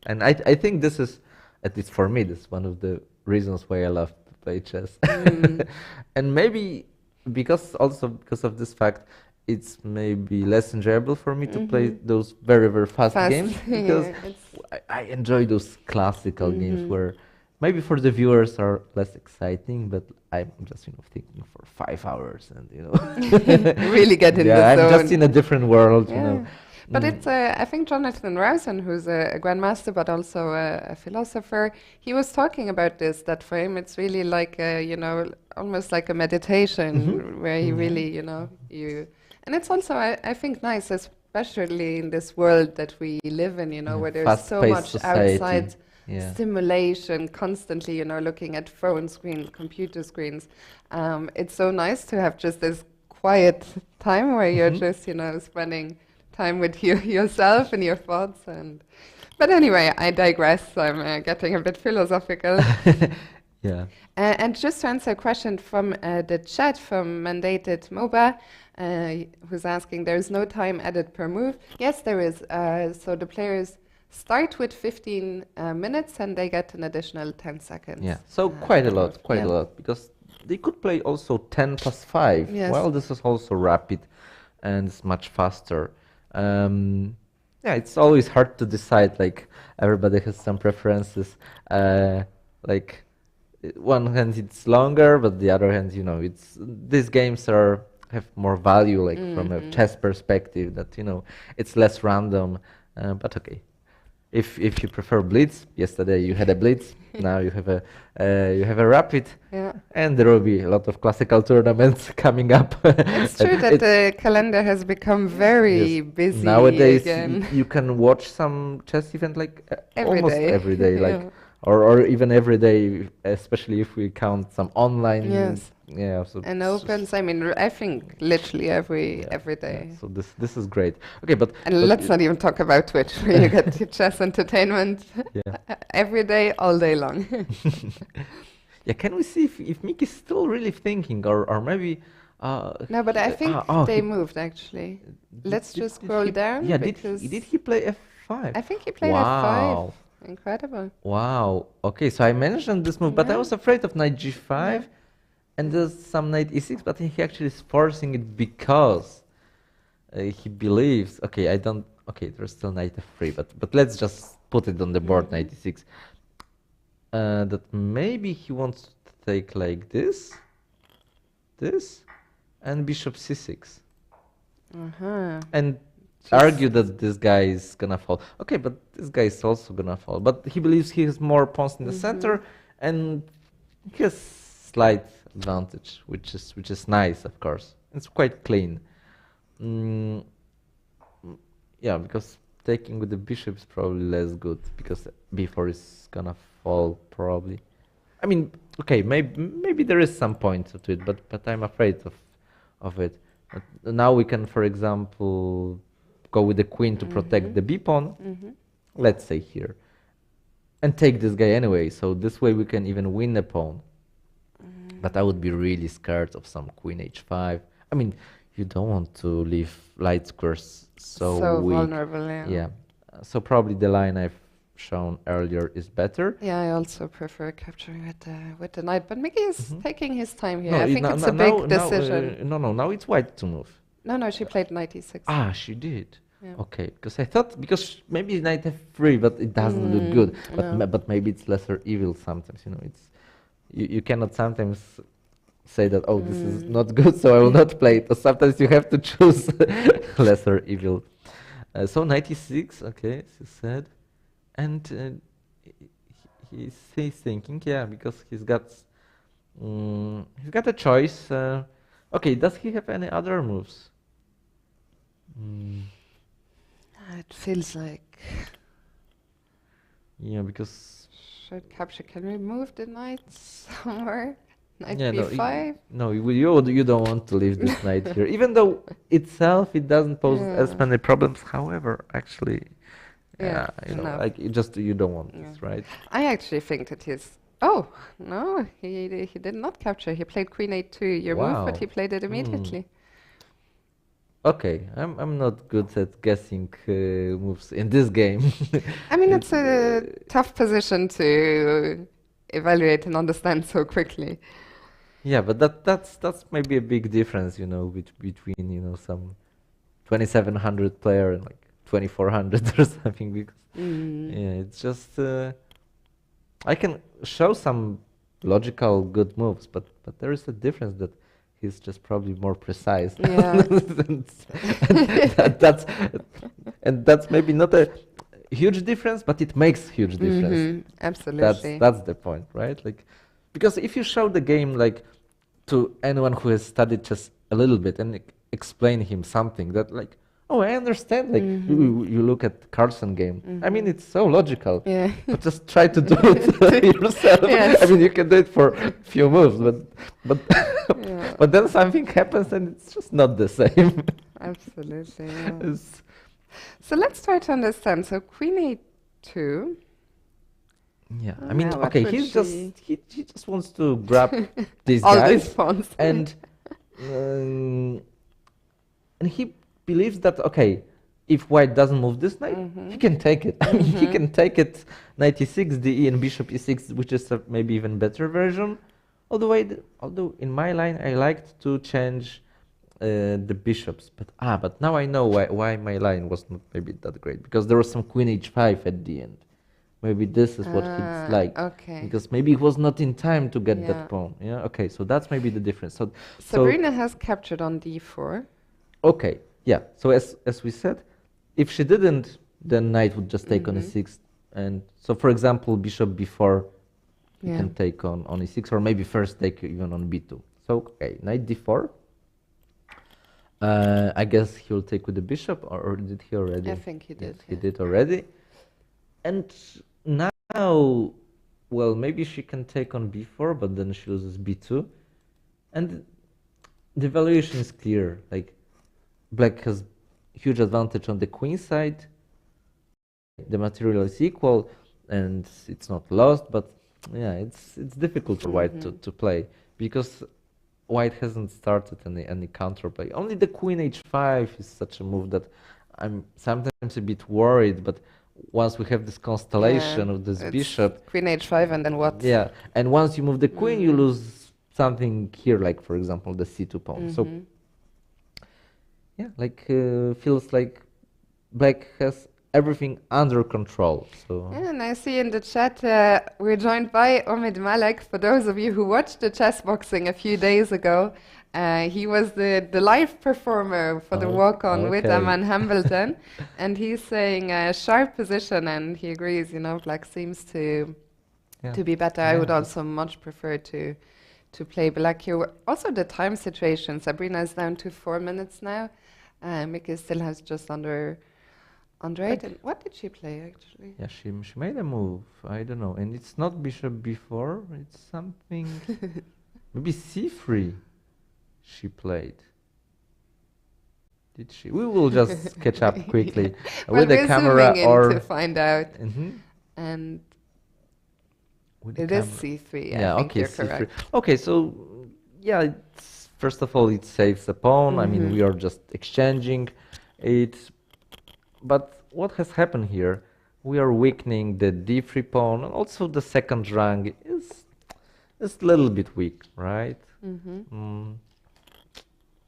And I think this is, at least for me, this is one of the reasons why I love to play chess. And maybe because of this fact, it's maybe less enjoyable for me to play those very, very fast games, because I enjoy those classical games where maybe for the viewers are less exciting, but I'm just, you know, thinking for 5 hours and, you know, really get in the zone. I'm just in a different world, you know. But it's, I think Jonathan Rowson, who's a grandmaster but also a philosopher, he was talking about this, that for him it's really like, you know, almost like a meditation where he really, you know, and it's also, I think, nice, especially in this world that we live in, you know, where there's so much Yeah. stimulation constantly, looking at phone screens, computer screens. It's so nice to have just this quiet time where you're just, spending time with yourself and your thoughts. But anyway, I digress. I'm getting a bit philosophical. Yeah. And just to answer a question from the chat from Mandated MOBA, who's asking, there is no time added per move. Yes, there is. So the players start with 15 minutes and they get an additional 10 seconds. Yeah, so quite a per lot, move. quite a lot, because they could play also 10 plus 5. Yes. Well, this is also rapid and it's much faster. Yeah, it's always hard to decide, like everybody has some preferences. Like one hand it's longer, but the other hand, it's these games have more value, like from a chess perspective, that it's less random. But okay, if you prefer Blitz, yesterday you had a Blitz, now you have a rapid, Yeah. and there will be a lot of classical tournaments coming up. It's true that the calendar has become very busy Nowadays again. you can watch some chess event like Every almost day. every day, like Yeah. or even every day, especially if we count some online. Yes. Yeah. So And opens, I mean, I think literally every day. so this is great. Okay, but And let's not even talk about Twitch, where you get your chess entertainment every day, all day long. Yeah, can we see if Mickey's still really thinking, or maybe? No, but I think they moved actually. Let's just scroll down. Yeah, because did he play F5? I think he played Wow. F5. Incredible. Wow. Okay, so I mentioned this move, but I was afraid of knight g5, and there's some knight e6, but he actually is forcing it because he believes. Okay, I don't. Okay, there's still knight f3, but let's just put it on the board, knight e6. That maybe he wants to take like this, and bishop c6, and argue that this guy is gonna fall. Okay, but this guy is also gonna fall. But he believes he has more pawns in the center, and he has slight advantage, which is nice, of course. It's quite clean. Yeah, because taking with the bishop is probably less good, because b4 is gonna fall probably. I mean, okay, maybe there is some point to it, but I'm afraid of it. But now we can, for example, go with the queen to protect the b pawn. Let's say here, and take this guy anyway. So this way we can even win the pawn. But I would be really scared of some queen h5. I mean, you don't want to leave light squares so weak. Vulnerable. Yeah. So probably the line I've shown earlier is better. Yeah, I also prefer capturing with the knight, but Mickey is taking his time here. No, I think it's a big decision. Now it's white to move. No, she played knight e6. Ah, she did. Yeah. Okay, because I thought, because maybe knight f3, but it doesn't look good. But but maybe it's lesser evil sometimes. It's you cannot sometimes say that, oh, this is not good, so I will not play it. Or sometimes you have to choose lesser evil. So knight e6, okay, as you said, and he's thinking, yeah, because he's got a choice. Okay, does he have any other moves? It feels like. Yeah, because. Should capture? Can we move the knight somewhere? Knight Yeah, b5? No, you don't want to leave this knight here, even though itself it doesn't pose as many problems. However, actually, like you don't want this, right? I actually think that he's. Oh no, he did not capture. He played queen a2, your move, but he played it immediately. Okay, I'm not good at guessing moves in this game. I mean, it's a tough position to evaluate and understand so quickly. Yeah, but that's maybe a big difference, between some 2700 player and like 2400 or something. Because yeah, it's just I can show some logical good moves, but there is a difference that he's just probably more precise. Yeah. and that's maybe not a huge difference, but it makes huge difference. Absolutely. That's the point, right? Like, because if you show the game like to anyone who has studied chess a little bit and explain him something that like, Oh, I understand. Like you look at Carlsen game. I mean, it's so logical. Yeah. But just try to do it yourself. Yes. I mean, you can do it for a few moves, but Yeah. but then something happens and it's just not the same. Absolutely. Yeah. It's- So let's try to understand. So Queen A2. Yeah, Oh, I mean, now what okay, would he just wants to grab these All guys, these pawns. and he believes that okay, if white doesn't move this knight, he can take it. I mean, he can take it. Knight e6, DE, and bishop e6, which is a maybe even better version. Although in my line I liked to change the bishops, but now I know why my line was not maybe that great, because there was some queen h5 at the end. Maybe this is what he's like. Okay. Because maybe he was not in time to get Yeah. that pawn. Yeah. Okay. So that's maybe the difference. So Sabrina has captured on d4. okay. Yeah. So as we said, if she didn't, then knight would just take on e6, and so for example, bishop b4, you Yeah. can take on e6, or maybe first take even on b2. So okay, knight d4. I guess he'll take with the bishop, or did he already? I think he did. Yes, he did already. And now, well, maybe she can take on b4, but then she loses b2. And the valuation is clear. Like, black has huge advantage on the queen side. The material is equal, and it's not lost. But yeah, it's difficult for white to play, because white hasn't started any counterplay. Only the queen h5 is such a move that I'm sometimes a bit worried. But once we have this constellation of this it's bishop, Queen h5, and then what? yeah, and once you move the queen, you lose something here, like for example the c2 pawn. So yeah, like feels like black has everything under control. So Yeah, and I see in the chat we're joined by Omid Malek. For those of you who watched the chess boxing a few days ago, he was the live performer for the walk-on with okay. Aman Hambleton, and he's saying a sharp position, and he agrees. You know, black seems to be better. I would also much prefer to play black here. Also, the time situation. Sabrina is down to 4 minutes now. Miki still has just under 8. And what did she play actually? yeah, she made a move. I don't know, and it's not bishop b4. It's something maybe c3. She played. Did she? We will just catch up quickly with the camera, or to find out. Mhm. And With the it is camera. c3. Yeah, I think okay, you're c3. correct. Okay, so yeah, it's, first of all, it saves the pawn. I mean, we are just exchanging it. But what has happened here? We are weakening the d3 pawn, and also the second rank is a little bit weak, right?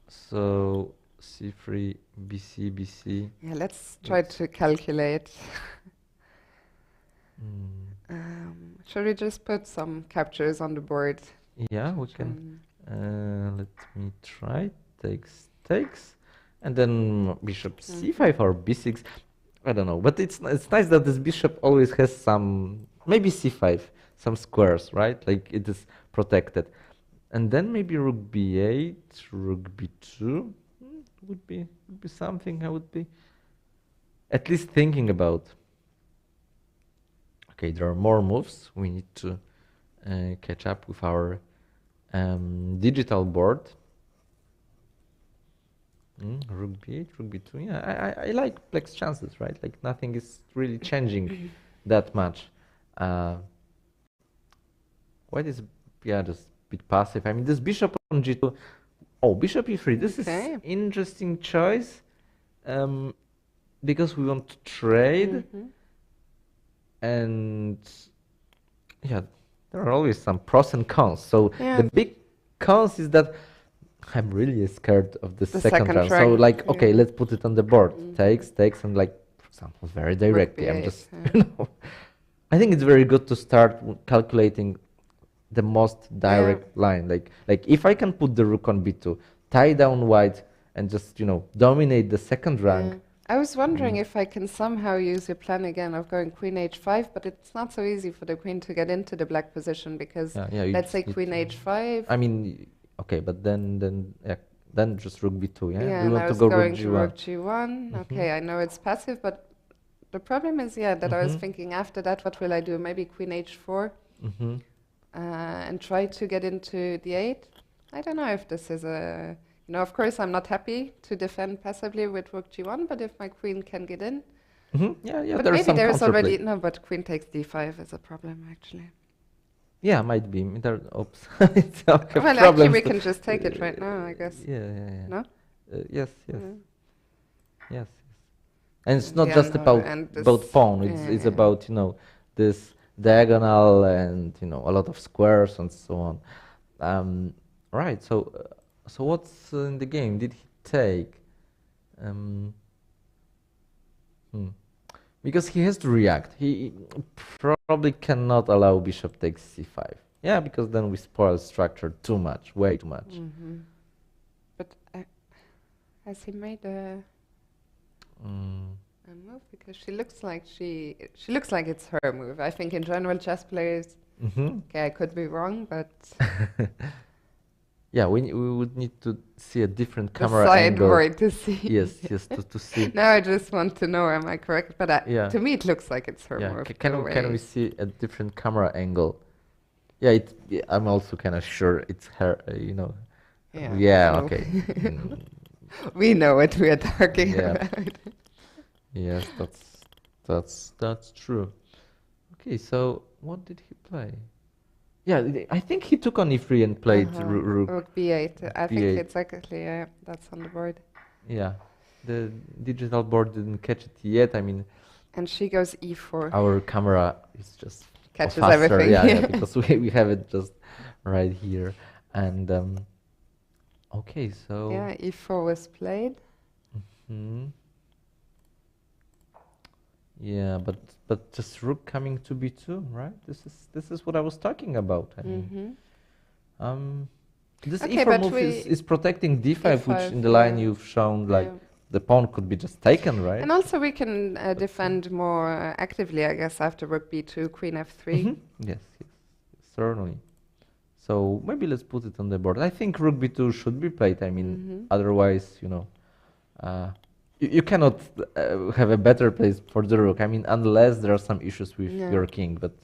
So c3, bc, bc. Yeah, let's try to calculate. Shall we just put some captures on the board? Yeah, we can. Let me try. Takes, and then bishop c5 or b6. I don't know, but it's nice that this bishop always has some, maybe c5, some squares, right? Like it is protected. And then maybe rook b8, rook b2 would be something I would be at least thinking about. Okay, there are more moves. We need to catch up with our digital board. Rook b8, rook b2. Yeah, I like black's chances, right? Like nothing is really changing that much. White is, yeah, just a bit passive. I mean, this bishop on g2. Oh, bishop e3. This is interesting choice, because we want to trade, and yeah, there are always some pros and cons. So the big cons is that I'm really scared of the second round. So like, okay, let's put it on the board. Takes, and like, for example, very directly. I'm just, you know, I think it's very good to start calculating the most direct line. Like if I can put the rook on b2, tie down white, and just, you know, dominate the second rank. I was wondering if I can somehow use your plan again of going queen h5, but it's not so easy for the queen to get into the black position, because let's say queen h5. I mean, okay, but then then just rook b2, yeah? Yeah, We and want I to was go going rook to g1. rook g1. Okay, I know it's passive, but the problem is, yeah, that I was thinking after that, what will I do? Maybe queen h4 and try to get into d8. I don't know if this is a... You know, of course, I'm not happy to defend passively with rook g1, but if my queen can get in... Yeah, but there's maybe some there's already... counterplay. No, but queen takes d5 is a problem, actually. Yeah, might be. Oops. It's okay, Well, actually, we can just take it right now, I guess. Yeah. No? Yes. Mm. Yes. And it's not Yeah, just no, about and this- pawn. It's about this diagonal and a lot of squares and so on. Right. So what's in the game? Did he take? Because he has to react. He probably cannot allow bishop takes c5. Yeah, because then we spoil structure too much, way too much. But has he made a move? Because she looks like she looks like it's her move. I think in general chess players. Okay, I could be wrong, but yeah, we would need to see a different camera the angle. sideboard to see. Yes, to see. Now I just want to know, am I correct? But to me, it looks like it's her move. Can we see a different camera angle? Yeah, I'm also kind of sure it's her. Yeah. So Okay. we know what we are talking about. Yes, that's true. Okay, so what did he play? Yeah, I think he took on e3 and played rook b8. I think b8. it's exactly that's on the board. Yeah, the digital board didn't catch it yet. I mean, and she goes e4. Our camera is just catches faster, everything. yeah, because we have it just right here. And okay, so yeah, e4 was played. Yeah, but just rook coming to b2, right? This is what I was talking about. I mean, this e4 move is protecting d5, which in the line you've shown the pawn could be just taken, right? And also we can defend more actively, I guess, after rook b2, queen f3. Yes, certainly. So maybe let's put it on the board. I think rook b2 should be played. I mean, otherwise, you cannot have a better place for the rook. I mean, unless there are some issues with your king. But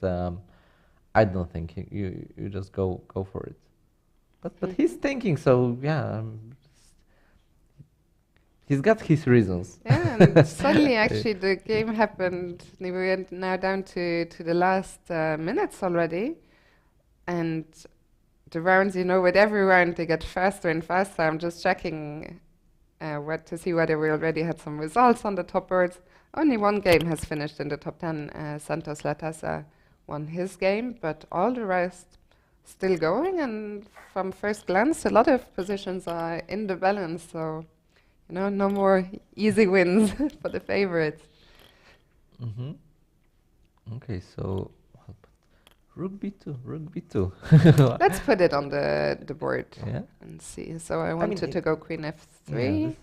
I don't think you just go for it. But he's thinking, so yeah. He's got his reasons. Yeah, and suddenly actually the game happened. We were now down to the last minutes already. And the rounds, with every round they get faster and faster. I'm just checking to see whether we already had some results on the top boards. Only one game has finished in the top 10. Santos Latasa won his game, but all the rest still going. And from first glance, a lot of positions are in the balance. So, no more easy wins for the favorites. Okay, so rook b2. Let's put it on the board and see. So I wanted to go queen f3.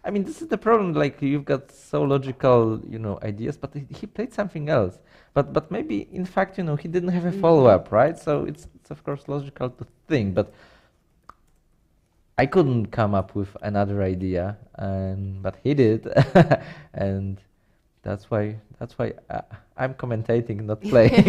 Yeah, this is the problem. Like, you've got so logical, ideas, but he played something else. But maybe in fact, he didn't have a follow-up, right? So it's of course logical to think, but I couldn't come up with another idea, but he did, and that's why I'm commentating, not playing.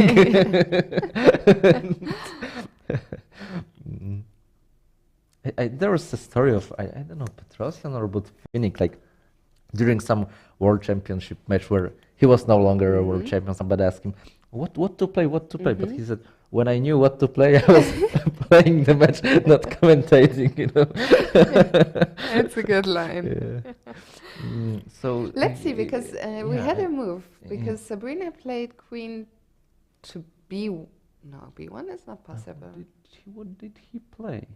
There was a story of I don't know, Petrosian or Butvinik, like during some world championship match where he was no longer a world champion. Somebody asked him what to play, but he said, when I knew what to play, I was playing the match, not commentating. That's a good line. Yeah. So let's see, because we had a move, because Sabrina played queen to b1 is not possible. What did he play?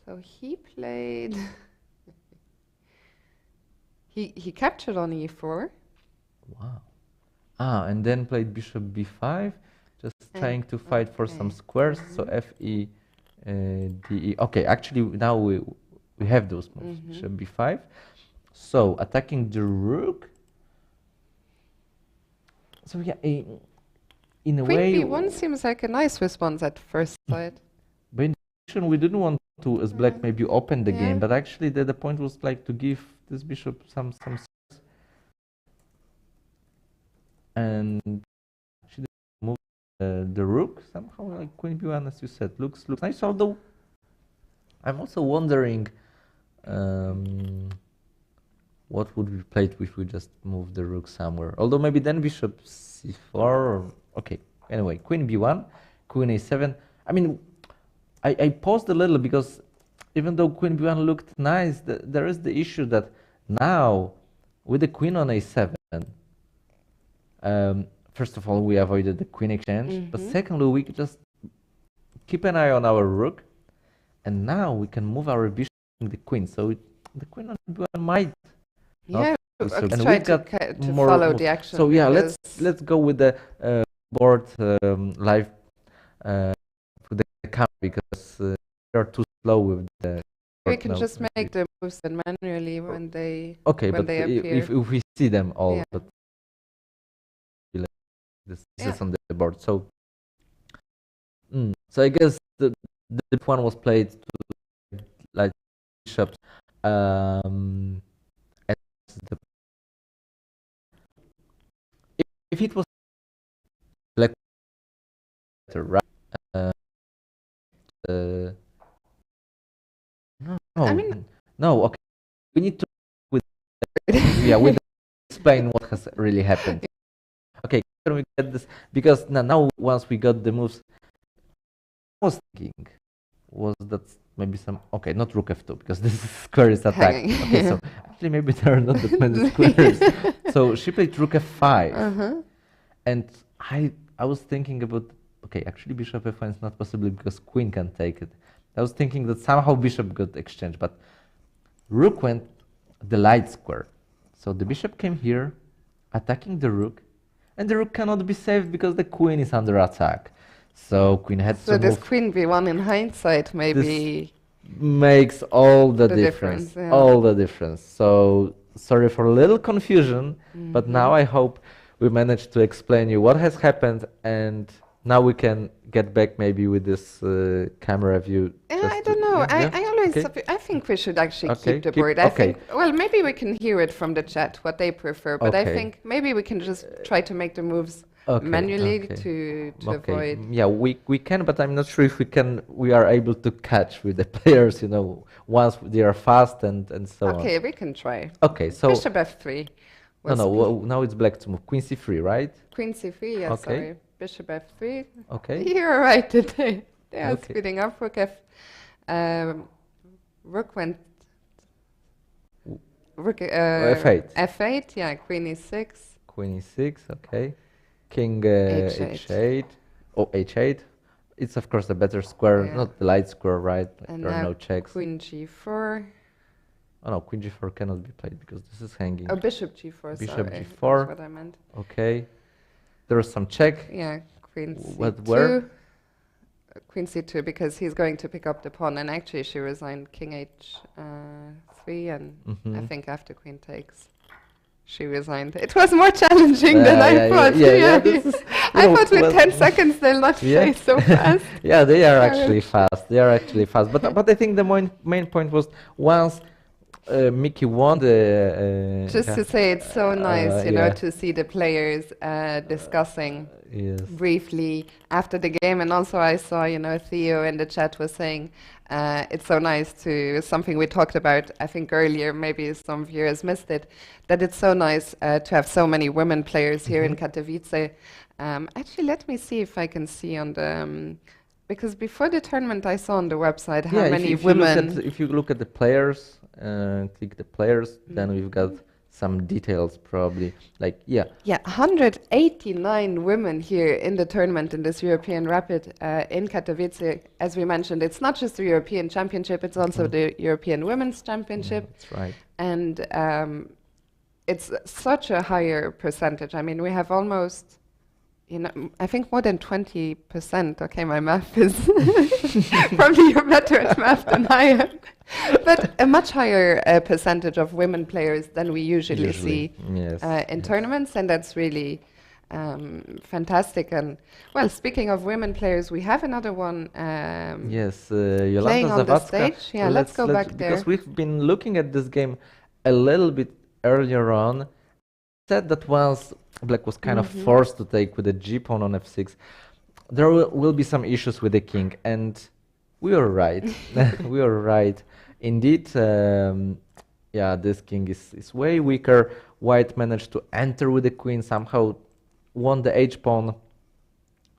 So he played he captured on e4. Wow. And then played bishop b5, just trying to fight for some squares. So fe, de. Okay, actually now we have those moves. Bishop b5. So attacking the rook. So yeah, in a way, queen b1 seems like a nice response at first sight. But we didn't want to, as black, maybe open the Yeah. game, but actually the point was like to give this bishop some space. And she moved the rook somehow, like queen b1, as you said, looks nice. Although I'm also wondering what would we play if we just move the rook somewhere. Although maybe then bishop c4. Or, okay. Anyway, queen b1, queen a7. I mean, I paused a little because even though queen b1 looked nice, there is the issue that now with the queen on a7, first of all, we avoided the queen exchange, but secondly, we could just keep an eye on our rook, and now we can move our bishop to the queen. So the queen on b1 might. Yeah, and try we got to more follow moves. the action. So yeah, because let's go with the board live with the camera because we are too slow with the. we can now. just make the moves then manually when they Okay, when but they appear. if we see them all, Yeah. but this Yeah. is on the board. So, so I guess the one was played to like bishops. As the if it was black, right? No, I mean- no. Okay, we need to with yeah, we explain what has really happened. Okay, can we get this? Because now once we got the moves, I was thinking was that maybe some not rook f2 because this is square is attack. Hanging. Okay, so actually maybe there are not that many squares. So she played rook f5, and I was thinking about actually bishop f1 is not possible because queen can take it. I was thinking that somehow bishop got exchanged, but rook went the light square. So the bishop came here, attacking the rook, and the rook cannot be saved because the queen is under attack. So queen had So to this move. queen b1 in hindsight maybe Makes all the, The difference. difference, yeah. All the difference. So sorry for a little confusion, but now I hope we managed to explain you what has happened, and now we can get back maybe with this camera view. Yeah, just I to- don't know. yeah, I always okay. I think we should actually Okay, keep the keep- board. I okay. think well maybe we can hear it from the chat what they prefer, but I Okay. think maybe we can just try to make the moves Okay, manually okay. to Okay, avoid. yeah, we can, but I'm not sure if we are able to catch with the players, once they are fast and so on. Okay, we can try. Okay, so Bishop f3. no, now it's black to move queen c3, right? Queen c3, yeah, Okay. sorry. Bishop f3. Okay. You're right today. They are Okay. speeding up. Rook rook went. Rook f8. F8, yeah. Queen e6. Queen e6, okay. King H8. h8. Oh, h8. It's of course a better square, Yeah. not the light square, right? And There are now no checks. Queen g4. Oh no, queen g4 cannot be played because this is hanging. Oh, bishop g4. Bishop sorry, g4. that's what I meant. Okay. There is some check. Yeah, Queen c2. Where? Queen c2 because he's going to pick up the pawn, and actually she resigned King h3, and I think after Queen takes, she resigned. It was more challenging than I thought. This is, I thought with 10 seconds they'll not Yeah. play so fast. Yeah, they are Sorry. actually fast. They are actually fast. But I think the main point was once Mickey won the. Just to say, it's so nice, you know, yeah. to see the players discussing Yes. briefly after the game. And also I saw, you know, Theo in the chat was saying it's so nice to, something we talked about, I think earlier, maybe some viewers missed it, that it's so nice to have so many women players here in Katowice. Actually, let me see if I can see on the, because before the tournament I saw on the website how many women. If you look at the players, click the players, then we've got some details probably. Like, yeah. Yeah, 189 women here in the tournament in this European Rapid in Katowice. As we mentioned, it's not just the European Championship, it's also the European Women's Championship. That's right. And it's such a higher percentage. I mean, we have almost, you know, I think more than 20%. Okay, my math is probably you're better at math than I am. But a much higher percentage of women players than we usually see yes, in tournaments, and that's really fantastic. And well, speaking of women players, we have another one. Yes, playing Jolanta on the Zawadzka. stage. Yeah, let's go back there. Because we've been looking at this game a little bit earlier on. Said that once Black was kind of forced to take with a G pawn on f6, there will be some issues with the king, and we were right. We were right. Indeed, yeah, this king is way weaker. White managed to enter with the queen, somehow won the h pawn,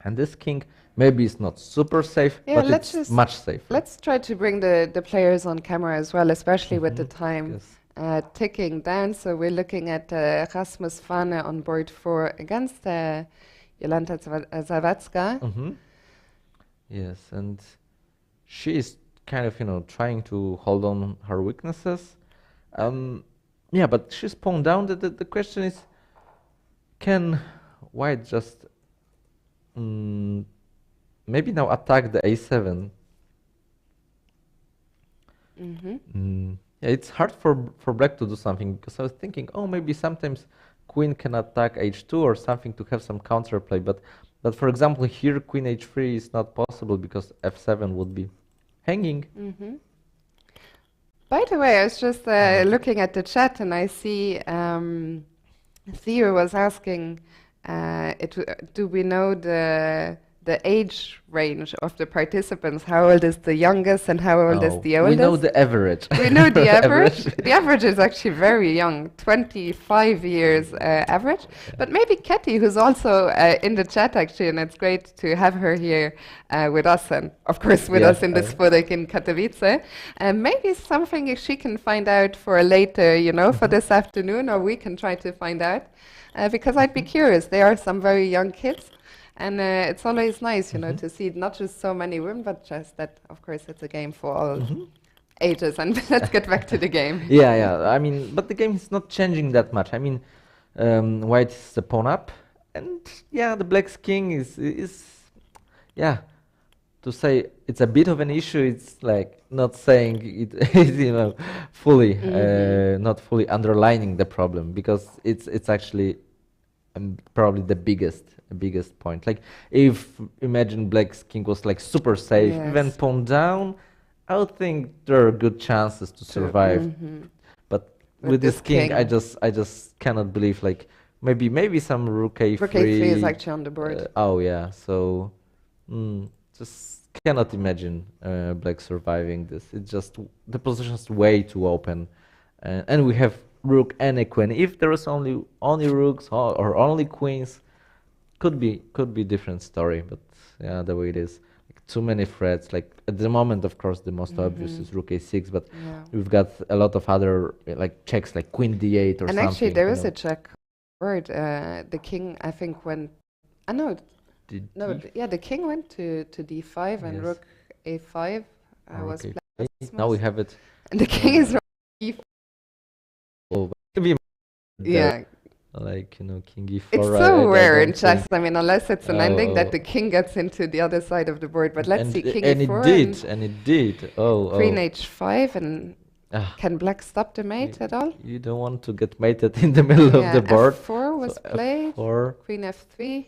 and this king maybe is not super safe, Yeah, but it's much safer. Let's try to bring the players on camera as well, especially with the time ticking down. So we're looking at Rasmus Fane on board 4 against Jolanta Zawadzka. Yes, and she is kind of, trying to hold on her weaknesses. Yeah, but she's pawned down. The question is, can White just maybe now attack the a7? Yeah, it's hard for Black to do something, because I was thinking, oh, maybe sometimes Queen can attack h2 or something to have some counterplay, but for example here Queen h3 is not possible because f7 would be hanging. By the way, I was just looking at the chat, and I see Theo was asking, do we know the age range of the participants? How old is the youngest and how old is the oldest? We know the average. We know the average. The average is actually very young, 25 years average. But maybe Katie, who's also in the chat actually, and it's great to have her here with us, and of course with us in the Spodek in Katowice. Maybe something if she can find out for later, for this afternoon, or we can try to find out. Because I'd be curious. There are some very young kids. And it's always nice, to see not just so many women, but just that, of course, it's a game for all ages. And let's get back to the game. Yeah. I mean, but the game is not changing that much. I mean, White is a pawn up, and yeah, the Black's king is to say it's a bit of an issue. It's like not saying it is, fully, not fully underlining the problem, because it's actually probably the biggest point. Like, if imagine Black's king was like super safe, even pawn down, I would think there are good chances to survive. But with this king, I just cannot believe, like, maybe some rook a3. Rook a3 is actually on the board. Oh yeah, so just cannot imagine Black surviving this. It's just the position is way too open, and we have rook and a queen. If there is only rooks or only queens, could be different story. But yeah, the way it is, like, too many threats. Like at the moment, of course, the most obvious is rook a6, but we've got a lot of other like checks, like queen d8 or something. And actually, there is a check word. The king, I think, went. The king went to d5 and rook a5 was played. Now we have it. And the king is e4. Yeah, like king e4. It's so rare in chess. I mean, unless it's an ending that the king gets into the other side of the board. But let's see, king e4. And it did. Queen h5, and can Black stop the mate at all? You don't want to get mated in the middle of the board. f4 was played. Queen f3,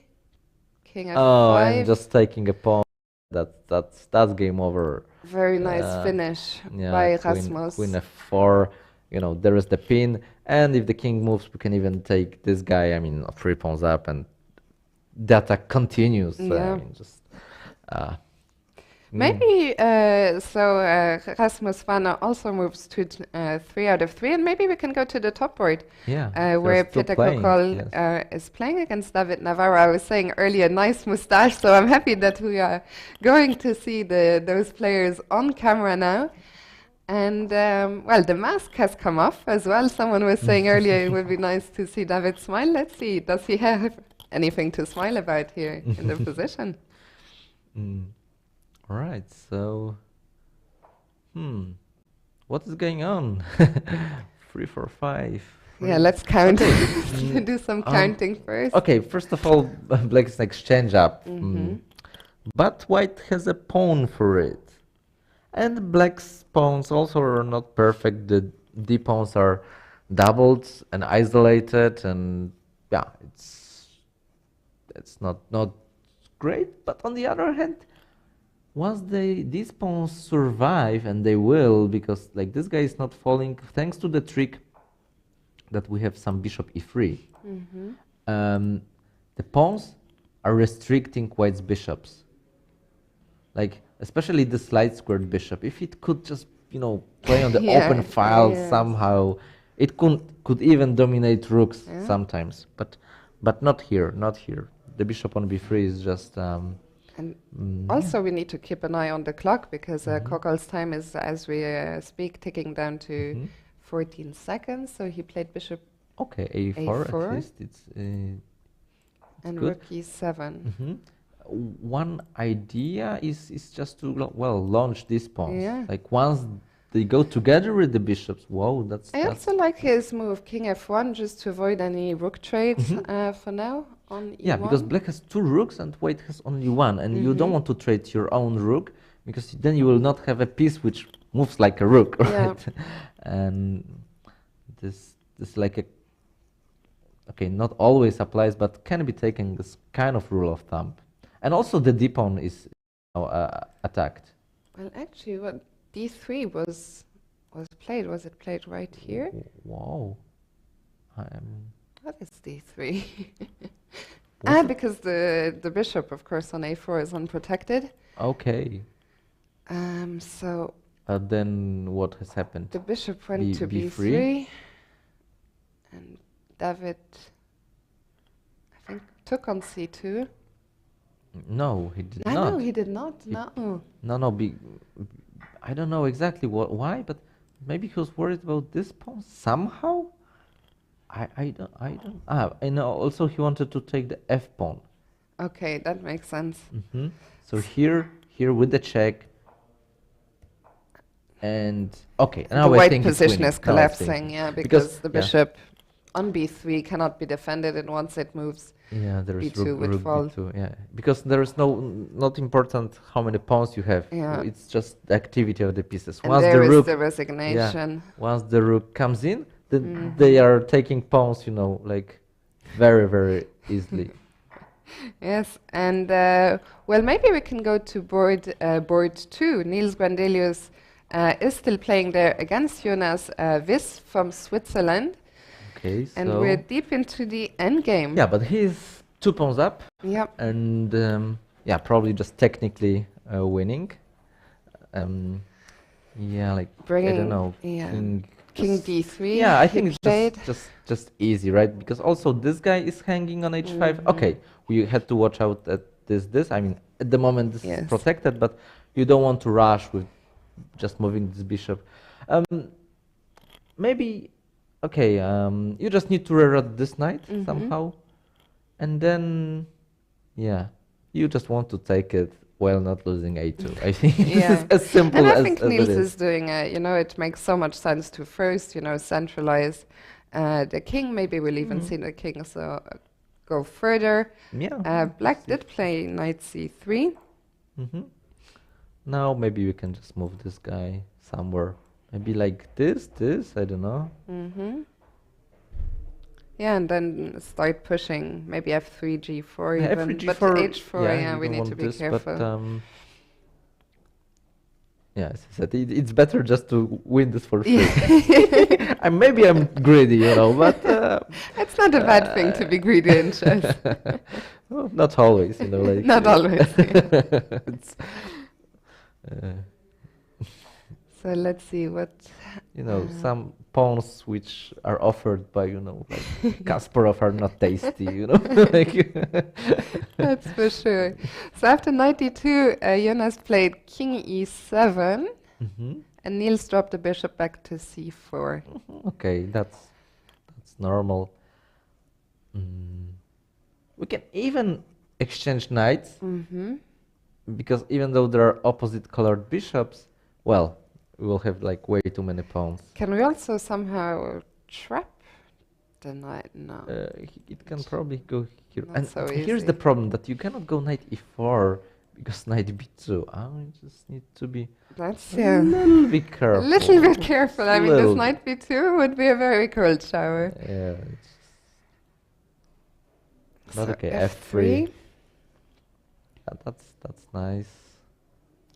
king f5. Oh, and just taking a pawn. That's game over. Very nice finish by Rasmus. Queen f4. There is the pin, and if the king moves, we can even take this guy. I mean, 3 pawns up, and the attack continues. Yeah. I mean, just maybe Rasmus Fane also moves to 3 out of 3, and maybe we can go to the top board. Yeah, where Peter Kokol is playing against David Navarro. I was saying earlier, nice moustache. So I'm happy that we are going to see those players on camera now. And well, the mask has come off as well. Someone was saying earlier it would be nice to see David smile. Let's see, does he have anything to smile about here in the position? All right, so what is going on? 3, 4, 5. Yeah, let's count. Do some counting first. Okay, first of all, Black's exchange up, but White has a pawn for it. And Black's pawns also are not perfect. The D pawns are doubled and isolated, and yeah, it's that's not great. But on the other hand, once these pawns survive, and they will, because like this guy is not falling, thanks to the trick that we have some bishop e3. The pawns are restricting white's bishops. Like especially the slide squared bishop. If it could just play on the open file somehow, it could even dominate rooks sometimes. But not here, not here. The bishop on b3 is just. And also we need to keep an eye on the clock, because Kokol's time is, as we speak, ticking down to 14 seconds. So he played bishop okay, a4 at least. It's and good. rook e7. One idea is just to launch these pawns. Yeah. Like once they go together with the bishops. Whoa, that's. I also like his move king f1, just to avoid any rook trades for now. On yeah, e1. because black has 2 rooks and white has only 1, and you don't want to trade your own rook, because then you will not have a piece which moves like a rook, right? And this like a not always applies, but can be taken this kind of rule of thumb. And also the d pawn is attacked. Well, actually, what d3 was played? Was it played right here? Wow. What is d3? Because the bishop, of course, on a4 is unprotected. Okay. So. Then what has happened? The bishop went to b3, and David, I think, took on c2. No, he did not. No, he did not. No. No. I don't know exactly why, but maybe he was worried about this pawn somehow. I don't. I know. Also, he wanted to take the f pawn. Okay, that makes sense. So here with the check, and okay, now the I white think position is collapsing. Yeah, because the bishop on b3 cannot be defended, and once it moves, there is b2 would fall. B2, yeah, because there is not important how many pawns you have. Yeah. It's just the activity of the pieces. And once there the is rook, the resignation. Once the rook comes in, they are taking pawns, like very, very easily. Yes, and well, maybe we can go to board 2. Niels Grandelius is still playing there against Jonas Wiss from Switzerland. Okay, and we're deep into the end game. Yeah, but he's 2 pawns up. Yep. And probably just technically winning. Like bringing, I don't know, king d3. Yeah, I think it's just easy, right? Because also this guy is hanging on h5. Okay, we had to watch out at this. I mean, at the moment this is protected, but you don't want to rush with just moving this bishop. Maybe, okay, you just need to reroute this knight somehow, and then, you just want to take it while not losing a2. I think this is as simple and as I think Niels it is doing, it makes so much sense to first, centralize the king. Maybe we'll even see the king go further. Yeah. Black did play knight c3. Now maybe we can just move this guy somewhere. Maybe like this, I don't know. Yeah, and then start pushing, maybe f3, g4 even, f3, but g4, h4, we need to be careful. But, as I said, it's better just to win this for free. Maybe I'm greedy, but... it's not a bad thing to be greedy in chess. Well, not always, like... Not always. So let's see what... some pawns which are offered by, like Kasparov are not tasty, That's for sure. So after knight d2, Jonas played king e7, and Niels dropped the bishop back to c4. Okay, that's normal. We can even exchange knights, because even though there are opposite colored bishops, well, we will have like way too many pawns. Can we also somehow trap the knight? No. It can probably go here. Not And so here's easy. the problem, that you cannot go knight e4 because knight b2. I just need to be a little bit careful. A little bit careful. I mean, this Little knight b2 would be a very cold shower. Yeah. But So okay, F3. F3. Yeah, that's nice.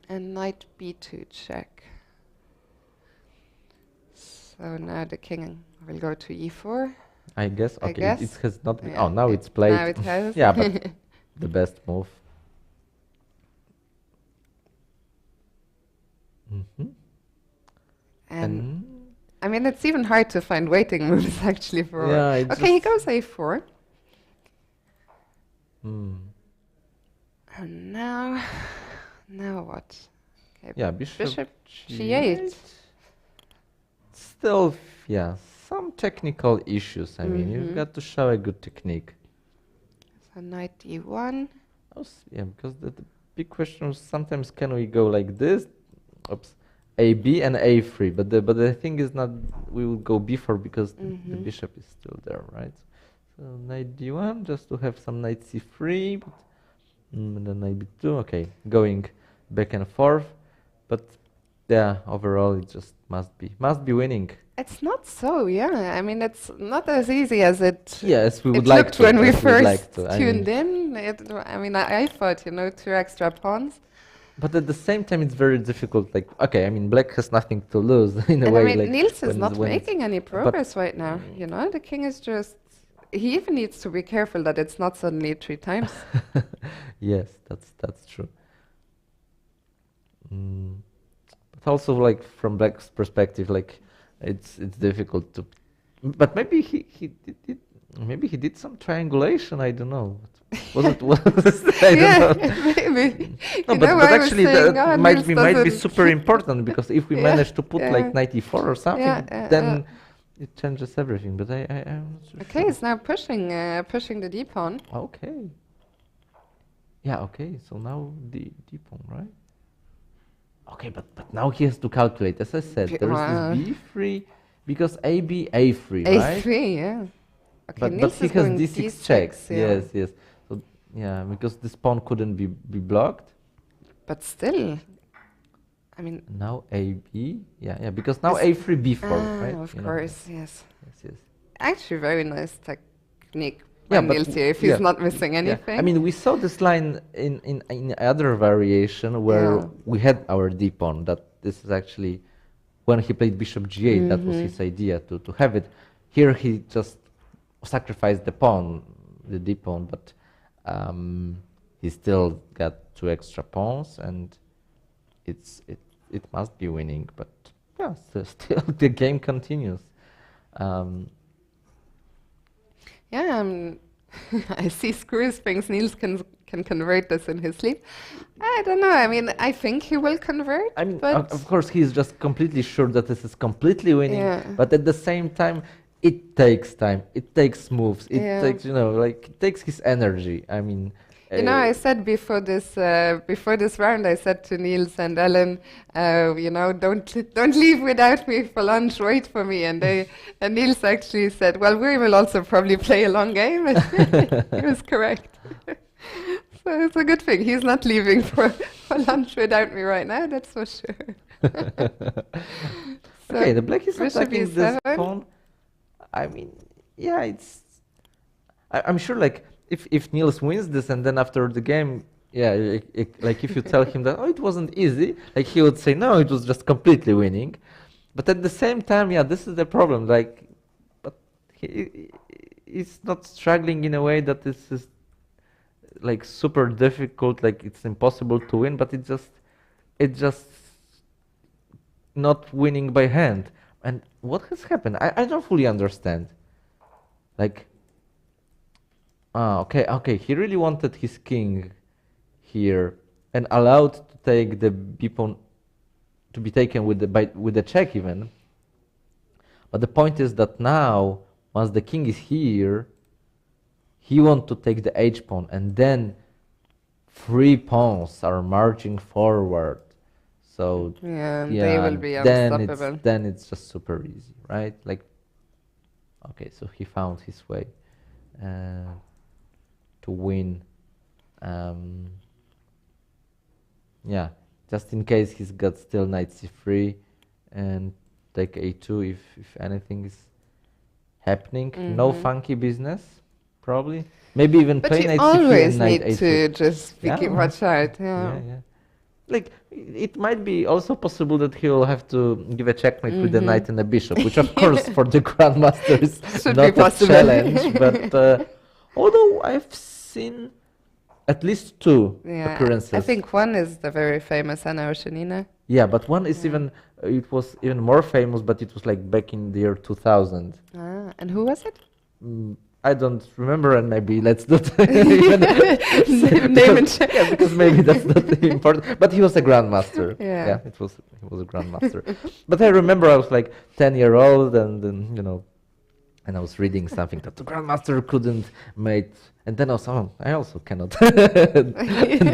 And knight b2 check. So now the king will go to e4. I guess. I Okay, guess. it has not been. Yeah, Oh, now it's played. Now it has. Yeah, but the best move. Mm-hmm. And I mean, it's even hard to find waiting moves actually for. Yeah, Okay, he goes a4. And now what? Okay, Yeah, bishop g8. Still, yeah, some technical issues. I mean, you've got to show a good technique. So knight e1. Yeah, because the big question was sometimes can we go like this? Oops, AB and A3. But the thing is not we will go B4 because the bishop is still there, right? So knight D1 just to have some knight C3, but and then knight B2. Okay, going back and forth, but yeah, overall it just must be winning. It's not so, yeah. I mean, it's not as easy as it. Yes, we would it like looked to, when we as we would like first to. I tuned mean- in. I mean, I thought, 2 extra pawns. But at the same time, it's very difficult. Like, okay, I mean, black has nothing to lose in a And way. I mean, like Niels is when- not when making any but- progress right now. The king is just. He even needs to be careful that it's not suddenly 3 times. Yes, that's true. But also, like from black's perspective, like it's difficult to. But maybe maybe he did some triangulation. I don't know. Was it? I don't know. Maybe. No, You but, know, but I was actually saying, that Niels might be doesn't- super important because if we Yeah, manage to put yeah. like 94 or something, then Yeah. it changes everything. But I'm not so Okay, sure. it's now pushing the d pawn. Okay. Yeah. Okay. So now the d pawn, right? Okay, but now he has to calculate. As I said, there is this b3 because AB A3, right? A3, yeah. Okay, But Niels he is has going d6 checks. yeah. Yes. So yeah, because this pawn couldn't be blocked. But still, I mean. Now AB, yeah, because now This- A3 B4, right? Of You know. course, yes. Yes. Actually, very nice technique. Yeah, by but Niels here, if he's not missing yeah. anything. I mean, we saw this line in other variation where Yeah. we had our d pawn. That this is actually when he played bishop g8. That was his idea to have it. Here he just sacrificed the pawn, the d pawn, but he still got 2 extra pawns, and it must be winning. But yeah, still the game continues. Yeah, I see Screws thinks Niels can convert this in his sleep. I don't know. I mean, I think he will convert. I mean, but of course, he's just completely sure that this is completely winning. Yeah. But at the same time, it takes time. It takes moves. It Yeah. takes, like, it takes his energy. I mean, I said before this round, I said to Niels and Ellen, don't leave without me for lunch. Wait for me. And Niels actually said, well, we will also probably play a long game. He was correct. So it's a good thing. He's not leaving for lunch without me right now. That's for sure. Okay, the black is bishop attacking this e7. pawn. I mean, yeah, I'm sure, like, if Niels wins this and then after the game, yeah, like if you tell him that, it wasn't easy, like he would say, no, it was just completely winning. But at the same time, yeah, this is the problem. Like, but he's not struggling in a way that this is like super difficult, like it's impossible to win, but it just not winning by hand. And what has happened? I don't fully understand. Like, okay, he really wanted his king here and allowed to take the b pawn to be taken with the check even. But the point is that now, once the king is here, he wants to take the h pawn, and then 3 pawns are marching forward. So they will be then unstoppable. then it's just super easy, right? Like, okay, so he found his way to win. Yeah, just in case he's got still knight c3 and take a2 if anything is happening. No funky business, probably. Maybe even But play you knight c3 always and knight need to a6. just figure watch out. Yeah. Like, it might be also possible that he will have to give a checkmate with the Mhm. knight and the bishop, which of course for the grandmaster is Should be not a possible. challenge. But although I've seen at least two Yeah, occurrences. I think one is the very famous Anna Oceanina. Yeah, but one is even, it was even more famous, but it was like back in the year 2000. Ah, and who was it? I don't remember, and maybe let's not even Name and check. Yeah, because maybe that's not important. But he was a grandmaster. Yeah. He was a grandmaster. But I remember I was like 10-year-old, and then and I was reading something that the grandmaster couldn't mate, and then I also cannot. And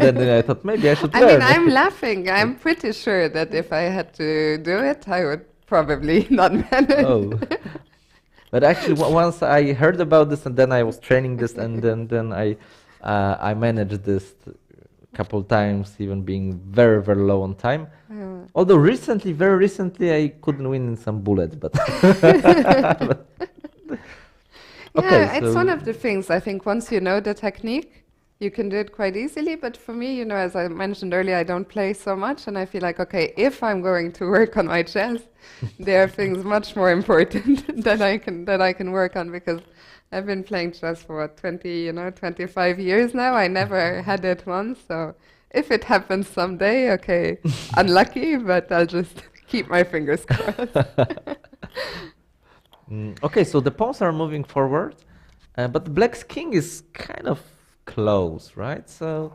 then I thought maybe I should learn. I mean, I'm laughing. I'm pretty sure that if I had to do it, I would probably not manage. Oh. But actually, once I heard about this, and then I was training this, and then I managed this a couple times, even being very, very low on time. Although very recently, I couldn't win in some bullets, but. Yeah, it's one of the things. I think once you know the technique, you can do it quite easily. But for me, as I mentioned earlier, I don't play so much, and I feel like, okay, if I'm going to work on my chess, there are things much more important that I can work on, because I've been playing chess for 25 years now. I never had it once, so if it happens someday, okay, unlucky, but I'll just keep my fingers crossed. Okay, so the pawns are moving forward, but Black's king is kind of close, right? So,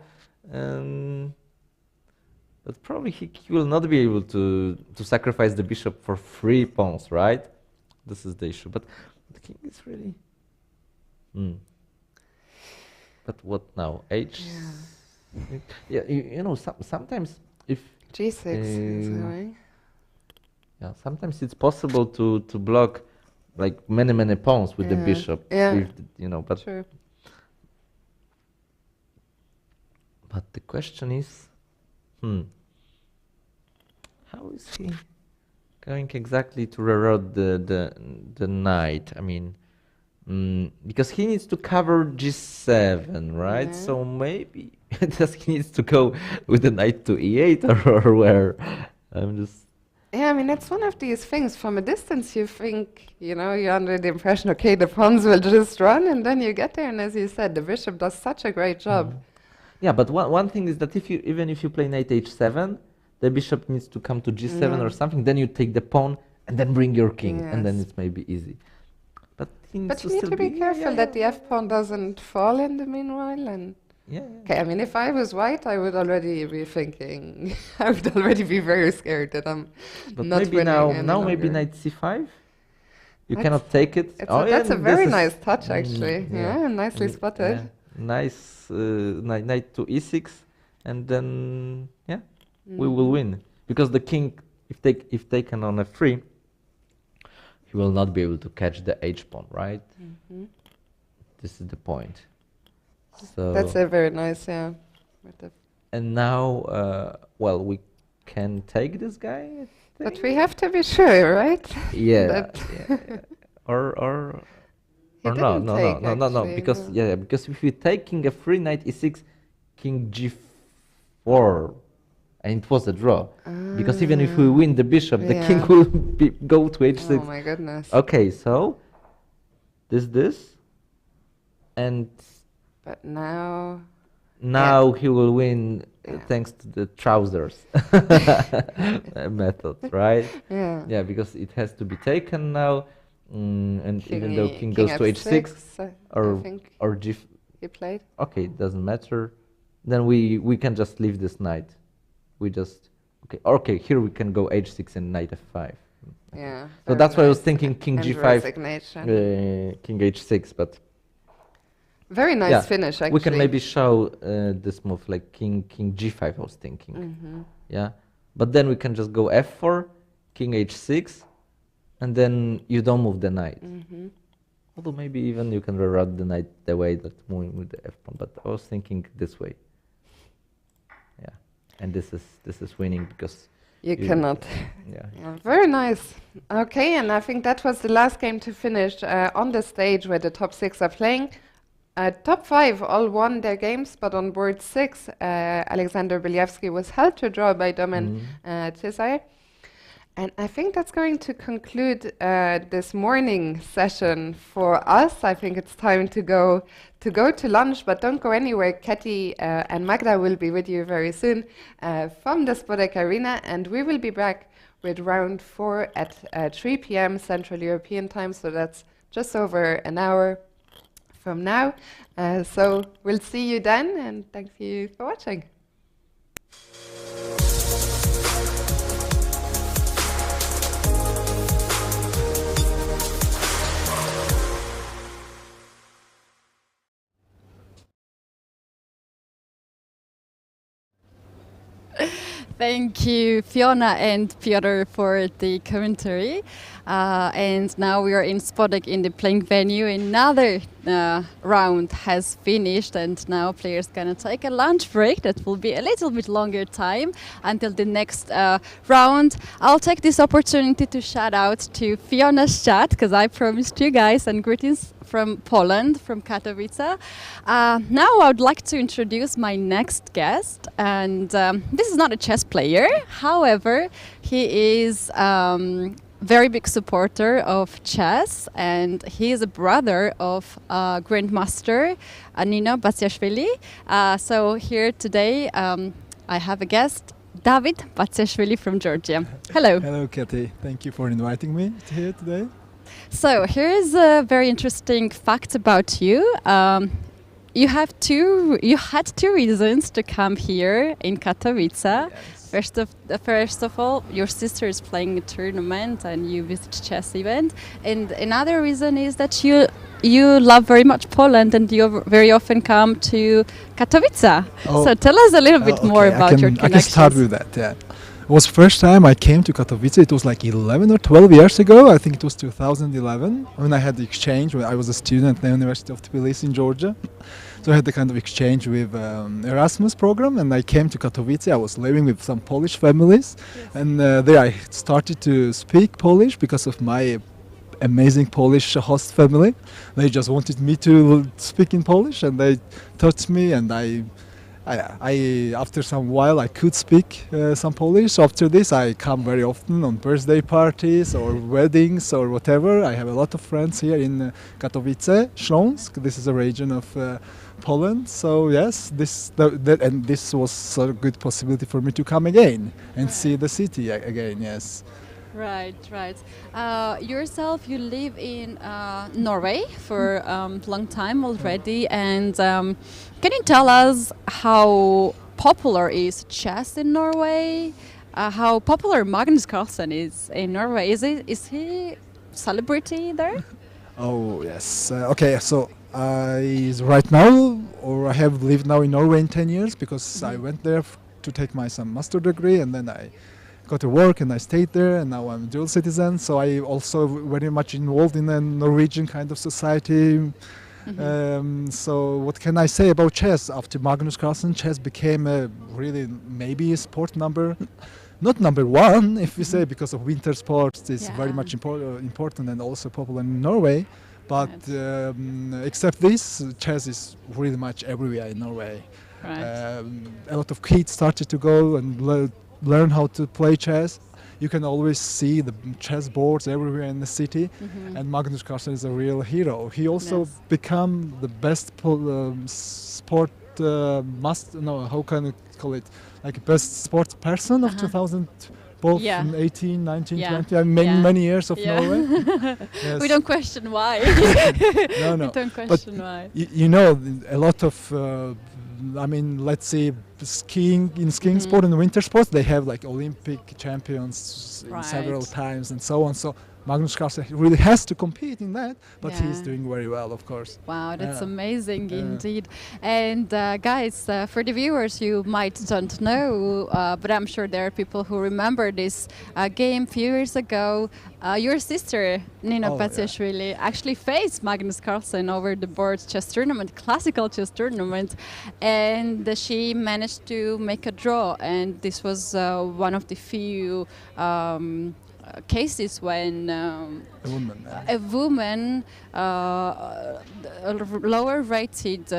but probably he will not be able to sacrifice the bishop for 3 pawns, right? This is the issue. But the king is really. But what now? H. Yeah, sometimes if G6. Yeah, sometimes it's possible to block like many pawns with the bishop. Yeah. But True. But the question is, how is he going exactly to reroute the knight? I mean, because he needs to cover G7, right? Yeah. So maybe does he needs to go with the knight to E8 or where? I'm just. Yeah, I mean, it's one of these things. From a distance, you think, you're under the impression, okay, the pawns will just run, and then you get there, and as you said, the bishop does such a great job. Yeah, but one thing is that even if you play knight h7, the bishop needs to come to g7 or something, then you take the pawn and then bring your king, and then it's maybe easy. But you need to be careful that the f-pawn doesn't fall in the meanwhile. And okay, I mean, if I was white, I would already be thinking, I would already be very scared that I'm not maybe winning now maybe knight c5? You cannot take it. That's a very nice touch, actually. Nicely spotted. Nice knight to e6, and then we will win, because the king, if taken on f3, he will not be able to catch the h pawn, right? This is the point. So that's a very nice, and now, well, we can take this guy, but we have to be sure, right? Or no, because because if we take king f3, knight e6, king g4, and it was a draw. Because even if we win the bishop, the king will go to h6. Oh my goodness. Okay, so this, and but now he will win thanks to the trousers method, right? Yeah, because it has to be taken now. And even though king goes to h6 or g, he played. Okay, it doesn't matter. Then we can just leave this knight. We just okay. Here we can go h6 and knight f5. Yeah. So that's why I was thinking king g5, king h6, but very nice finish. Actually, we can maybe show this move like king g5. I was thinking. Yeah, but then we can just go f4, king h6. And then you don't move the knight. Although maybe even you can reroute the knight the way that moving with the f-pawn. But I was thinking this way. Yeah, and this is winning because you cannot. Yeah. Very nice. Okay, and I think that was the last game to finish on the stage where the top 6 are playing. Top 5 all won their games, but on board 6, Alexander Believsky was held to draw by Domen Cesar. And I think that's going to conclude this morning session for us. I think it's time to go to lunch, but don't go anywhere. Katy and Magda will be with you very soon from the Spodek Arena, and we will be back with round 4 at 3 p.m. Central European time, so that's just over an hour from now. So we'll see you then, and thank you for watching. Thank you, Fiona and Piotr, for the commentary. And now we are in Spodek in the playing venue. Another round has finished, and now players gonna take a lunch break. That will be a little bit longer time until the next round. I'll take this opportunity to shout out to Fiona's chat, because I promised you guys, and greetings from Poland, from Katowice. Now I would like to introduce my next guest, and this is not a chess player. However, he is very big supporter of chess, and he is a brother of Grandmaster Nino Batsiashvili. So here today I have a guest, David Batsiashvili from Georgia. Hello. Hello, Katy. Thank you for inviting me here today. So here is a very interesting fact about you. You had two reasons to come here in Katowice. Yes. First of all, your sister is playing a tournament and you visit chess event, and another reason is that you love very much Poland and you very often come to Katowice. Oh. So tell us a little bit more about your connections. I can start with that. Yeah. It was first time I came to Katowice. It was like 11 or 12 years ago. I think it was 2011 when I had the exchange when I was a student at the University of Tbilisi in Georgia. So I had the kind of exchange with Erasmus program, and I came to Katowice. I was living with some Polish families, and there I started to speak Polish because of my amazing Polish host family. They just wanted me to speak in Polish, and they taught me, and I after some while I could speak some Polish. So after this I come very often on birthday parties or weddings or whatever. I have a lot of friends here in Katowice, Śląsk. This is a region of Poland. So yes, this was a good possibility for me to come again and see the city again. Yes. Right. Yourself, you live in Norway for a long time already, and can you tell us how popular is chess in Norway? How popular Magnus Carlsen is in Norway? Is he celebrity there? Oh yes. Okay, so right now, or I have lived now in Norway in 10 years because I went there to take my some master degree, and then I got to work and I stayed there, and now I'm a dual citizen, so I also very much involved in a Norwegian kind of society. So what can I say about chess? After Magnus Carlsen, chess became a really maybe a sport not number one, if we say, because of winter sports. It's very much important and also popular in Norway. But except this, chess is really much everywhere in Norway. Right. A lot of kids started to go and learn how to play chess. You can always see the chess boards everywhere in the city, and Magnus Carlsen is a real hero. He also became the best sport how can I call it, like best sports person of 2000, both in 18, 19, 20, many years of Norway. Yes. We don't question why. No. We don't question why. You know, a lot of let's say skiing sport and winter sports, they have like Olympic champions several times and so on. So Magnus Carlsen really has to compete in that, but he's doing very well, of course. Wow, that's amazing indeed. And guys, for the viewers, you might don't know, but I'm sure there are people who remember this game a few years ago. Your sister, Nina Batsiashvili, actually faced Magnus Carlsen over the board chess tournament, classical chess tournament, and she managed to make a draw, and this was one of the few cases when a woman, lower rated,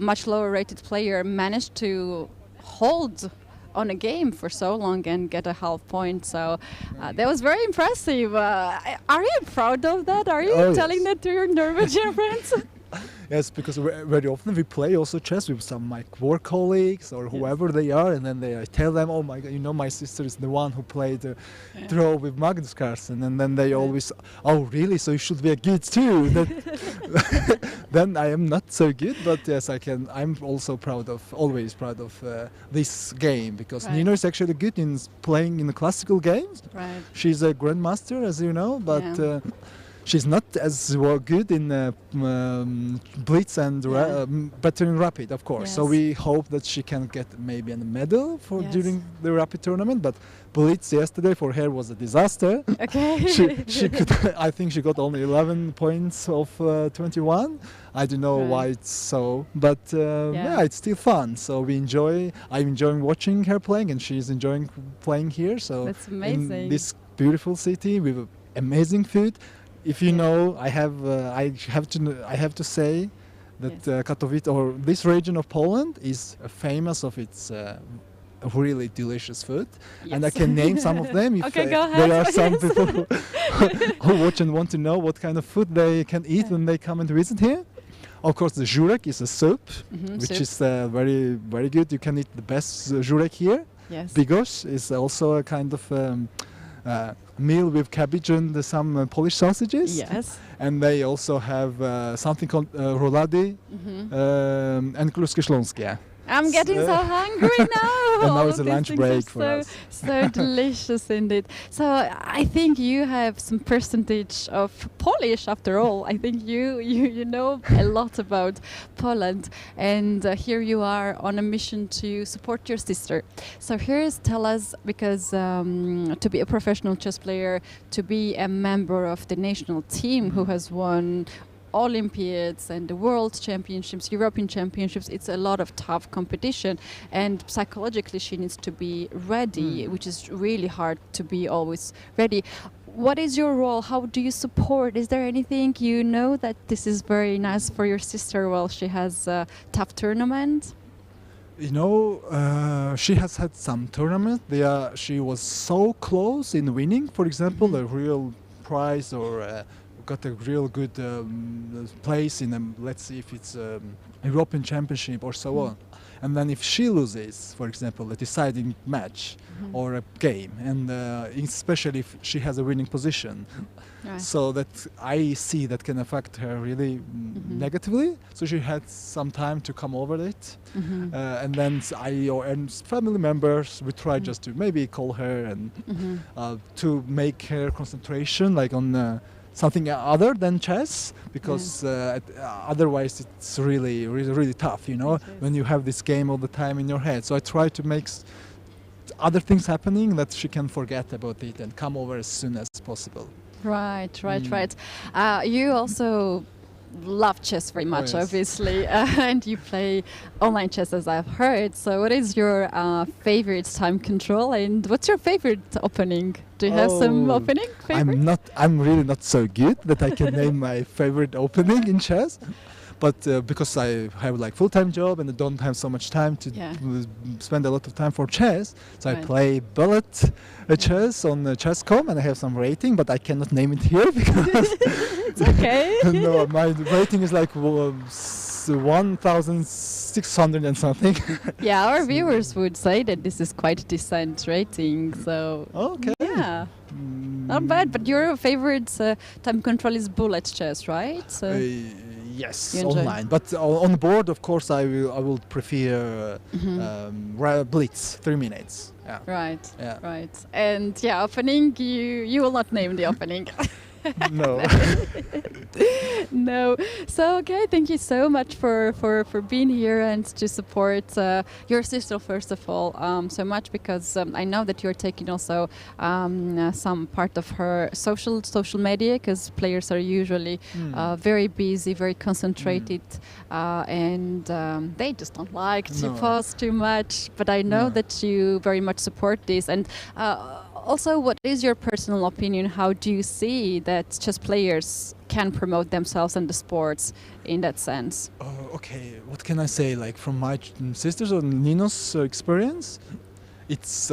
much lower rated player managed to hold on a game for so long and get a half point. So that was very impressive. Are you proud of that? Are you telling that to your Norwegian friends? Yes, because very often we play also chess with some my work colleagues or whoever they are, and then I tell them, oh my God, you know, my sister is the one who played draw with Magnus Carlsen, and then they always, oh really? So you should be good too. Then I am not so good, but yes, I'm also always proud of this game, because Nino is actually good in playing in the classical games. Right. She's a grandmaster, as you know, but. She's not as good in Blitz and better in Rapid, of course. So we hope that she can get maybe a medal during the Rapid tournament. But Blitz yesterday for her was a disaster. Okay. she could. I think she got only 11 points of 21. I don't know why it's so, but it's still fun. So I'm enjoying watching her playing, and she's enjoying playing here. So that's amazing. In this beautiful city with amazing food. If you know, I have to say that Katowice, or this region of Poland, is famous of its really delicious food, and I can name some of them. If go ahead. there are some people who watch and want to know what kind of food they can eat when they come and visit here. Of course, the żurek is a soup, which is very, very good. You can eat the best żurek here. Yes. Bigos is also a kind of meal with cabbage and some Polish sausages. Yes. And they also have something called rolady and kluski śląskie. I'm getting so hungry now. And now it's a lunch break for us. So delicious indeed. So I think you have some percentage of Polish after all. I think you know a lot about Poland, and here you are on a mission to support your sister. So tell us, because to be a professional chess player, to be a member of the national team who has won Olympiads and the World Championships, European Championships, it's a lot of tough competition, and psychologically she needs to be ready, which is really hard to be always ready. What is your role? How do you support? Is there anything you know that this is very nice for your sister while she has a tough tournament? You know, she has had some tournaments. She was so close in winning, for example, a real prize, or got a real good place in let's see if it's European Championship or so on. And then if she loses, for example, a deciding match or a game, and especially if she has a winning position, so that I see that can affect her really negatively. So she had some time to come over it, and then and family members, we try just to maybe call her and to make her concentration like on something other than chess, because otherwise it's really, really, really tough, you know, when you have this game all the time in your head. So I try to make other things happening that she can forget about it and come over as soon as possible. Right. You also love chess very much, obviously, and you play online chess, as I've heard. So what is your favorite time control, and what's your favorite opening? Do you have some opening favorites? I'm really not so good that I can name my favorite opening in chess. But because I have like full-time job and I don't have so much time to spend a lot of time for chess, so I play bullet chess on chess.com, and I have some rating, but I cannot name it here because it's okay. No, my rating is like 1,600 and something. Yeah, our viewers would say that this is quite decent rating. So yeah, not bad. But your favorite time control is bullet chess, right? So yes, online. But on board, of course, I will prefer Blitz, 3 minutes. Yeah. Right. Yeah. Right. And opening. You will not name the opening. No. No. So thank you so much for being here and to support your sister, first of all, so much, because I know that you're taking also some part of her social media, because players are usually very busy, very concentrated, and they just don't like to post too much. But I know that you very much support this, and Also, what is your personal opinion? How do you see that chess players can promote themselves in the sports in that sense? Okay, what can I say? Like from my sisters or Nino's experience, it's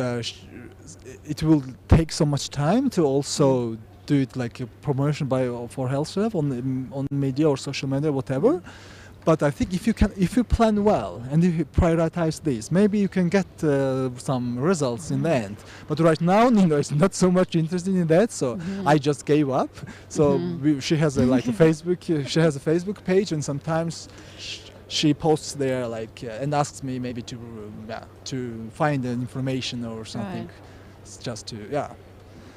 it will take so much time to also do it like a promotion for herself on media or social media, whatever. But I think if you plan well and if you prioritize this, maybe you can get some results in the end. But right now, Nino is not so much interested in that, so I just gave up. So she has a Facebook. She has a Facebook page, and sometimes she posts there and asks me maybe to find the information or something. Right. It's just to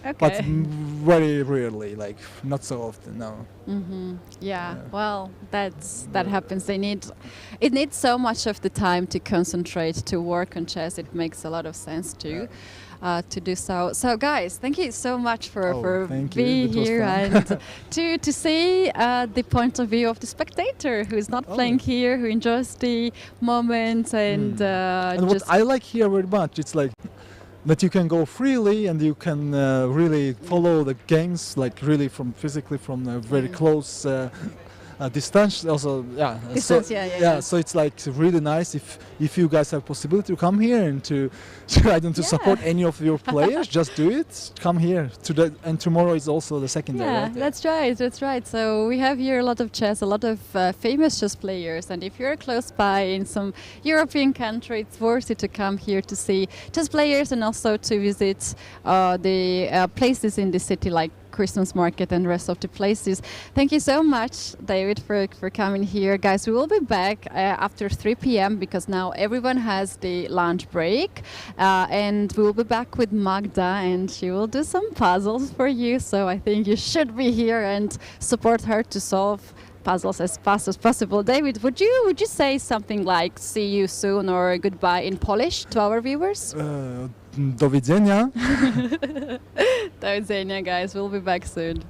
Okay. But very rarely, not so often. No. Yeah. Well, that happens. It needs so much of the time to concentrate to work on chess. It makes a lot of sense to do so. So, guys, thank you so much for being here and to see the point of view of the spectator who is not playing here, who enjoys the moment and what I like here very much, it's like that you can go freely and you can really follow the games really physically from a very close distance. Also, Distance, so it's really nice if you guys have possibility to come here and to support any of your players. Just do it. Come here and tomorrow is also the second day. Yeah, Right? that's right. So we have here a lot of chess, a lot of famous chess players, and if you're close by in some European country, it's worth it to come here to see chess players and also to visit the places in the city like Christmas market and the rest of the places. Thank you so much, David, for coming here. Guys, we will be back after 3 p.m. because now everyone has the lunch break. And we will be back with Magda and she will do some puzzles for you. So I think you should be here and support her to solve puzzles as fast as possible. David, would you say something like see you soon or goodbye in Polish to our viewers? Do widzenia. Do widzenia, guys. We'll be back soon.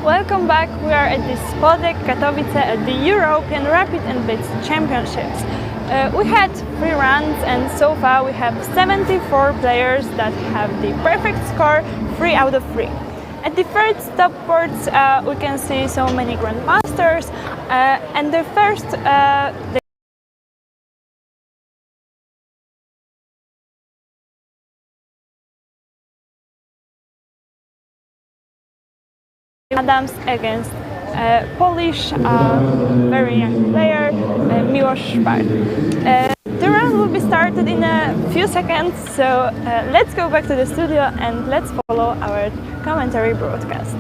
welcome back. We are at the Spodek Katowice at the European Rapid and Blitz Championships. We had 3 runs and so far we have 74 players that have the perfect score, 3 out of 3. At the third stop boards we can see so many grandmasters and the first Adams against Polish very young player Miłosz Szpak. The round will be started in a few seconds, so let's go back to the studio and let's follow our commentary broadcast.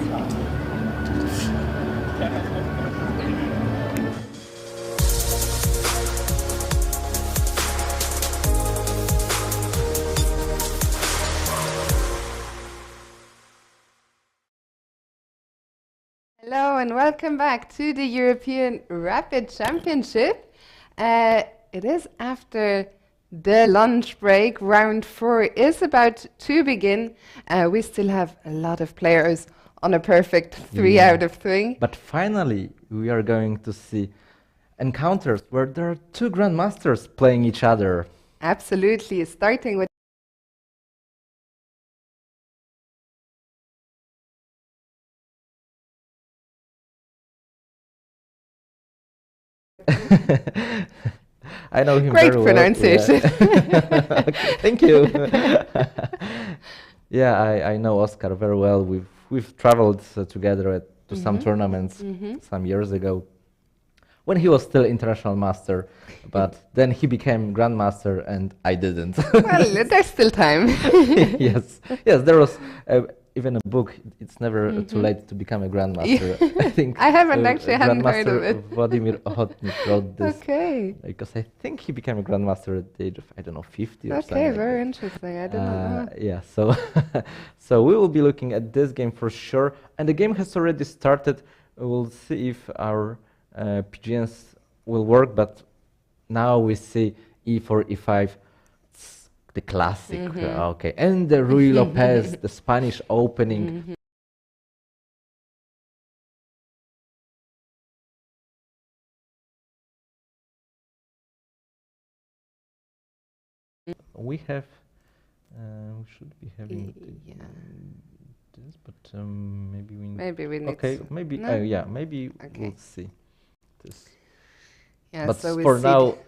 Hello and welcome back to the European Rapid Championship. It is after the lunch break. Round 4 is about to begin. We still have a lot of players on a perfect 3 out of 3. But finally, we are going to see encounters where there are 2 grandmasters playing each other. Absolutely, starting with I know him great very pronunciation. well. Yeah. Okay, thank you. Yeah, I know Oscar very well. We've traveled together to some tournaments some years ago when he was still international master, but then he became grandmaster and I didn't. Well, there's still time. Yes, there was even a book. It's never too late to become a grandmaster. I think I haven't actually hadn't heard of it. Vladimir Ochotnik wrote this. Okay. Because I think he became a grandmaster at the age of 50 or something. Okay, like very that. interesting. I didn't know. Yeah, so so we will be looking at this game for sure, and the game has already started. We'll see if our PGNs will work, but now we see E4, E5. The classic, okay, and the Ruy Lopez, the Spanish opening. We have, we should be having this, but maybe we need. Okay, maybe no? yeah, maybe we'll see this. Yeah, but so for now,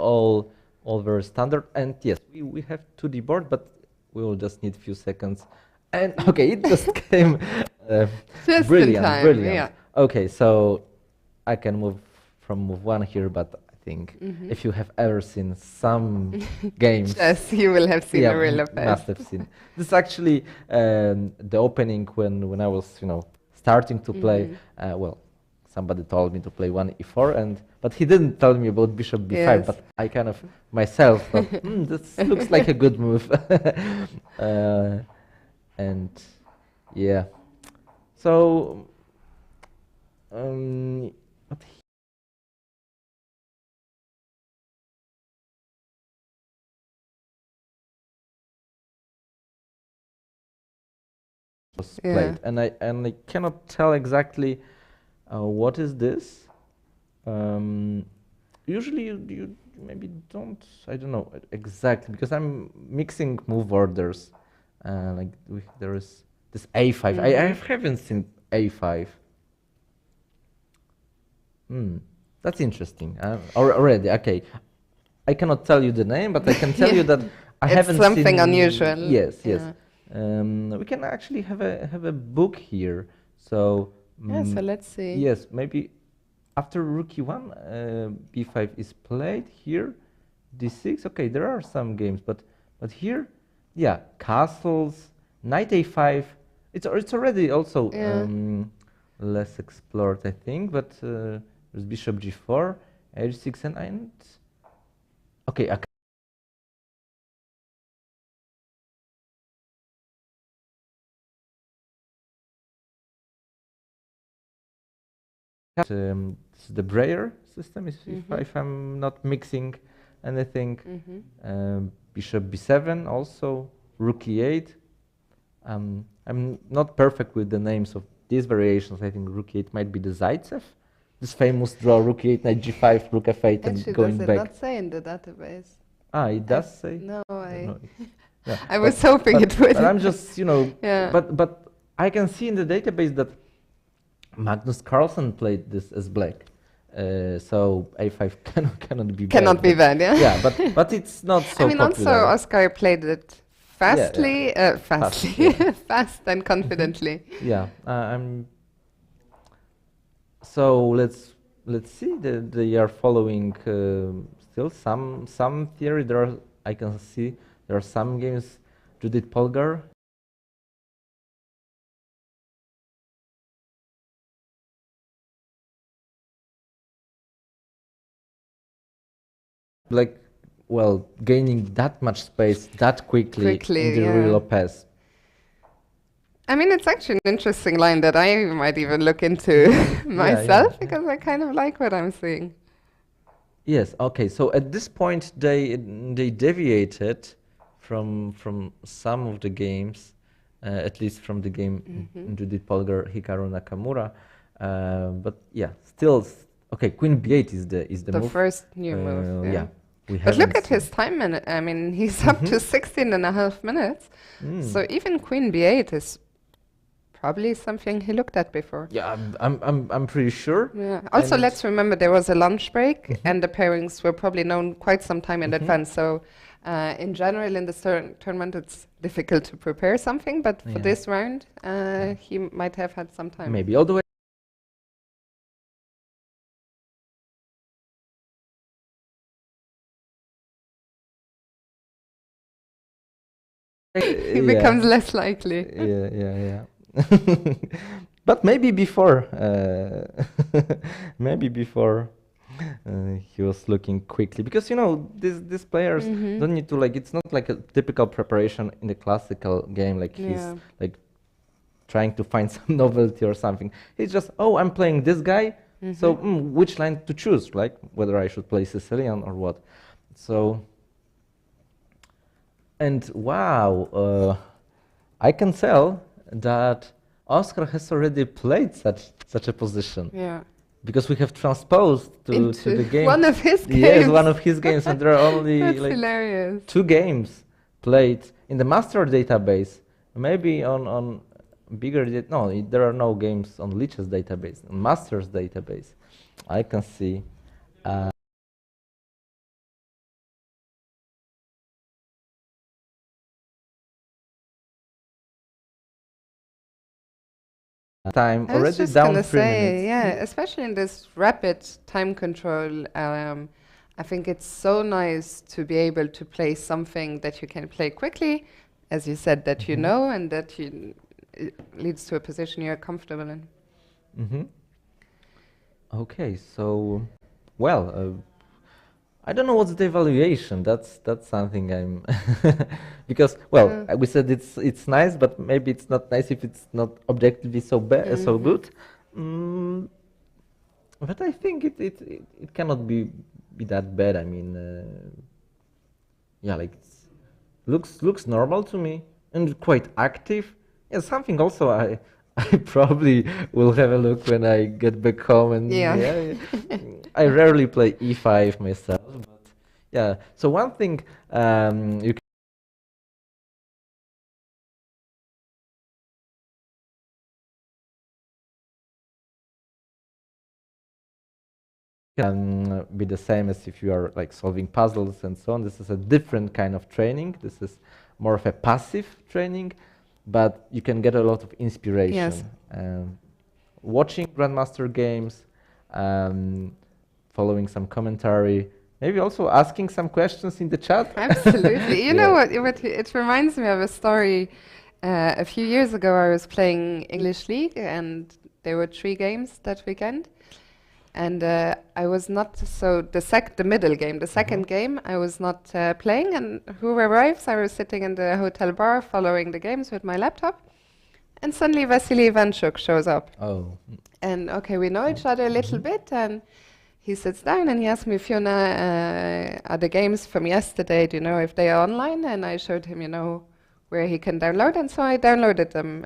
all very standard, and yes, we have 2D board, but we will just need a few seconds. And okay, it just came just brilliant, in time, brilliant. Yeah. Okay, so I can move from move 1 here, but I think if you have ever seen some games, yes, you will have seen a Ruy Lopez. Must have seen. This is actually the opening when I was starting to play. Well, somebody told me to play 1 E4, but he didn't tell me about Bishop B5. Yes. But I kind of myself thought, this looks like a good move, and yeah. So, but was played, and I cannot tell exactly. What is this? Usually you maybe don't, I don't know exactly, because I'm mixing move orders. Like there is this A5. I haven't seen A5. That's interesting. Already, okay. I cannot tell you the name, but I can tell you that I haven't seen something unusual. Yes, yes. We can actually have a book here. So. Yeah, so let's see. Yes, maybe after rook e1, b5 is played here, d6. Okay, there are some games, but here, yeah, castles, knight a5. It's already also less explored, I think. But there's bishop g4, h6, and okay. This is the Breyer system, if I'm not mixing anything. Bishop b7 also, rook e8. I'm not perfect with the names of these variations, I think rook e8 might be the Zaitsev. This famous draw, rook e8, knight g5, rook f8, and Actually, going does it back. not say in the database? Ah, it does say? No, Yeah, I was hoping it would. But I'm just, Yeah. but I can see in the database that Magnus Carlsen played this as black. So a5 cannot be bad. Cannot be bad, yeah. Yeah, but it's not so I mean, popular. also Oscar played it fastly, Fast, yeah. fast and confidently. Yeah, so let's see. They are following still some theory. I can see there are some games. Judith Polgar. Like, well, gaining that much space that quickly in the Ruy Lopez. I mean, it's actually an interesting line that I might even look into myself because I kind of like what I'm seeing. Yes. Okay. So at this point, they deviated from some of the games, at least from the game Judith Polgar, Hikaru Nakamura. But yeah, still okay. Queen b8 is the move. First new move. Yeah. But look at his time minute. I mean, he's up to 16.5 minutes. So even Queen b8 is probably something he looked at before. Yeah, I'm pretty sure. Yeah. Also, let's remember there was a lunch break, and the pairings were probably known quite some time in advance. So, in general, in the tournament, it's difficult to prepare something. But for this round, he might have had some time. Maybe all the way. He becomes less likely. Yeah. But maybe before, he was looking quickly, because these players don't need to, like, it's not like a typical preparation in the classical game, like he's like trying to find some novelty or something. He's just, oh, I'm playing this guy, so which line to choose, like whether I should play Sicilian or what. So, and wow, I can tell that Oscar has already played such a position. Yeah. Because we have transposed to the game. One of his games. Yes, one of his games, and there are only like hilarious. 2 games played in the master database. Maybe on bigger there are no games on Lichess database. On master's database, I can see. Time I was already just down gonna 3 minutes. yeah, especially in this rapid time control, I think it's so nice to be able to play something that you can play quickly, as you said, that you know, and that it leads to a position you're comfortable in. Okay, so, well, I don't know what's the evaluation. That's something I'm because, well, we said it's nice, but maybe it's not nice if it's not objectively so so good. But I think it cannot be that bad. I mean, yeah, like looks normal to me and quite active. Yeah, something also I probably will have a look when I get back home, and I rarely play e5 myself, but yeah. So one thing you can be the same as if you are like solving puzzles and so on. This is a different kind of training. This is more of a passive training, but you can get a lot of inspiration. Yes. Watching Grandmaster games, following some commentary, maybe also asking some questions in the chat. Absolutely. You know what? It reminds me of a story. A few years ago, I was playing English League, and there were 3 games that weekend. And I was not the middle game, the second game, I was not playing. And who arrives? I was sitting in the hotel bar following the games with my laptop. And suddenly Vasily Ivanchuk shows up. Oh. And okay, we know each other a little bit, and he sits down and he asked me, Fiona, are the games from yesterday, do you know if they are online? And I showed him, where he can download, and so I downloaded them.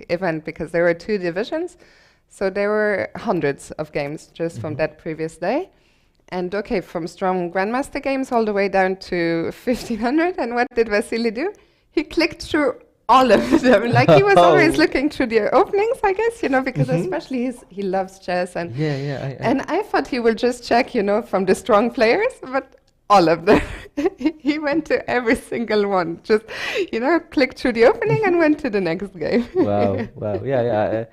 event because there were 2 divisions. So there were hundreds of games just from that previous day. And okay, from strong Grandmaster games all the way down to 1500. And what did Vasily do? He clicked through all of them. Like he was always looking through the openings, I guess, you know, because especially he loves chess. And and I thought he would just check, you know, from the strong players, but all of them. He went to every single one. Just, you know, clicked through the opening and went to the next game. Wow, wow, yeah.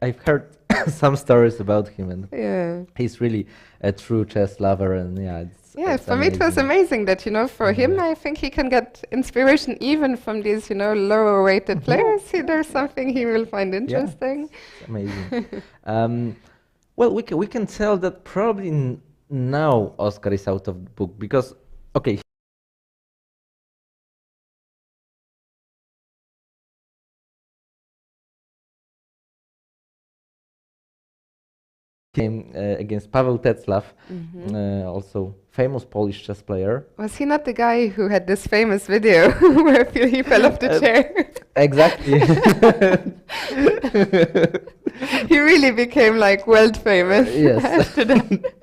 I've heard some stories about him, and he's really a true chess lover, and it's for me it was amazing that, you know, for him, I think he can get inspiration even from these, you know, lower rated players. There's something he will find interesting. It's amazing. Well, we can tell that probably now Oscar is out of the book because, okay, came against Paweł Tetzlaff, also famous Polish chess player. Was he not the guy who had this famous video where he fell off the chair? Exactly. He really became like world famous after that.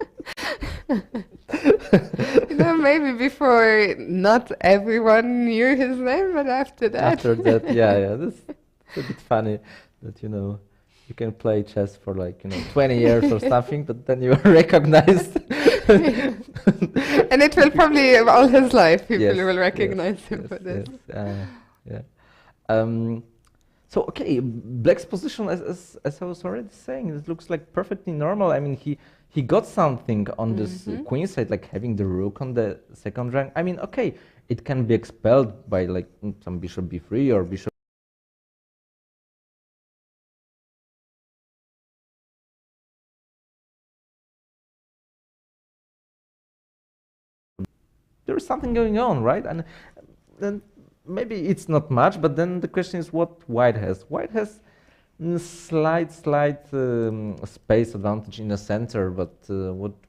You know, maybe before not everyone knew his name, but after that. After that, that's a bit funny that, you know, you can play chess for like, you know, 20 years or something, but then you are recognized. And it will probably all his life people will recognize him for this. So okay, Black's position, as I was already saying, it looks like perfectly normal. I mean, he got something on this queen side, like having the rook on the second rank. I mean, okay, it can be expelled by like some bishop b3 or bishop. There's something going on, right? And then maybe it's not much, but then the question is what White has. White has slight space advantage in the center, but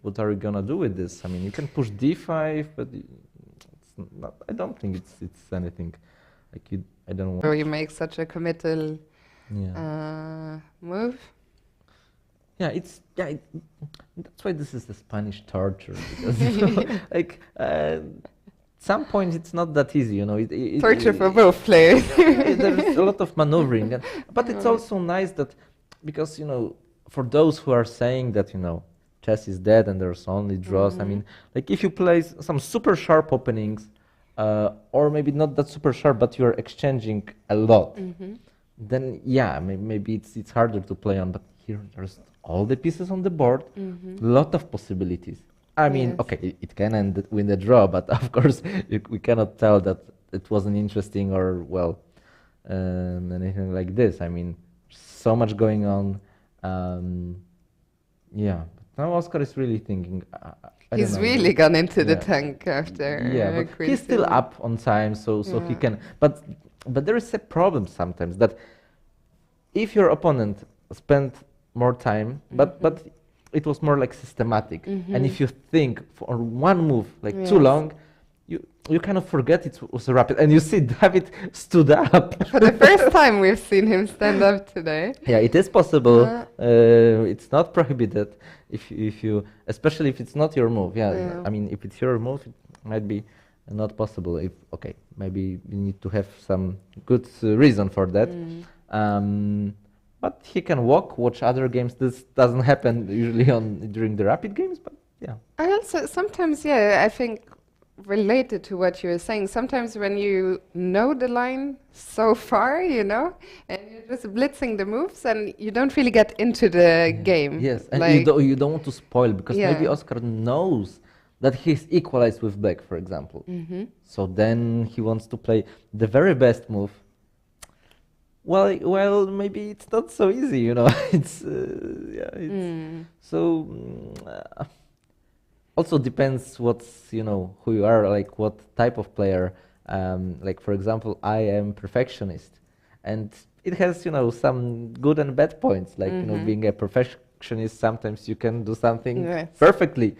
what are you gonna do with this? I mean, you can push d5, but it's not, I don't think it's anything. Like I don't want. Or you make such a committal move. Yeah, that's why this is the Spanish torture, because you know, like at some point it's not that easy, you know. Torture for both players. There's a lot of maneuvering, but it's also nice that because, you know, for those who are saying that, you know, chess is dead and there's only draws. I mean, like if you play some super sharp openings, or maybe not that super sharp, but you're exchanging a lot, then maybe it's harder to play on. But here there's all the pieces on the board, lot of possibilities. I mean, okay, it can end with a draw, but of course we cannot tell that it wasn't interesting or, well, anything like this. I mean, so much going on. But now Oscar is really thinking. He's really gone into the tank after. Yeah, but he's still up on time, so he can. But there is a problem sometimes that if your opponent spent more time, but it was more like systematic. And if you think for one move like too long, you kind of forget it was rapid. And you see David stood up. For the first time we've seen him stand up today. Yeah, it is possible. It's not prohibited if you, especially if it's not your move. I mean, if it's your move, it might be not possible. Maybe you need to have some good reason for that. But he can watch other games. This doesn't happen usually during the rapid games, but yeah. I also sometimes, I think related to what you were saying, sometimes when you know the line so far, you know, and you're just blitzing the moves and you don't really get into the game. Yes, and like you don't want to spoil, because maybe Oscar knows that he's equalized with black, for example. So then he wants to play the very best move. Well, maybe it's not so easy, you know. So also depends what's, you know, who you are, like what type of player. Like for example, I am perfectionist, and it has, you know, some good and bad points. Like you know, being a perfectionist, sometimes you can do something perfectly,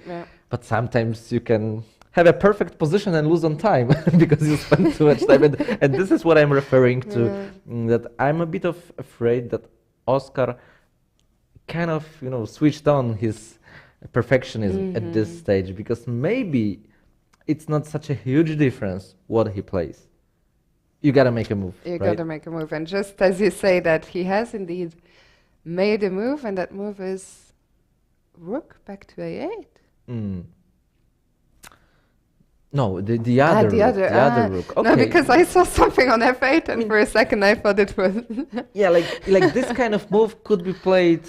but sometimes you can have a perfect position and lose on time because you spend too much time. And this is what I'm referring to, that I'm a bit of afraid that Oscar kind of, switched on his perfectionism at this stage, because maybe it's not such a huge difference what he plays. You gotta make a move. You right? gotta make a move. And just as you say that, he has indeed made a move, and that move is rook back to a8. No, the other rook. Okay. No, because I saw something on f8, and for a second I thought it was. Yeah, like this kind of move could be played.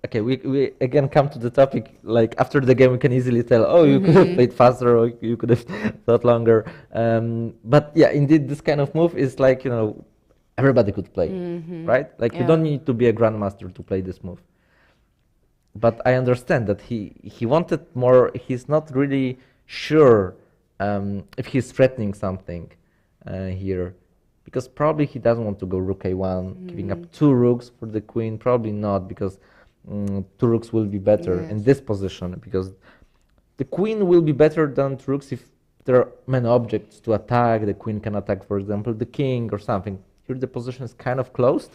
Okay, we again come to the topic. Like after the game, we can easily tell, oh, you could have played faster, or you could have thought longer. But yeah, indeed, this kind of move is like everybody could play, right? Like you don't need to be a grandmaster to play this move. But I understand that he wanted more. He's not really sure if he's threatening something here, because probably he doesn't want to go rook a1, giving up 2 rooks for the queen. Probably not, because 2 rooks will be better in this position, because the queen will be better than 2 rooks if there are many objects to attack. The queen can attack, for example, the king or something. Here the position is kind of closed,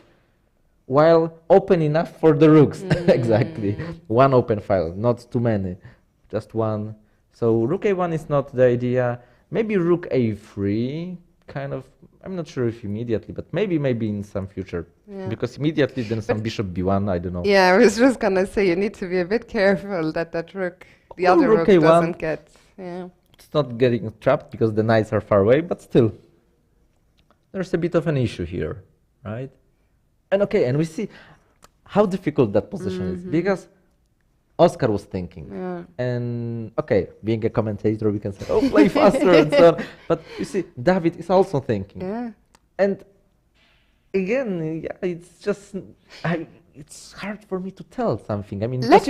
while open enough for the rooks. Exactly. One open file, not too many, just one. So rook a1 is not the idea. Maybe rook a3, kind of. I'm not sure if immediately, but maybe in some future. Yeah. Because immediately then some bishop b1, I don't know. Yeah, I was just gonna say you need to be a bit careful that rook, the other rook a1, doesn't get. Yeah. It's not getting trapped because the knights are far away, but still, there's a bit of an issue here, right? And we see how difficult that position is, because Oscar was thinking. Yeah. And being a commentator, we can say, oh, play faster and so on. But you see, David is also thinking. Yeah. And again, it's just, it's hard for me to tell something. I mean, let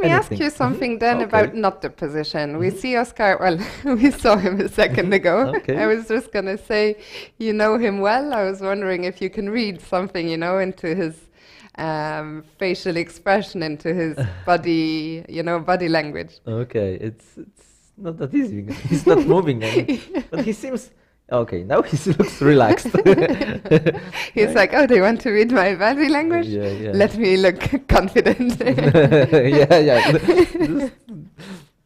me ask you something then Okay. about not the position. We see Oscar, we saw him a second ago. Okay. I was just going to say, you know him well. I was wondering if you can read something, into his facial expression, into his body, body language. Okay, it's not that easy because he's not moving, but he seems okay. Now he looks relaxed. He's like, oh, they want to read my body language. Yeah. Let me look confident. yeah.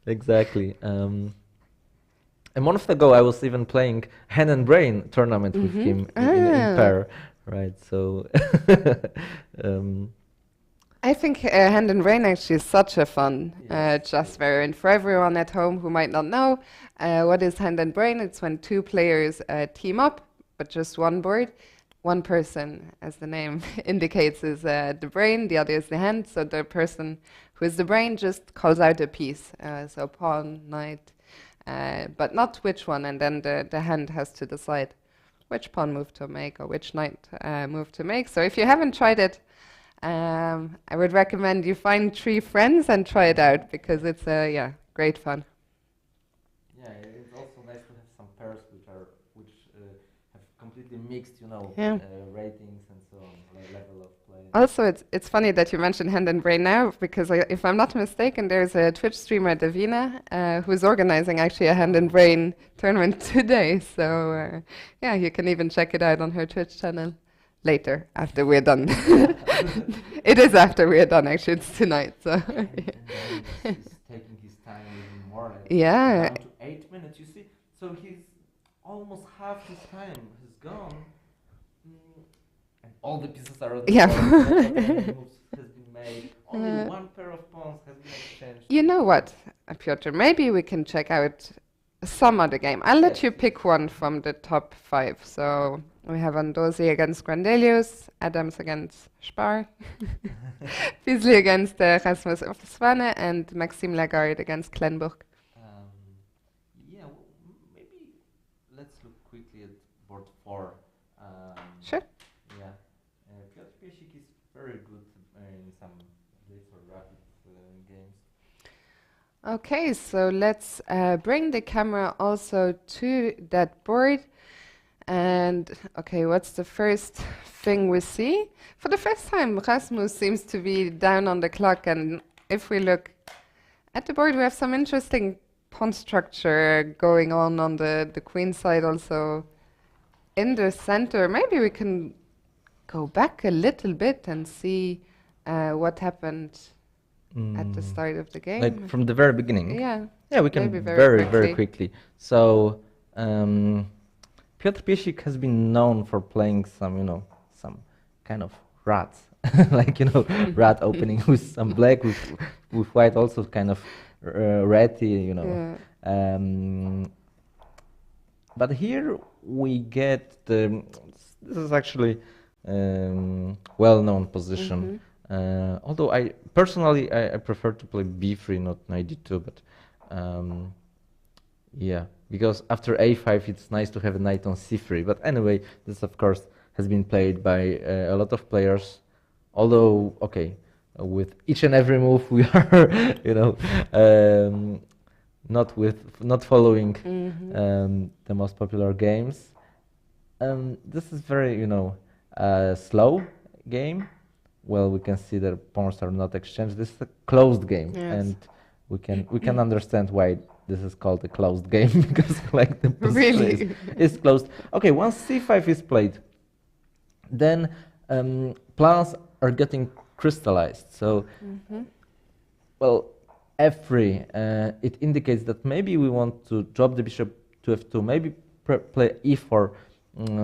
Exactly. A month ago, I was even playing Hand and Brain tournament with him in pair. Right, so I think Hand and Brain actually is such a fun chess player. And for everyone at home who might not know, what is Hand and Brain? It's when 2 players team up, but just one board. One person, as the name indicates, is the brain, the other is the hand. So the person who is the brain just calls out a piece. So pawn, knight, but not which one. And then the hand has to decide which pawn move to make or which knight move to make. So if you haven't tried it, I would recommend you find 3 friends and try it out, because it's great fun. Yeah, it's also nice to have some pairs which have completely mixed, ratings and so on, level of play. Also, it's funny that you mentioned Hand and Brain now, because if I'm not mistaken, there's a Twitch streamer, Davina, who's organizing actually a Hand and Brain tournament today. So you can even check it out on her Twitch channel later, after we're done. It is after we're done, actually. It's tonight. So He's taking his time even more. Yeah. Down to 8 minutes, you see. So he's almost half his time has gone. And all the pieces are on the board. Moves has been made. Only one pair of pawns has been exchanged. You know what, Piotr? Maybe we can check out some other game. I'll let you pick one from the top 5. So we have Andosi against Grandelius, Adams against Spar, Beasley against Rasmus Svane, and Maxime Lagarde against Klenburg. Maybe let's look quickly at board 4. Sure. Yeah. Piotr Piesik is very good in some Blitz or rapid games. Okay, so let's bring the camera also to that board. And okay, what's the first thing we see? For the first time, Rasmus seems to be down on the clock, and if we look At the board, we have some interesting pawn structure going on the queen side also. In the center, maybe we can go back a little bit and see what happened at the start of the game. Like from the very beginning? Yeah. Yeah, we can maybe very quickly. So, Piotr Piesik has been known for playing some, some kind of rats. like, rat opening with some black, with white also kind of ratty, Yeah. But here we get this is actually well-known position. Although I personally I prefer to play b3, not knight d2, but yeah, because after a5 it's nice to have a knight on c3. But anyway, this of course has been played by a lot of players. Although, okay, with each and every move we are, not following the most popular games. This is very, slow game. Well, we can see that pawns are not exchanged. This is a closed game, and we can understand why this is called a closed game because like the position is closed. Okay, once c5 is played, then plans are getting crystallized. So, well, f3, it indicates that maybe we want to drop the bishop to f2, maybe play e4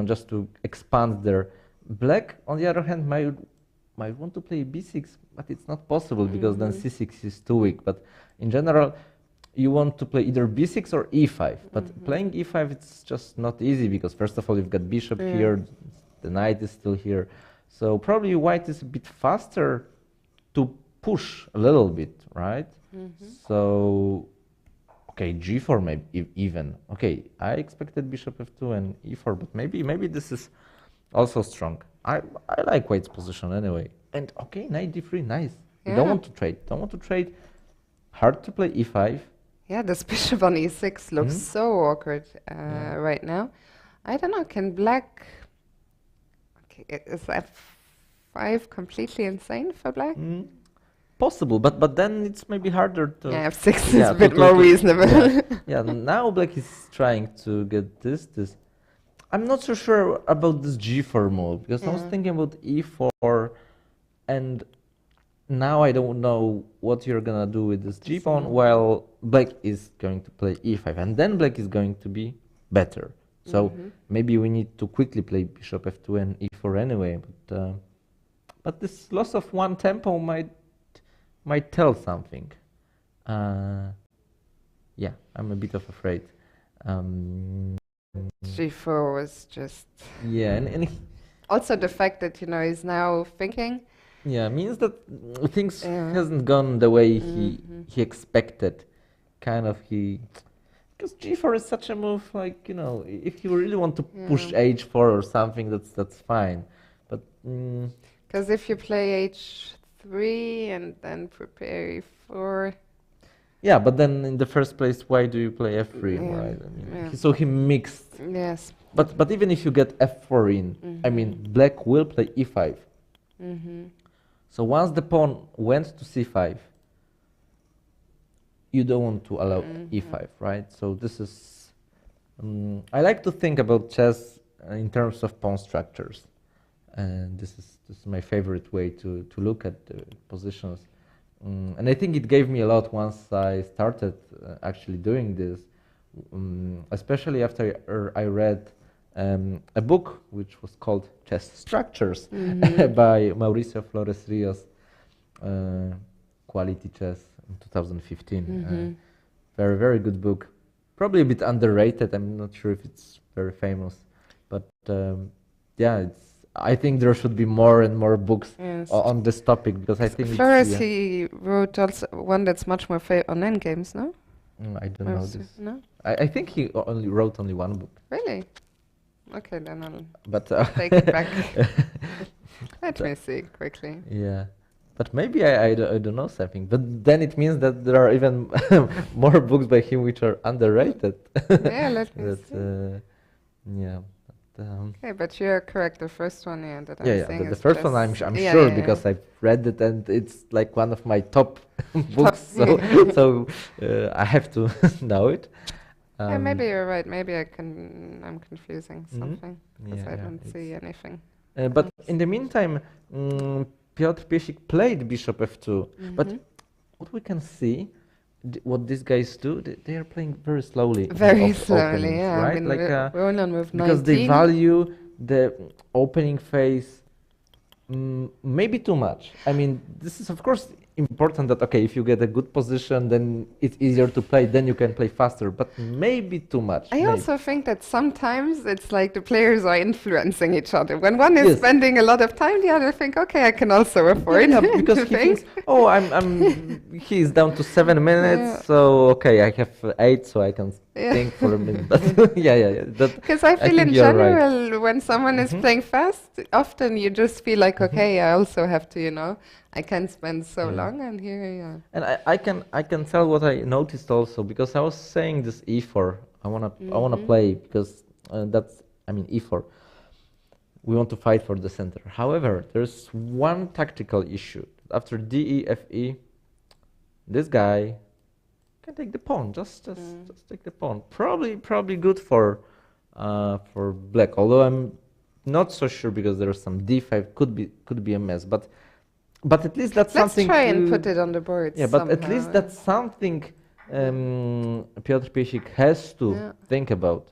just to expand there. Black, on the other hand, might want to play b6, but it's not possible because then c6 is too weak. But in general, you want to play either b6 or e5. But playing e5, it's just not easy because first of all, you've got bishop here, the knight is still here. So probably white is a bit faster to push a little bit, right? So, okay, g4 maybe even. Okay, I expected bishop f2 and e4, but maybe this is also strong. I like white's position anyway. And okay, knight d3, nice. You don't want to trade. Hard to play e5. Yeah, this bishop on e6 looks so awkward right now. I don't know, can black... Okay, is f5 completely insane for black? Possible, but then it's maybe harder to... Yeah, f6 is a bit more reasonable. Yeah, now black is trying to get this. I'm not so sure about this g4 move, because I was thinking about e4, and now I don't know what you're gonna do with this g-pawn, while black is going to play e5, and then black is going to be better. So maybe we need to quickly play bishop f2 and e4 anyway, but this loss of one tempo might tell something. Yeah, I'm a bit afraid. g4 was just... Yeah, and also the fact that, he's now thinking... Yeah, means that things hasn't gone the way he expected. Because g4 is such a move, like, if you really want to push h4 or something, that's fine. But because if you play h3 and then prepare e4... Yeah, but then in the first place, why do you play f3, right? I mean, so he mixed. Yes. But even if you get f4 in, I mean, black will play e5. So once the pawn went to c5, you don't want to allow e5, right? So this is... I like to think about chess in terms of pawn structures. And this is my favorite way to look at the positions. And I think it gave me a lot once I started actually doing this, especially after I read a book which was called Chess Structures by Mauricio Flores Rios, Quality Chess in 2015. Very, very good book. Probably a bit underrated. I'm not sure if it's very famous, but yeah, I think there should be more and more books on this topic, because I think Flores, he wrote also one that's much more on endgames, no? I don't know this. No? I think he wrote only one book. Really? Okay, then I'll take it back. Let me see quickly. Yeah, but maybe I don't know something. But then it means that there are even more books by him which are underrated. Yeah, let me see. Yeah. Okay, but you're correct. The first one, yeah, that yeah, I'm yeah. saying The is first one, just- I'm yeah, sure yeah, because yeah. I've read it and it's like one of my top books. So I have to know it. Yeah, maybe you're right. Maybe I'm confusing Mhm. something because Yeah, I yeah, don't see anything. But in the meantime, Piotr Piesik played bishop f2. But Mhm. what we can see, what these guys do, they are playing very slowly. in the Very slowly, openings, yeah. I right? mean, Like we're only on move because they 19. value the opening phase maybe too much. I mean, this is of course important that okay, if you get a good position, then it's easier to play. Then you can play faster, but maybe too much. I maybe. also think that sometimes it's like the players are influencing each other. When one is Yes. spending a lot of time, the other think, okay, I can also afford Yeah, because to he think. thinks, oh, he is down to 7 minutes, Yeah. so okay, I have 8, so I can Yeah. think for a minute. But yeah. Because I feel think in you're right. general, when someone is Mhm. playing fast, often you just feel like, okay, I also have to, I can't spend so Yeah. long, and here, yeah. And I can tell what I noticed also because I was saying this e4. I wanna Mhm. play because that's e4. We want to fight for the center. However, there's one tactical issue. After DE FE, this guy can take the pawn. Just take the pawn. Probably good for black. Although I'm not so sure because there's some D5 could be a mess. But at least that's Let's something. try and put it on the board. Yeah, but at least somehow. that's something Piotr Piesik has to Yeah. think about.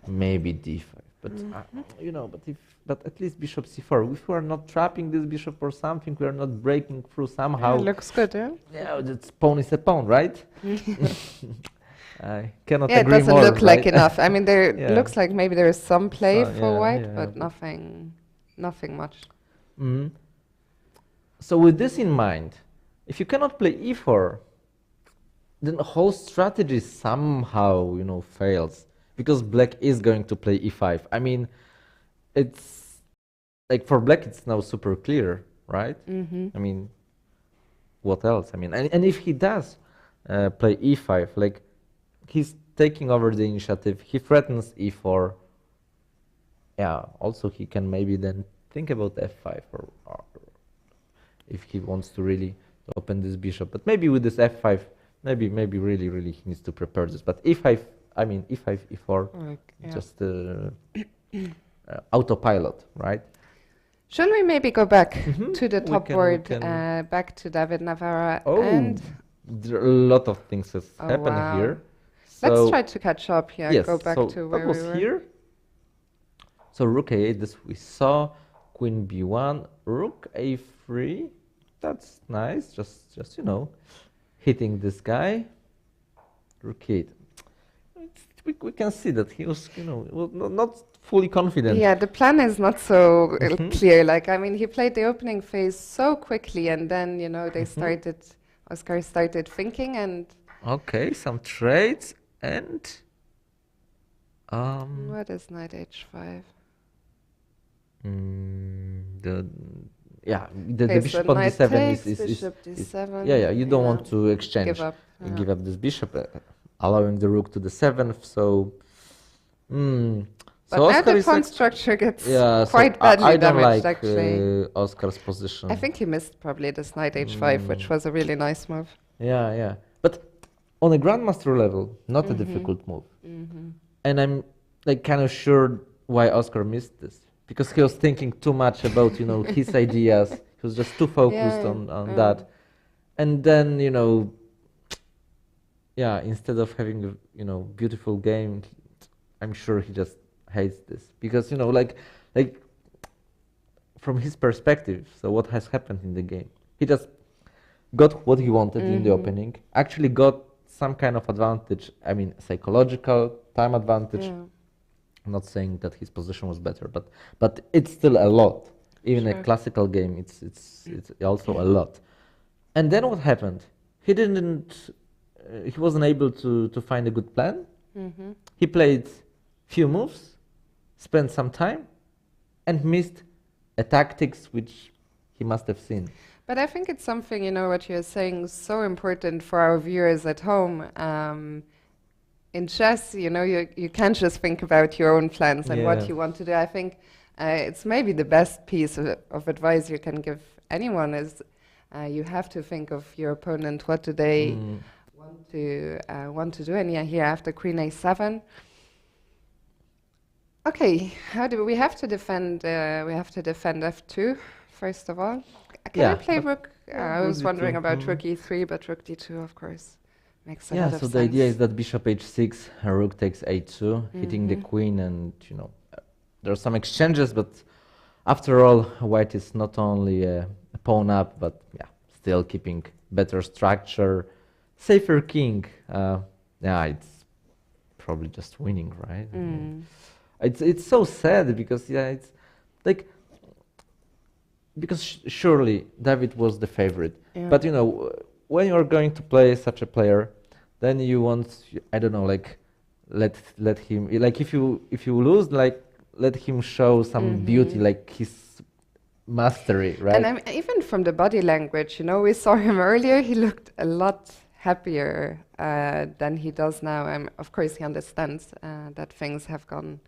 Maybe D5, but Mhm. but at least bishop C4. If we are not trapping this bishop or something, we are not breaking through somehow. Yeah, looks good, yeah? Yeah, this pawn is a pawn, right? I cannot Yeah, it agree doesn't more. look like right? enough. I mean, there Yeah. looks like maybe there is some play So, for yeah, white, yeah, but but- nothing much. Mhm. So with this in mind, if you cannot play e4, then the whole strategy somehow, fails because black is going to play e5. I mean, it's like for black, it's now super clear, right? Mhm. I mean, what else? I mean, and if he does play e5, like he's taking over the initiative, he threatens e4. Yeah, also he can maybe then think about f5 or if he wants to really open this bishop. But maybe with this f5, maybe really he needs to prepare this. But e5, e5, e4, Like, yeah. just autopilot, right? Shouldn't we maybe go back Mhm. to the We top can- board, we can- back to David Navarra? Oh, and there are a lot of things has Oh, happened wow. here. Let's So try to catch up here. yes, Go back so to that where was we were. here. So rook a8, this we saw. Queen b1, rook a3. That's nice. Just hitting this guy. Rook 8. We can see that he was, not fully confident. Yeah, the plan is not so Mhm. clear. Like, I mean, he played the opening phase so quickly, and then, Oscar started thinking, and Okay, some trades and what is knight h5? the Okay, bishop so on knight d7 takes, is bishop d7, yeah, you don't yeah. want to exchange, Give up, You yeah. give up this bishop, allowing the rook to the 7th. So, But so now Oscar the is pawn like- structure gets yeah, so quite badly I don't damaged, like actually. Oscar's position. I think he missed probably this knight h5, which was a really nice move. Yeah, but on a grandmaster level, not a Mhm. difficult move. Mhm. And I'm like kind of sure why Oscar missed this because he was thinking too much about his ideas. He was just too focused Yeah, on yeah. that, and then instead of having a beautiful game, I'm sure he just hates this because like from his perspective. So what has happened in the game? He just got what he wanted in the Mhm. opening. Actually got some kind of advantage. I mean, psychological time advantage. Yeah. I'm not saying that his position was better, but it's still a lot. Even Sure. a classical game, it's also a lot. And then what happened? He didn't. He wasn't able to find a good plan. Mhm. He played few moves, spent some time, and missed a tactics which he must have seen. But I think it's something, what you're saying is so important for our viewers at home. in chess, you know, you can't just think about your own plans and Yeah. what you want to do. I think it's maybe the best piece of advice you can give anyone is you have to think of your opponent. What do they want to do? And yeah, here after Queen A7. Okay, how do we have to defend? We have to defend F2 first of all. Can I play rook? I was wondering about rook E3, but rook D2, of course, makes a lot of sense. Yeah, so the idea is that bishop H6, rook takes A2, hitting the queen, and you know, there are some exchanges, but after all, white is not only a pawn up, but yeah, still keeping better structure, safer king. Yeah, it's probably just winning, right? I mean, it's so sad because yeah, it's like because surely David was the favorite, but you know, when you're going to play such a player, then you want, I don't know, like let him, like if you lose, like let him show some beauty, like his mastery, right? And even from the body language, you know, we saw him earlier. He looked a lot happier than he does now. Of course, he understands that things have gone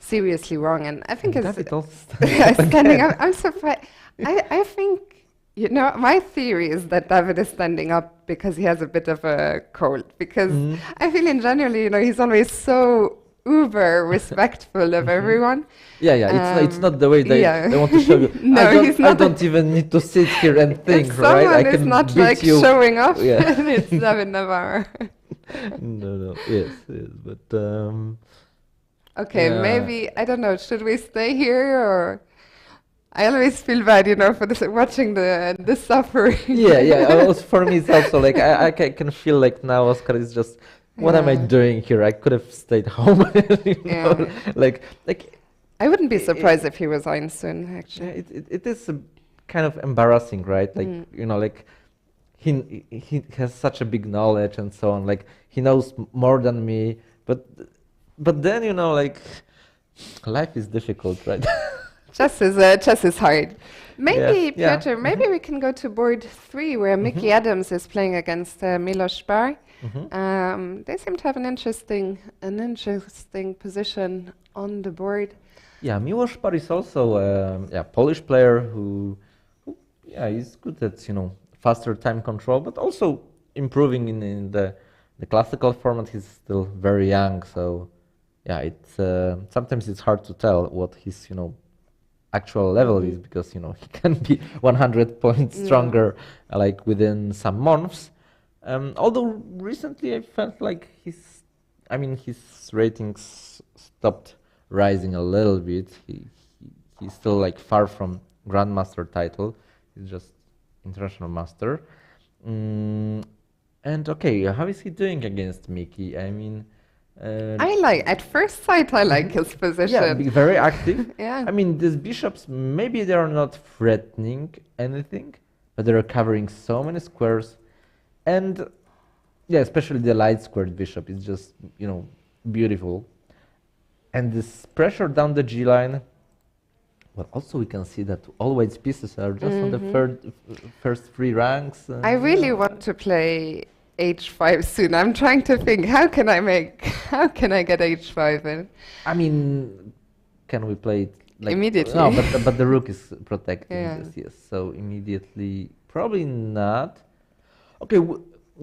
seriously wrong, and I think standing up. I'm surprised. I think, you know, my theory is that David is standing up because he has a bit of a cold. Because I feel in general, you know, he's always so uber respectful of everyone. Yeah. It's not the way they want to show you. No, he's not. I don't even need to sit here and think, if right? I someone can is not beat like you. showing off, Yeah. it's David Navarro. No. Yes, but. Okay, maybe, I don't know, should we stay here or... I always feel bad, you know, for watching the suffering. Yeah. Also, for me, it's also like, I can feel like now Oscar is just, what am I doing here? I could have stayed home. You know? Like. I wouldn't be surprised if he resigns soon, actually. Yeah, it is kind of embarrassing, right? Like, you know, like, he has such a big knowledge and so on. Like, he knows more than me, but then, you know, like, life is difficult, right? Chess is hard. Maybe, Piotr, maybe we can go to board 3, where Mickey Adams is playing against Milos Bar. They seem to have an interesting position on the board. Yeah, Milos Bar is also a Polish player who is good at, you know, faster time control, but also improving in the classical format. He's still very young, so yeah, it's sometimes it's hard to tell what his, you know, actual level is, because, you know, he can be 100 points stronger like within some months. Although recently I felt like his ratings stopped rising a little bit. He's still like far from Grandmaster title. He's just international master. And okay, how is he doing against Mickey? I mean, at first sight, I like his position. Yeah, very active. Yeah. I mean, these bishops, maybe they are not threatening anything, but they're covering so many squares. And yeah, especially the light squared bishop is just, you know, beautiful. And this pressure down the G line, well, also we can see that all white's pieces are just on the first 3 ranks. I really want to play H5 soon. I'm trying to think, how can I get H5 in? I mean, can we play it like immediately? No, but the rook is protecting Yeah. this, yes. So immediately, probably not. Okay,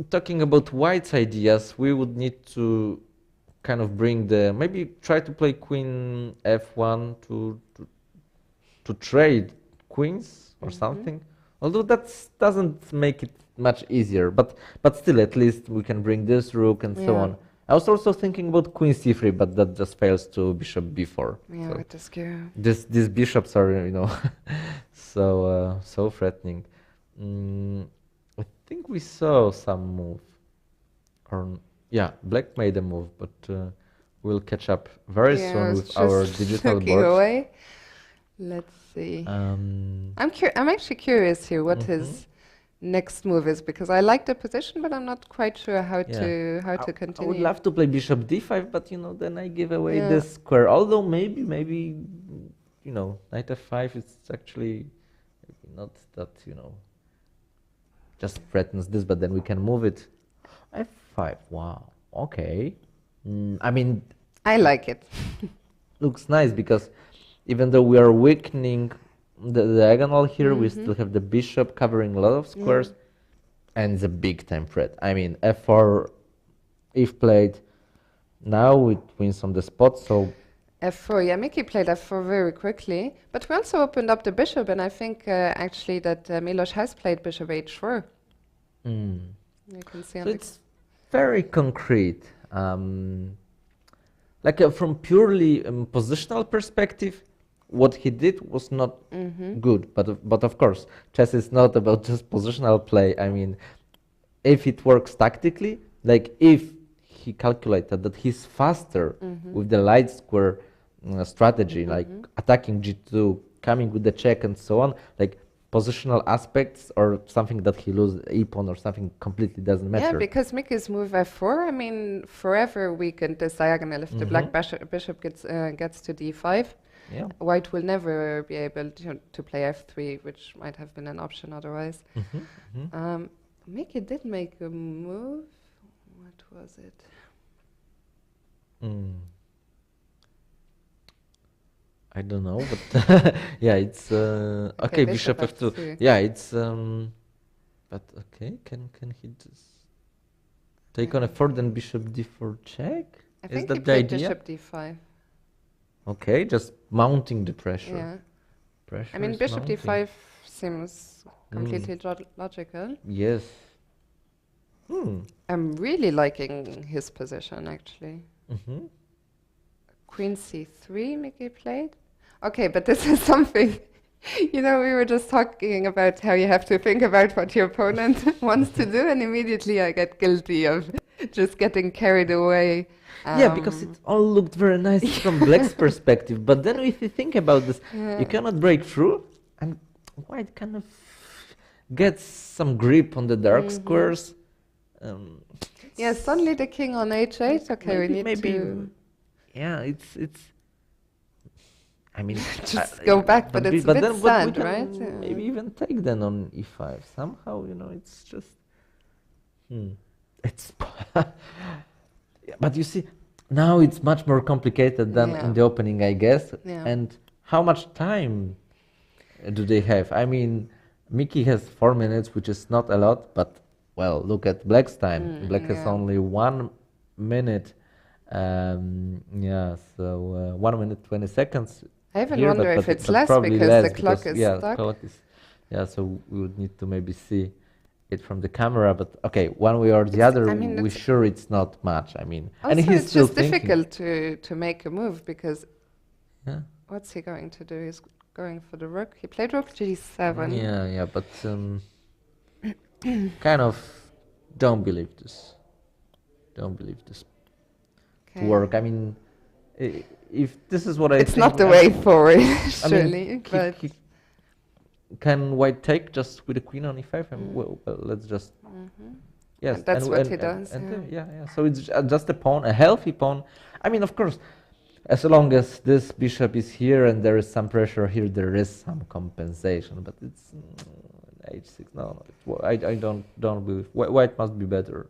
talking about white's ideas, we would need to kind of bring maybe try to play Queen F1 to trade queens or something. Although that doesn't make it much easier, but still, at least we can bring this rook and so on. I was also thinking about Queen C3, but that just fails to Bishop B4. Yeah, so with the skew. These bishops are, you know, so threatening. I think we saw some move, or yeah, Black made a move, but we'll catch up very soon with our digital board. Away. Let's see. I'm actually curious here what his next move is, because I like the position, but I'm not quite sure how to continue. I would love to play Bishop D5, but you know, then I give away this square. Although maybe you know, Knight F5 is actually not that, you know, just threatens this, but then we can move it. F5. Wow. Okay. I mean, I like it. looks nice because even though we are weakening the diagonal here, we still have the bishop covering a lot of squares, and it's a big time threat. I mean, f4, if played now, it wins on the spot. So f4, yeah, Mickey played f4 very quickly, but we also opened up the bishop, and I think actually that Milos has played bishop h4. You can see on so the it's very concrete. Like from purely positional perspective, what he did was not good. But of course, chess is not about just positional play. I mean, if it works tactically, like if he calculated that he's faster with the light square strategy, like attacking g2, coming with the check and so on, like positional aspects or something that he loses a pawn or something completely doesn't matter. Yeah, because Mickey's move f4, I mean, forever weakened this diagonal. If the black bishop gets to d5, yeah, white will never be able to play f3, which might have been an option otherwise. Mickey did make a move. What was it? I don't know, but yeah, it's okay. Bishop f2. f2. Yeah, it's but okay. Can he just take on f4 then bishop d4 check? I Is think that he the played idea? bishop d5. Okay, just mounting the pressure. Yeah. Pressure I mean, is bishop mounting. d5 seems completely logical. Yes. I'm really liking his position, actually. Queen c3, Mickey played. Okay, but this is something, you know, we were just talking about how you have to think about what your opponent wants to do, and immediately I get guilty of just getting carried away. Yeah, because it all looked very nice from Black's perspective, but then if you think about this, Yeah. you cannot break through, and White kind of gets some grip on the dark squares. Yeah, suddenly the king on h8. Okay, we need to Yeah, it's. I mean, just go back, but it's a bit we sad, can right? Maybe even take then on e5 somehow. You know, it's just. It's. But you see, now it's much more complicated than in the opening, I guess. Yeah. And how much time do they have? I mean, Mickey has 4 minutes, which is not a lot, but well, look at Black's time. Black has only 1 minute. Yeah, so 1 minute 20 seconds. I even here, wonder but if it's but less probably because less the clock is yeah, stuck. Clock is, yeah, so we would need to maybe see it from the camera. But okay, one way or the other, I mean, we're sure it's not much. I mean, Also, and he's it's still just thinking. difficult to make a move because Yeah. what's he going to do? He's going for the rook. He played rook g7. Yeah, but kind of don't believe this. Don't believe this to work. I mean, if this is what I It's think, not the way forward, I surely. mean, But can White take just with the queen on e5? And well, let's just yes, And that's what he does. Yeah. So it's just a pawn, a healthy pawn. I mean, of course, as long as this bishop is here and there is some pressure here, there is some compensation. But it's h6. No, I don't believe White must be better.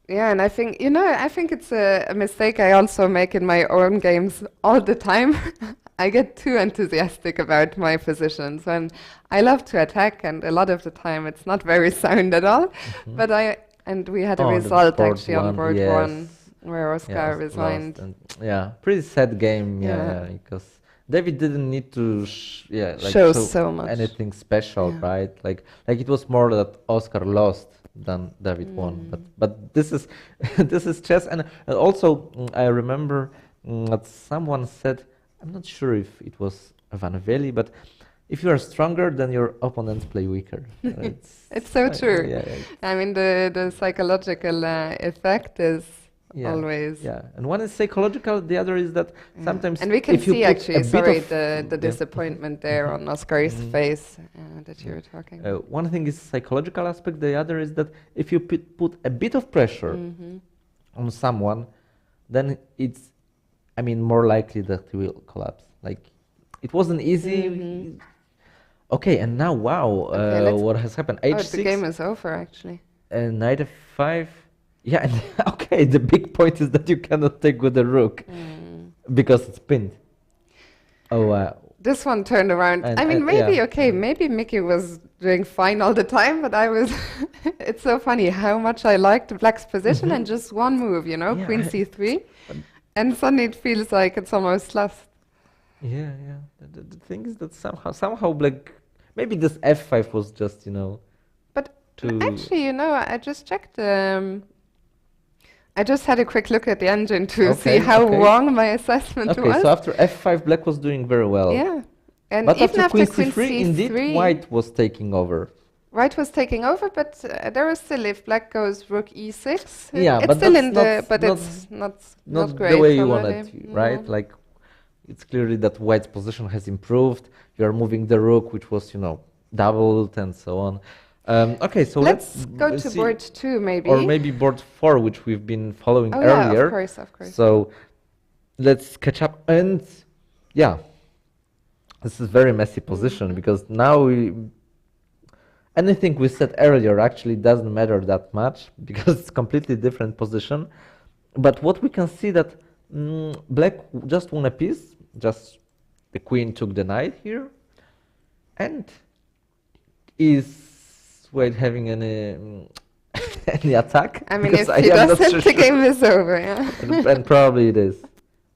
yeah, and I think I think it's a mistake I also make in my own games all the time. I get too enthusiastic about my positions when I love to attack, and a lot of the time it's not very sound at all. But we had a Oh, the result board actually on one, board yes. one where Oscar Yes, resigned. lost, and yeah, pretty sad game. Yeah. Yeah, because David didn't need to Show so much. anything special, Yeah. right? Like it was more that Oscar lost than David won. But this is this is chess, and also I remember that someone said, I'm not sure if it was Van Veli, but if you are stronger, then your opponents play weaker. It's so true. Yeah, I mean, the psychological effect is always. Yeah, and one is psychological, the other is that sometimes And we can if you see put actually, a bit sorry, of- the yeah. disappointment there on Oscar's face that you were talking. One thing is psychological aspect, the other is that if you put a bit of pressure on someone, then it's, I mean, more likely that he will collapse. Like, it wasn't easy. Okay, and now, wow, Okay, what has happened? Oh, H6. the game is over actually. Knight f5. Yeah, and okay, the big point is that you cannot take with the rook because it's pinned. Oh, wow. This one turned around. And- I mean, and- maybe, yeah. okay, maybe Mickey was doing fine all the time, but I was... It's so funny how much I liked Black's position and just one move, you know, Yeah, Queen C3, and suddenly it feels like it's almost lost. Yeah, yeah. The thing is that somehow Black, maybe this F5 was just, you know, But to actually, you know, I just checked. I just had a quick look at the engine to see how wrong my assessment okay, was. so after F5, Black was doing very well. Yeah, and But even after after Queen Queen C3, indeed, White was taking over. White was taking over, but there is still, if Black goes Rook E6, Yeah, it's but still that's in the, not- but not- it's not Not great. the way you already. want it, right? Like, it's clearly that White's position has improved. You are moving the Rook, which was, you know, doubled and so on. Okay, so Let's go to see- board 2, maybe. Or maybe board 4, which we've been following Oh, yeah, of earlier. course, of course. So let's catch up. And yeah, this is very messy position because now anything we said earlier actually doesn't matter that much because it's completely different position. But what we can see that Black just won a piece, just the queen took the knight here, and is White having any any attack? I mean, Because if he am not doesn't, so the game sure. is over, yeah. And probably it is.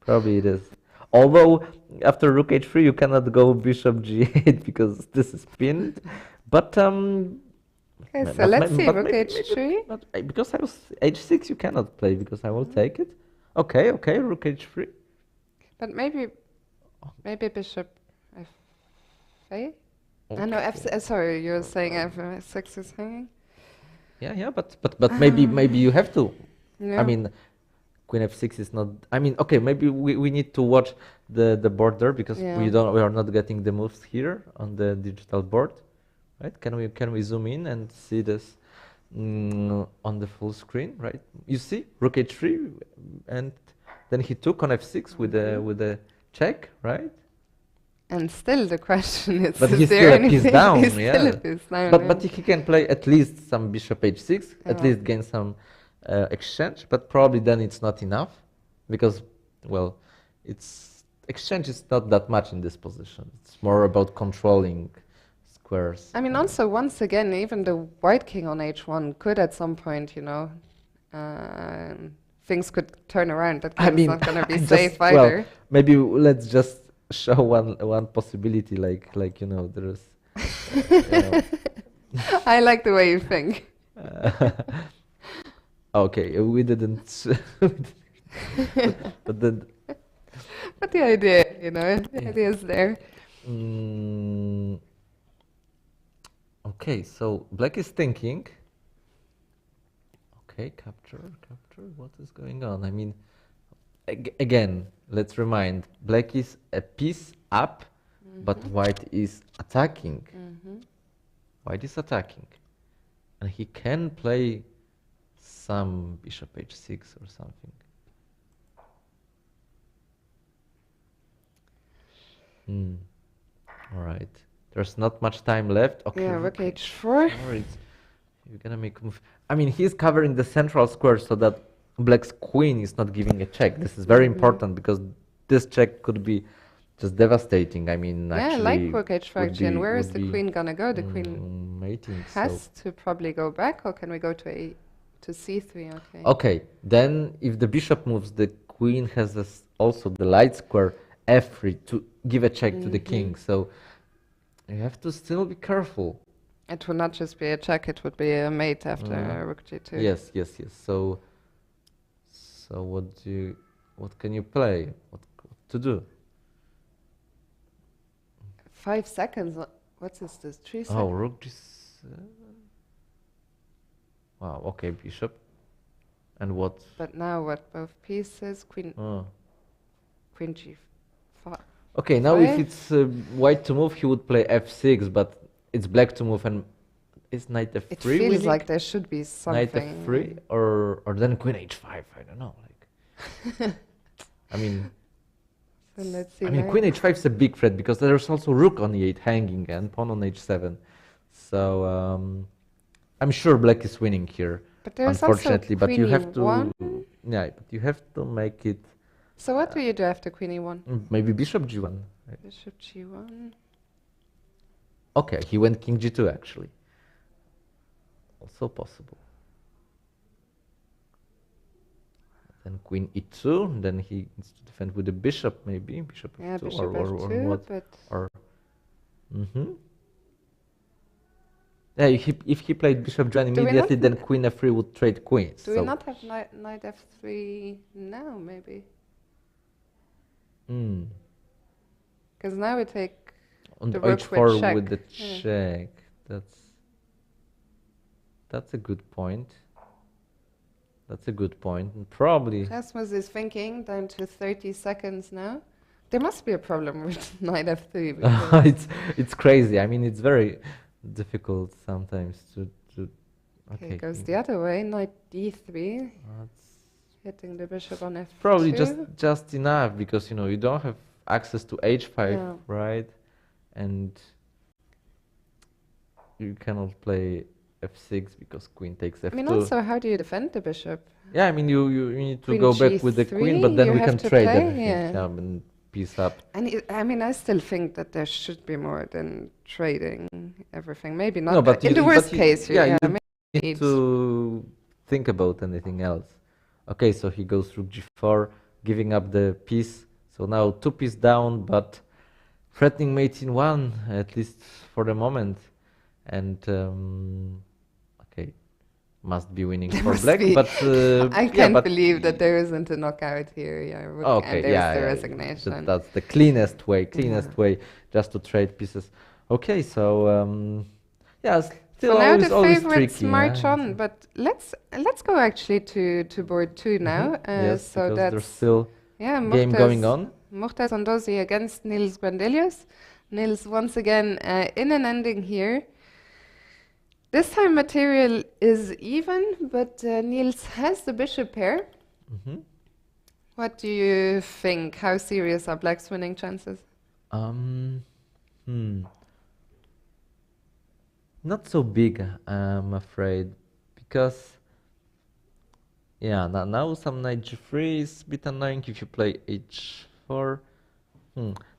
Probably it is. Although after Rook H3 you cannot go Bishop G8 because this is pinned. But Okay, so let's see, Rook H3. because I was H6 you cannot play because I will take it. Okay, okay, Rook H3. But maybe Bishop F8? I know sorry, you're saying F6 is hanging? Yeah, yeah, but maybe you have to. Yeah. I mean, Queen F6 is not. I mean, okay, maybe we need to watch the border because we are not getting the moves here on the digital board, right? Can we zoom in and see this on the full screen, right? You see Rook H3, and then he took on F6 with a check, right? And still the question is, But is he's there still a piece anything? down, He's yeah. still a piece down, But he can play at least some Bishop H6, at Yeah. least gain some exchange, but probably then it's not enough because, well, exchange is not that much in this position. It's more about controlling squares. I mean, also, once again, even the White King on H1 could at some point, you know, things could turn around. That game's not going to be safe either. Well, maybe let's just show one possibility, like you know, there is. I like the way you think. Okay, we didn't. but then. But the idea, you know, the idea is there. Okay, so Black is thinking. Okay, capture. What is going on? I mean, again, let's remind: Black is a piece up, but White is attacking. White is attacking, and he can play some Bishop H6 or something. All right. There's not much time left. Okay. Yeah, Rook H4. You're gonna make a move. I mean, he's covering the central square so that Black's queen is not giving a check. This is very important because this check could be just devastating. I mean, Yeah, I actually, like Rook H4 actually. And where is the queen gonna go? The queen mating, has to probably go back, or can we go to C3? Okay. Okay, then if the bishop moves, the queen has also the light square F3 to give a check to the king. So you have to still be careful. It would not just be a check; it would be a mate after Rook G2. Yes. So what can you play? What to do? 5 seconds. What's this? 3 seconds. Oh, Rook G7. Wow. Okay, bishop. And what? But now what? Both pieces. Queen. Queen G5. Okay, now if it's White to move, he would play F6, but it's Black to move, and is Knight F3 It feels winning? like there should be something. Knight F3 or then Queen H5. I don't know. Like, I mean. So let's see. I mean, Queen H5 is a big threat because there's also Rook on E8 hanging and Pawn on H7. So I'm sure Black is winning here. But there's unfortunately. also But you have to, queen yeah, but you have to make it. So what do you do after queen e1? Maybe bishop g1. Right? Bishop g1. Okay, he went king g2 actually. Also possible. Then queen e2. Then he needs to defend with the bishop, maybe bishop Yeah, f2 bishop or f2, what? but Or. Yeah, if he played bishop g1 Do we immediately, not- then queen f3 would trade queens. Do so we not have knight f3 now, maybe? Because now we take on the the rook h4 with check. with the Yeah. check. That's a good point. That's a good point. And probably Rasmus is thinking down to 30 seconds now. There must be a problem with knight f3. because- it's crazy. I mean, it's very difficult sometimes to. Okay, it goes the other way. Knight d3. That's Hitting the bishop on f2. probably just enough because you don't have access to h5, Yeah. right? And you cannot play f6 because queen takes f2. I mean, also, how do you defend the bishop? Yeah, I mean, you need to Queen go back with the g3, queen, but then you we have can to trade play, everything. yeah. And piece up. And I mean, I still think that there should be more than trading everything. Maybe not. No, but in the worst case, yeah, you maybe need to think about anything else. Okay, so he goes through g4, giving up the piece. So now 2 pieces down, but threatening mate in 1, at least for the moment. And okay, must be winning for Must black. be. But I can't believe that there isn't a knockout here. Yeah, okay, and there's yeah, the yeah, resignation. that's the cleanest way just to trade pieces. Okay, so yeah, still So now always, the always favorites tricky. march yeah. on, but let's go actually to board 2 now. Yes, so because that's there's still game going on. Murtaz Ondozi against Nils Grandelius. Nils once again in an ending here. This time material is even, but Nils has the bishop pair. What do you think? How serious are Black's winning chances? Not so big, I'm afraid, because yeah, now some knight g3 is a bit annoying if you play h4.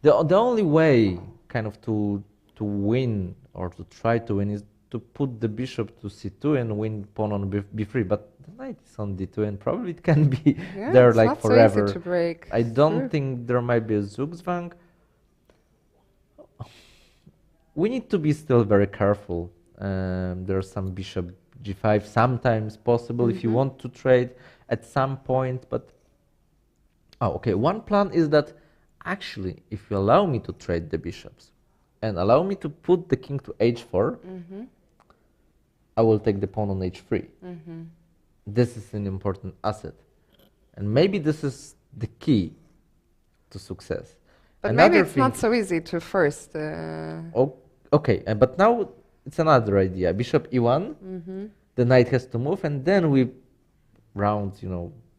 The only way kind of to win or to try to win is to put the bishop to c2 and win pawn on b3, but the knight is on d2 and probably it can be there it's like not forever. So easy to break. I don't think there might be a Zugzwang. We need to be still very careful. There's some bishop g5 sometimes possible if you want to trade at some point, but okay, one plan is that actually if you allow me to trade the bishops and allow me to put the king to h4, I will take the pawn on h3. This is an important asset, and maybe this is the key to success. But Another maybe it's thing, not so easy to first. okay, but now it's another idea. Bishop e1, the knight has to move, and then we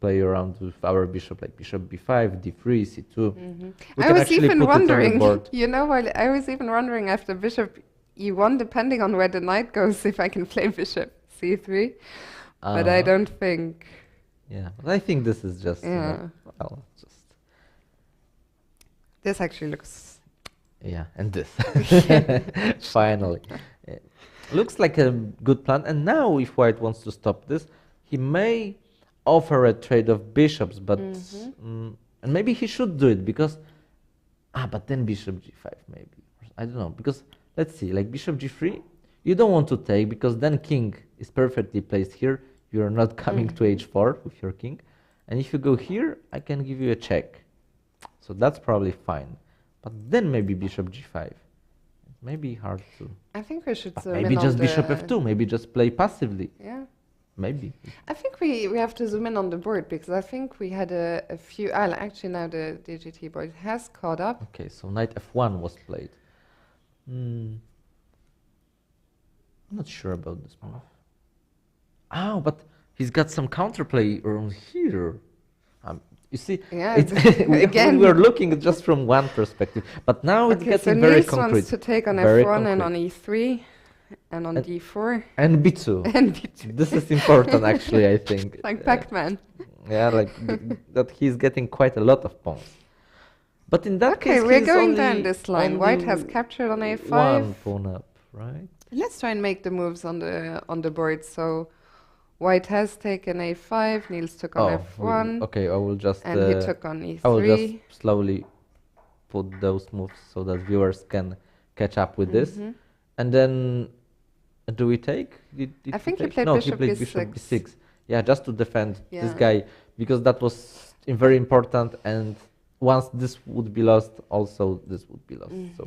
play around with our bishop, like bishop b5, d3, c2. We I can was actually even put it on the wondering, board. I was even wondering after bishop e1, depending on where the knight goes, if I can play bishop c3. But I don't think. Yeah, but I think this is just. This actually looks. Yeah, and this. Finally. Looks like a good plan. And now, if white wants to stop this, he may offer a trade of bishops, but. And maybe he should do it because. But then bishop g5, maybe. I don't know. Because, let's see, like bishop g3, you don't want to take because then king is perfectly placed here. You are not coming to h4 with your king. And if you go here, I can give you a check. So that's probably fine. But then maybe bishop g5. It may be hard to. I think we should zoom maybe in just on bishop the f2. Maybe just play passively. Yeah. Maybe. I think we have to zoom in on the board because I think we had a few. Actually, now the DGT board has caught up. Okay, so knight f1 was played. I'm not sure about this move. But he's got some counterplay around here. You see, Yeah, again, we're looking just from one perspective, but now it's getting so very Nils concrete. wants to take on very f1 and concrete. on e3. and on And- d4. And b2. And b2. This is important, actually, I think. Like Pac-Man. Yeah, like that he's getting quite a lot of pawns. But in that Okay, case, we're he's going only- down this line. only White has captured on a5. One pawn up, right? Let's try and make the moves on the board. So White has taken a5. Niels took on f1. Okay, I will just. And he took on e3. I will just slowly put those moves so that viewers can catch up with this. Mhm. And then, do we take? Did I think he take? played no, bishop he played b6. bishop b6. Yeah, just to defend this Yeah. guy, because that was very important. And once this would be lost, also this would be lost. So,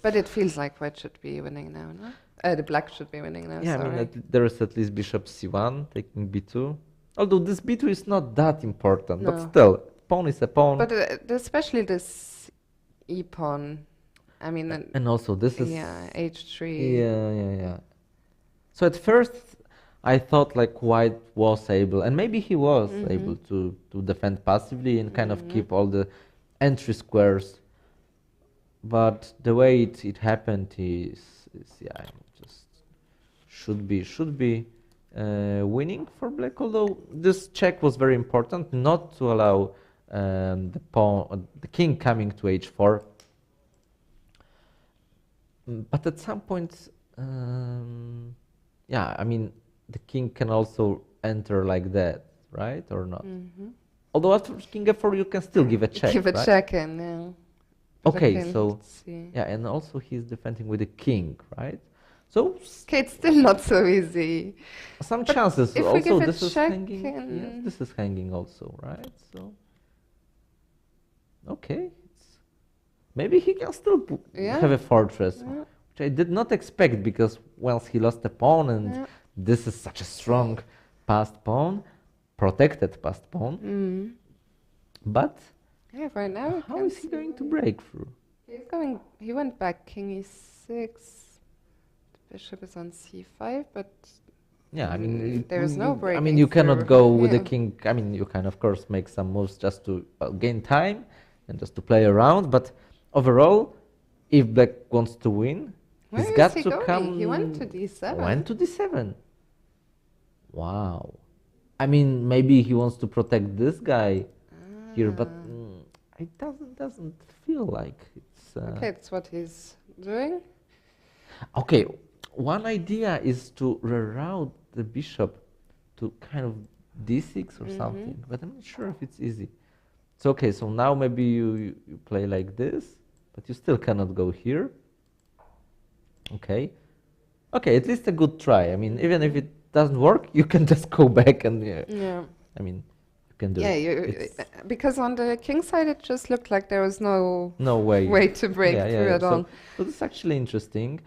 But it feels like White should be winning now, no? The Black should be winning now. yeah, sorry. I mean, there is at least bishop c1 taking b2. Although this b2 is not that important, but No. still, pawn is a pawn. But especially this e pawn. I mean, And also this is yeah, h3. Yeah. So at first I thought like White was able, and maybe he was able to defend passively and kind of keep all the entry squares. But the way it happened is yeah, just should be winning for Black. Although this check was very important, not to allow the king coming to h4. But at some point, yeah, I mean, the king can also enter like that, right, or not? Although after king f4, you can still give a check. Give a right? check in, yeah. But Okay, okay, so let's see. yeah, and also he's defending with the king, right? So Okay, it's still not so easy. some But chances. if we Also, give a this is check hanging. Yes, and- this is hanging also, right? So okay, maybe he can still Yeah. have a fortress, Yeah. which I did not expect because once he lost a pawn, and Yeah. this is such a strong passed pawn, protected passed pawn. But Yeah, right now. we how can is he see going to break through? He's going. He went back king e6. The bishop is on c5, but Yeah, I mean, there is no break. I mean, you cannot go with the king. I mean, you can of course make some moves just to gain time and just to play around. But overall, if Black wants to win, Where he's is got he to going? come. He went to d7. Went to d7. Wow. I mean, maybe he wants to protect this guy here, but it doesn't feel like it's. Okay, that's what he's doing. Okay, one idea is to reroute the bishop to kind of d6 or something, but I'm not sure if it's easy. So okay, so now maybe you play like this, but you still cannot go here. Okay, at least a good try. I mean, even if it doesn't work, you can just go back and Yeah. I mean, you can do Yeah, it. because on the king side it just looked like there was no way to break through at all. So this is actually interesting.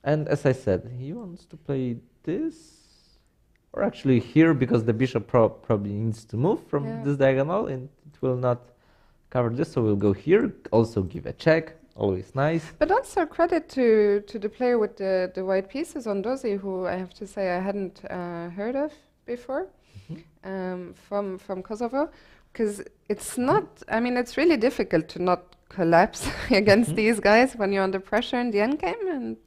And as I said, he wants to play this, or actually here, because the bishop probably needs to move from this diagonal, and it will not cover this, so we'll go here, also give a check, always nice. But also credit to the player with the white pieces on Dozy, who I have to say I hadn't heard of before, from Kosovo, because it's not. I mean, it's really difficult to not collapse against these guys when you're under pressure in the endgame. And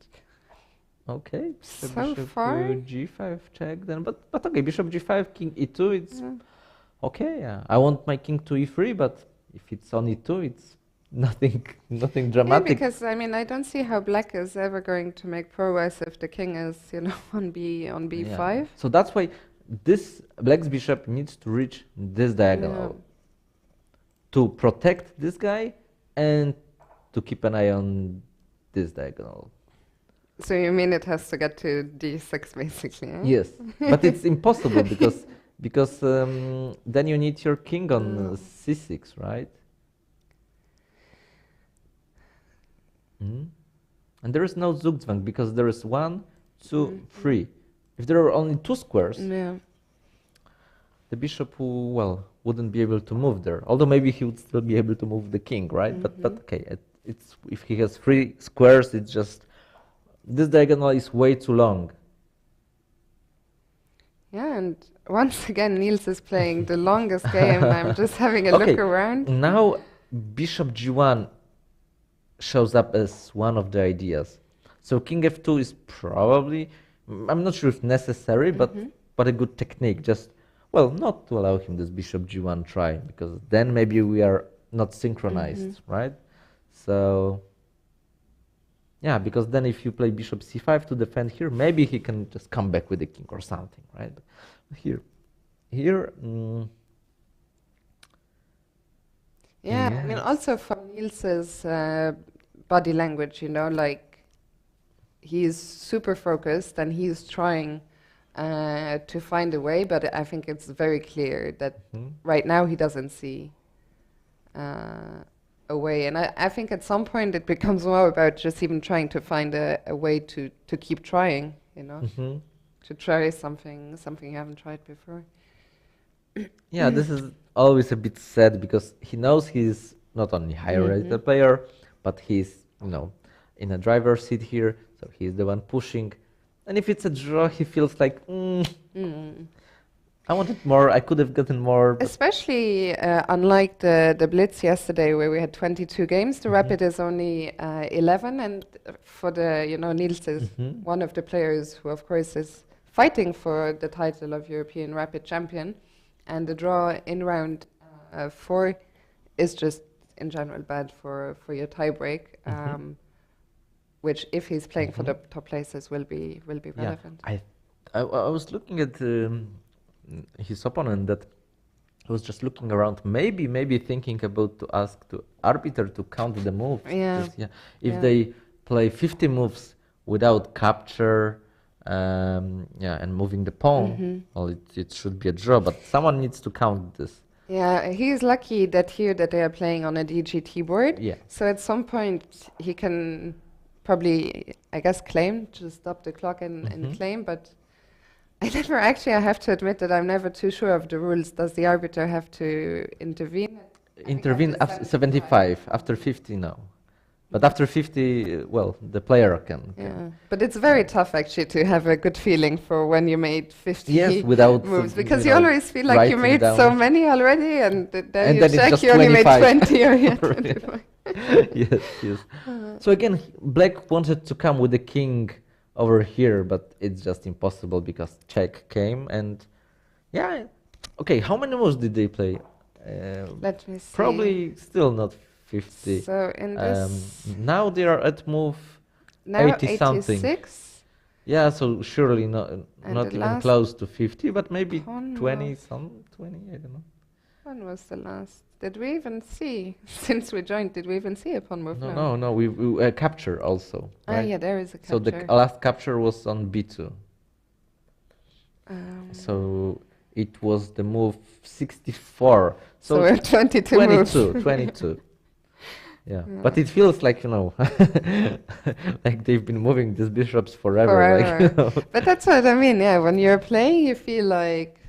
okay, so bishop far, g5 check then, but okay, bishop g5, king e2, it's okay. Yeah, I want my king to e3, but if it's on e2, it's nothing dramatic. Yeah, because I mean, I don't see how Black is ever going to make progress if the king is, on b5. Yeah. So that's why this Black's bishop needs to reach this diagonal to protect this guy and to keep an eye on this diagonal. So you mean it has to get to d6 basically? Eh? Yes, but it's impossible because then you need your king on c6, right? And there is no Zugzwang because there is 1, 2, 3. If there are only 2 squares, the bishop wouldn't be able to move there. Although maybe he would still be able to move the king, right? But okay, it's if he has 3 squares, it's just this diagonal is way too long. Yeah, and once again, Niels is playing the longest game. I'm just having a look around. Now, bishop g1 shows up as one of the ideas. So king f2 is probably, I'm not sure if necessary, but a good technique. Just, well, not to allow him this bishop g1 try, because then maybe we are not synchronized, right? So, yeah, because then if you play bishop c5 to defend here, maybe he can just come back with the king or something, right? Here, yeah, I mean, also from Niels's body language, you know, like he's super focused and he's trying to find a way, but I think it's very clear that right now he doesn't see a way. And I think at some point it becomes more about just even trying to find a way to keep trying, you know, to try something you haven't tried before. Yeah, this is always a bit sad because he knows he's not only higher rated player, but he's, you know, in a driver's seat here, so he's the one pushing. And if it's a draw, he feels like, I wanted more, I could have gotten more. Especially unlike the Blitz yesterday, where we had 22 games, the Rapid is only 11, and for the, you know, Niels is one of the players who, of course, is fighting for the title of European Rapid champion. And the draw in round 4 is just in general bad for your tiebreak, which if he's playing for the top places will be relevant. I was looking at his opponent that was just looking around, maybe thinking about to ask the arbiter to count the moves. If they play 50 moves without capture. And moving the pawn, well, it should be a draw, but someone needs to count this. Yeah, he's lucky that here that they are playing on a DGT board. Yeah. So at some point he can probably, I guess, claim, to stop the clock and claim, but I have to admit that I'm never too sure of the rules. Does the arbiter have to intervene? Intervene after 75, after 50, no. But after 50, well, the player can. Yeah, but it's very tough actually to have a good feeling for when you made 50 without moves, because you always feel like you made so many already, and then you check you only 25. made 20 or 25. Yes. So again, Black wanted to come with the king over here, but it's just impossible because check came, and yeah, okay. How many moves did they play? Let me see. Probably still not 50. So in this now they are at move now 80 something. 86. Yeah, so surely not even close to 50, but maybe 20 I don't know. When was the last? Did we even see, since we joined, did we even see a pawn move? No, we capture also. Right? Yeah, there is a capture. So the last capture was on b2. So it was the move 64. So we're 22 moves. 22. Yeah, but it feels like, you know, like they've been moving these bishops forever. Like, you know. But that's what I mean, yeah. When you're playing, you feel like,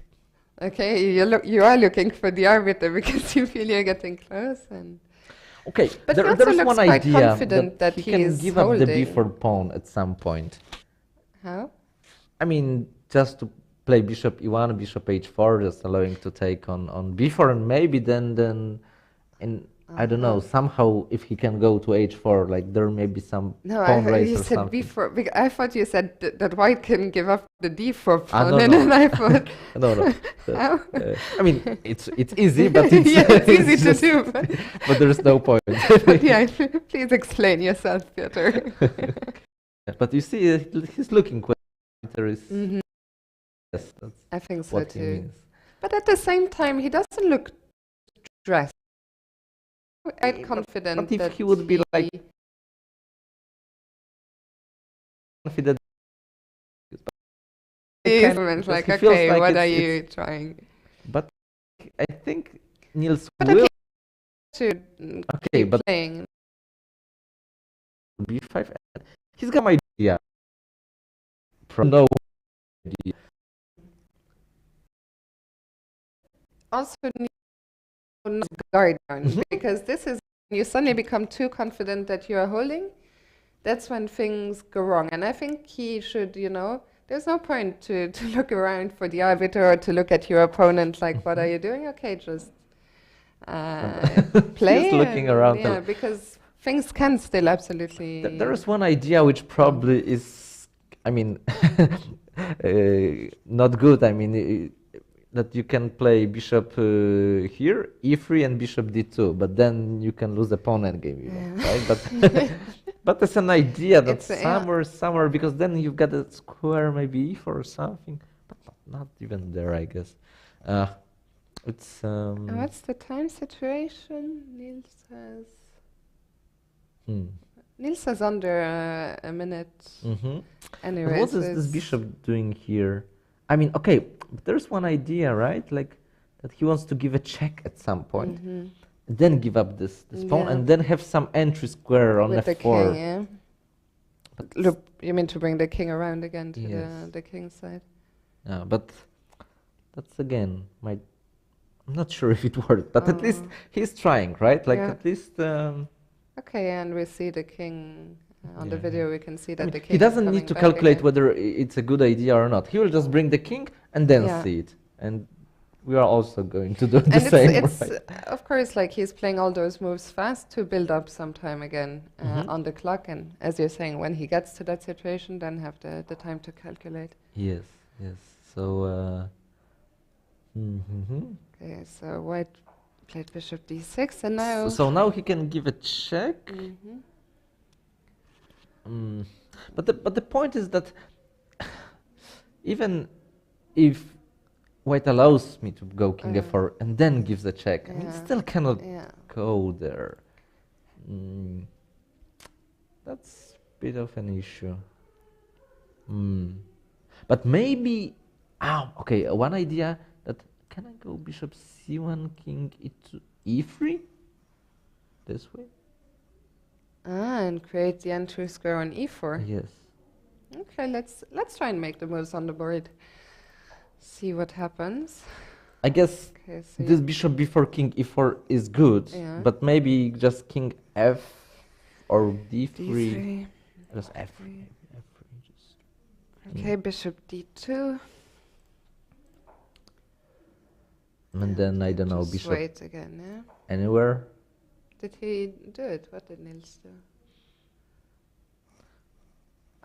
okay, you are looking for the arbiter because you feel you're getting close. And okay, but there's one idea that he can give up the b4 pawn at some point. How? I mean, just to play bishop e1, bishop h4, just allowing to take on b4, and maybe then in I don't know, somehow if he can go to h4, like there may be some pawn race or something. You said b4, I thought you said that white can give up the d4 pawn, no, and then I thought... no. I mean, it's easy, but it's, it's easy to do. But there is no point. But yeah, please explain yourself, Piotr. But you see, he's looking quite... There is... Yes, that's I think so what too. He means. But at the same time, he doesn't look stressed. I'm confident but if that he would be like confident, like, okay, like what are you trying? But I think Niels will. Okay, but playing b5. He's got my idea. No idea. Also need guard down, because this is when you suddenly become too confident that you are holding. That's when things go wrong, and I think he should, you know, there's no point to look around for the arbiter or to look at your opponent like, what are you doing? Okay, just play. He's looking around. Yeah, because things can still absolutely. There is one idea which probably is, I mean, not good. I mean, that you can play bishop here, e3 and bishop d2, but then you can lose the pawn endgame, you know, right? But but it's an idea that somewhere, because then you've got a square maybe e4 or something, but not even there, I guess. It's. What's the time situation? Niels has. Niels has under a minute. Anyway, what is this bishop doing here? I mean, okay, but there's one idea, right? Like that he wants to give a check at some point, then give up this pawn, and then have some entry square on with f4. The king, yeah. But look, you mean to bring the king around again to the king's side? Yeah, but that's again my. I'm not sure if it worked, but at least he's trying, right? Like at least. Okay, and we see the king on the video. We can see that the king. He doesn't need to calculate whether it's a good idea or not. He will just bring the king and then see it, and we are also going to do the same. It's right? Of course, like he's playing all those moves fast to build up some time again on the clock, and as you're saying, when he gets to that situation, then have the time to calculate. Yes, yes. So. Okay, so white played bishop d6, and now. So now he can give a check. But the point is that even if white allows me to go king f4 and then gives a check, I mean, still cannot go there. That's a bit of an issue. But maybe, okay, one idea that can I go bishop c1, king e2, e3 this way? And create the entry square on e4. Yes. Okay, let's try and make the moves on the board. See what happens. I guess this bishop before king e4 is good, but maybe just king f or d3. Just f3. Okay, bishop d2. And then I don't know, just bishop. Wait again, yeah. Anywhere. Did he do it? What did Niels do?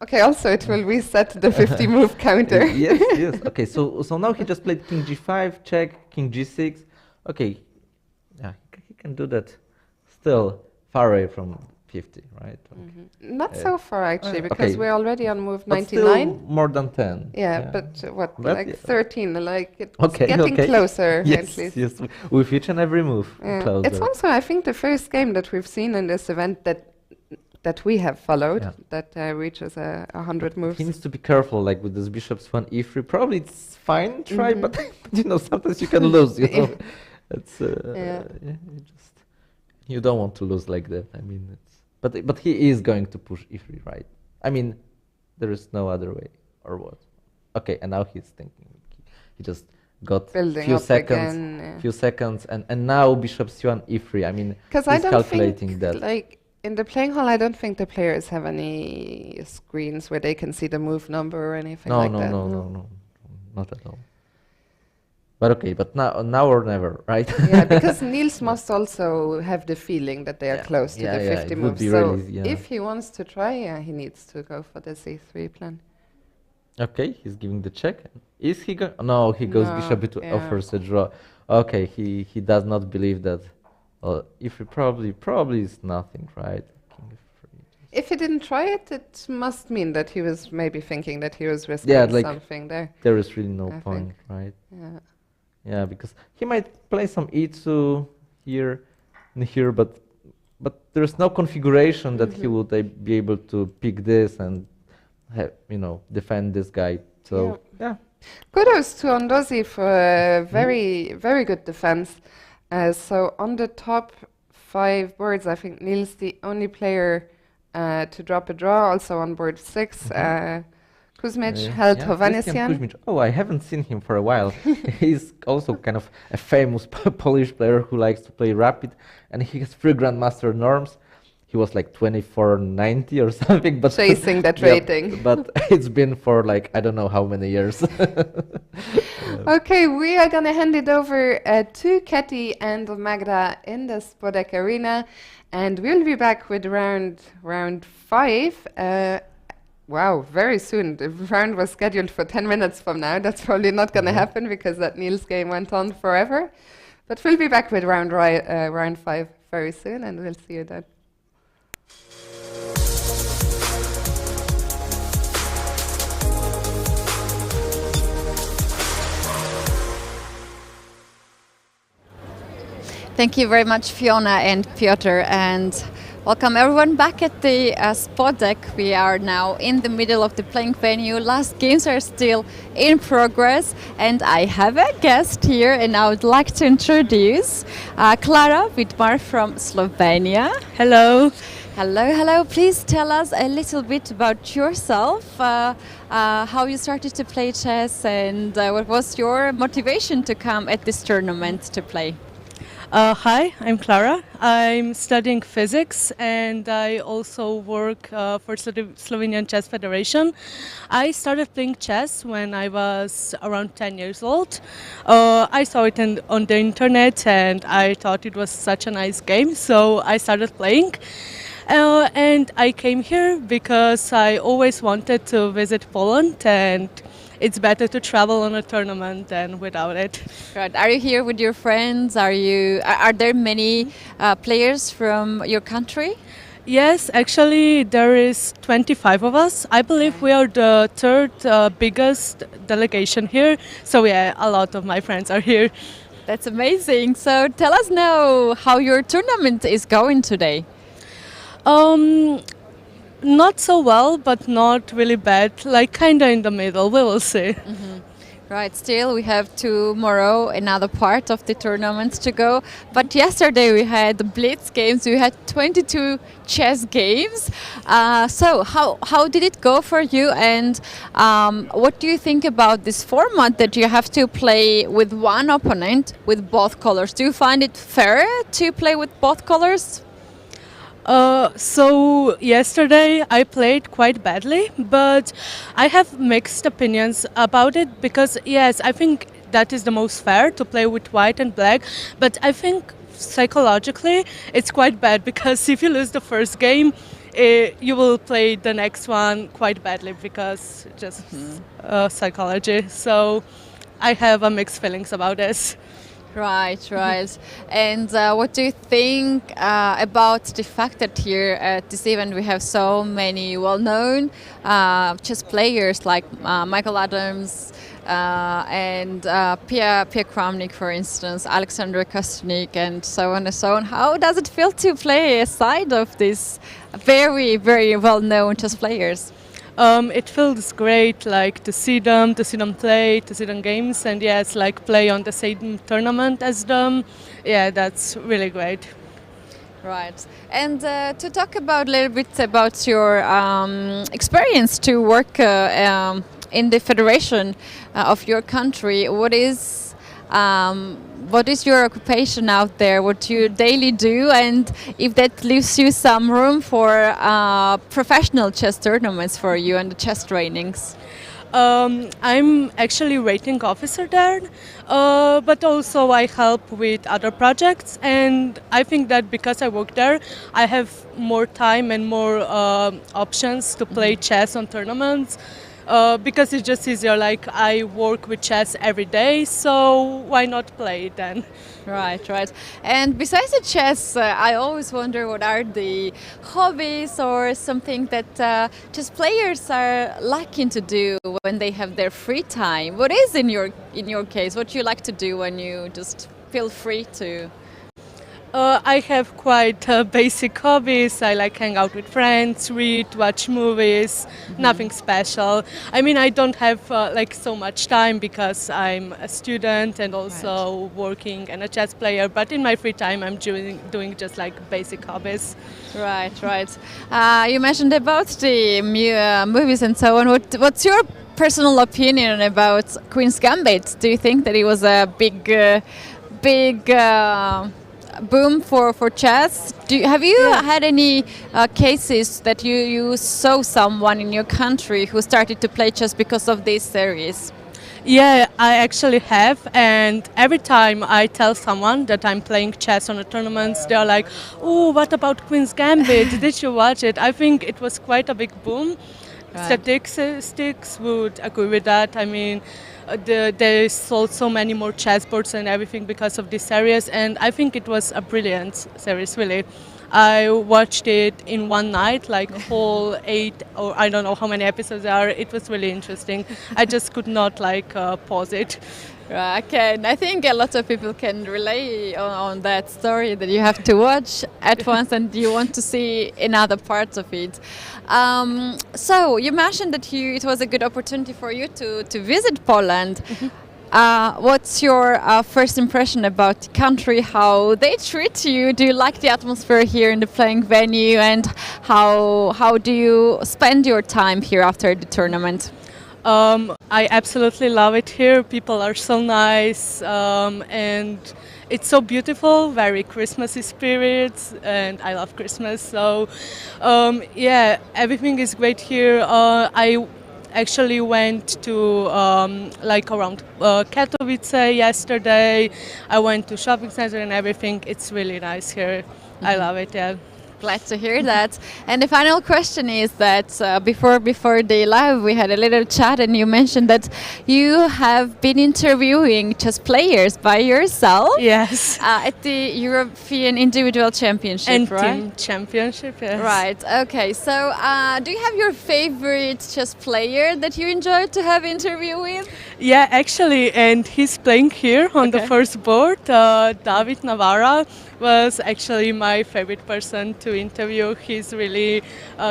Okay, also it will reset the 50 move counter. Yes, yes. Okay, so now he just played king g5, check, king g6. Okay, yeah, he can do that. Still far away from 50, right? Not so far actually, because we're already on move 99. Still more than 10. Yeah, but like 13, like it's getting closer yes, at least. Yes, with each and every move closer. It's also, I think, the first game that we've seen in this event that we have followed that reaches 100 moves. He needs to be careful, like with this bishop's one e3. Probably it's fine, try, but you know, sometimes you can lose. You know, it's you don't want to lose like that. I mean, but he is going to push e3, right? I mean, there is no other way, or what? Okay, and now he's thinking. He just got few seconds, and now bishop c1 e3. I mean, he's calculating that. Like in the playing hall, I don't think the players have any screens where they can see the move number or anything like that. No, not at all. But okay, but now or never, right? Yeah, because Niels must also have the feeling that they are close to the 50 moves. So if he wants to try, he needs to go for the c3 plan. Okay, he's giving the check. Is he going? No, he goes bishop b2, offers a draw. Okay, he does not believe that. If he probably is nothing, right? King f3. If he didn't try it, it must mean that he was maybe thinking that he was risking something there. There is really no point, right? Yeah. Yeah, because he might play some e2 here and here, but there's no configuration that he would be able to pick this and have, defend this guy. So yeah. Kudos to Ondosi for a very, very good defense. So on the top 5 boards, I think Niels the only player to drop a draw. Also on board 6, Kuzmic held Hovhannissian. Oh, I haven't seen him for a while. He's also kind of a famous Polish player who likes to play rapid, and he has 3 Grandmaster norms. He was like 2490 or something, but chasing that rating. But it's been for like I don't know how many years. Okay, we are going to hand it over to Katie and Magda in the Spodek Arena, and we'll be back with round 5. Wow, very soon. The round was scheduled for 10 minutes from now. That's probably not going to happen because that Niels game went on forever. But we'll be back with round 5 very soon, and we'll see you then. Thank you very much, Fiona and Piotr, and welcome everyone back at the spot deck. We are now in the middle of the playing venue. Last games are still in progress, and I have a guest here, and I would like to introduce Klara Vidmar from Slovenia. Hello. Hello, hello. Please tell us a little bit about yourself, how you started to play chess, and what was your motivation to come at this tournament to play? Hi, I'm Klara. I'm studying physics and I also work for Slovenian Chess Federation. I started playing chess when I was around 10 years old. I saw it on the internet and I thought it was such a nice game, so I started playing. And I came here because I always wanted to visit Poland, and it's better to travel on a tournament than without it. Right. Are you here with your friends? Are there many players from your country? Yes, actually there is 25 of us. I believe we are the third biggest delegation here. So yeah, a lot of my friends are here. That's amazing. So tell us now how your tournament is going today. Not so well, but not really bad, like kinda in the middle, we will see. Right, still we have tomorrow another part of the tournament to go. But yesterday we had the Blitz games, we had 22 chess games. So how did it go for you, and what do you think about this format that you have to play with one opponent with both colors? Do you find it fair to play with both colors? So yesterday I played quite badly, but I have mixed opinions about it because yes, I think that is the most fair to play with white and black, but I think psychologically it's quite bad because if you lose the first game, you will play the next one quite badly because just psychology. So I have mixed feelings about this. Right, right. And what do you think about the fact that here at this event we have so many well-known chess players like Michael Adams and Pierre Kramnik, for instance, Alexander Kostyuk, and so on and so on. How does it feel to play aside of these very, very well-known chess players? It feels great, like to see them play, to see them games, and yes, like play on the same tournament as them. Yeah, that's really great. Right. And to talk about a little bit about your experience to work in the federation of your country, what is your occupation out there? What do you daily do, and if that leaves you some room for professional chess tournaments for you and the chess trainings? I'm actually rating officer there, but also I help with other projects, and I think that because I work there, I have more time and more options to play chess on tournaments. Because it's just easier, like I work with chess every day, so why not play it then? Right, right. And besides the chess, I always wonder what are the hobbies or something that chess players are liking to do when they have their free time. What is in your case? What do you like to do when you just feel free to? I have quite basic hobbies. I like hang out with friends, read, watch movies, nothing special. I mean, I don't have like so much time because I'm a student and also working and a chess player, but in my free time I'm doing just like basic hobbies. Right, right. You mentioned about the movies and so on. What's your personal opinion about Queen's Gambit? Do you think that it was a big boom for chess? Have you had any cases that you saw someone in your country who started to play chess because of this series? Yeah, I actually have, and every time I tell someone that I'm playing chess on a tournament, they're like, "Oh, what about Queen's Gambit? Did you watch it?" I think it was quite a big boom. Right. Statistics would agree with that. I mean, they sold so many more chessboards and everything because of this series, and I think it was a brilliant series, really. I watched it in one night, like whole 8 or I don't know how many episodes there are. It was really interesting. I just could not pause it. Right, okay, and I think a lot of people can relate on that story that you have to watch at once and you want to see another parts of it. So you mentioned that it was a good opportunity for you to visit Poland. What's your first impression about the country, how they treat you? Do you like the atmosphere here in the playing venue, and how do you spend your time here after the tournament? I absolutely love it here. People are so nice, and it's so beautiful, very Christmassy spirits, and I love Christmas. So, yeah, everything is great here. I actually went to around Katowice yesterday. I went to shopping center and everything. It's really nice here. I love it. Yeah. Glad to hear that. And the final question is that before the live we had a little chat and you mentioned that you have been interviewing chess players by yourself. Yes. At the European Individual Championship, And right? team championship, yes. Right. Okay. So, do you have your favorite chess player that you enjoy to have interview with? Yeah, actually, and he's playing here on the first board. David Navarra was actually my favorite person to interview. He's really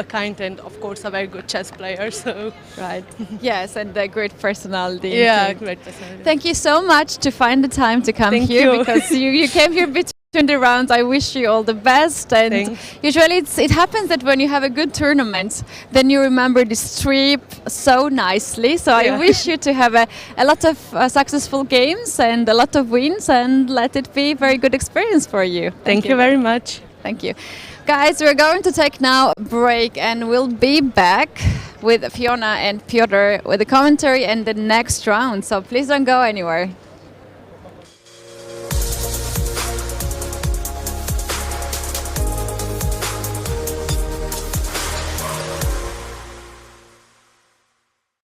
kind and, of course, a very good chess player. So, right. Yes, and a great personality. Yeah, great personality. Thank you so much to find the time to come Thank here you. because you came here between the rounds. I wish you all the best. And Thanks. usually it happens that when you have a good tournament, then you remember this trip so nicely. So I Yeah. wish you to have a lot of successful games and a lot of wins, and let it be a very good experience for you. Thank you very much. Thank you. Guys, we're going to take now a break and we'll be back with Fiona and Piotr with the commentary and the next round. So please don't go anywhere.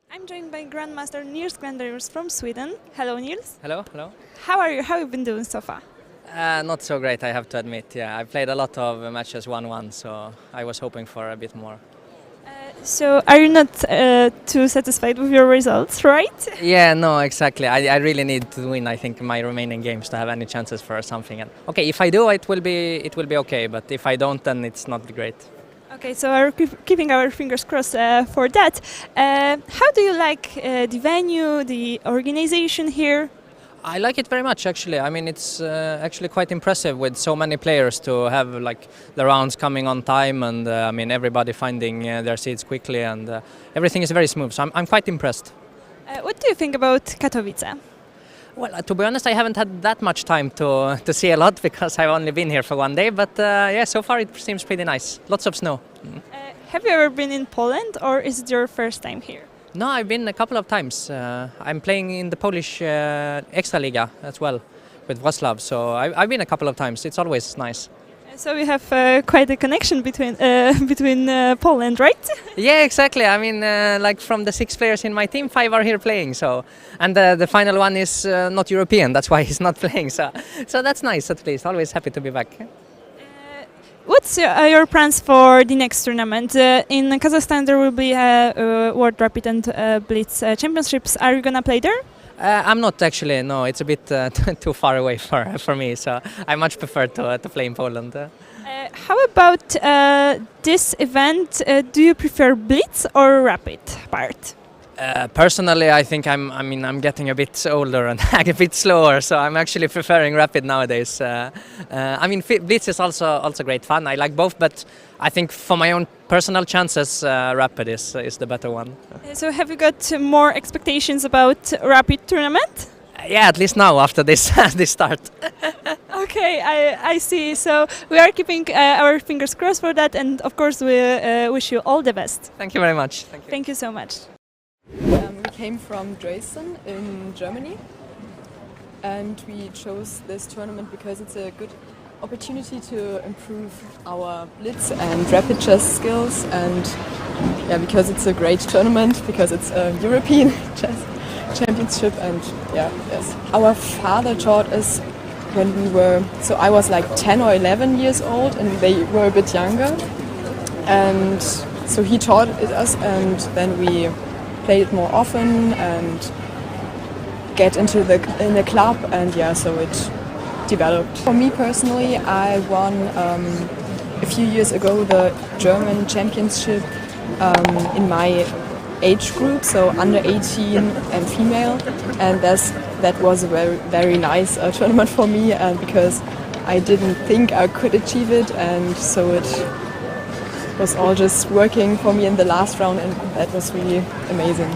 I'm joined by Grandmaster Niels Glenderus from Sweden. Hello, Niels. Hello, hello. How are you? How have you been doing so far? Not so great, I have to admit. Yeah, I played a lot of matches 1-1, so I was hoping for a bit more. So, are you not too satisfied with your results, right? Yeah, no, exactly. I really need to win. I think my remaining games to have any chances for something. And okay, if I do, it will be okay. But if I don't, then it's not great. Okay, so we're keeping our fingers crossed for that. How do you like the venue, the organization here? I like it very much, actually. I mean, it's actually quite impressive with so many players to have like the rounds coming on time, and I mean everybody finding their seats quickly, and everything is very smooth. So I'm quite impressed. What do you think about Katowice? Well, to be honest, I haven't had that much time to see a lot because I've only been here for one day. But yeah, so far it seems pretty nice. Lots of snow. Have you ever been in Poland, or is it your first time here? No, I've been a couple of times. I'm playing in the Polish Extraliga as well with Wrocław, so I've been a couple of times. It's always nice. So we have quite a connection between Poland, right? Yeah, exactly. I mean, like from the 6 players in my team, 5 are here playing. So, and the final one is not European. That's why he's not playing. So that's nice at least. Always happy to be back. What's your plans for the next tournament? In Kazakhstan there will be World Rapid and Blitz Championships. Are you gonna play there? I'm not actually. No, it's a bit too far away for me. So I much prefer to play in Poland. How about this event? Do you prefer Blitz or Rapid part? Personally, I think I'm getting a bit older and a bit slower, so I'm actually preferring Rapid nowadays. I mean, Blitz is also great fun. I like both, but I think for my own personal chances, Rapid is the better one. So, have you got more expectations about Rapid tournament? Yeah, at least now after this this start. Okay, I see. So we are keeping our fingers crossed for that, and of course we wish you all the best. Thank you very much. Thank you so much. We came from Dresden in Germany, and we chose this tournament because it's a good opportunity to improve our Blitz and rapid chess skills, and yeah, because it's a great tournament, because it's a European chess championship, and yeah, yes. Our father taught us when we were, so I was like 10 or 11 years old and they were a bit younger, and so he taught it us, and then we played more often and get into in a club, and yeah, so it developed. For me personally, I won a few years ago the German championship in my age group, so under 18 and female, and that was a very nice tournament for me, and because I didn't think I could achieve it, and so it was all just working for me in the last round, and that was really amazing.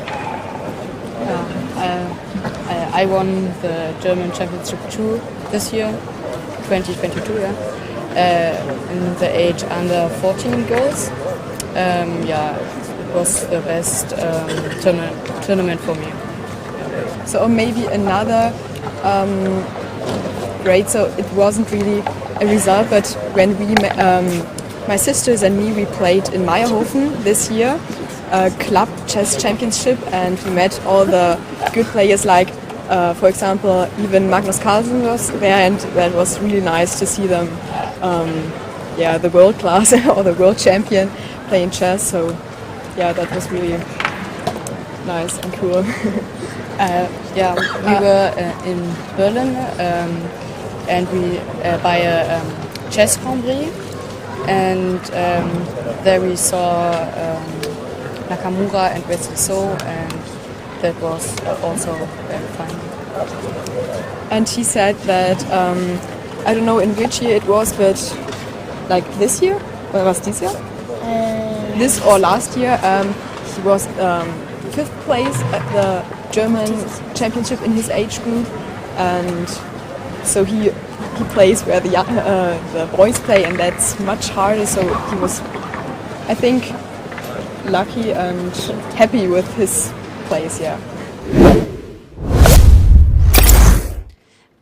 I won the German Championship 2 this year, 2022, in the age under 14 girls. Yeah, it was the best tournament for me. So maybe another grade, so it wasn't really a result, but when we, my sisters and me, we played in Meierhofen this year, a club chess championship, and we met all the good players, like for example, even Magnus Carlsen was there, and that was really nice to see them, yeah, the world class or the world champion playing chess, so yeah, that was really nice and cool. Yeah, we were in Berlin and we by a chess Grand and there we saw Nakamura and Wetzler, and that was also very fun. And he said that, I don't know in which year it was, but like this year? Or was this year? This or last year, he was 5th place at the German championship in his age group, and so he plays where the boys play, and that's much harder, so he was, I think, lucky and happy with his place, yeah.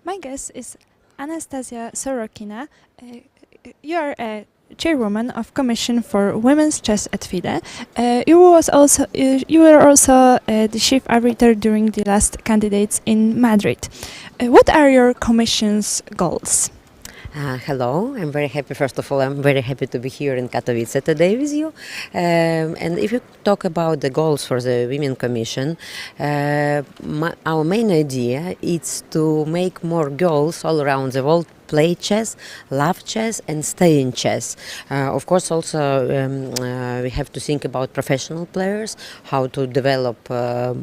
My guest is Anastasia Sorokina. You are a chairwoman of Commission for Women's Chess at FIDE. You were also the chief arbiter during the last candidates in Madrid. What are your commission's goals? Hello, I'm very happy. First of all, I'm very happy to be here in Katowice today with you. And if you talk about the goals for the Women Commission, our main idea is to make more girls all around the world play chess, love chess, and stay in chess. Of course, also we have to think about professional players, how to develop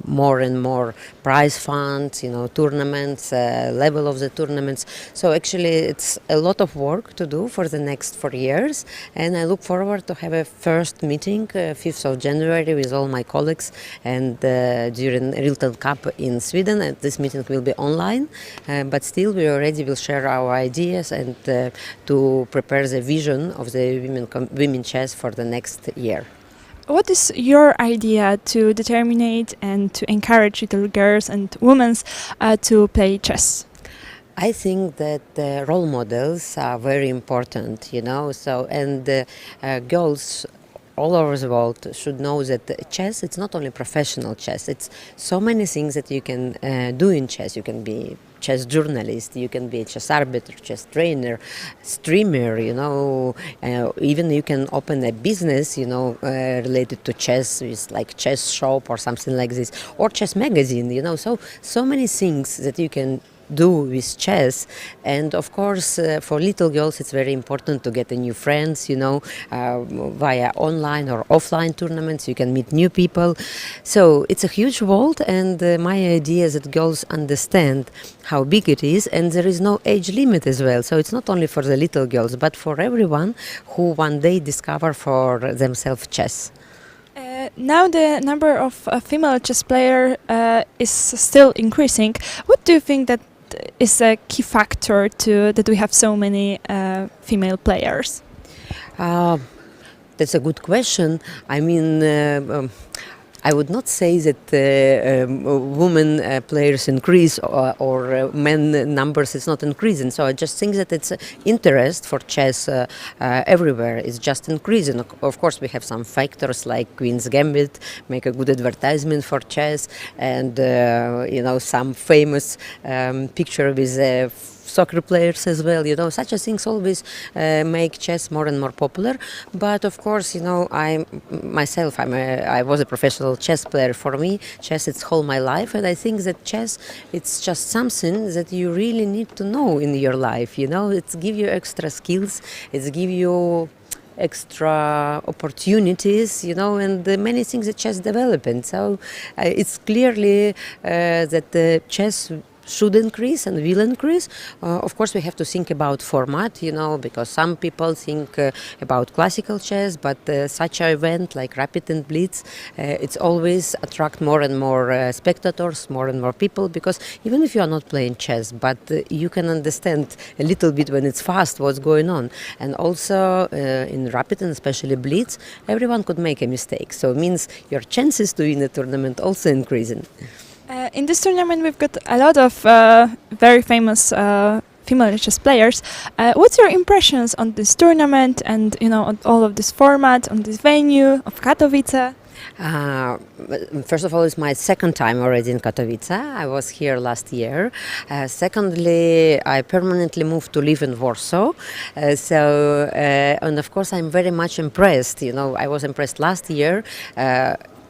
more and more prize funds, tournaments, level of the tournaments. So actually, it's a lot of work to do for the next 4 years, and I look forward to have a first meeting 5th of January with all my colleagues, and during Rilton Cup in Sweden. And this meeting will be online, but still we already will share our ideas and to prepare the vision of the women chess for the next year. What is your idea to determine and to encourage little girls and women to play chess? I think that role models are very important, girls all over the world should know that chess, it's not only professional chess, it's so many things that you can do in chess. You can be chess journalist, you can be a chess arbiter, chess trainer, streamer, even you can open a business, related to chess, with like chess shop or something like this, or chess magazine, so many things that you can do with chess. And of course, for little girls it's very important to get a new friends, via online or offline tournaments. You can meet new people, so it's a huge world, and my idea is that girls understand how big it is, and there is no age limit as well, so it's not only for the little girls but for everyone who one day discover for themselves chess. Now the number of female chess players is still increasing. What do you think that is a key factor to that we have so many female players? That's a good question. I mean, I would not say that women players increase or men numbers is not increasing. So I just think that it's interest for chess everywhere is just increasing. Of course, we have some factors like Queen's Gambit make a good advertisement for chess, and some famous picture with soccer players as well. Such a things always make chess more and more popular. But of course, I was a professional chess player. For me, chess it's whole my life, and I think that chess it's just something that you really need to know in your life. It's give you extra skills. It's give you extra opportunities, and many things that chess developing. So it's clearly that the chess should increase and will increase. Of course, we have to think about format, because some people think about classical chess, but such an event like Rapid and Blitz, it's always attract more and more spectators, more and more people, because even if you are not playing chess, but you can understand a little bit when it's fast what's going on. And also in Rapid and especially Blitz, everyone could make a mistake. So it means your chances to win a tournament also increasing. In this tournament, we've got a lot of very famous female chess players. What's your impressions on this tournament and on all of this format, on this venue of Katowice? First of all, it's my second time already in Katowice. I was here last year. Secondly, I permanently moved to live in Warsaw. And of course, I'm very much impressed. I was impressed last year.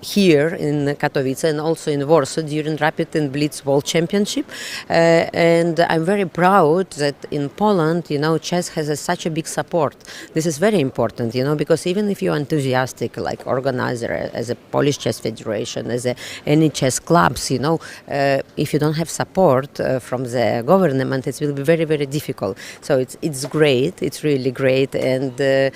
Here in Katowice and also in Warsaw during Rapid and Blitz World Championship, and I'm very proud that in Poland, chess has such a big support. This is very important, because even if you're enthusiastic, like organizer, as a Polish Chess Federation, as any chess clubs, if you don't have support from the government, it will be very, very difficult. So it's great, it's really great, and the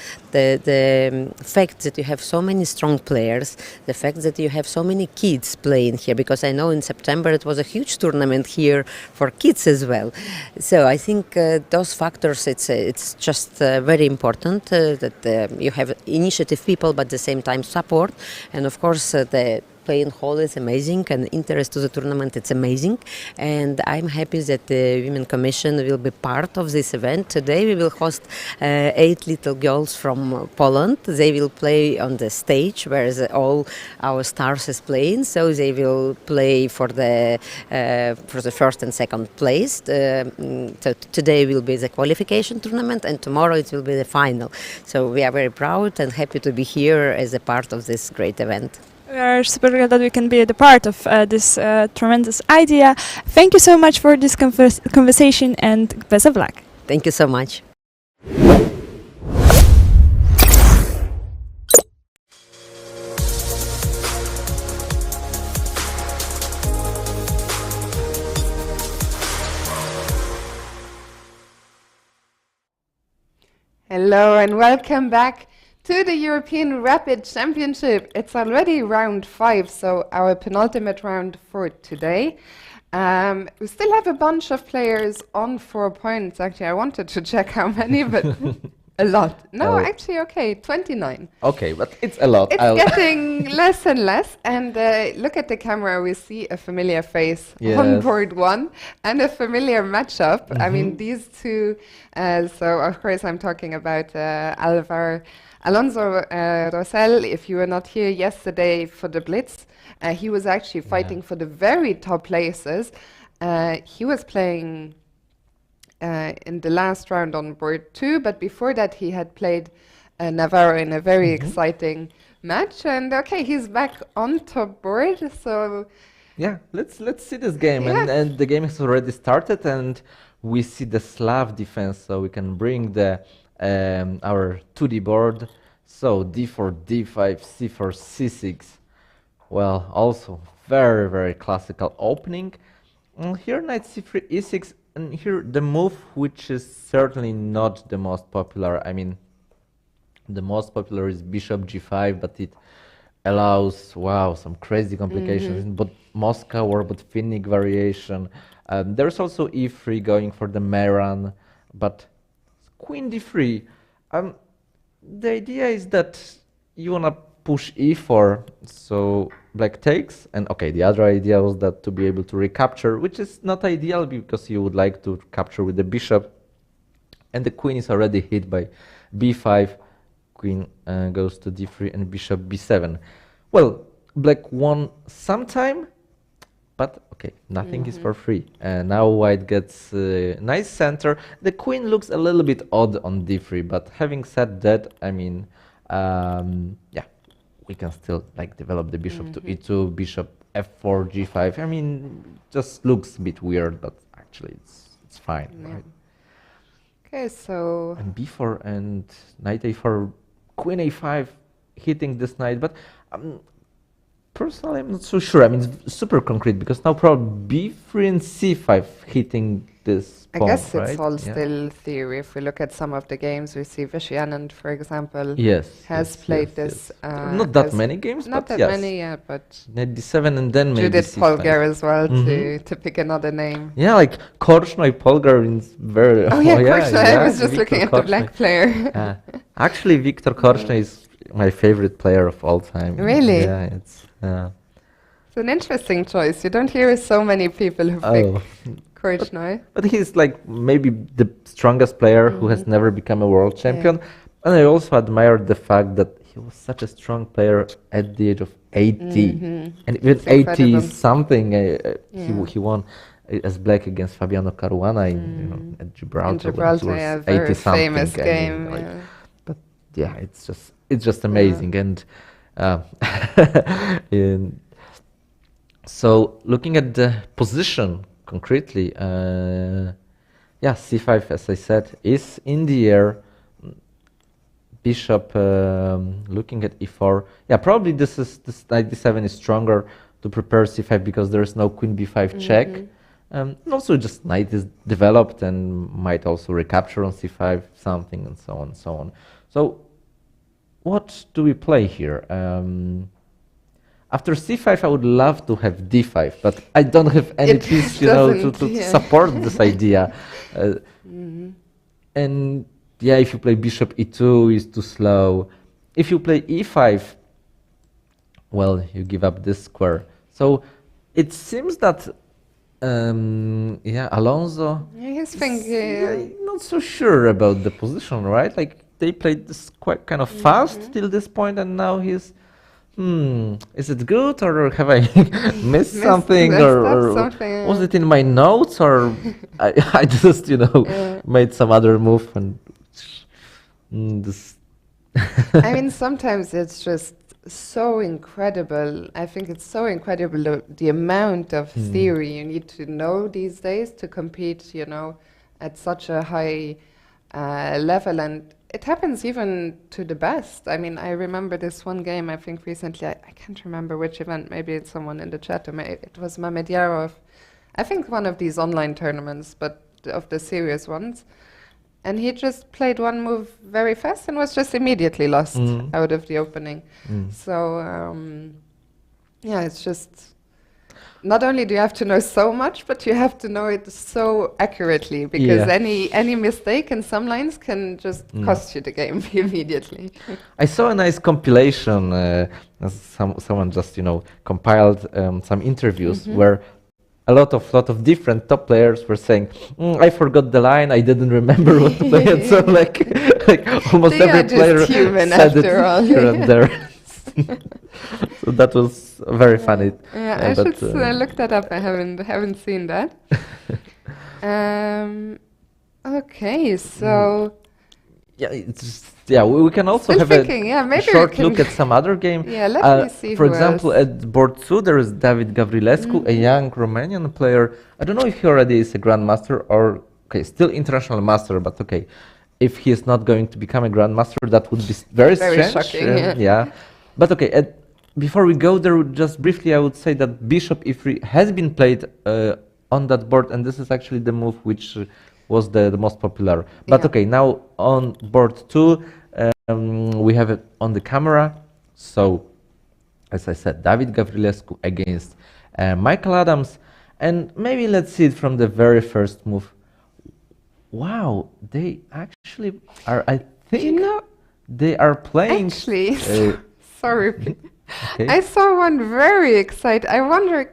fact that you have so many strong players, the fact that you have so many kids playing here, because I know in September it was a huge tournament here for kids as well. So I think those factors, it's just very important that you have initiative people, but at the same time support, and of course the playing hall is amazing and interest to the tournament it's amazing, and I'm happy that the Women Commission will be part of this event. Today we will host 8 little girls from Poland. They will play on the stage where all our stars is playing, so they will play for the first and second place. So today will be the qualification tournament and tomorrow it will be the final. So we are very proud and happy to be here as a part of this great event. We are super glad that we can be a part of this tremendous idea. Thank you so much for this conversation and best of luck. Thank you so much. Hello and welcome back to the European Rapid Championship. It's already round 5, so our penultimate round for today. We still have a bunch of players on 4 points. Actually, I wanted to check how many, but a lot. No, actually, okay, 29. Okay, but it's a lot. It's getting less and less. And look at the camera, we see a familiar face on board 1 and a familiar matchup. I mean, these two, so of course I'm talking about Alonso Rosell. If you were not here yesterday for the Blitz, he was actually fighting for the very top places. He was playing in the last round on board 2, but before that he had played Navarro in a very exciting match. And okay, he's back on top board. So yeah, let's see this game. And the game has already started, and we see the Slav defense. So we can bring the our 2D board. So d4, d5, c4, c6. Well, also very, very classical opening. And here knight c3, e6, and here the move which is certainly not the most popular. I mean, the most popular is bishop g5, but it allows, wow, some crazy complications in both Moscow or both Finnic variation. There's also e3 going for the Meran, but queen d3. The idea is that you wanna push e4, so black takes, and okay, the other idea was that to be able to recapture, which is not ideal because you would like to capture with the bishop, and the queen is already hit by b5, queen goes to d3 and bishop b7. Well, black won some time, but okay, nothing is for free. Now white gets nice center. The queen looks a little bit odd on d3, but having said that, I mean, yeah, we can still like develop the bishop to e2, bishop f4, g5. I mean, just looks a bit weird, but actually it's fine, right? Okay, so and b4 and knight a4, queen a5, hitting this knight, but personally I'm not so sure. I mean, it's super concrete because now probably b3 and c5 hitting this I pawn, guess right? it's all Yeah. still theory. If we look at some of the games, we see Vishy Anand, for example, Yes, has played this. not that many games, not but that yes. many, yeah, but Knight d7 and then maybe Judith c5. Polgar as well, to pick another name. Yeah, like Korchnoi, Polgar is very... Oh yeah, Korchnoi, I was just looking at the black player. Actually, Viktor Korchnoi is my favorite player of all time. Really? Yeah, it's... It's an interesting choice. You don't hear so many people who pick Korchnoi. But he's like maybe the strongest player who has never become a world champion. And I also admire the fact that he was such a strong player at the age of 80. And even It's 80 incredible. is something. He won as black against Fabiano Caruana in, at Gibraltar. In Gibraltar, when he yeah, was very 80 something. famous I mean, game. like, Yeah. But yeah, it's just amazing. And so looking at the position concretely, yeah, c5, as I said, is in the air. Bishop looking at e4. Yeah, probably this knight d7 is stronger to prepare c5 because there is no queen b5 check. And also just knight is developed and might also recapture on c5 something and so on and so on. So what do we play here? After c5, I would love to have d5, but I don't have any piece, you know, to support this idea. And yeah, if you play bishop e2, is too slow. If you play e5, well, you give up this square. So it seems that, yeah, Alonso He's thinking. not so sure about the position, right? Like they played this quite kind of fast till this point, and now he's, is it good or have I missed something, messed or up something, was it in my notes, or I just, you know, made some other move and this. I mean, sometimes it's just so incredible. I think it's so incredible the amount of theory you need to know these days to compete, you know, at such a high level. And it happens even to the best. I mean, I remember this one game, I think recently, I can't remember which event, maybe it's someone in the chat, or maybe it was Mamedyarov. I think one of these online tournaments, but of the serious ones. And he just played one move very fast and was just immediately lost out of the opening. So, yeah, it's just, not only do you have to know so much, but you have to know it so accurately, because any mistake in some lines can just cost you the game immediately. I saw a nice compilation. Someone just, you know, compiled some interviews where a lot of different top players were saying, I forgot the line, I didn't remember what to play, and so like almost They every are just player human said it after all. here and there. So that was very funny. Yeah, I should look that up. I haven't seen that. Okay, so yeah, it's just, yeah. We can also Still have thinking, yeah, a maybe we short can look at some other game. Yeah, let me see For who example, else. at board 2, there is David Gavrilescu, a young Romanian player. I don't know if he already is a grandmaster or still international master, but okay. If he is not going to become a grandmaster, that would be very strange. Shocking. Yeah, but okay. Before we go there, just briefly, I would say that Bishop e3 has been played on that board, and this is actually the move which was the most popular. But okay, now on board 2, we have it on the camera. So, as I said, David Gavrilescu against Michael Adams, and maybe let's see it from the very first move. Wow, they actually are. I think they are playing. Actually, sorry. Okay. I saw one very excited. I wonder.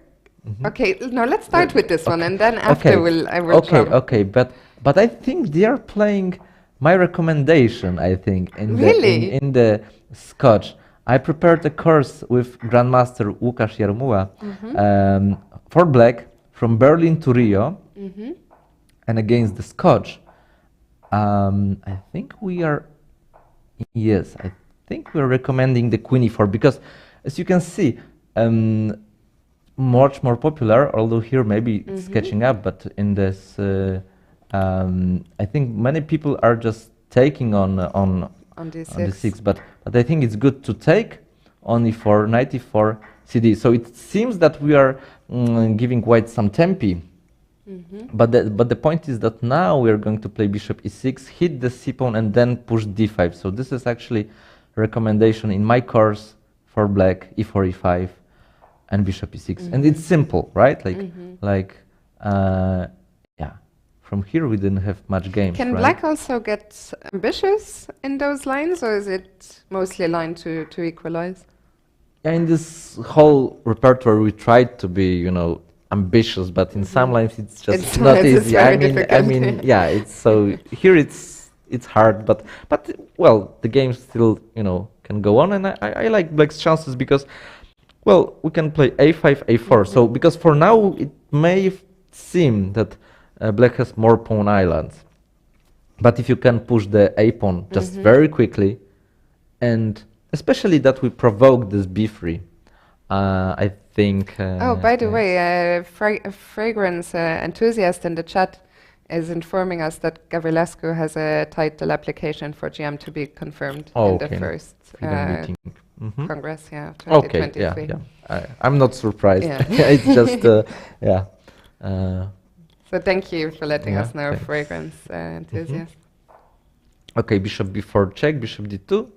Okay, no, let's start with this one, and then after I will jump. Okay, but I think they are playing my recommendation. I think Really? in the Scotch. I prepared a course with Grandmaster Łukasz Jarmuła for black from Berlin to Rio, and against the Scotch. I think we are. Yes, I think we're recommending the Queen E4 because, as you can see, much more popular. Although here maybe it's catching up, but in this, I think many people are just taking on the 6. But I think it's good to take only for 94 CD. So it seems that we are giving quite some tempi. But the point is that now we are going to play Bishop E6, hit the C-pawn, and then push D5. So this is actually a recommendation in my course for black, E4, E5, and Bishop E6. And it's simple, right? Yeah. From here we didn't have much games. Can black also get ambitious in those lines, or is it mostly aligned to equalize? Yeah, in this whole repertoire we tried to be, ambitious, but in some lines it's just not easy. I mean, yeah, it's so here it's hard, but well, the game still can go on, and I like black's chances because, well, we can play A5, A4. So because for now it may seem that black has more pawn islands, but if you can push the A pawn just very quickly, and especially that we provoke this B3. I think. Oh, by the way, a fragrance enthusiast in the chat is informing us that Gavrilescu has a title application for GM to be confirmed in the first Congress, of 2023. Okay, yeah. I'm not surprised. It's just, yeah. So thank you for letting us know, fragrance enthusiast. Okay, Bishop B4 check, Bishop D2.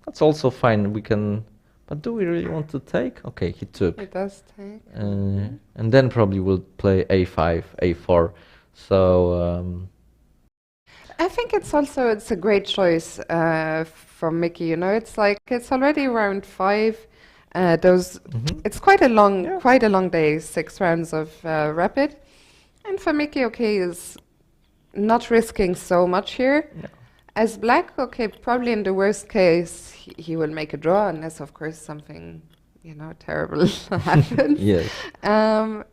That's also fine. We can. But do we really want to take? Okay, he took. He does take. And then probably we'll play A5, A4. So. I think it's a great choice from Mickey. It's like it's already round 5. It's quite a long day, 6 rounds of rapid, and for Mickey, is not risking so much here. Yeah. As black, probably in the worst case, he will make a draw, unless, of course, something, terrible happens. Yes. And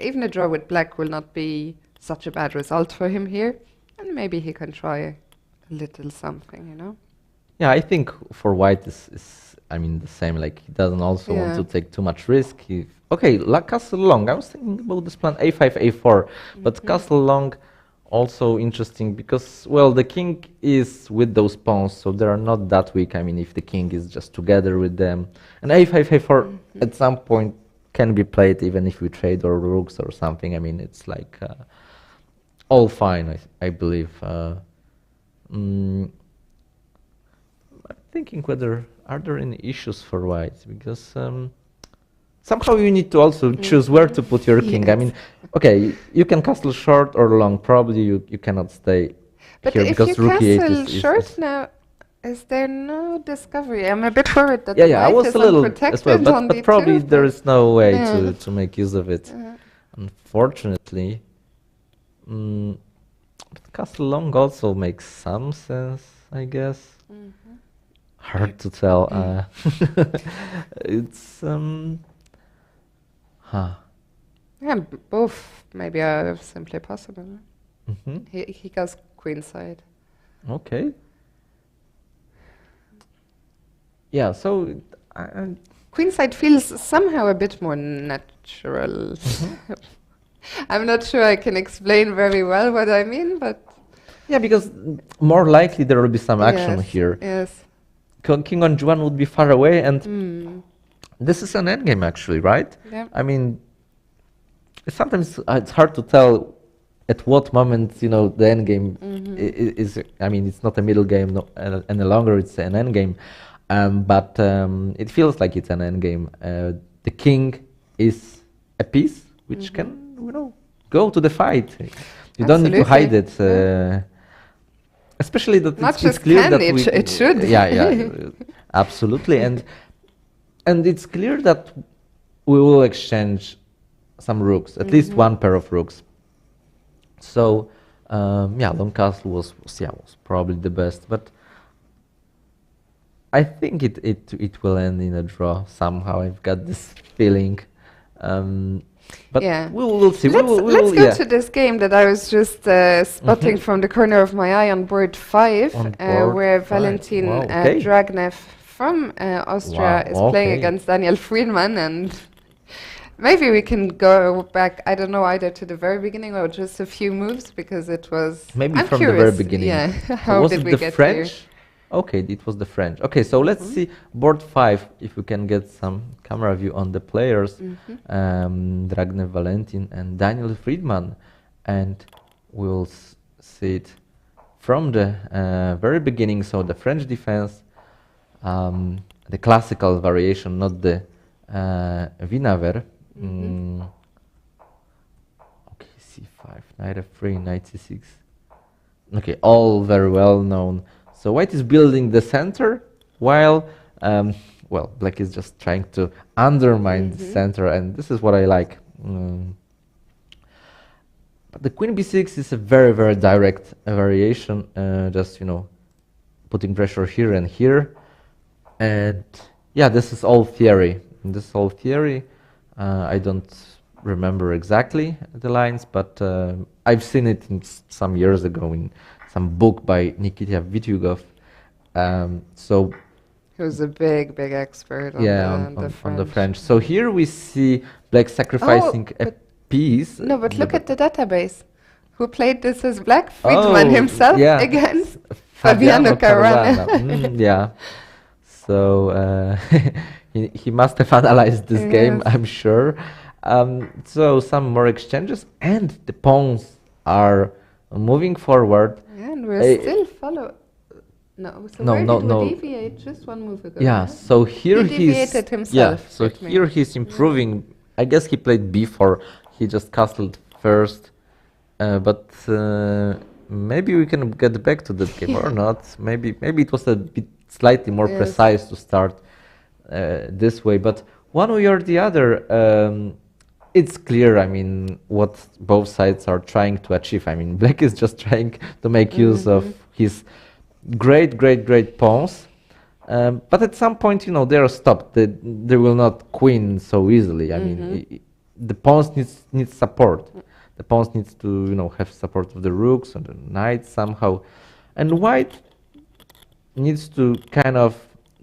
even a draw with black will not be such a bad result for him here. And maybe he can try a little something, Yeah, I think for white is the same. Like, he doesn't also want to take too much risk. Castle long. I was thinking about this plan A5, A4, but castle long. Also interesting because, well, the king is with those pawns, so they are not that weak. I mean, if the king is just together with them. And A5, A4 at some point can be played even if we trade or rooks or something. I mean, it's like all fine, I believe. I'm thinking whether are there any issues for white, because somehow you need to also choose where to put your king. I mean, you can castle short or long. Probably you cannot stay here because rook e8 is... But if you castle short now, is there no discovery? I'm a bit worried that I was is a little unprotected as well, but probably there is no way to make use of it. Unfortunately. But castle long also makes some sense, I guess. Hard to tell. It's... Yeah, both maybe are simply possible. He goes queenside. Okay. Yeah, so queenside feels somehow a bit more natural. I'm not sure I can explain very well what I mean, but yeah, because more likely there will be some action here. Yes. King on G1 would be far away, and this is an endgame actually, right? Yeah. I mean, sometimes it's hard to tell at what moment the endgame is. I mean, it's not a middle game any longer; it's an endgame. But it feels like it's an endgame. The king is a piece which can, go to the fight. You don't need to hide it. especially that Not it's just clear can, that it should. yeah, absolutely, and it's clear that we will exchange some rooks, at least one pair of rooks. So yeah, long castle was probably the best, but I think it will end in a draw somehow. I've got this feeling. But yeah, we'll see. Let's go to this game that I was just spotting from the corner of my eye on board 5, where Valentin Dragnev from Austria is playing against Daniel Friedman, and maybe we can go back, I don't know, either to the very beginning or just a few moves, because it was... Maybe I'm from curious, the very beginning. Yeah, how was did it we the get French? here? Okay, it was the French. Okay, so let's see board 5, if we can get some camera view on the players. Dragnev Valentin and Daniel Friedman. And we'll see it from the very beginning. So the French defense, the classical variation, not the Winawer. Okay, c5, knight f3, knight c6. Okay, all very well known. So white is building the center, while well, black is just trying to undermine the center, and this is what I like. But the queen b6 is a very, very direct variation, just, you know, putting pressure here and here. And yeah, this is all theory. This is all theory. I don't remember exactly the lines, but I've seen it some years ago in some book by Nikita Vityugov. So who's a big expert on, on the French. So here we see black sacrificing a piece. No, but look at the database. Who played this as black? Friedman himself against Fabiano Caruana. Yeah. So he must have analyzed this game, I'm sure. So some more exchanges, and the pawns are moving forward. And we're still follow. No, so where did we deviate? Just one move ago. Yeah, so here he deviated himself. Yeah, so here he's improving. I guess he played b4. He just castled first, but maybe we can get back to that game or not. Maybe it was a bit slightly more precise to start this way. But one way or the other, it's clear, I mean, what both sides are trying to achieve. I mean, black is just trying to make use of his great pawns. But at some point, you know, they are stopped. They will not queen so easily. I mean, the pawns needs support. The pawns needs to, you know, have support of the rooks and the knights somehow. And white needs to kind of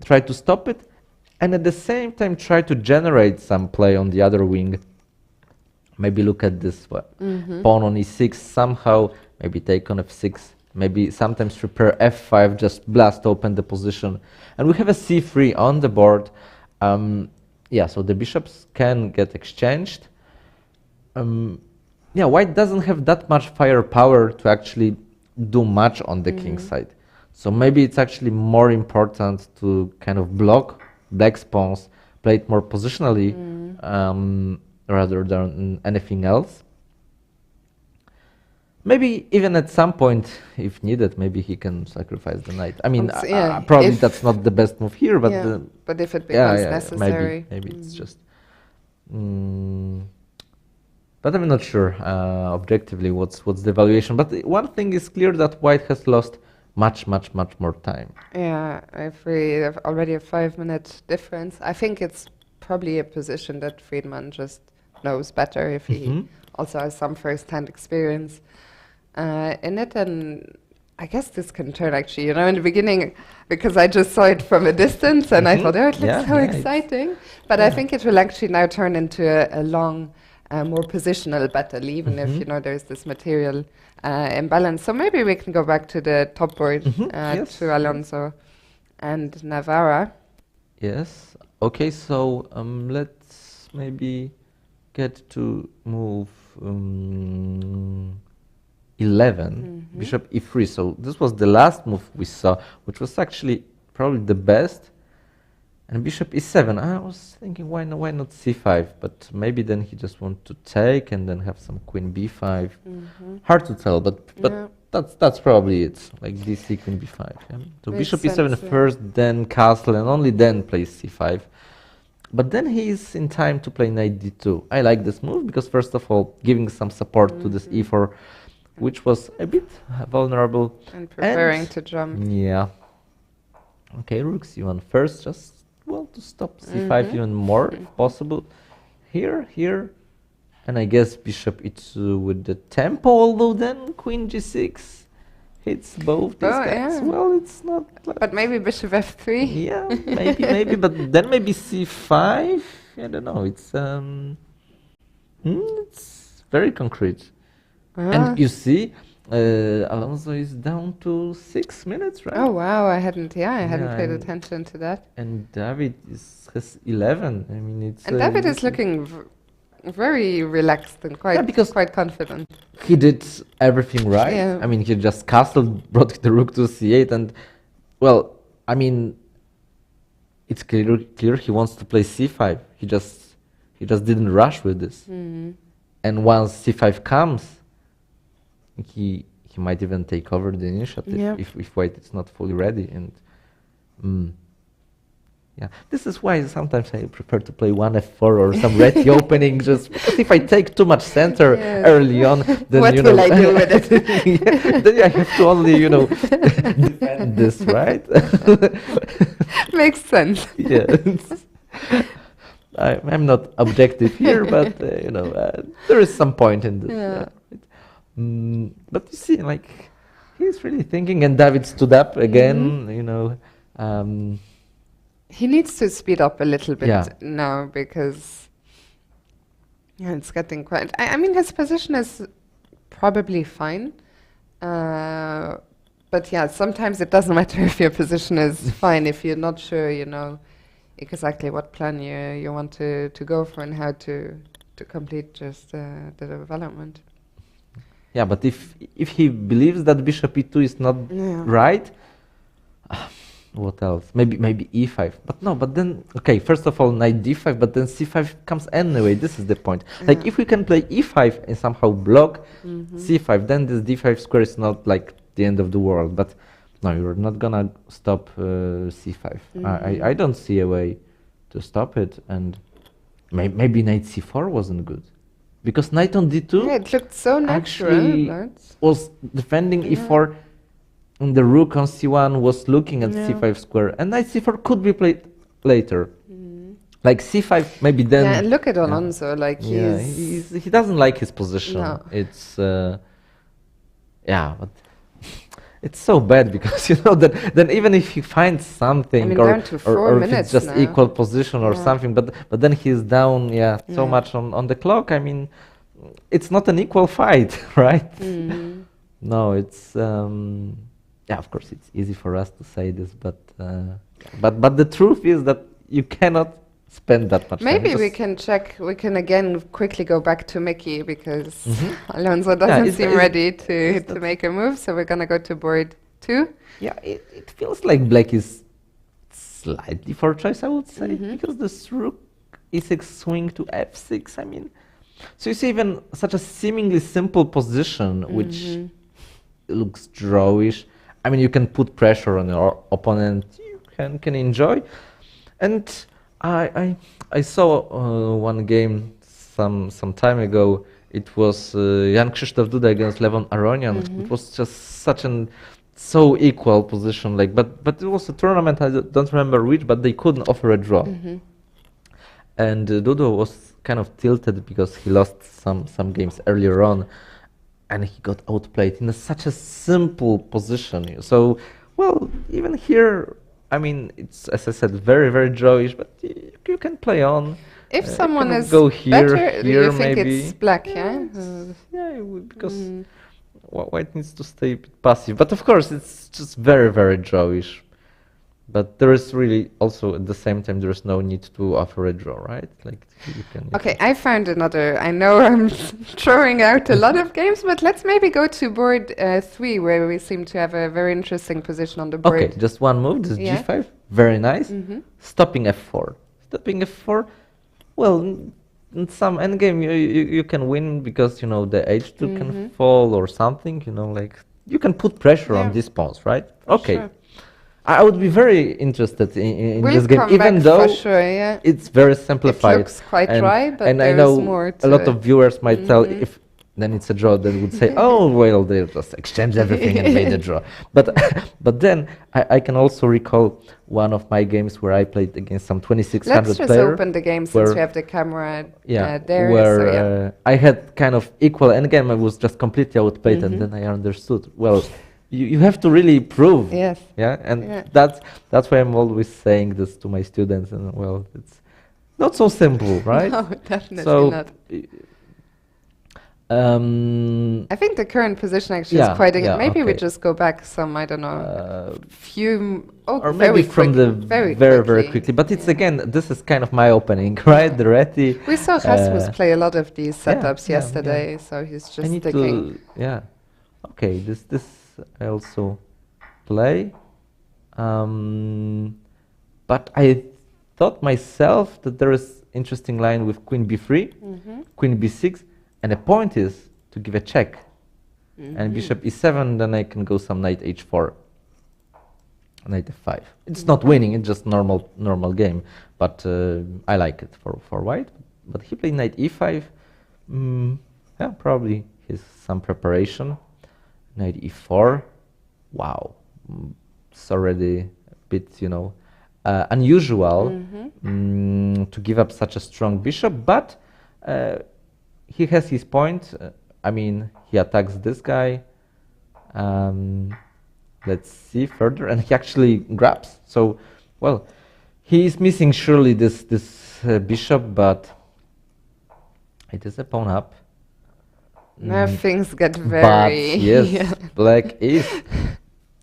try to stop it, and at the same time try to generate some play on the other wing. Maybe look at this pawn on e6 somehow, maybe take on f6, maybe sometimes prepare f5, just blast open the position. And we have a c3 on the board. Yeah, so the bishops can get exchanged. Yeah, white doesn't have that much firepower to actually do much on the king side. So maybe it's actually more important to kind of block black's pawns, play it more positionally, rather than anything else. Maybe even at some point, if needed, maybe he can sacrifice the knight. I mean, probably that's not the best move here, but but if it becomes necessary, maybe it's just. But I'm not sure objectively what's the valuation. But one thing is clear, that white has lost much more time. Yeah, if we have already a 5-minute difference, I think it's probably a position that Friedman just knows better if he also has some first-hand experience in it. And I guess this can turn, actually, you know, in the beginning, because I just saw it from a distance and I thought, oh, it looks so exciting. But I think it will actually now turn into a long, more positional battle, even if, you know, there's this material imbalance. So maybe we can go back to the top board, to Alonso and Navarra. Yes. Okay, so let's maybe get to move 11, bishop e3. So this was the last move we saw, which was actually probably the best. And bishop e7. I was thinking, why not c5? But maybe then he just wanted to take and then have some queen b5. Hard to tell, but That's probably it. Like d6 queen b5. Yeah? So Makes bishop e7 sense, yeah. first, then castle, and only then plays c5. But then he's in time to play knight d2. I like this move because first of all, giving some support to this e4, which was a bit vulnerable. And preparing to jump. Yeah. Okay, rook c1 first, just well to stop c5 even more if possible. Here, and I guess bishop e2 with the tempo. Although then queen g6 hits both these guys. Yeah. Well, it's not. But maybe bishop f3. Yeah, maybe, but then maybe c5. I don't know. It's very concrete. And you see, Alonso is down to 6 minutes, right? Oh wow, I hadn't paid attention to that. And David has 11. I mean, it's. And David is looking very relaxed and quite confident. He did everything right. Yeah. I mean, he just castled, brought the rook to c8, and well, I mean, it's clear he wants to play c5. He just didn't rush with this. And once c5 comes, he might even take over the initiative if white is not fully ready. And yeah, this is why sometimes I prefer to play one f4 or some red opening, just because if I take too much center early on, then what will I do with it? then I have to only defend this, right? Makes sense. Yeah. I'm not objective here, but there is some point in this. Yeah. But you see, like, he's really thinking, and David stood up again. He needs to speed up a little bit now because it's getting quite. I mean, his position is probably fine, but yeah, sometimes it doesn't matter if your position is fine if you're not sure, exactly what plan you want to go for and how to complete just the development. Yeah, but if he believes that bishop e2 is not right, what else? Maybe e5. But then okay, first of all knight d5, but then c5 comes anyway. This is the point. Like if we can play e5 and somehow block c5, then this d5 square is not like the end of the world. But no, you're not gonna stop c5. I don't see a way to stop it, and maybe knight c4 wasn't good. Because knight on d2 it looked so natural. actually was defending e4, and the rook on c1 was looking at c5 square, and knight c4 could be played later. Like c5 maybe then. Yeah, and look at Alonso, like he doesn't like his position. No. It's but it's so bad because then even if he finds something down to 4 or if minutes it's just now. equal position or something, but then he's down so much on the clock. I mean, it's not an equal fight, right? No, it's of course it's easy for us to say this, but the truth is that you cannot spend that much time. Maybe we can again quickly go back to Mickey because Alonso doesn't seem ready to make a move, so we're gonna go to board 2. Yeah, it feels like black is slightly for choice, I would say, because this rook e6 swing to f6, I mean, so you see even such a seemingly simple position, which looks drawish. I mean, you can put pressure on your opponent, you can enjoy. And I saw one game some time ago. It was Jan Krzysztof Duda against Levon Aronian. It was just such an so equal position. Like, but it was a tournament. I don't remember which, but they couldn't offer a draw. And Duda was kind of tilted because he lost some games earlier on, and he got outplayed in such a simple position. So, well, even here, I mean, it's, as I said, very, very drawish, but you can play on. If someone is go here, better, do you think it's black, because white needs to stay a bit passive. But of course, it's just very, very drawish. But there is really also, at the same time, there is no need to offer a draw, right? Like you can. Okay, I found another. I know I'm throwing out a lot of games, but let's maybe go to board 3, where we seem to have a very interesting position on the board. Okay, just one move. This is g5, very nice. Stopping f4. Stopping f4. Well, in some endgame you can win because the h2 can fall or something. Like you can put pressure Yeah. on these pawns, right? For Okay. sure. I would be very interested in We'll this game, come even back though for sure, yeah. it's very simplified. looks quite and, dry, but and I there is know more a to lot it. of viewers might tell Mhm. if then it's a draw, they would say, oh, well, they just exchanged everything and made a draw. But but then I can also recall one of my games where I played against some 2600 Let's just player. open the game since where- we have the camera yeah, there. where so yeah. I had kind of equal endgame. I was just completely outplayed, Mhm. and then I understood. Well, you have to really prove. Yes. Yeah, and Yeah. that's why I'm always saying this to my students. And well, it's not so simple, right? No, definitely so, not. I think the current position actually yeah, is quite. yeah, Maybe we okay. just go back some. I don't know. Few. Oh, or very maybe from quick, the very very quickly. But it's again, this is kind of my opening, right? The Reti. We saw Rasmus play a lot of these yeah, setups yeah, yesterday, yeah. so he's I just need sticking. to, yeah. Okay, this I also play. But I thought myself that there is interesting line with Queen B3, Mhm. Queen B6, and the point is to give a check. Mhm. And Bishop E7, then I can go some Knight H4. Knight F5. It's not winning, it's just normal game, but I like it for white. But he played Knight E5. Yeah, probably he's some preparation. Knight E4. Wow, it's already a bit, unusual to give up such a strong bishop. But he has his point. I mean, he attacks this guy. Let's see further, and he actually grabs. So, well, he is missing surely this bishop, but it is a pawn up. Now things get But very. yes, yeah. black is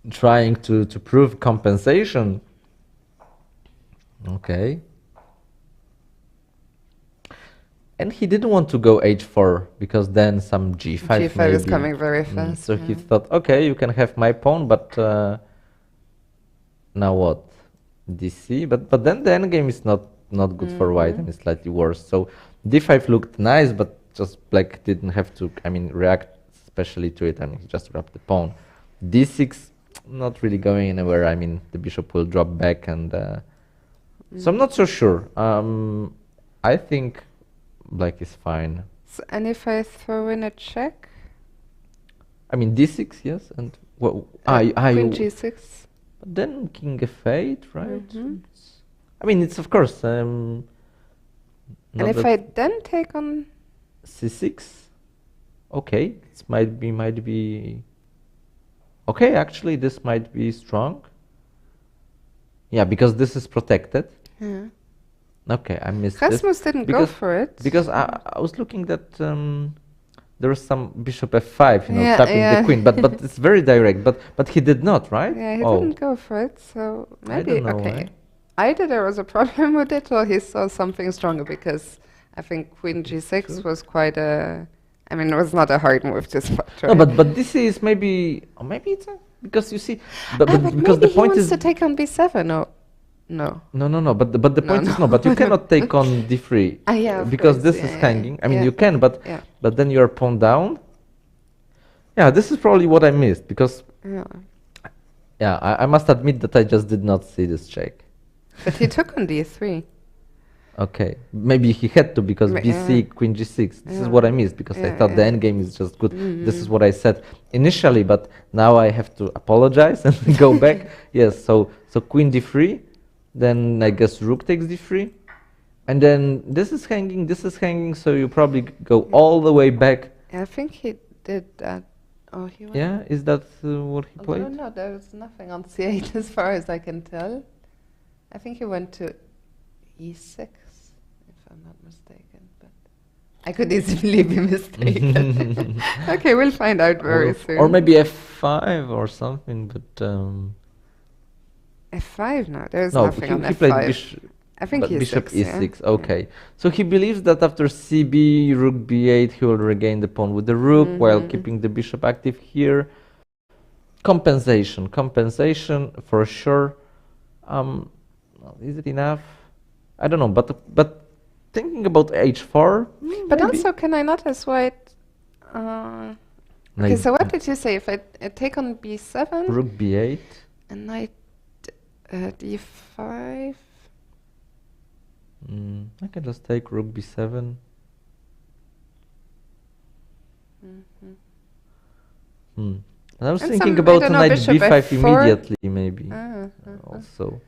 trying to prove compensation. Okay. And he didn't want to go h4 because then some g5 G5 is maybe. coming very fast. So he yeah. thought, okay, you can have my pawn, but now what? dc. But then the endgame is not good for white, and it's slightly worse. So d5 looked nice, but just black didn't have to, react especially to it. He just grabbed the pawn. d6, not really going anywhere. The bishop will drop back, and so I'm not so sure. I think black is fine. So, and if I throw in a check? d6, yes, and Queen g6. But then king f8, right? Mhm. It's of course. And if I then take on c6, okay, it might be. Okay, actually, this might be strong. Yeah, because this is protected. Yeah. Okay, I missed Rasmus this. didn't go for it. Because I was looking that there was some bishop f5, Yeah, tapping yeah. the queen, but it's very direct. But he did not, right? Yeah, he didn't go for it, so maybe don't know, okay. eh? Either there was a problem with it, or he saw something stronger, because I think Queen g6 was quite a. It was not a hard move to spot. No, Right? but this is maybe it's because you see, but because maybe the he point wants is to take on b7, or no. No. But the No, point is no. no. But you cannot take on d3 Yeah, of because course, this yeah, is yeah, hanging. yeah. You can, but Yeah. but then you're pawn down. Yeah, this is probably what I missed because Yeah. I must admit that I just did not see this check. But he took on d3. Okay, maybe he had to because bc, queen g6. This is what I missed because I thought the endgame is just good. This is what I said initially, but now I have to apologize and go back. Yes, so queen d3, then I guess rook takes d3, and then this is hanging. So you probably go all the way back. I think he did that. Oh, he went. Yeah, is that what he Although, played? no, there was nothing on c8 as far as I can tell. I think he went to e6, if I'm not mistaken. But I could easily be mistaken. Okay, we'll find out very soon. Or maybe f5 or something, but f5 now. There's no, nothing on he f5. played bishop. I think but e6. bishop e6. Yeah? Okay, so he believes that after cb, rook b8, he will regain the pawn with the rook while keeping the bishop active here. Compensation for sure. Is it enough? I don't know, but thinking about h4. But maybe. also, can I not as white? Okay, Knight so what did you say? If I take on b7 rook b8. and knight d5. I can just take rook b7. I was And thinking some, I about don't know, knight bishop b5 f4. immediately, maybe. Also.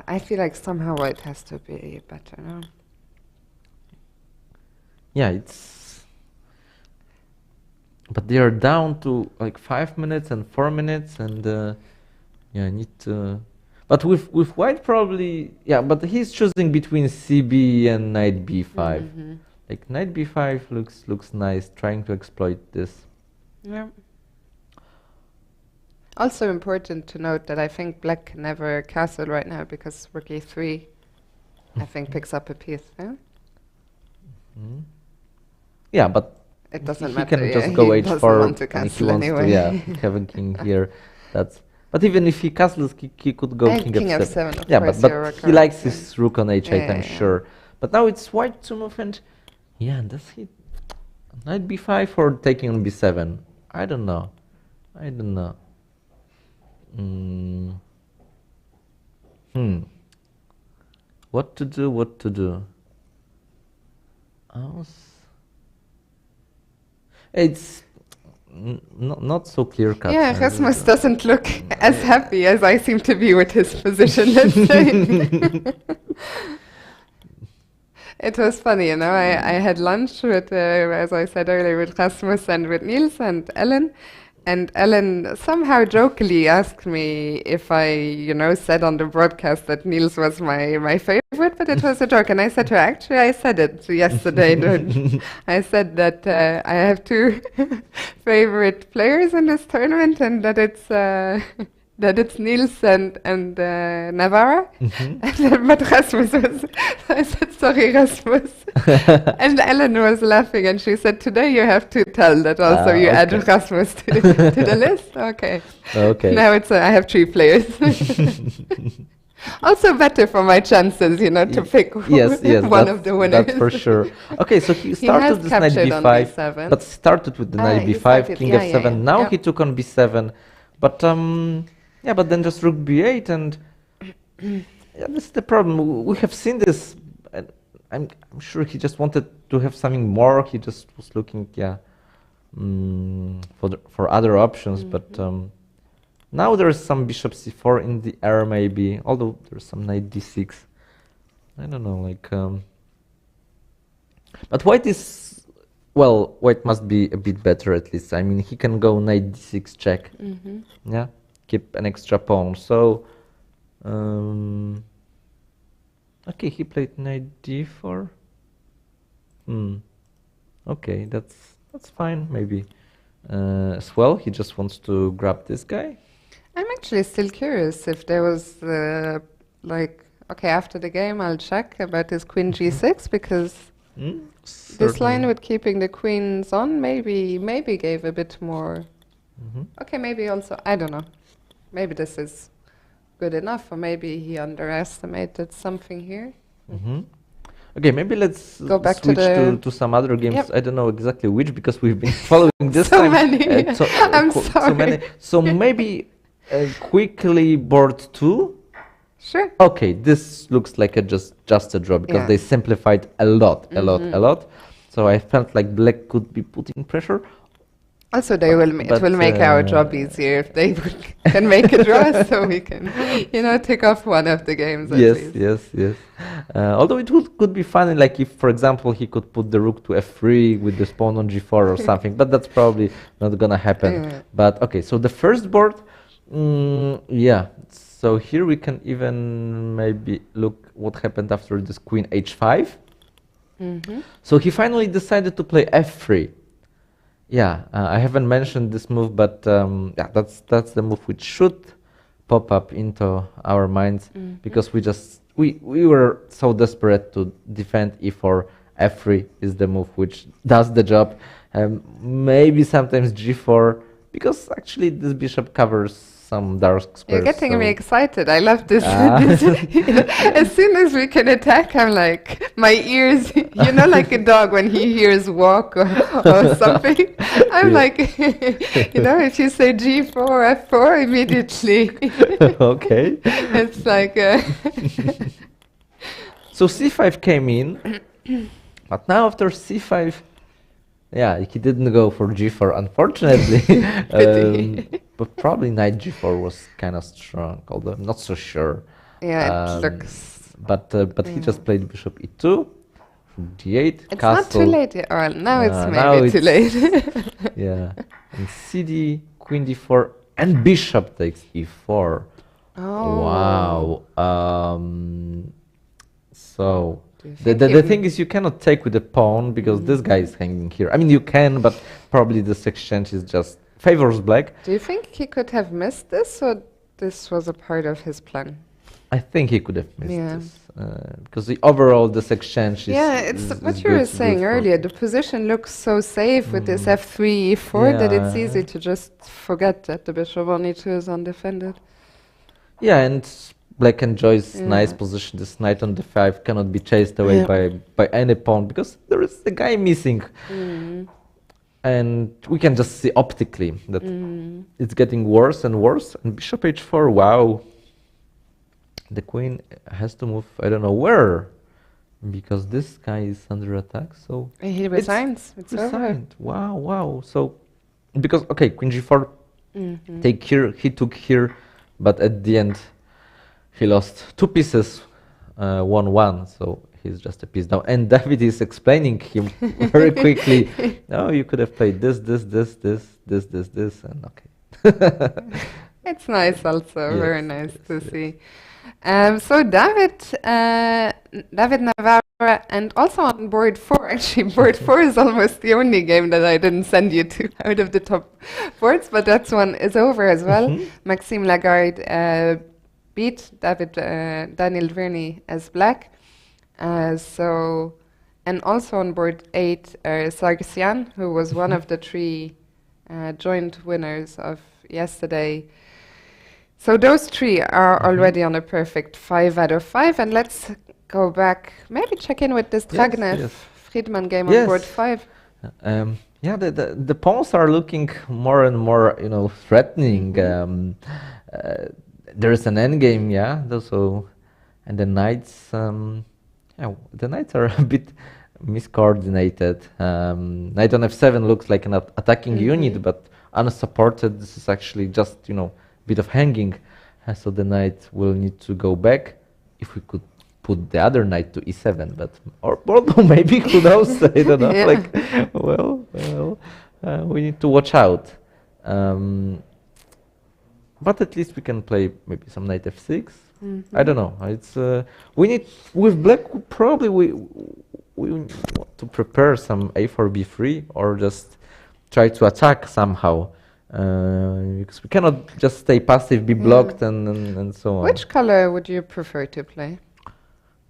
I feel like somehow it has to be better, no? Yeah, it's... But they are down to like 5 minutes and 4 minutes, and yeah, I need to... But with white probably... Yeah, but he's choosing between cb and knight b5. Like knight b5 looks nice, trying to exploit this. Yeah. Also important to note that I think black can never castle right now because rook e3 I think picks up a piece, yeah? Yeah, but it doesn't he matter. can Yeah, just go he h4 doesn't want to and if he castle wants anyway. to, yeah, have a king here. That's. But even if he castles, he could go king king f7. f7, of Yeah, course, but you're he correct, likes yeah. his rook on h8, Yeah, I'm yeah. sure. But now it's white to move, and yeah, does he knight b5 or taking on b7? I don't know. I don't know. What to do? What to do? It's not so clear cut. Yeah, Rasmus doesn't look as happy as I seem to be with his position, let's say. It was funny, you know, I had lunch with, as I said earlier, with Rasmus and with Niels and Ellen. And Ellen somehow jokingly asked me if I, you know, said on the broadcast that Niels was my favorite, but it was a joke. And I said to her, actually, I said it yesterday. I said that I have two favorite players in this tournament, and that it's Niels and Navarra. But Rasmus was, I said, sorry, Rasmus. And Ellen was laughing, and she said, today you have to tell that also you add Rasmus to the list. Okay. Okay. Now it's I have 3 players. Also better for my chances, you know, to pick one of the winners. That's for sure. Okay, so he He started has this knight captured on b5, b7. but started with the knight he b5, started, king yeah, f7. yeah, Now yeah. he took on b7, but yeah, but then just rook b8, and yeah, this is the problem. We have seen this. And I'm sure he just wanted to have something more. He just was looking, yeah, for other options, but. Now there is some bishop c4 in the air, maybe, although there's some knight d6. I don't know, like... But white is... Well, white must be a bit better at least. I mean, he can go knight d6 check. Yeah, keep an extra pawn. So... okay, he played knight d4. Okay, that's fine, maybe. As well, he just wants to grab this guy. I'm actually still curious if there was, like, okay, after the game I'll check about his queen g6, because this line with keeping the queens on maybe gave a bit more. Okay, maybe also, I don't know. Maybe this is good enough, or maybe he underestimated something here. Okay, maybe let's go back switch to some other games. Yep. I don't know exactly which, because we've been following this So time. many. I'm So sorry. many. So maybe quickly board 2. Sure. Okay, this looks like just a draw, because Yeah. they simplified a lot. So I felt like black could be putting pressure. Also, it will make our job easier if they can make a draw, so we can, you know, tick off one of the games at least. Yes. Although it could be funny, like if, for example, he could put the rook to f3 with the pawn on g4 or something, but that's probably not gonna happen. Yeah. But okay, so the first board, yeah. So here we can even maybe look what happened after this queen h5. So he finally decided to play f3. Yeah, I haven't mentioned this move, but yeah, that's the move which should pop up into our minds, because we were so desperate to defend e4. f3 is the move which does the job. Maybe sometimes g4, because actually this bishop covers some dark squares. You're getting so me excited. I love this. Ah. As soon as we can attack, I'm like, my ears, like a dog when he hears walk or something. I'm Yeah. like, if you say G4, F4, immediately. Okay. It's like, So c5 came in, but now after c5, yeah, he didn't go for g4, unfortunately. But probably knight g4 was kind of strong, although I'm not so sure. Yeah, it looks. But he just played bishop e2, d8, It's castle. not too late yet. Or now it's now maybe too late. Yeah, and cd, queen d4, and bishop takes e4. Oh. Wow. So Do you the think thing is, you cannot take with the pawn because this guy is hanging here. I mean, you can, but probably this exchange is just favors black. Do you think he could have missed this, or this was a part of his plan? I think he could have missed Yeah. this because the overall this exchange is. Yeah, it's is what you were saying earlier. The position looks so safe with this f3, e4 that it's Yeah. easy to just forget that the bishop on e2 is undefended. Yeah, and black enjoys Yeah. nice position. This knight on d5 cannot be chased away Yeah. by any pawn because there is a guy missing. And we can just see optically that it's getting worse and worse. And bishop h4, wow. The queen has to move, I don't know where, because this guy is under attack. So He resigns. It's over. resigned. Wow, wow. So because okay, queen g4, take here. He took here, but at the end, he lost 2 pieces, 1-1. So he's just a piece down. And David is explaining him very quickly. No, you could have played this, and okay. It's nice also, Yes, very nice to see. So David Navarra, and also on board 4, actually board 4 is almost the only game that I didn't send you to out of the top boards, but that one is over as well. Maxime Lagarde beat Daniel Verney as black. And also on board 8, Sargsyan, who was one of the 3 joint winners of yesterday. So those 3 are already on a perfect 5 out of 5. And let's go back, maybe check in with this Dragnev Friedman game on board 5. Yeah, the pawns are looking more and more, threatening. There is an endgame, yeah. So, and the knights, the knights are a bit miscoordinated. Knight on f7 looks like an attacking unit, but unsupported. This is actually just, bit of hanging. So the knight will need to go back. If we could put the other knight to e7, but or maybe who knows? I don't know. We need to watch out. But at least we can play maybe some knight f6. I don't know. It's we need with black. Probably we want to prepare some a4 b3 or just try to attack somehow. Because we cannot just stay passive, be blocked, and so on. Which color would you prefer to play?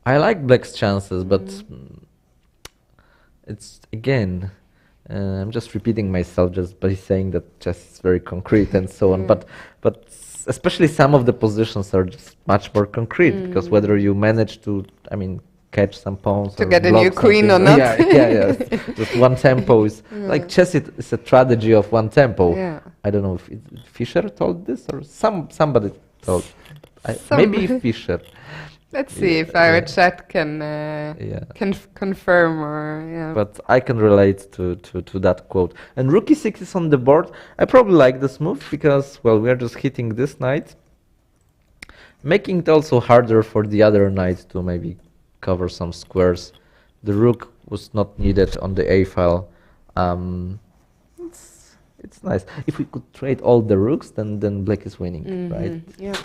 I like black's chances, but it's again, I'm just repeating myself just by saying that chess is very concrete and so on. But especially some of the positions are just much more concrete because whether you manage to, catch some pawns to or get a block new queen or something. not. Yeah. Just one tempo is like chess. It's a tragedy of one tempo. Yeah. I don't know if Fischer told this or somebody told. Maybe Fischer. Let's see if our chat can confirm or But I can relate to that quote. And rook e6 is on the board. I probably like this move because we are just hitting this knight, making it also harder for the other knight to maybe cover some squares. The rook was not needed on the a file. It's nice. If we could trade all the rooks, then black is winning, right? Yeah.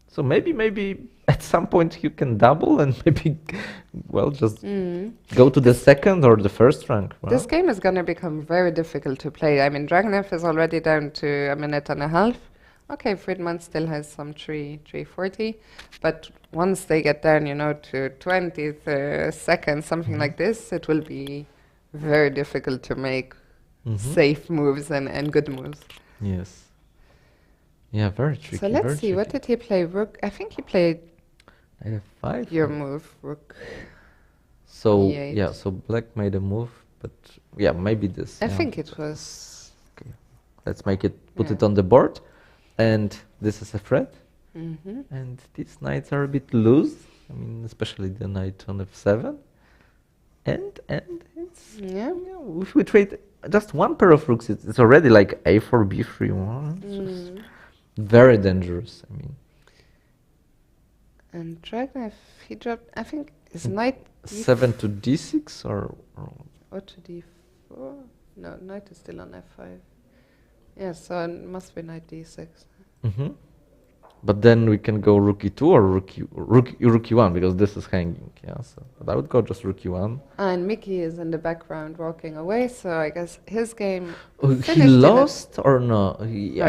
So maybe at some point you can double and maybe just go to the second or the first rank. Wow. This game is going to become very difficult to play. Dragnev is already down to a minute and a half. Okay, Friedman still has some 340, but once they get down, to 20 seconds, something like this, it will be very difficult to make safe moves and good moves. Yes. Yeah, very tricky. So let's very see, what did he play? Rook? I think he played Knight f5. your move, Rook. So E8. yeah, so black made a move, but yeah, maybe this. I yeah. think it was. Okay, let's make it. Put Yeah. it on the board, and this is a threat. Mhm. And these knights are a bit loose. I mean, especially the knight on f7. And it's Yeah. if we trade just one pair of rooks, it's already like a4, b3. It's just very dangerous. I mean, And Dragon, if he dropped, I think his knight. 7 to d6 or Or to d4? No, knight is still on f5. Yeah, so it must be knight d6. Mhm. But then we can go rook e2 or rook e1 because this is hanging. Yeah, so but I would go just rook e1. And Mickey is in the background walking away, so I guess his game. He finished in a- lost or no? No,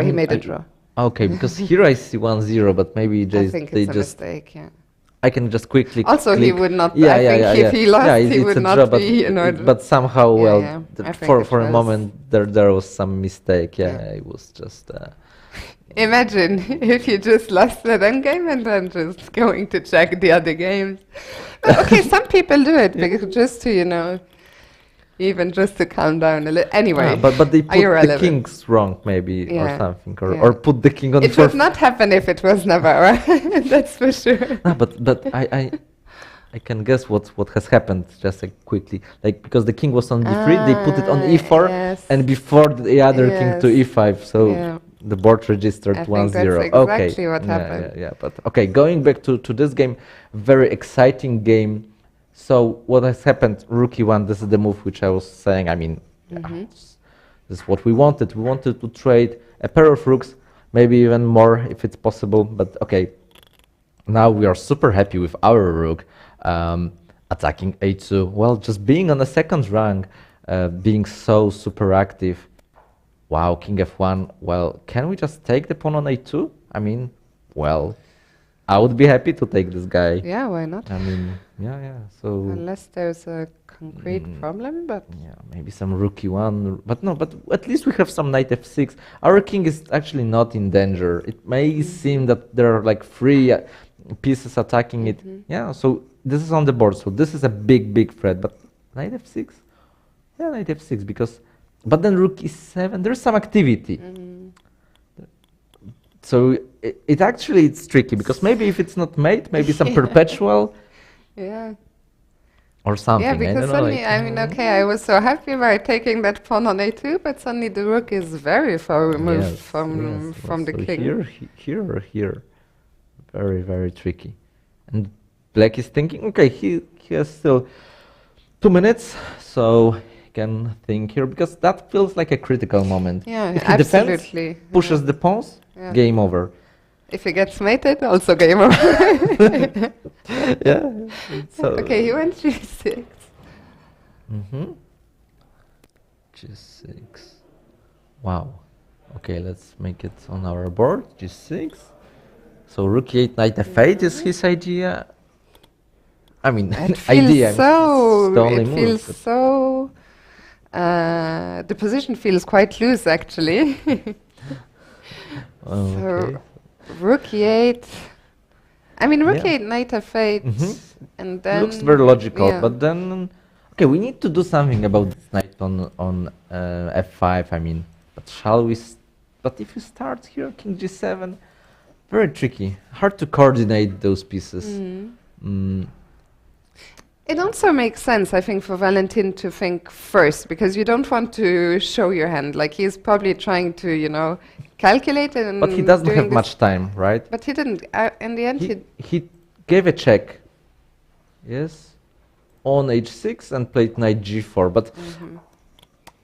he made a draw. Okay, because here I see 1-0, but maybe I think they it's a just. mistake, yeah. I can just quickly. Also, he click. would not. Yeah, I yeah, think yeah, if he yeah. lost, Yeah, he it's would a not draw, be. You know, but somehow, yeah, well, yeah. I think for it a was- moment there was some mistake. Yeah, it was just. Imagine if you just lost that end game and then just going to check the other games. But okay, some people do it because just to, you know, even just to calm down a little. Anyway, but they put the irrelevant. kings wrong maybe or Yeah, something yeah. or put the king on. It would not happen if it was Navarra. That's for sure. No, but I can guess what has happened just like quickly, like because the king was on d3, they put it on e4, yes. and before the other king to Yes. e5, so Yeah. the board registered I 1-0. think that's Okay, exactly what yeah, happened. Yeah, but okay, going back to this game, very exciting game. So what has happened? Rook e1. This is the move which I was saying. I mean, this is what we wanted. We wanted to trade a pair of rooks, maybe even more if it's possible. But okay, now we are super happy with our rook attacking a2. Well, just being on the second rank, being so super active. Wow, king f1. Well, can we just take the pawn on a2? I mean, well, I would be happy to take this guy. Yeah, why not? I mean, yeah. So Unless there's a concrete problem, but yeah, maybe some rook e1. But no, but at least we have some knight f6. Our king is actually not in danger. It may seem that there are like 3 pieces attacking it. Yeah, so this is on the board. So this is a big threat. But knight f6? Yeah, knight f6 because. But then rook e7, there's some activity. So it actually it's tricky because maybe if it's not mate, maybe some perpetual yeah. or something. Yeah, I because don't know, suddenly, like, I mean, okay, I was so happy by taking that pawn on a2, but suddenly the rook is very far removed yes, from the so king. Here or here, very tricky. And black is thinking, okay, he has still 2 minutes, so he can think here because that feels like a critical moment. Yeah, if he defends, absolutely. pushes the pawns, Yeah. game over. If he gets mated, also game over. Yeah. So Okay, he went g6. G6. Wow. Okay, let's make it on our board. G6. So rook e8, knight f8 is his idea. I mean, It feels idea. so. it's the only It move, feels but- so. The position feels quite loose, actually. Okay. So, rook e8. I mean, rook Yeah. e8, knight f8, and then Looks very logical, yeah. but then okay, we need to do something about this knight on f5. I mean, but shall we? But if you start here, king g7, very tricky, hard to coordinate those pieces. It also makes sense, I think, for Valentin to think first, because you don't want to show your hand. Like, he's probably trying to, you know, calculate it. And But he doesn't doing have this- much time, right? But he didn't. In the end, He gave a check, yes, on h6 and played knight g4. But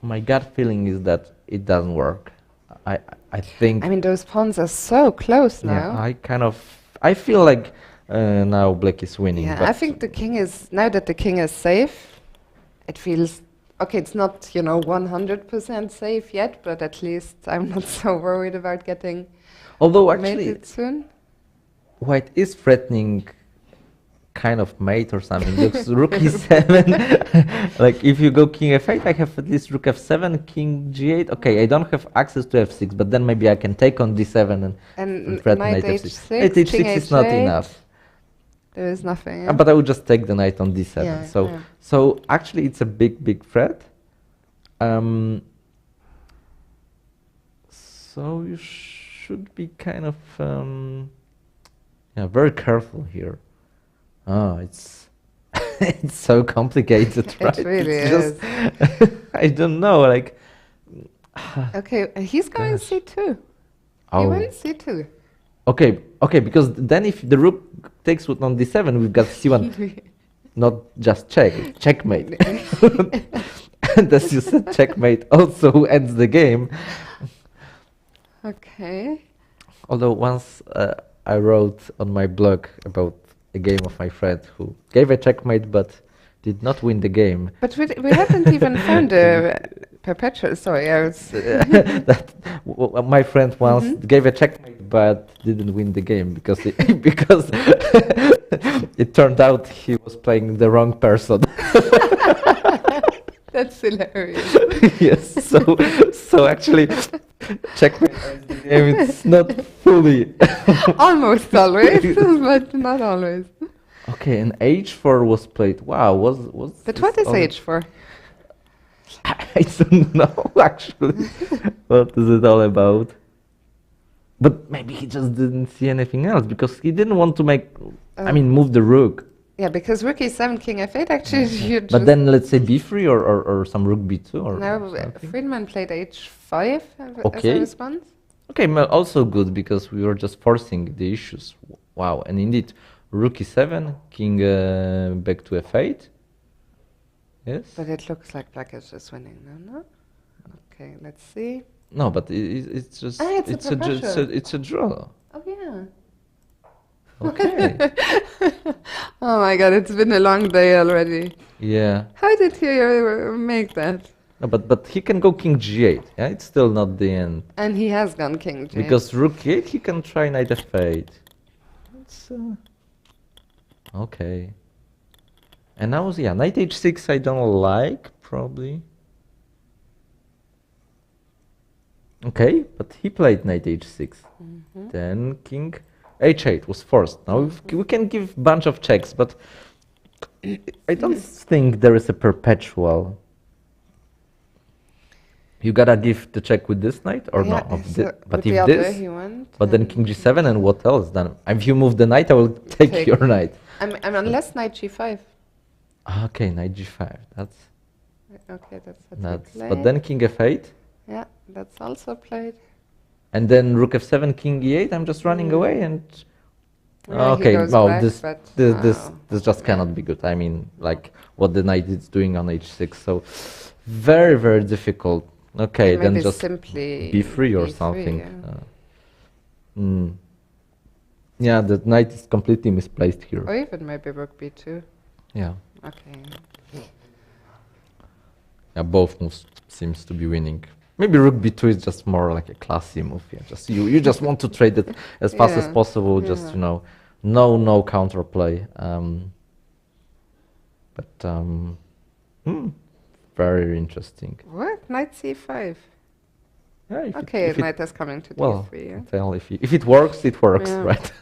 my gut feeling is that it doesn't work. I think. I mean, those pawns are so close now. Yeah, I feel like now black is winning. Yeah, but I think the king is, now that the king is safe, it feels, okay, it's not, you know, 100% safe yet, but at least I'm not so worried about getting although actually mated soon. white is threatening kind of mate or something. Looks rook e7. Like if you go king f8, I have at least rook f7, king g8. Okay, I don't have access to f6, but then maybe I can take on d7 and threaten knight knight f6. h6, Knight h6 king is not h8. enough. There is nothing. Yeah? But I would just take the knight on d7. Yeah, so yeah. so actually it's a big threat. So you should be kind of very careful here. Oh, it's it's so complicated, right? It really it's is. just I don't know, like. Okay, he's going c2. He Oh. went c2. Okay, because then if the rook takes rook on d7, we've got c1, not just checkmate. And as you said, checkmate also ends the game. Okay. Although once I wrote on my blog about a game of my friend who gave a checkmate but did not win the game. But we haven't even found a perpetual. Sorry, I was. My friend once gave a checkmate but didn't win the game because because it turned out he was playing the wrong person. That's hilarious. Yes, so actually, checkmate ends the game. It's not fully. Almost always, but not always. Okay, and h4 was played. Wow, was. But what is h4? I don't know actually. What is it all about? But maybe he just didn't see anything else because he didn't want to make. I mean, move the rook. Yeah, because rook e7, king f8. Actually, you But then let's say b3 or some rook b2 or. No, something. Friedman played h5 Okay. as a response. Okay, also good because we were just forcing the issues. Wow, and indeed, rook e7, king back to f8. Yes. But it looks like black is just winning now, no? Okay, let's see. No, but it's just it's a draw. Oh yeah. Okay. Oh my god, it's been a long day already. Yeah. How did he make that? No, but he can go king g8. Yeah, it's still not the end. And he has gone king g8. Because rook e8, he can try knight f8. It's okay. And now, yeah, knight h6 I don't like, probably. Okay, but he played knight h6. Then king h8 was forced. Now we can give bunch of checks, but I don't think there is a perpetual. You gotta give the check with this knight or Yeah, no? so But with if the other this, he went, but then king g7 and what else? Then if you move the knight, I will take your knight. I'm unless knight g5. Okay, knight g5. That's Okay, that's but then king f8. Yeah, that's also played. And then rook f7, king e8. I'm just running away and. Yeah, he Okay, goes well, back, this but this just cannot be good. I mean, like what the knight is doing on h6. So very difficult. Okay, then Maybe just simply b3 or b3, something. yeah. Yeah, the knight is completely misplaced here. Or even maybe rook b2. Yeah. Okay. Yeah, both moves seems to be winning. Maybe rook b2 is just more like a classy move. Yeah, just you just want to trade it as fast as Yeah, possible. Just yeah. No counterplay. Very interesting. What? Knight c5. Yeah, Okay, knight is coming to well, d3. Yeah. well, if it works, it works, Yeah. right?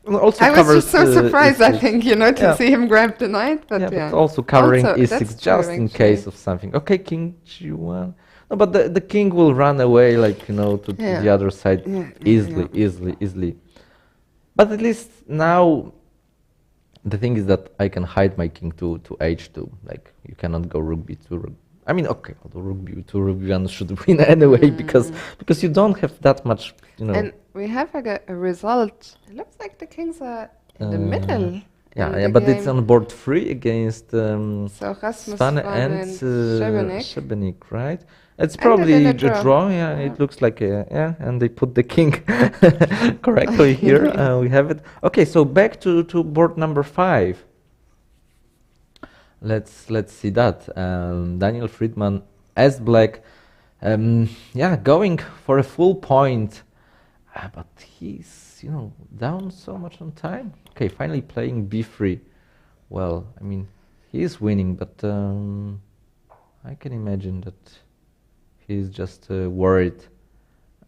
Also I was covers just so surprised, I e6. think, to Yeah. see him grab the knight, but yeah. But also covering Also, e6 that's just true, in actually. case of something. Okay, king g1. No, but the king will run away, like, to Yeah. the other side Yeah, easily. But at least now, the thing is that I can hide my king to h2. Like, you cannot go rook b2, rook. I mean, okay, although rook b2, rook b1 should win anyway because you don't have that much, And we have a result. It looks like the kings are in the middle. Yeah, but it's on board 3 against So Rasmus Svan Svan and and Schebenek. Schebenek, right? It's Ended probably in a a draw. draw. Yeah, it looks like and they put the king correctly here. We have it. Okay, so back to board number 5. Let's see that. Daniel Friedman as black. Going for a full point, but he's he's down so much on time. Okay, finally playing b3. Well, I mean, he is winning, but I can imagine that he's just worried.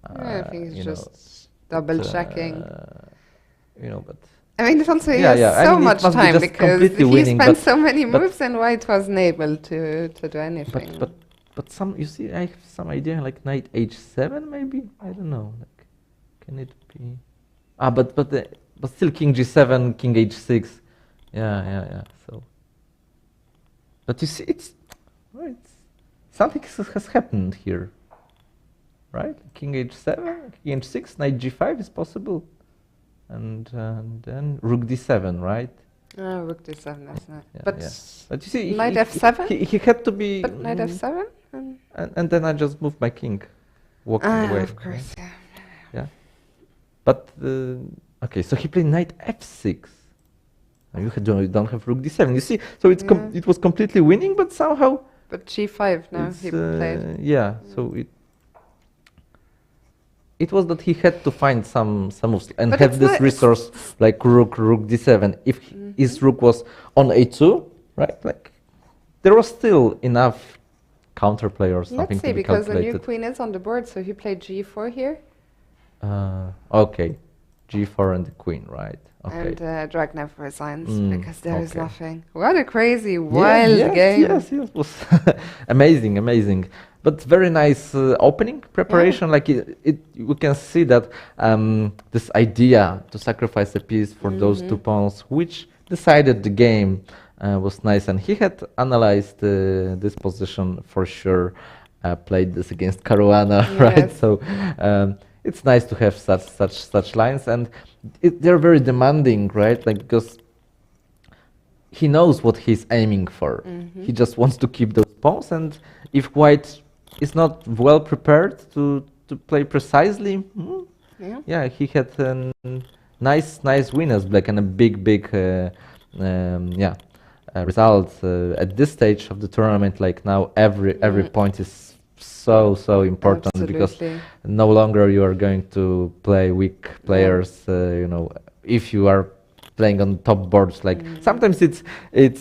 I think he's you just double checking. But I mean, also he yeah, has yeah. so I mean, much it must be time just because completely he winning, spent but- so many but- moves and White wasn't able to do anything. But some, you see, I have some idea, like knight h7 maybe. I don't know. Like, can it be? But still king g7, king h6. Yeah. So, but you see, it's something has happened here, right? King h7, king h6, knight g5 is possible, and then rook d7, right? Rook d7, that's not. Yeah, But yeah. But you see, knight f7. He had to be. But knight f7. And then I just moved my king, walking away. Of course, yeah. Yeah. But okay, so he played knight f6. Now you don't have rook d7. You see, so it was completely winning, but somehow. But g5 now he played. Yeah, so it was that he had to find some moves and But have it's this not- resource like rook d7. If his rook was on a2, right? Like there was still enough counter play or something Let's see, to be because the new calculated. queen is on the board, so he played g4 here. Okay, g4 and the queen, right? Okay. And drag never resigns because there is okay. nothing. What a crazy, wild game. Yes, it was amazing. But very nice opening preparation. Like we can see that this idea to sacrifice a piece for those two pawns, which decided the game, was nice. And he had analyzed this position for sure. Played this against Caruana, right? So it's nice to have such lines, and they're very demanding, right? Like because he knows what he's aiming for. He just wants to keep those pawns, and if White is not well prepared to play precisely, he had nice win as Black and a big result at this stage of the tournament. Like now, every point is so important because no longer you are going to play weak players. If you are playing on top boards, like sometimes it's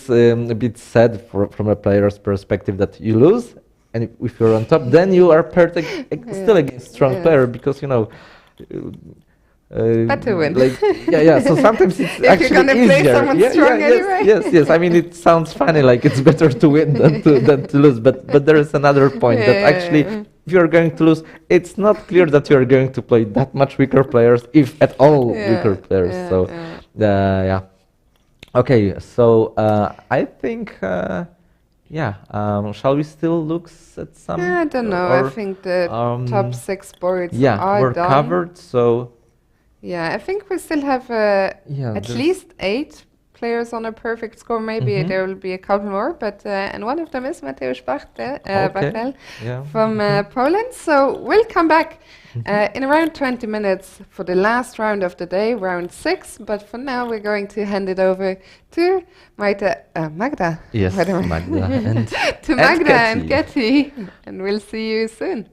a bit sad from a player's perspective that you lose, and if you're on top, then you are still against strong player because better win. Like, so sometimes it's if actually you're gonna easier. play someone strong anyway. Yes. I mean, it sounds funny, like it's better to win than to lose. But there is another point that actually, if you're going to lose, it's not clear that you're going to play that much weaker players, if at all weaker players. Okay, so I think. Shall we still look at some? I don't know. I think the top 6 boards are we're done. covered. So. Yeah, I think we still have at least 8 players on a perfect score. Maybe there will be a couple more, but and one of them is Mateusz Bachtel from Poland. So we'll come back in around 20 minutes for the last round of the day, round 6. But for now, we're going to hand it over to Magda. Yes, Magda and to Magda and Getty, and we'll see you soon.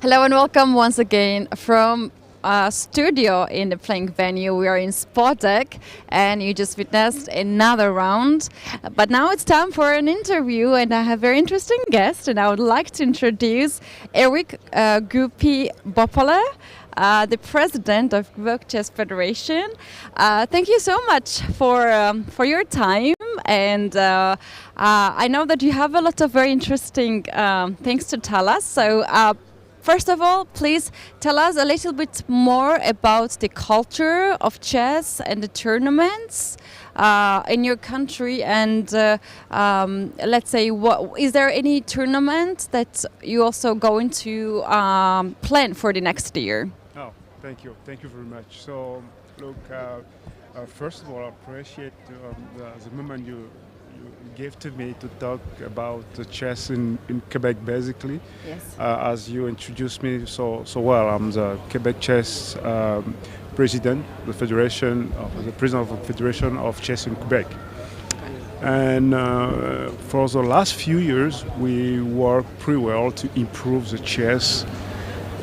Hello and welcome once again from our studio in the playing venue. We are in Spodek and you just witnessed another round. But now it's time for an interview and I have a very interesting guest and I would like to introduce Eric Gupi Bopole, the president of World Chess Federation. Thank you so much for your time, and I know that you have a lot of very interesting things to tell us. So first of all, please tell us a little bit more about the culture of chess and the tournaments in your country, and let's say, is there any tournament that you also going to plan for the next year? Oh, thank you very much. So, look, first of all, I appreciate the moment you gave to me to talk about the chess in Quebec, basically. Yes. As you introduced me so well, I'm the Quebec chess president, the president of the Federation of Chess in Quebec. And for the last few years, we worked pretty well to improve the chess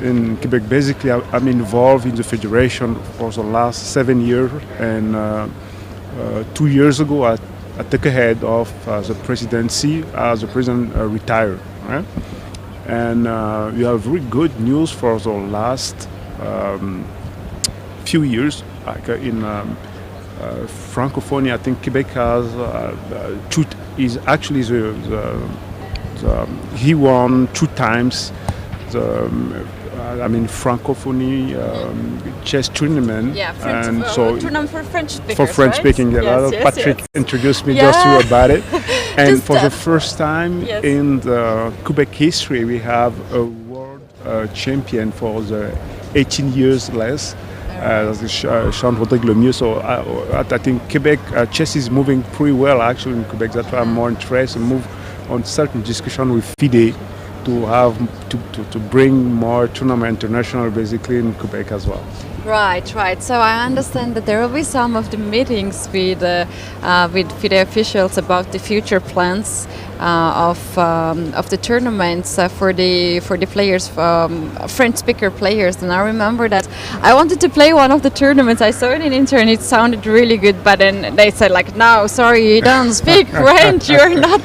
in Quebec. Basically, I'm involved in the federation for the last 7 years, and 2 years ago, I took ahead of the presidency as the president retired. Right? And we have very good news for the last few years, like in Francophonie. I think Quebec has is actually he won 2 times the Francophonie chess tournament. Yeah, French, and so tournament for French speakers. For French right? speaking, Yes, Patrick yes. introduced me Yeah. just to about it. And Just for the first time yes. in the Quebec history, we have a world champion for the 18 years less. Jean-Rodrigue Lemieux. So I think Quebec chess is moving pretty well actually in Quebec. That's why I'm more interested and move on certain discussion with FIDE to have to bring more tournament international basically in Quebec as well. Right, right. So I understand that there will be some of the meetings with FIDE officials about the future plans of the tournaments for the players, French speaker players. And I remember that I wanted to play one of the tournaments. I saw it on internet. It sounded really good, but then they said like, no, sorry, you don't speak French. You're not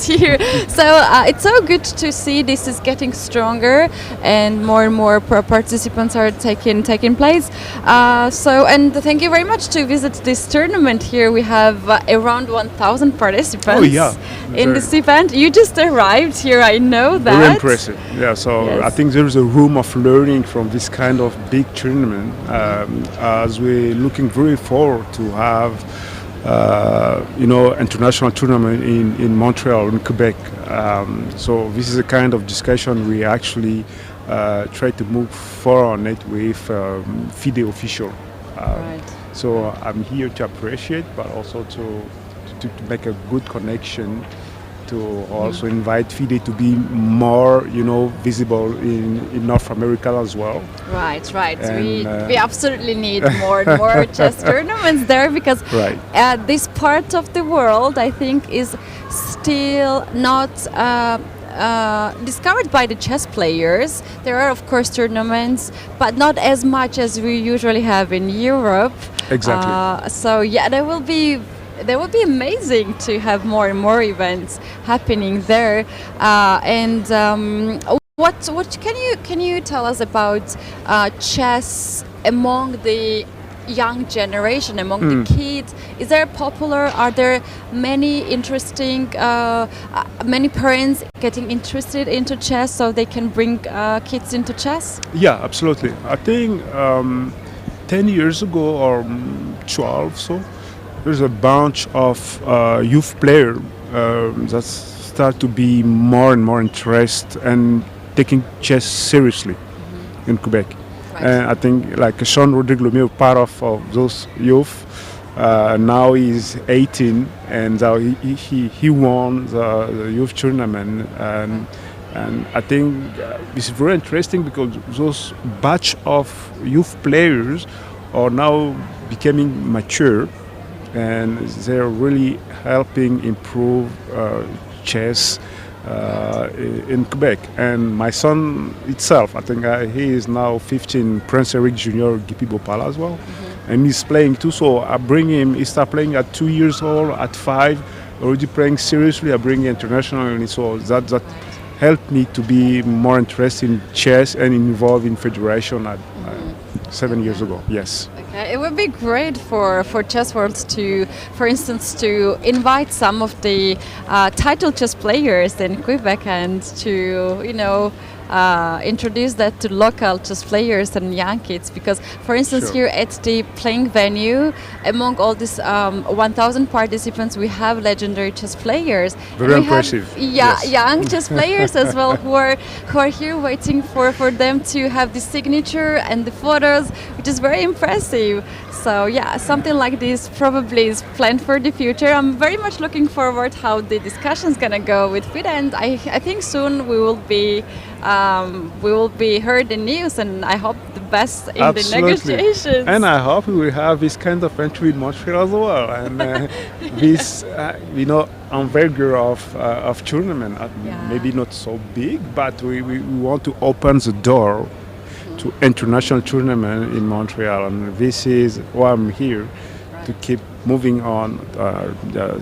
here. So it's so good to see this is getting stronger and more participants are taking place. And thank you very much to visit this tournament here. We have around 1,000 participants. Oh yeah. In this event, you just arrived here. I know that. Very impressive. Yeah. So Yes. I think there is a room of learning from this kind of big tournament. As we're looking very forward to have, international tournament in Montreal, in Quebec. So this is a kind of discussion we actually try to move forward on it with FIDE official. Right. So I'm here to appreciate, but also to make a good connection, to also invite FIDE to be more, visible in North America as well. Right. And, we absolutely need more chess tournaments there because Right. This part of the world, I think, is still not discovered by the chess players. There are, of course, tournaments, but not as much as we usually have in Europe. Exactly. So yeah, there will be amazing to have more and more events happening there. What can you tell us about chess among the young generation, among the kids? Is there popular? Are there many interesting, many parents getting interested into chess so they can bring kids into chess? Yeah, absolutely. I think 10 years ago or 12, so there's a bunch of youth players that start to be more and more interested and taking chess seriously in Quebec. And I think like Jean-Rodrigue Lemieux, part of those youth, now he's 18 and he won the youth tournament. And I think it's very interesting because those batch of youth players are now becoming mature and they're really helping improve chess in Quebec. And my son itself, I think he is now 15, Prince Eric Jr. Gipi Bopala as well. And he's playing too, so I bring him, he started playing at 2 years old, at 5, already playing seriously. I bring him internationally, so that helped me to be more interested in chess and involved in federation at 7 years ago, yes. Okay, it would be great for chess world to, for instance, to invite some of the title chess players in Quebec and to, introduce that to local chess players and young kids. Because, for instance, Sure. here at the playing venue, among all these 1,000 participants, we have legendary chess players. Very And we have, impressive, yeah, yes. young chess players as well who are here waiting for them to have the signature and the photos, which is very impressive. So yeah, something like this probably is planned for the future. I'm very much looking forward how the discussion's gonna go with FIDE, and I think soon we will be heard in news, and I hope the best in Absolutely. the negotiations. And I hope we will have this kind of entry in Montreal as well. And this, envergure of tournament, maybe not so big, but we want to open the door to international tournament in Montreal. And this is why I'm here, to keep moving on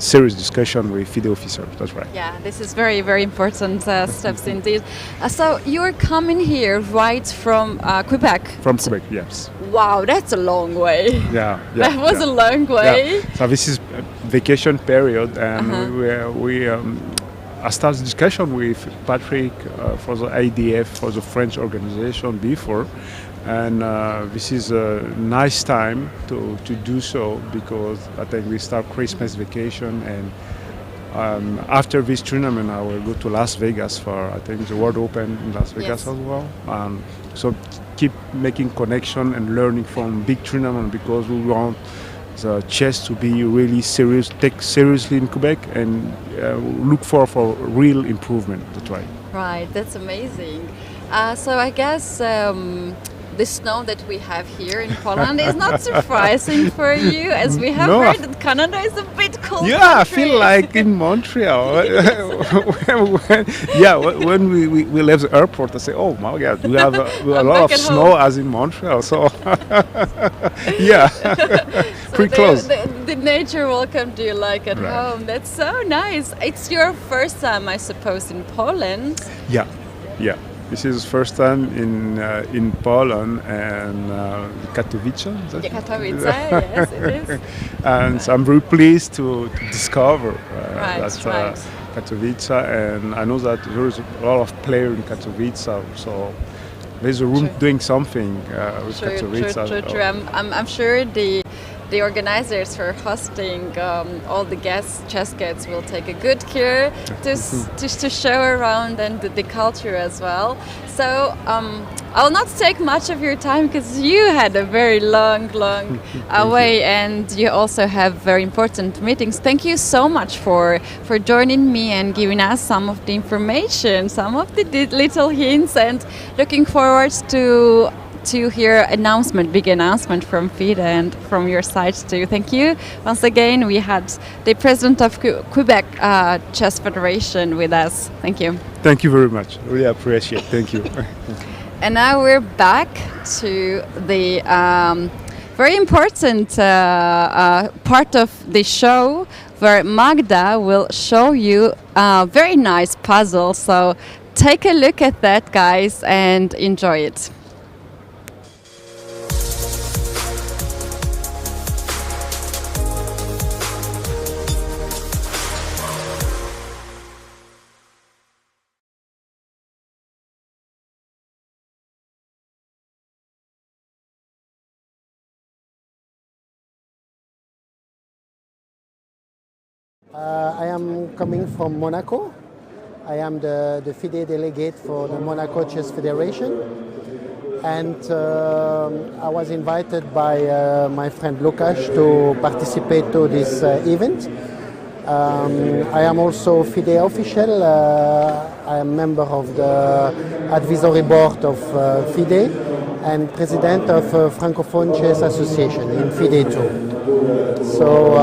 serious discussion with FIDE officers. That's right. Yeah, this is very, very important steps indeed. So you're coming here right from Quebec? From Quebec, yes. Wow, that's a long way. Yeah. That was a long way. Yeah. So this is vacation period, and I started discussion with Patrick for the IDF, for the French organization before. And this is a nice time to do so, because I think we start Christmas vacation, and after this tournament I will go to Las Vegas for, I think, the World Open in Las Vegas as well. So keep making connection and learning from big tournament, because we want the chess to be really serious, take seriously in Quebec, and look for real improvement. That's right. Right, that's amazing. So I guess the snow that we have here in Poland is not surprising for you, as we have heard that Canada is a bit cold. Yeah, country. I feel like in Montreal. when we left the airport, I say, "Oh my God, we have a lot of snow as in Montreal." So yeah, pretty close. The nature welcomed you like at home. That's so nice. It's your first time, I suppose, in Poland. Yeah. This is the first time in Poland and Katowice. Katowice, yes, it is. And so I'm very pleased to discover right. Katowice, and I know that there is a lot of players in Katowice, so there's a room doing something with Katowice. True. I'm sure the organizers for hosting all the chess kids will take a good care to show around and the culture as well. So I'll not take much of your time, because you had a very long way, and you also have very important meetings. Thank you so much for joining me and giving us some of the information, some of the little hints, and looking forward to hear big announcement from FIDE and from your side too. Thank you. Once again, we had the president of Quebec Chess Federation with us. Thank you. Thank you very much. Really appreciate it. Thank you. And now we're back to the very important part of the show, where Magda will show you a very nice puzzle. So take a look at that, guys, and enjoy it. I am coming from Monaco. I am the FIDE delegate for the Monaco Chess Federation, and I was invited by my friend Lukasz to participate to this event. I am also FIDE official. I am member of the advisory board of FIDE and president of Francophone Chess Association in FIDE too. So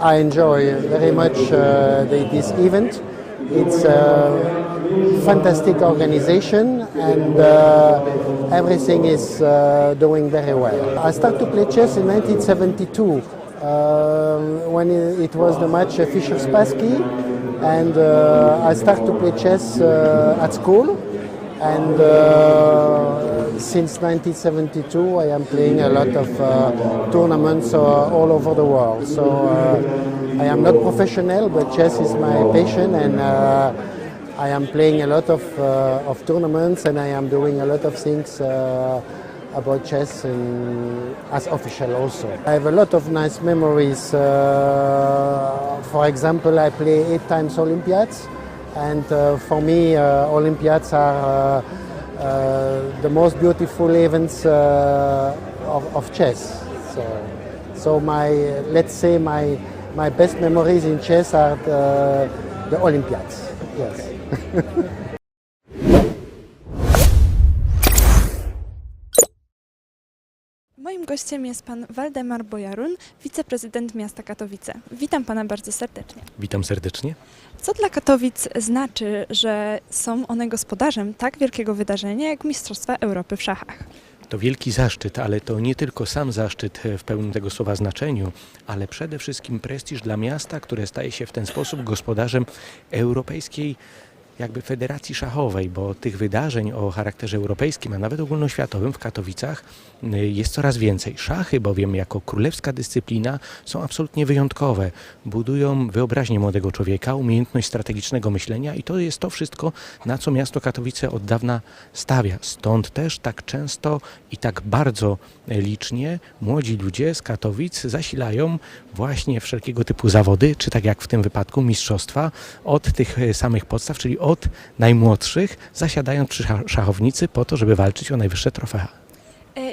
I enjoy very much this event. It's a fantastic organization, and everything is doing very well. I started to play chess in 1972 when it was the match Fischer-Spassky, and I started to play chess at school, and since 1972 I am playing a lot of tournaments all over the world. So I am not professional, but chess is my passion, and I am playing a lot of tournaments, and I am doing a lot of things about chess as official also. I have a lot of nice memories. For example, I play 8 times Olympiads, and for me Olympiads are the most beautiful events of chess. So let's say my best memories in chess are the Olympiads. Yes. Moim gościem jest pan Waldemar Bojarun, wiceprezydent miasta Katowice. Witam pana bardzo serdecznie. Witam serdecznie. Co dla Katowic znaczy, że są one gospodarzem tak wielkiego wydarzenia jak Mistrzostwa Europy w szachach? To wielki zaszczyt, ale to nie tylko sam zaszczyt w pełnym tego słowa znaczeniu, ale przede wszystkim prestiż dla miasta, które staje się w ten sposób gospodarzem europejskiej jakby federacji szachowej, bo tych wydarzeń o charakterze europejskim, a nawet ogólnoświatowym w Katowicach jest coraz więcej. Szachy bowiem jako królewska dyscyplina są absolutnie wyjątkowe. Budują wyobraźnię młodego człowieka, umiejętność strategicznego myślenia i to jest to wszystko, na co miasto Katowice od dawna stawia. Stąd też tak często i tak bardzo licznie młodzi ludzie z Katowic zasilają właśnie wszelkiego typu zawody, czy tak jak w tym wypadku mistrzostwa od tych samych podstaw, czyli od najmłodszych, zasiadają przy szachownicy po to, żeby walczyć o najwyższe trofea.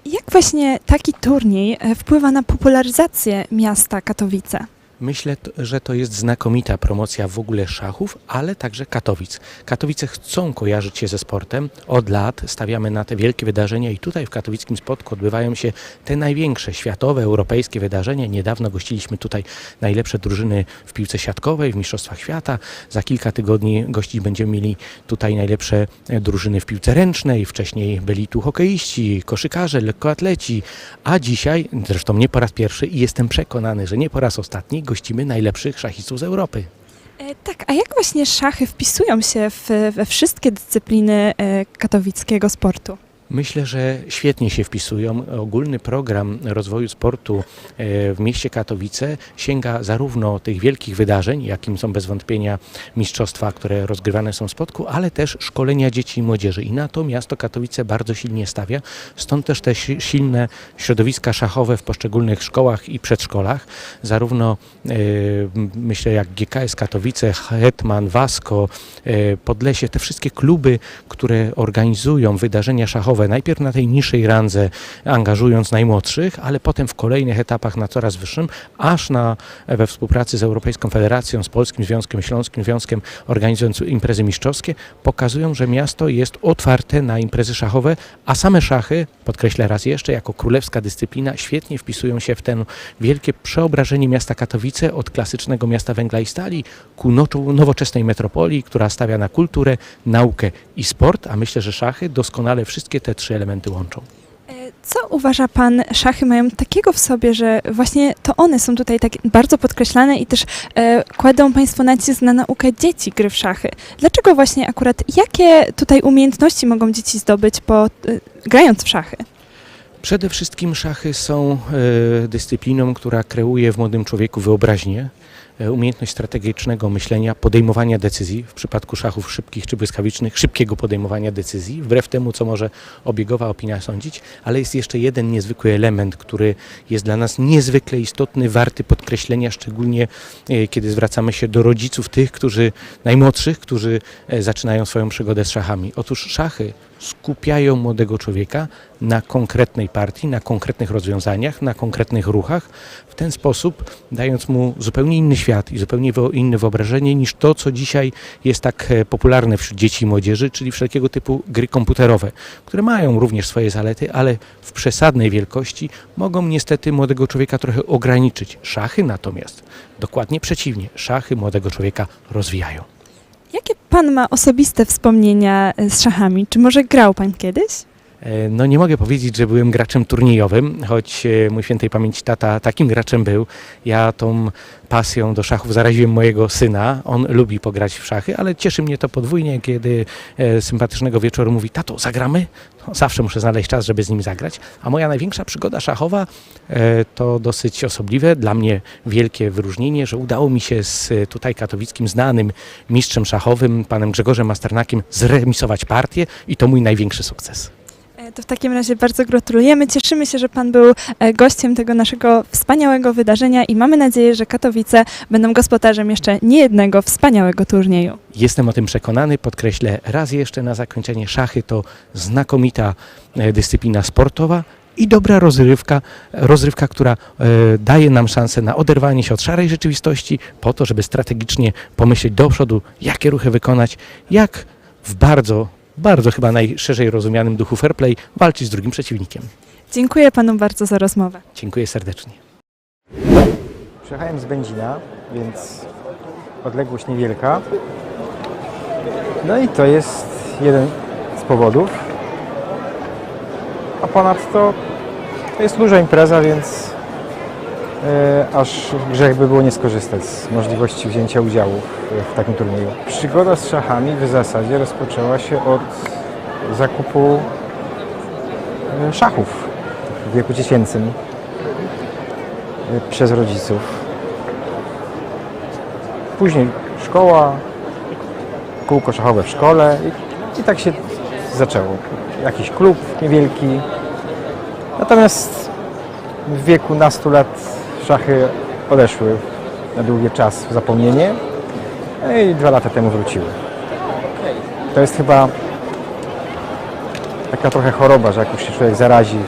Jak właśnie taki turniej wpływa na popularyzację miasta Katowice? Myślę, że to jest znakomita promocja w ogóle szachów, ale także Katowic. Katowice chcą kojarzyć się ze sportem. Od lat stawiamy na te wielkie wydarzenia i tutaj w katowickim Spodku odbywają się te największe światowe, europejskie wydarzenia. Niedawno gościliśmy tutaj najlepsze drużyny w piłce siatkowej, w Mistrzostwach Świata. Za kilka tygodni gościć będziemy mieli tutaj najlepsze drużyny w piłce ręcznej. Wcześniej byli tu hokeiści, koszykarze, lekkoatleci, a dzisiaj, zresztą nie po raz pierwszy i jestem przekonany, że nie po raz ostatni, gościmy najlepszych szachistów z Europy. Tak, a jak właśnie szachy wpisują się we wszystkie dyscypliny katowickiego sportu? Myślę, że świetnie się wpisują. Ogólny program rozwoju sportu w mieście Katowice sięga zarówno tych wielkich wydarzeń, jakim są bez wątpienia mistrzostwa, które rozgrywane są w Spodku, ale też szkolenia dzieci i młodzieży. I na to miasto Katowice bardzo silnie stawia. Stąd też te silne środowiska szachowe w poszczególnych szkołach i przedszkolach. Zarówno myślę jak GKS Katowice, Hetman, Wasko, Podlesie, te wszystkie kluby, które organizują wydarzenia szachowe, najpierw na tej niższej randze, angażując najmłodszych, ale potem w kolejnych etapach na coraz wyższym, aż we współpracy z Europejską Federacją, z Polskim Związkiem, Śląskim Związkiem, organizując imprezy mistrzowskie, pokazują, że miasto jest otwarte na imprezy szachowe, a same szachy, podkreślę raz jeszcze, jako królewska dyscyplina, świetnie wpisują się w ten wielkie przeobrażenie miasta Katowice od klasycznego miasta węgla i stali ku nowoczesnej metropolii, która stawia na kulturę, naukę i sport, a myślę, że szachy doskonale wszystkie te trzy elementy łączą. Co uważa pan, szachy mają takiego w sobie, że właśnie to one są tutaj tak bardzo podkreślane i też kładą państwo nacisk na naukę dzieci gry w szachy? Dlaczego właśnie akurat, jakie tutaj umiejętności mogą dzieci zdobyć grając w szachy? Przede wszystkim szachy są dyscypliną, która kreuje w młodym człowieku wyobraźnię, umiejętność strategicznego myślenia, podejmowania decyzji, w przypadku szachów szybkich czy błyskawicznych, szybkiego podejmowania decyzji, wbrew temu, co może obiegowa opinia sądzić, ale jest jeszcze jeden niezwykły element, który jest dla nas niezwykle istotny, warty podkreślenia, szczególnie kiedy zwracamy się do rodziców tych, najmłodszych, którzy zaczynają swoją przygodę z szachami. Otóż szachy skupiają młodego człowieka na konkretnej partii, na konkretnych rozwiązaniach, na konkretnych ruchach, w ten sposób dając mu zupełnie inny świat i zupełnie inne wyobrażenie niż to, co dzisiaj jest tak popularne wśród dzieci i młodzieży, czyli wszelkiego typu gry komputerowe, które mają również swoje zalety, ale w przesadnej wielkości mogą niestety młodego człowieka trochę ograniczyć. Szachy natomiast dokładnie przeciwnie, szachy młodego człowieka rozwijają. Jakie pan ma osobiste wspomnienia z szachami? Czy może grał pan kiedyś? No nie mogę powiedzieć, że byłem graczem turniejowym, choć mój świętej pamięci tata takim graczem był. Ja tą pasją do szachów zaraziłem mojego syna. On lubi pograć w szachy, ale cieszy mnie to podwójnie, kiedy sympatycznego wieczoru mówi: tato, zagramy? No, zawsze muszę znaleźć czas, żeby z nim zagrać. A moja największa przygoda szachowa to dosyć osobliwe, dla mnie wielkie wyróżnienie, że udało mi się z tutaj katowickim znanym mistrzem szachowym, panem Grzegorzem Masternakiem, zremisować partię i to mój największy sukces. To w takim razie bardzo gratulujemy. Cieszymy się, że pan był gościem tego naszego wspaniałego wydarzenia i mamy nadzieję, że Katowice będą gospodarzem jeszcze niejednego wspaniałego turnieju. Jestem o tym przekonany. Podkreślę raz jeszcze na zakończenie, szachy to znakomita dyscyplina sportowa i dobra rozrywka, która daje nam szansę na oderwanie się od szarej rzeczywistości po to, żeby strategicznie pomyśleć do przodu, jakie ruchy wykonać, jak w bardzo chyba najszerzej rozumianym duchu fair play walczyć z drugim przeciwnikiem. Dziękuję panu bardzo za rozmowę. Dziękuję serdecznie. Przyjechałem z Będzina, więc odległość niewielka. No i to jest jeden z powodów. A ponadto to jest duża impreza, więc aż grzech by było nie skorzystać z możliwości wzięcia udziału w takim turnieju. Przygoda z szachami w zasadzie rozpoczęła się od zakupu szachów w wieku dziecięcym przez rodziców. Później szkoła, kółko szachowe w szkole i tak się zaczęło. Jakiś klub niewielki. Natomiast w wieku nastu lat szachy odeszły na długi czas w zapomnienie i 2 lata temu wróciły. To jest chyba taka trochę choroba, że jak już się człowiek zarazi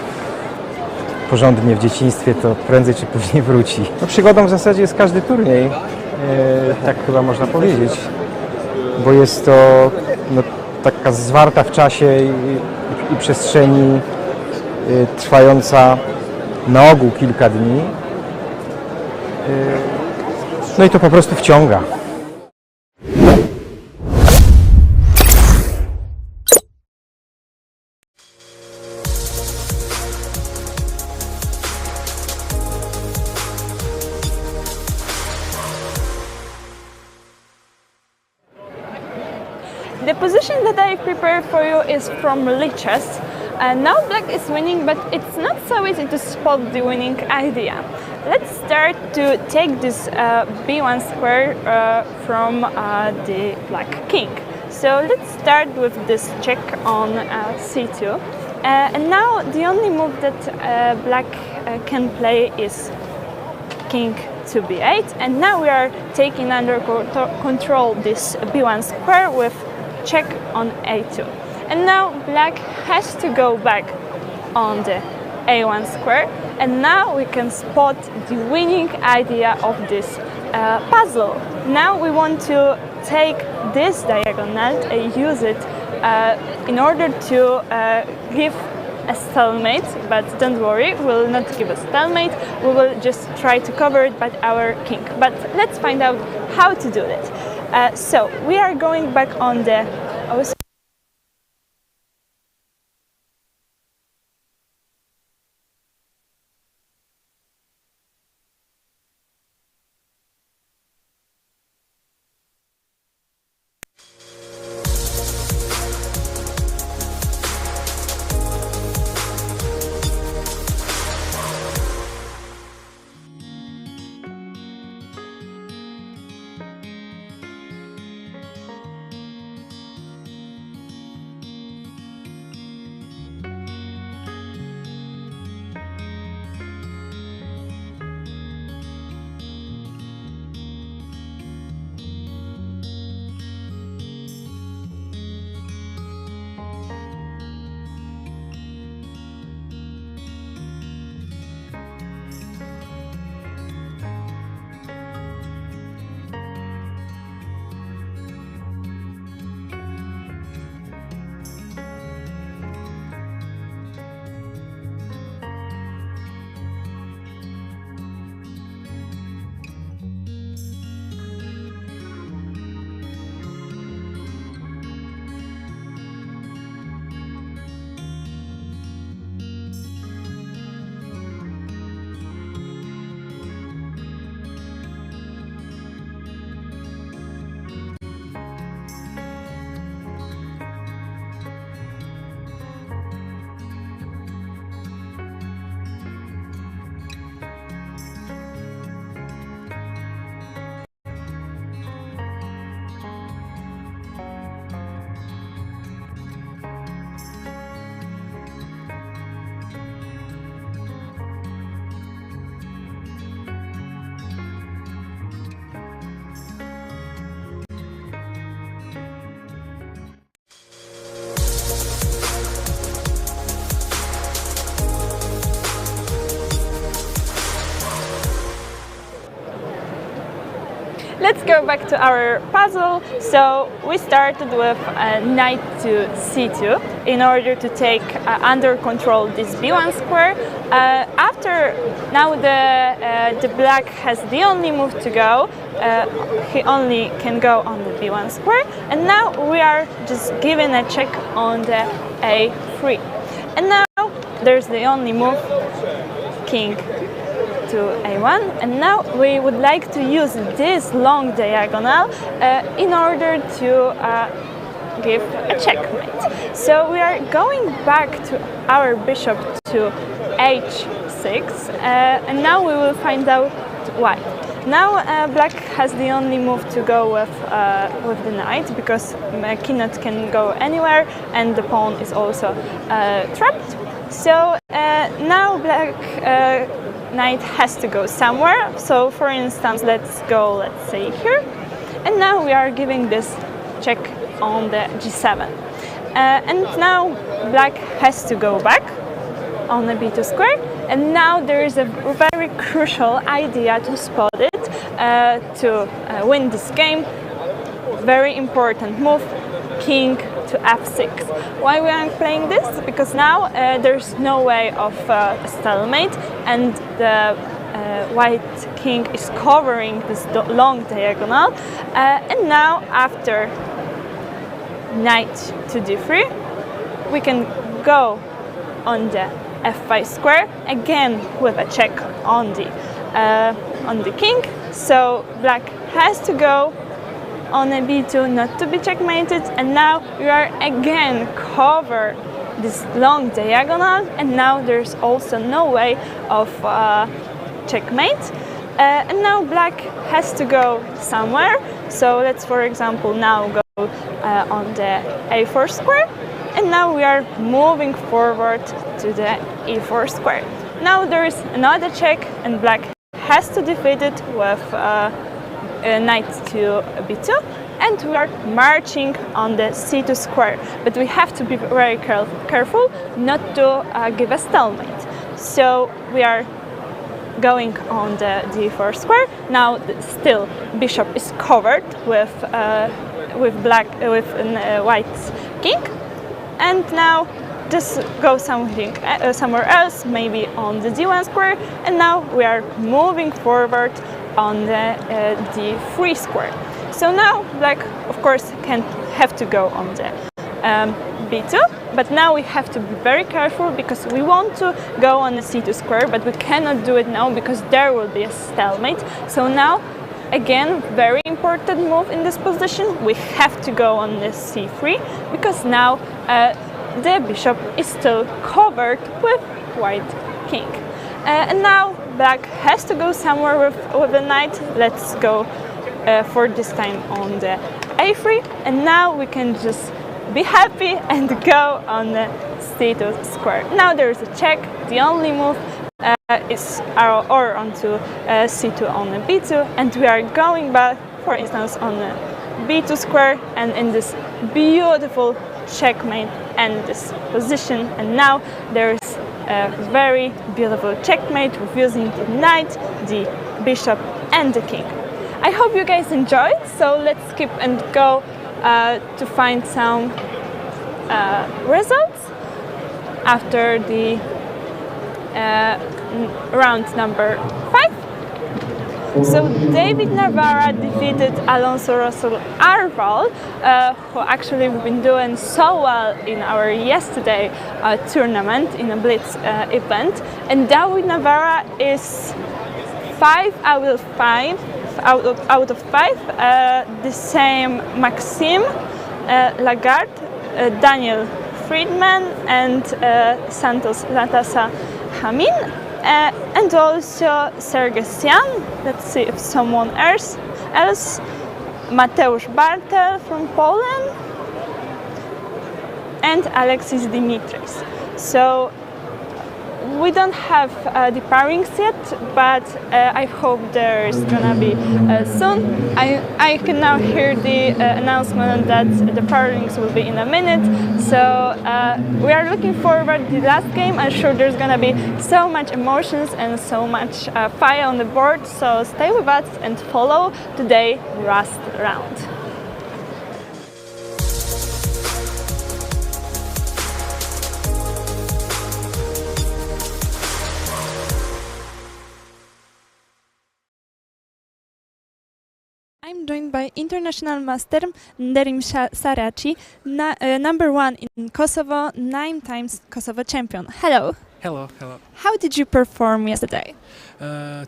porządnie w dzieciństwie, to prędzej czy później wróci. No, przygodą w zasadzie jest każdy turniej, tak chyba można powiedzieć, bo jest to taka zwarta w czasie i przestrzeni, trwająca na ogół kilka dni. No i to po prostu wciąga. The position that I prepared for you is from lichess. Now black is winning, but it's not so easy to spot the winning idea. Let's start to take this b1 square from the black king. So let's start with this check on c2. And now the only move that black can play is king to b8. And now we are taking under control this b1 square with check on a2. And now black has to go back on the a1 square, and now we can spot the winning idea of this puzzle. Now we want to take this diagonal and use it in order to give a stalemate, but don't worry, we will not give a stalemate, we will just try to cover it by our king. But let's find out how to do that. So we are going back on the let's go back to our puzzle. So we started with knight to c2 in order to take under control this b1 square. After now the black has the only move to go. He only can go on the b1 square, and now we are just giving a check on the a3. And now there's the only move, king to a1, and now we would like to use this long diagonal in order to give a checkmate. So we are going back to our bishop to h6, and now we will find out why. Now black has the only move to go with the knight, because knight can go anywhere and the pawn is also trapped. So now black knight has to go somewhere. So for instance, let's say here, and now we are giving this check on the g7. And now black has to go back on the b2 square, and now there is a very crucial idea to spot it to win this game. Very important move, king to f6. Why we are playing this? Because now there's no way of stalemate, and the white king is covering this long diagonal. And now after knight to d3, we can go on the f5 square, again with a check on the king. So black has to go on a b2 not to be checkmated, and now we are again cover this long diagonal, and now there's also no way of checkmate. And now black has to go somewhere. So let's for example now go on the a4 square, and now we are moving forward to the e4 square. Now there is another check, and black has to defeat it with knight to b2, and we are marching on the c2 square. But we have to be very careful not to give a stalemate. So we are going on the d4 square. Now still bishop is covered with white's king, and now just go somewhere else, maybe on the d1 square, and now we are moving forward on the d3 square. So now black of course have to go on the b2, but now we have to be very careful because we want to go on the c2 square, but we cannot do it now because there will be a stalemate. So now again, very important move in this position, we have to go on the c3, because now the bishop is still covered with white king. And now black has to go somewhere with the knight. Let's go for this time on the a3, and now we can just be happy and go on the c2 square. Now there is a check, the only move is or onto c2 on the b2, and we are going back for instance on the b2 square, and in this beautiful checkmate and this position. And now there is a very beautiful checkmate with using the knight, the bishop and the king. I hope you guys enjoyed, so let's skip and go to find some results after the round number 5. So David Navarra defeated Alonso Russell Arval, who actually we've been doing so well in our yesterday tournament in a Blitz event. And David Navarra is 5 out of 5. The same Maxime Lagarde, Daniel Friedman, and Santos Latasa Hamin. And also Sergesian, let's see if someone else, Mateusz Bartel from Poland, and Alexis Dimitris. So we don't have the pairings yet, but I hope there is gonna be soon. I can now hear the announcement that the pairings will be in a minute. So we are looking forward to the last game. I'm sure there's gonna be so much emotions and so much fire on the board. So stay with us and follow today's last round. I'm joined by international master Nderim Saraci, number one in Kosovo, 9 times Kosovo champion. Hello. Hello, hello. How did you perform yesterday?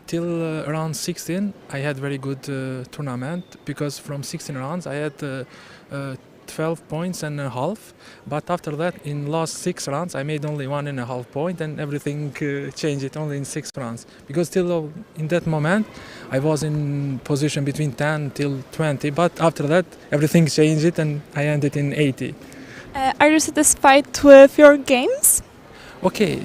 Till round 16, I had very good tournament because from 16 rounds I had 12 points and a half. But after that, in last 6 rounds, I made only 1.5 point, and everything changed it only in 6 rounds. Because still in that moment, I was in position between 10 till 20. But after that, everything changed it, and I ended in 80. Are you satisfied with your games? Okay,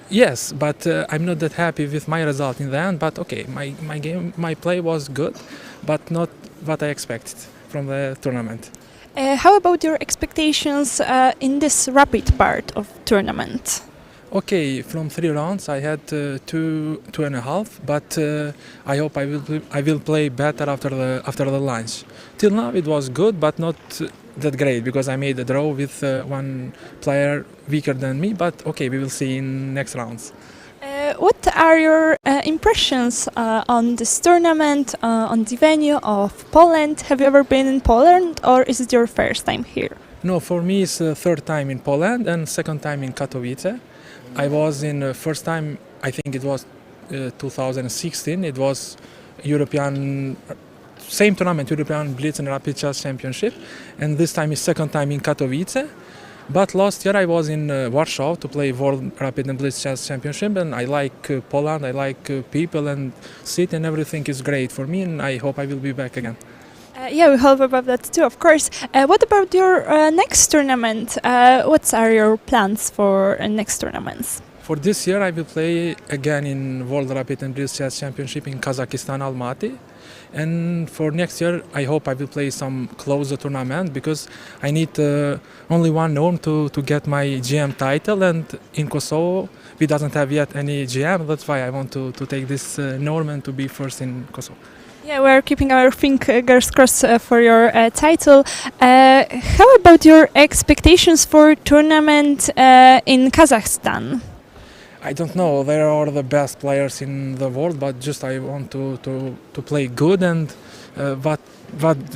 yes, but I'm not that happy with my result in the end. But okay, my play was good, but not what I expected from the tournament. How about your expectations in this rapid part of tournament? Okay, from 3 rounds I had 2.5, but I hope I will play better after the lunch. Till now it was good, but not that great because I made a draw with one player weaker than me. But okay, we will see in next rounds. What are your impressions on this tournament, on the venue of Poland? Have you ever been in Poland, or is it your first time here? No, for me it's the 3rd time in Poland and 2nd time in Katowice. I was in first time, I think it was 2016. It was European same tournament, European Blitz and Rapid Chess Championship, and this time is 2nd time in Katowice. But last year I was in Warsaw to play World Rapid and Blitz Chess Championship, and I like Poland, I like people and city, and everything is great for me, and I hope I will be back again. Yeah, we hope about that too, of course. What about your next tournament? What are your plans for next tournaments? For this year I will play again in World Rapid and Blitz Chess Championship in Kazakhstan, Almaty. And for next year, I hope I will play some closer tournament because I need only one norm to get my GM title, and in Kosovo we doesn't have yet any GM. That's why I want to take this norm and to be first in Kosovo. Yeah, we're keeping our fingers crossed for your title. How about your expectations for tournament in Kazakhstan? I don't know. They are the best players in the world, but just I want to play good, and what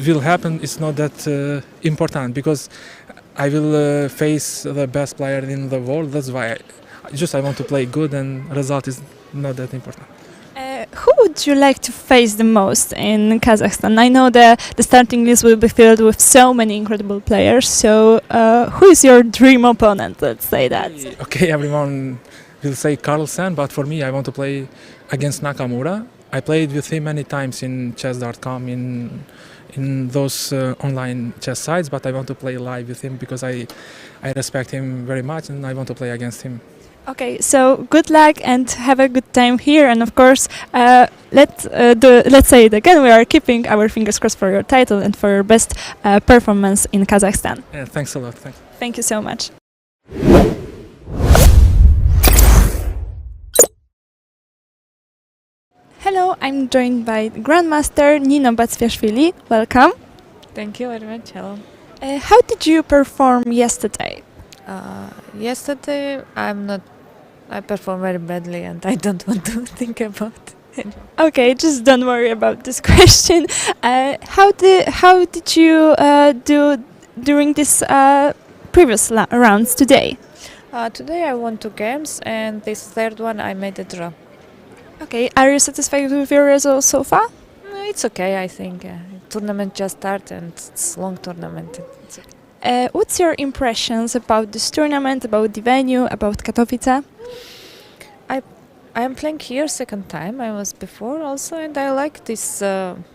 will happen is not that important because I will face the best player in the world. That's why I want to play good, and result is not that important. Who would you like to face the most in Kazakhstan? I know the starting list will be filled with so many incredible players. So who is your dream opponent? Let's say that. Okay, everyone will say Carlsen, but for me I want to play against Nakamura. I played with him many times in chess.com, in those online chess sites, but I want to play live with him because I respect him very much and I want to play against him. Okay, so good luck and have a good time here, and of course let's say it again, we are keeping our fingers crossed for your title and for your best performance in Kazakhstan. Yeah, thanks a lot. Thanks. Thank you so much. Hello, I'm joined by Grandmaster Nino Bacviashvili. Welcome. Thank you very much. Hello. How did you perform yesterday? Yesterday, I performed very badly, and I don't want to think about it. Okay, just don't worry about this question. How did you do during this previous rounds today? Today I won 2 games, and this 3rd one I made a draw. Okay, are you satisfied with your results so far? It's okay, I think. Tournament just started, and it's a long tournament. It's okay. What's your impressions about this tournament, about the venue, about Katowice? I am playing here 2nd time. I was before also, and I like this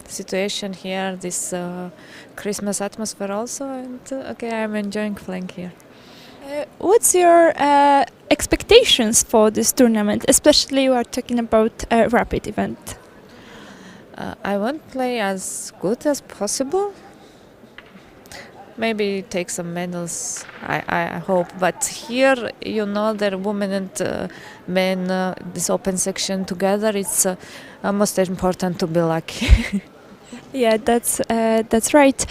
situation here, this Christmas atmosphere also. And okay, I am enjoying playing here. What's your expectations for this tournament, especially you are talking about a rapid event? I want to play as good as possible. Maybe take some medals, I hope. But here, you know, the women and men, this open section together, it's most important to be lucky. Yeah, that's right.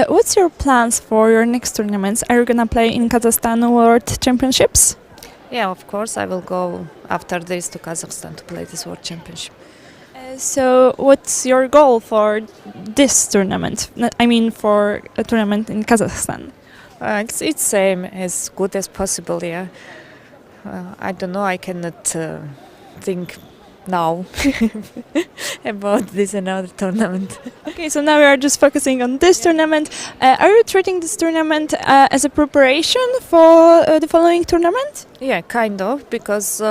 What's your plans for your next tournaments? Are you gonna play in Kazakhstan World Championships? Yeah, of course, I will go after this to Kazakhstan to play this World Championship. So, what's your goal for this tournament? I mean, for a tournament in Kazakhstan? It's same as good as possible. Yeah, I don't know. I cannot think now about this another tournament. Okay, so now we are just focusing on this tournament. Are you treating this tournament as a preparation for the following tournament? Yeah, kind of, because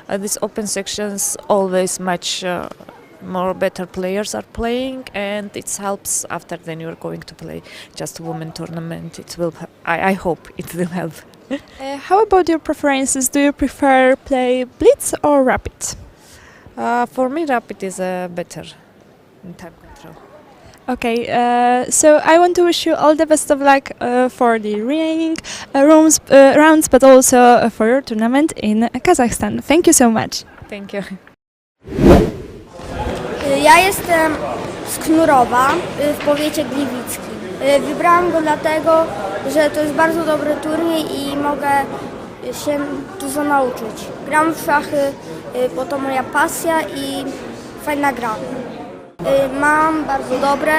these open sections always much more better players are playing, and it helps after then you're going to play just a women tournament. It will. I hope it will help. How about your preferences? Do you prefer play Blitz or Rapid? For me, Rapid is better in time control. Okay, so I want to wish you all the best of luck for the remaining rounds, but also for your tournament in Kazakhstan. Thank you so much. Thank you. Ja jestem z Knurowa w powiecie gliwickim. Wybrałam go dlatego, że to jest bardzo dobry turniej i mogę się dużo nauczyć. Gram w szachy, bo to moja pasja i fajna gra. Mam bardzo dobre.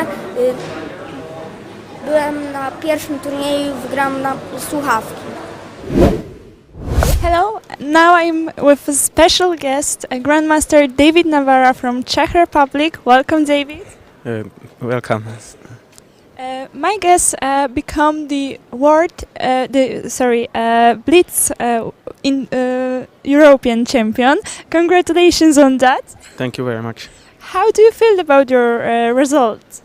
Byłem na pierwszym turnieju, wygrałam na słuchawki. Hello, now I'm with a special guest, a Grandmaster David Navarra from Czech Republic. Welcome, David. Welcome. My guest become the Blitz in European champion. Congratulations on that. Thank you very much. How do you feel about your results?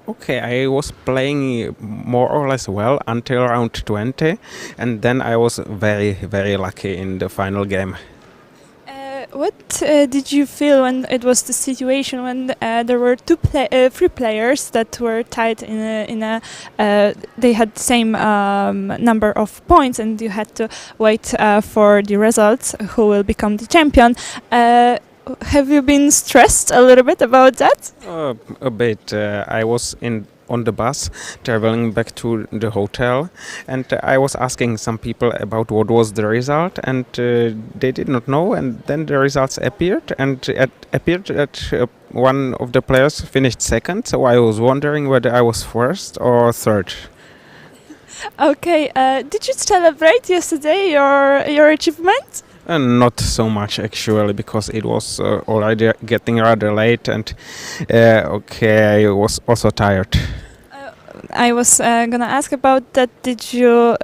Okay, I was playing more or less well until round 20, and then I was very, very lucky in the final game. What did you feel when it was the situation when there were three players that were tied they had the same number of points, and you had to wait for the results who will become the champion? Have you been stressed a little bit about that? A bit. I was on the bus traveling back to the hotel, and I was asking some people about what was the result, and they did not know, and then the results appeared, and it appeared that one of the players finished second, so I was wondering whether I was first or third. Okay, did you celebrate yesterday your achievement? Not so much actually, because it was already getting rather late, and I was also tired. I was gonna ask about that. Did you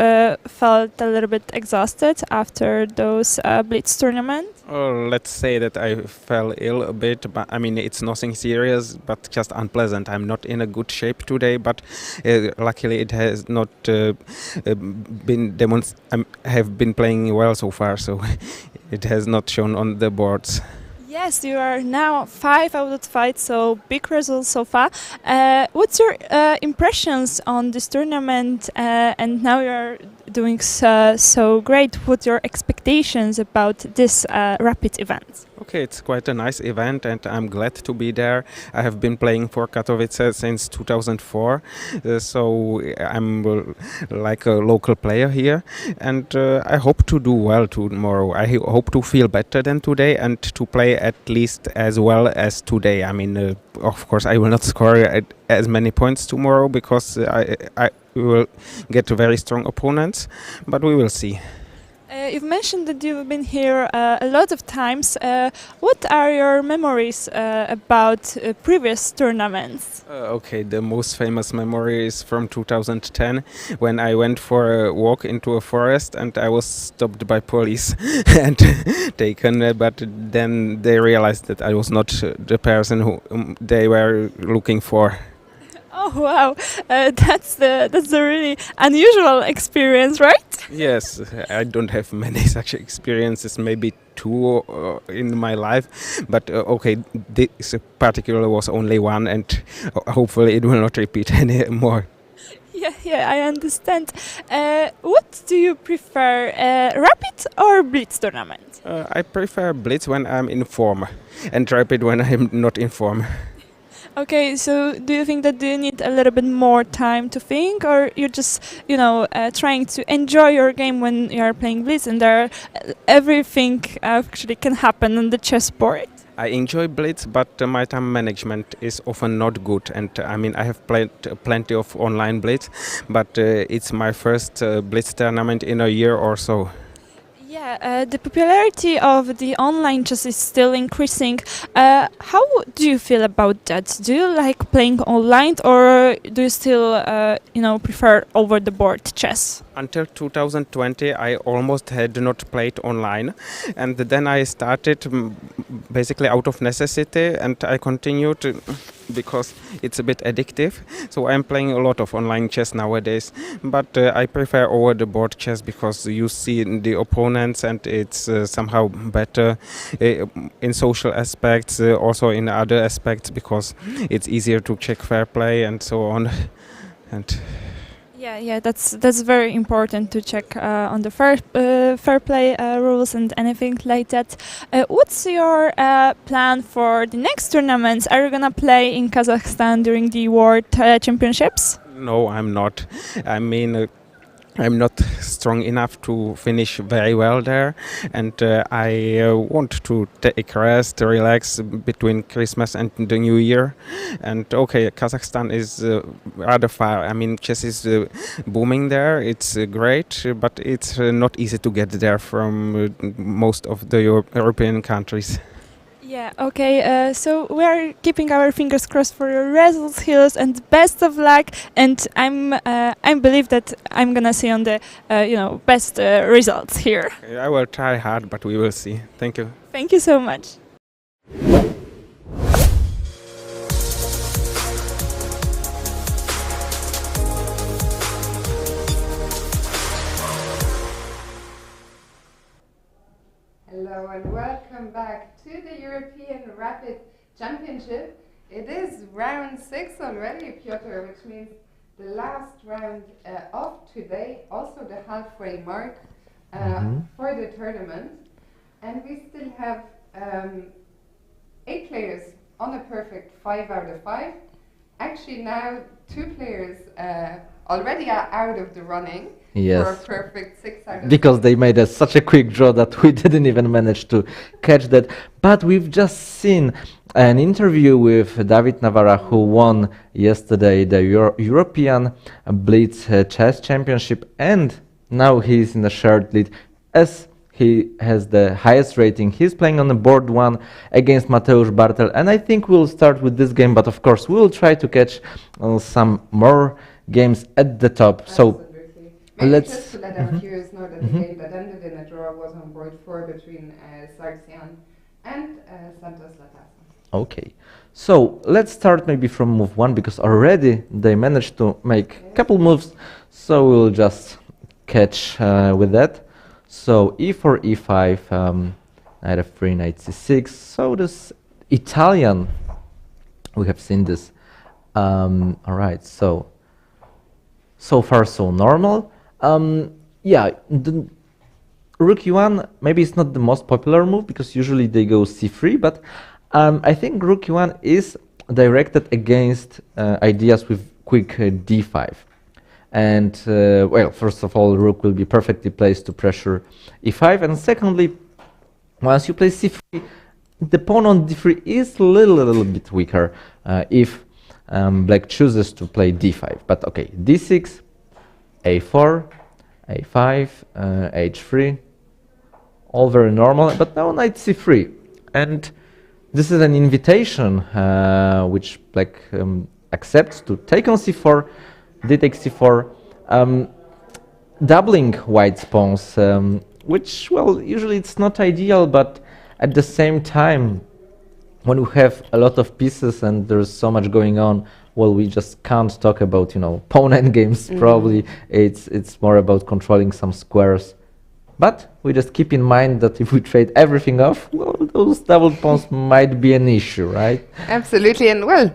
felt a little bit exhausted after those Blitz tournament? Let's say that I fell ill a bit, but I mean it's nothing serious, but just unpleasant. I'm not in a good shape today, but luckily it has not been I have been playing well so far, so it has not shown on the boards. Yes, you are now 5 out of 5, so big results so far. What's your impressions on this tournament? And now you are doing so great. What your expectations about this rapid event? Okay, it's quite a nice event, and I'm glad to be there. I have been playing for Katowice since 2004, so I'm like a local player here, and I hope to do well tomorrow. I hope to feel better than today and to play at least as well as today. I mean, of course, I will not score as many points tomorrow because I will get very strong opponents, but we will see. You've mentioned that you've been here a lot of times. What are your memories about previous tournaments? Okay, the most famous memory is from 2010 when I went for a walk into a forest and I was stopped by police and taken, but then they realized that I was not the person who they were looking for. Oh wow, that's a really unusual experience, right? Yes, I don't have many such experiences, maybe two in my life, but okay, this particular was only one, and hopefully it will not repeat anymore. Yeah, I understand. What do you prefer, Rapid or Blitz tournament? I prefer Blitz when I'm in form, and Rapid when I'm not in form. Okay, so do you think that you need a little bit more time to think, or you're just, trying to enjoy your game when you are playing Blitz, and there everything actually can happen on the chessboard? I enjoy Blitz, but my time management is often not good. And I mean, I have played plenty of online Blitz, but it's my first Blitz tournament in a year or so. Yeah, the popularity of the online chess is still increasing. How do you feel about that? Do you like playing online, or do you still, prefer over-the-board chess? Until 2020, I almost had not played online, and then I started basically out of necessity, and I continued because it's a bit addictive. So I'm playing a lot of online chess nowadays, but I prefer over-the-board chess because you see the opponents, and it's somehow better in social aspects, also in other aspects, because it's easier to check fair play and so on. And Yeah, that's very important to check on the fair play rules and anything like that. What's your plan for the next tournaments? Are you gonna play in Kazakhstan during the World Championships? no, I'm not. I mean, I'm not strong enough to finish very well there, and I want to take rest, relax between Christmas and the New Year. And okay, Kazakhstan is rather far. I mean, chess is booming there. It's great, but it's not easy to get there from most of the European countries. Yeah, okay, so we are keeping our fingers crossed for your results, Hills, and best of luck. And I believe that I'm gonna see on the best results here. I will try hard, but we will see. Thank you. Thank you so much. Hello and welcome back to the European Rapid Championship. It is round 6 already, Piotr, which means the last round of today, also the halfway mark for the tournament. And we still have 8 players on a perfect 5 out of 5. Actually now 2 players already are out of the running. Yes. For a perfect 6 out of 5. Because they made such a quick draw that we didn't even manage to catch that. But we've just seen an interview with David Navarra, who won yesterday the European Blitz Chess Championship, and now he's in a shared lead as he has the highest rating. He's playing on the board 1 against Mateusz Bartel, and I think we'll start with this game, but of course we'll try to catch some more games at the top. Absolutely. So maybe let's just to let our viewers know that the game that ended in a draw was on board 4 between Sargsyan and Santos Latasa. Okay, so let's start maybe from move 1, because already they managed to make a couple moves, so we'll just catch with that. So e4, e5, knight f3, knight c6. So this Italian, we have seen this. All right, so far so normal. Yeah, the rook e1 maybe it's not the most popular move, because usually they go c3, but I think rook e1 is directed against ideas with quick d5. And well, first of all, rook will be perfectly placed to pressure e5, and secondly, once you play c3, the pawn on d3 is a little bit weaker if black chooses to play d5. But okay, d6, a4, a5, h3, all very normal, but now knight c3. And this is an invitation which black accepts to take on c4, d takes c4, doubling white's pawns, which, well, usually it's not ideal, but at the same time, when we have a lot of pieces and there's so much going on well, we just can't talk about, you know, pawn endgames. Probably it's more about controlling some squares. But we just keep in mind that if we trade everything off, well, those double pawns might be an issue, right? Absolutely, and well,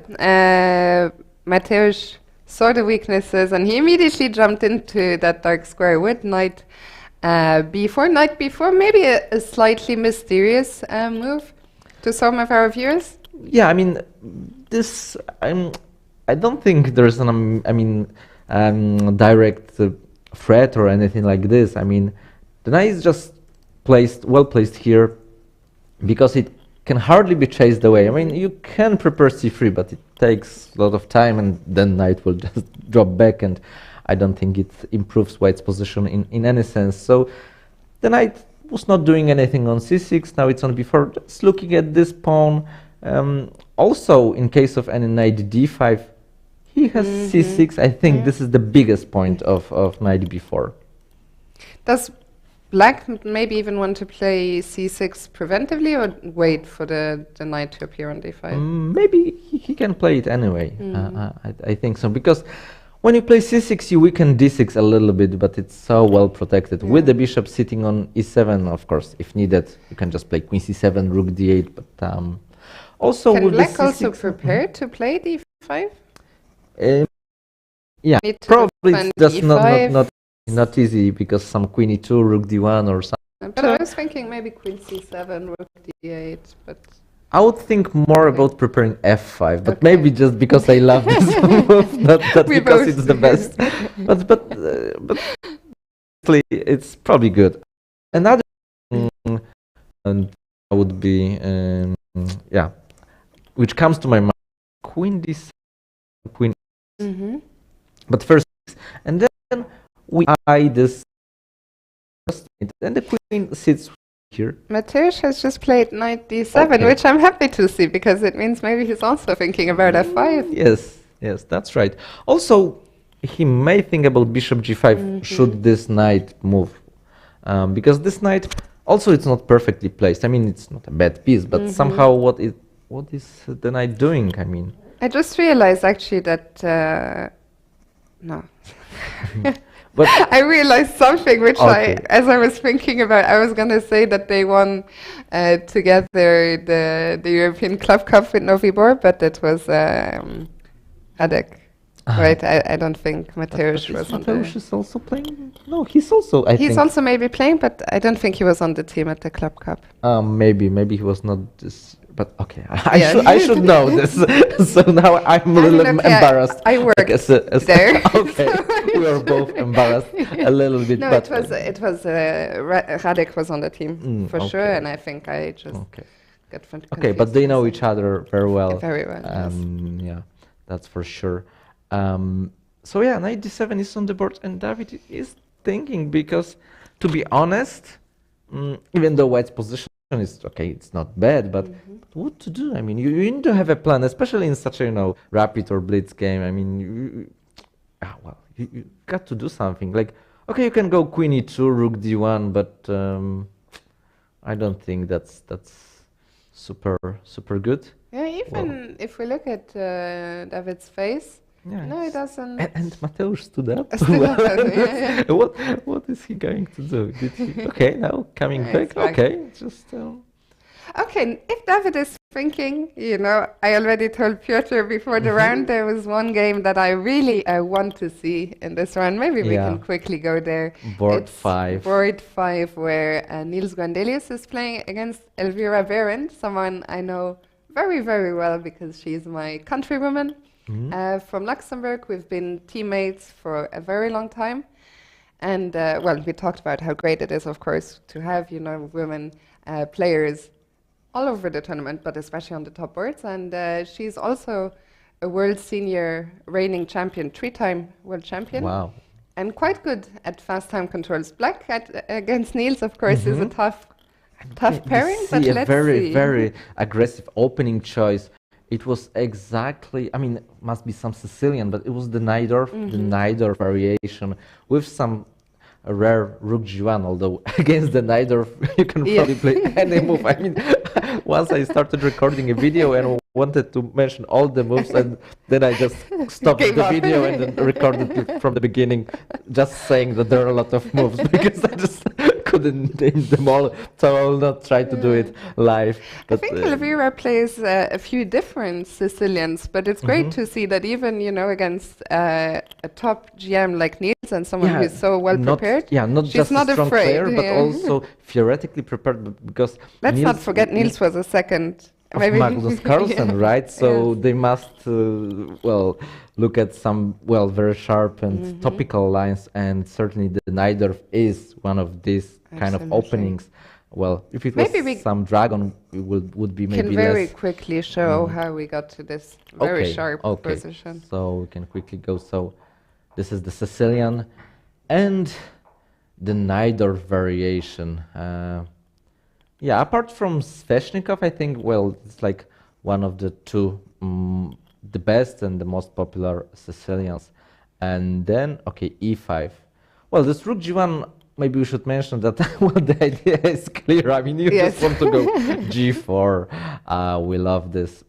Mateusz saw the weaknesses and he immediately jumped into that dark square with knight b4. Knight b4, maybe a slightly mysterious move to some of our viewers. Yeah, I mean, this, I don't think there's an, direct threat or anything like this. I mean, the knight is just well placed here because it can hardly be chased away. I mean, you can prepare c3, but it takes a lot of time, and then knight will just drop back, and I don't think it improves white's position in any sense. So the knight was not doing anything on c6, now it's on b4, just looking at this pawn. Also, in case of any knight d5, he has c6. I think this is the biggest point of knight b4. Does Black maybe even want to play c6 preventively, or wait for the knight to appear on d5? Maybe he can play it anyway. I think so, because when you play c6, you weaken d6 a little bit, but it's so well protected. With the bishop sitting on e7, of course, if needed, you can just play queen c7, rook d8. But also, can with Black the also c6 prepare to play d5? Yeah, Need to probably defend it's just e5. not easy, because some queen e2, rook d1 or something. But I was thinking maybe queen c7, rook d8, but I would think more about preparing f5, but maybe just because I love this move, not that We because both it's the do. best. but honestly, it's probably good. Another thing would be which comes to my mind, queen d7, queen. But first, and then we eye this, and the queen sits here. Mateusz has just played knight d7, which I'm happy to see, because it means maybe he's also thinking about f5. Yes, that's right. Also, he may think about bishop g5 should this knight move, because this knight also it's not perfectly placed. I mean, it's not a bad piece, but somehow what is the knight doing? I mean, I just realized actually that no. But I realized something which as I was thinking about, I was going to say that they won together the European Club Cup with Novi Bor, but it was Radek. Right, I don't think Mateusz was on Mateusz is also playing? No, he's also, he's also maybe playing, but I don't think he was on the team at the Club Cup. Maybe he was not this, but okay, I should know this. So now I'm a little embarrassed. I worked there. Okay, we are both embarrassed a little bit. No, but it was Radek was on the team for sure, and I think I just got confused. Okay, but they know each other very well. Very well. Yes. Yeah, that's for sure. So yeah, knight d7 is on the board, and David is thinking, because to be honest, even though white's position is okay, it's not bad, but what to do? I mean, you need to have a plan, especially in such a rapid or blitz game. I mean, you got to do something. Like, okay, you can go queen e2, rook d1, but I don't think that's super good. Yeah, even if we look at David's face. Yeah, no, it doesn't. And Mateusz stood up. Yeah. What is he going to do? Did he? Okay, now coming back. Okay, just. Okay, if David is thinking, I already told Piotr before the round there was one game that I really want to see in this round. Maybe we can quickly go there. Board 5. Board 5, where Niels Guandelius is playing against Elvira Behrendt, someone I know very, very well because she's my countrywoman. From Luxembourg. We've been teammates for a very long time, and we talked about how great it is, of course, to have women players all over the tournament, but especially on the top boards. And she's also a world senior reigning champion, 3-time world champion. Wow! And quite good at fast time controls. Black against Niels, of course, is a tough pairing. But let's see. Very aggressive opening choice. It was exactly, I mean, must be some Sicilian, but it was the Najdorf, the Najdorf variation with some rare rook g1, although against the Najdorf you can probably play any move. I mean, once I started recording a video and wanted to mention all the moves, and then I just stopped Gave the up. video and then recorded it from the beginning, just saying that there are a lot of moves because I just couldn't name them all, so I will not try to do it live. I But, think Elvira plays a few different Sicilians, but it's great to see that even, you know, against a top GM like Niels and someone who's so well prepared, not she's just not a strong afraid. player, but also theoretically prepared because Let's not forget Niels was a second. Of Maybe Magnus Carlsen, Yeah. right? So Yes. they must, look at some, very sharp and topical lines, and certainly the Najdorf is one of these kind of Absolutely. openings. Well, if it was Maybe we some dragon, it would be maybe can very less. quickly show how we got to this very sharp position. So we can quickly go. So this is the Sicilian and the Najdorf variation. Apart from Sveshnikov, I think, it's like one of the two, the best and the most popular Sicilians. And then, e5. Well, this rook g1, maybe we should mention that the idea is clear. I mean, you just want to go g4. We love this.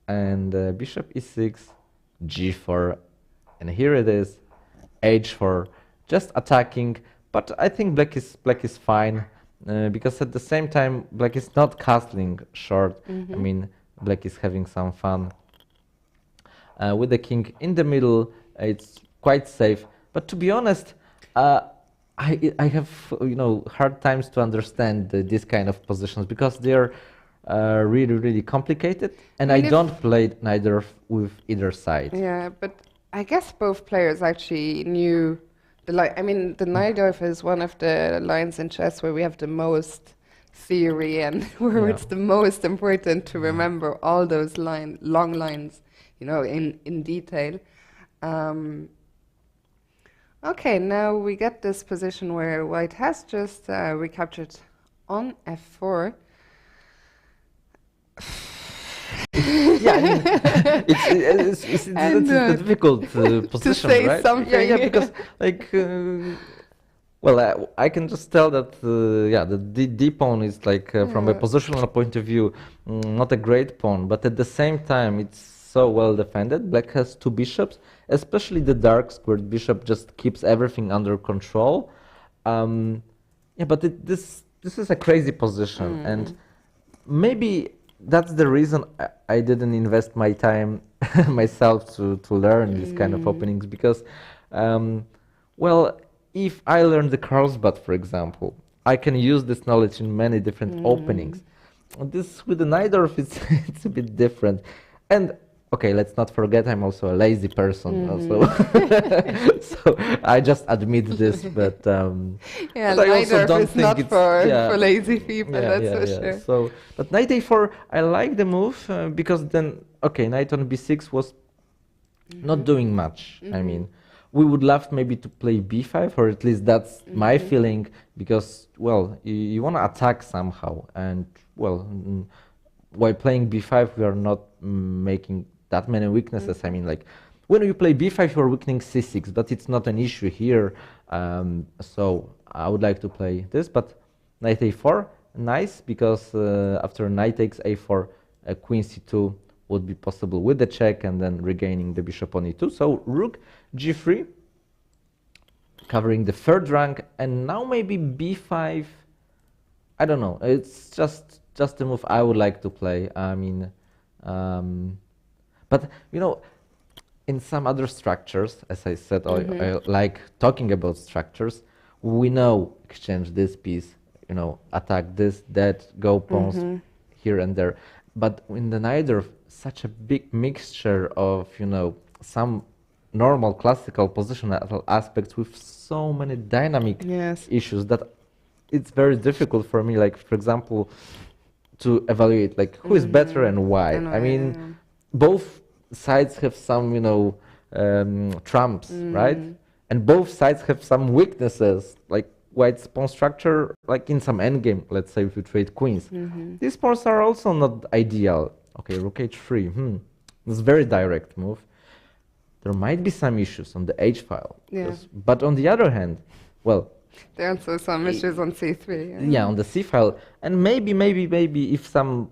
And bishop e6, g4. And here it is, h4, just attacking. But I think black is fine. Because at the same time, black is not castling short. I mean, black is having some fun. With the king in the middle, it's quite safe. But to be honest, I have hard times to understand these kind of positions because they're really complicated, and I don't play neither with either side. Yeah, but I guess both players actually knew the Najdorf is one of the lines in chess where we have the most theory and where it's the most important to remember all those long lines, in detail. Okay, now we get this position where white has just recaptured on f4. It's a difficult position, say right? something. Yeah, because I can just tell that the D pawn is from a positional point of view not a great pawn, but at the same time it's so well defended. Black has two bishops, especially the dark squared bishop just keeps everything under control. But this is a crazy position, and maybe that's the reason I didn't invest my time myself to learn these kind of openings, because if I learn the Carlsbad, for example, I can use this knowledge in many different openings. This with the Najdorf, it's a bit different. And okay, let's not forget I'm also a lazy person, so I just admit this. But I also don't is think not it's for lazy people. That's for sure. So, but knight a4, I like the move because then knight on b6 was not doing much. I mean, we would love maybe to play b5, or at least that's my feeling, because you want to attack somehow, and while playing b5 we are not making that many weaknesses. I mean, when you play b5 you're weakening c6, but it's not an issue here. So I would like to play this, but knight a4, nice, because after knight takes a4, queen c2 would be possible with the check and then regaining the bishop on e2. So rook g3, covering the third rank, and now maybe b5. I don't know. It's just a move I would like to play. I mean, but in some other structures, as I said, I like talking about structures. We know exchange this piece, attack this, that, go pawns here and there. But in the Najdorf, such a big mixture of some normal classical positional aspects with so many dynamic issues that it's very difficult for me, for example, to evaluate who is better and why. I mean, both sides have some trumps, right? And both sides have some weaknesses, white's pawn structure, in some endgame, let's say if you trade queens. These pawns are also not ideal. Okay, rook h3, it's a very direct move. There might be some issues on the h file. But on the other hand, there are also some issues on c3. On the c file. And maybe if some,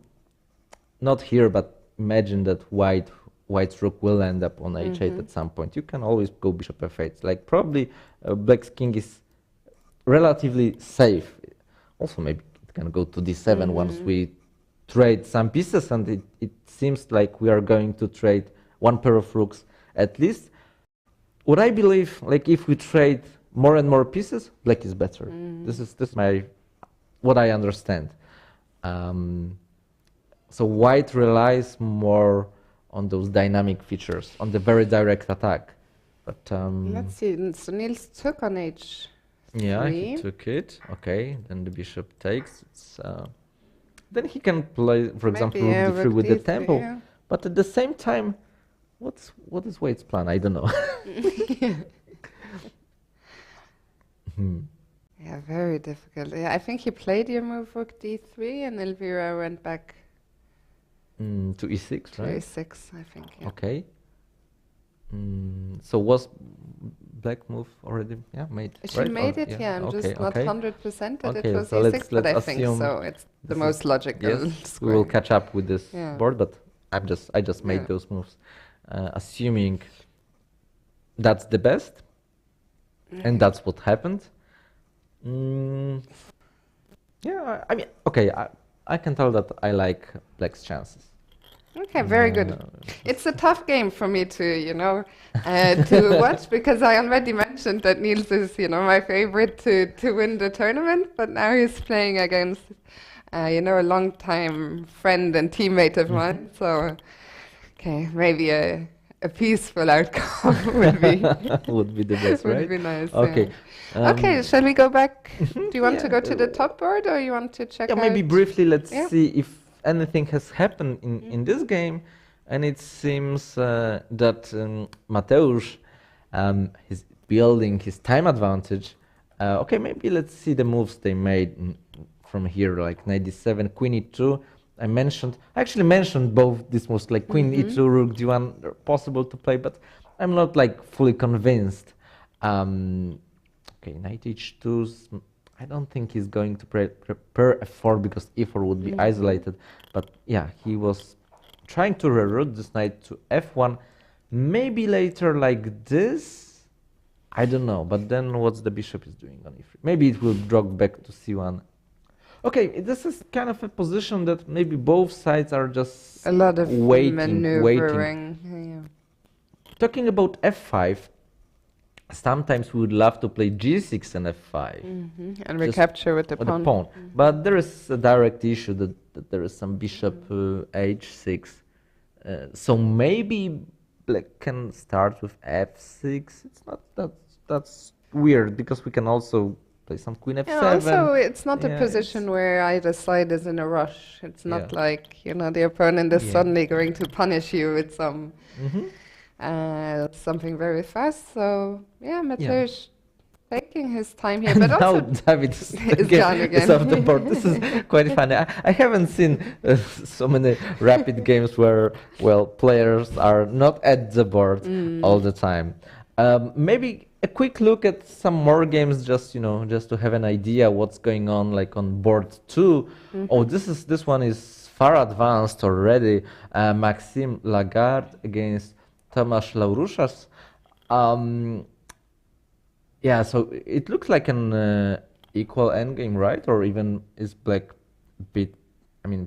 not here, but imagine that white's rook will end up on h8 Mhm. at some point, you can always go bishop f8. Like probably black's king is relatively safe. Also, maybe it can go to d7 once Mhm. we trade some pieces, and it seems like we are going to trade one pair of rooks at least. What I believe, like if we trade more and more pieces, black is better. This is my what I understand. So white relies more on those dynamic features, on the very direct attack. But Let's see. So Niels took on h3. yeah, he took it. Okay, then the bishop takes. It's, then he can play, for example, Maybe, rook d3 rook with the d3, tempo. yeah. But at the same time, what is White's plan? I don't know. Yeah, very difficult. Yeah, I think he played your move rook d3, and Elvira went back To e6, to right? a6, I think. Yeah. Okay. So was black move already made? She right? made Or- it, yeah. I'm okay, just not okay. 100% that Okay, it was so e6, let's but I think assume so. It's the this most is- logical Yes, we will square. catch up with this Yeah. board, but I just made Yeah. those moves, assuming that's the best, and that's what happened. Yeah, I mean, okay, I can tell that I like black's chances. Okay, very good. It's a tough game for me to watch, because I already mentioned that Niels is, my favorite to win the tournament, but now he's playing against, a long-time friend and teammate of mine. So, okay, maybe a peaceful outcome would be would be the best, would right? be nice. Okay. Yeah. Okay, shall we go back? Do you want to Yeah, go to the top board, or you want to check Yeah, out? maybe briefly, let's Yeah. see if anything has happened in this game. And it seems that Mateusz is building his time advantage. Okay, maybe let's see the moves they made from here, like knight d7, queen e2. I actually mentioned both these moves, like queen e2, rook d1, they're possible to play, but I'm not like fully convinced. Okay, knight h2, I don't think he's going to prepare f4 because e4 would be isolated. But yeah, he was trying to reroute this knight to f1. Maybe later like this. I don't know. But then what's the bishop is doing on e3? Maybe it will drop back to c1. Okay, this is kind of a position that maybe both sides are just A lot of waiting. maneuvering. Yeah. Talking about f5, sometimes we would love to play g6 and f5. And just recapture with the pawn. But there is a direct issue that there is some bishop h6. So maybe black can start with f6. It's not that's weird, because we can also play some queen f7. Yeah, also, it's not a Yeah, position where either side is in a rush. It's not Yeah. like, the opponent is Yeah. suddenly going to punish you with some something very fast. So, yeah, Mateusz taking his time here. But now also, David is gone again. is off the board. This is quite funny. I haven't seen so many rapid games where, well, players are not at the board all the time. Maybe a quick look at some more games, just to have an idea what's going on, like on board 2. Oh, this one is far advanced already. Maxime Lagarde against Tomasz Lauruszas. Yeah, so it looks like an equal endgame, right? Or even is black a bit,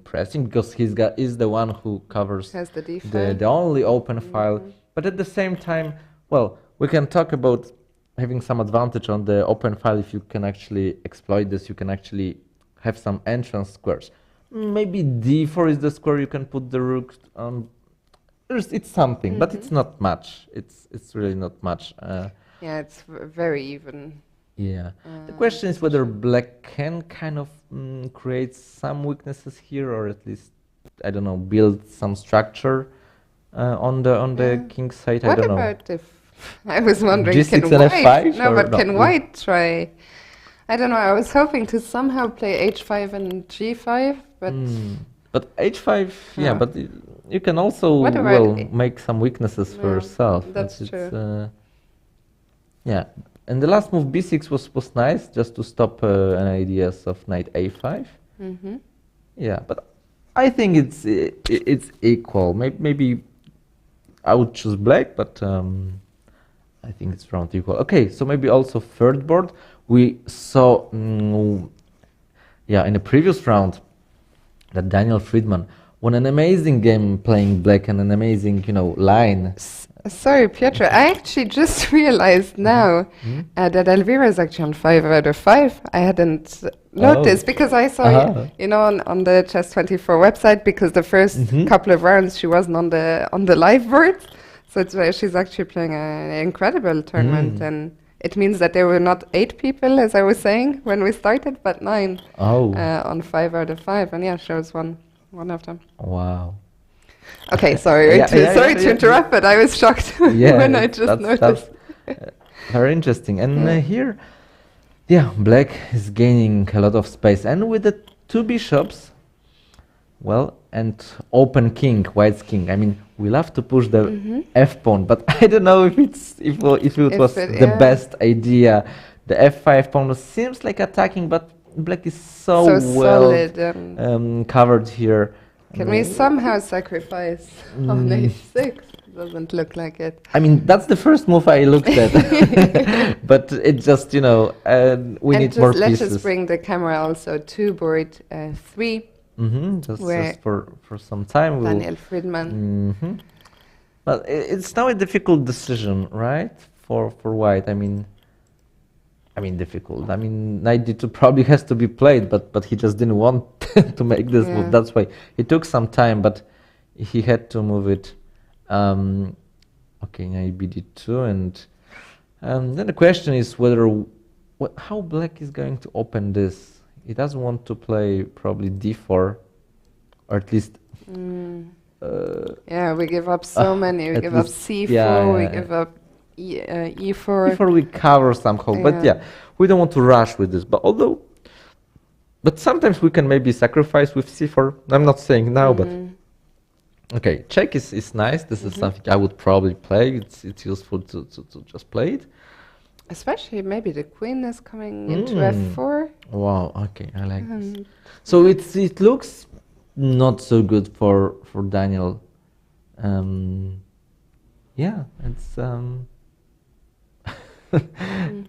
pressing, because is the one who covers Has the D file. the only open file. But at the same time, well, we can talk about having some advantage on the open file. If you can actually exploit this, you can actually have some entrance squares. Maybe d4 is the square you can put the rook on. It's something, but it's not much. It's really not much. yeah, it's very even. Yeah. The question is whether black can kind of create some weaknesses here, or at least, I don't know, build some structure on the king's side. I don't know. What about if I was wondering, G6 can and white? F5, No, or but no? can white try? I don't know. I was hoping to somehow play h5 and g5, but But h5, yeah, but you can also What about make some weaknesses for Yeah, yourself. that's It's, true. Yeah, and the last move b6 was nice, just to stop any ideas of knight a5. Mhm. Yeah, but I think it's equal. Maybe I would choose black, but I think it's around equal. Okay, so maybe also third board. We saw, yeah, in the previous round, that Daniel Friedman won an amazing game playing black and an amazing, line. Sorry, Piotr, I actually just realized now that Elvira is actually on 5 out of 5. I hadn't noticed because I saw, on the Chess24 website, because the first couple of rounds she wasn't on the live board. So she's actually playing an incredible tournament, and it means that there were not 8 people, as I was saying when we started, but 9 on 5 out of 5, and yeah, she was one of them. Wow. Okay, sorry to interrupt, but I was shocked when I just noticed. That's very interesting. And here, yeah, black is gaining a lot of space, and with the 2 bishops, well, and open king, white's king. I mean, we love to push the f pawn, but I don't know if it was the best idea. The f5 pawn seems like attacking, but black is so well solid, covered here. Can we somehow sacrifice on a6? Doesn't look like it. I mean, that's the first move I looked at. But it just, we need more pieces. Let's just bring the camera also to board 3. Just for some time. Daniel Friedman. But it's now a difficult decision, right? For white. I mean, difficult. I mean, knight d2 probably has to be played, but he just didn't want to make this move. That's why it took some time, but he had to move it. Okay, knight bd2, and then the question is how black is going to open this. He doesn't want to play probably d4, or at least. Yeah, we give up so many. We give up c4. We give up e4. Before we cover somehow, but yeah, we don't want to rush with this. But sometimes we can maybe sacrifice with c4. I'm not saying now, but okay, check is nice. This is something I would probably play. It's useful to just play it. Especially maybe the queen is coming into f4. Wow. Okay, I like this. So it looks not so good for Daniel. Yeah, it's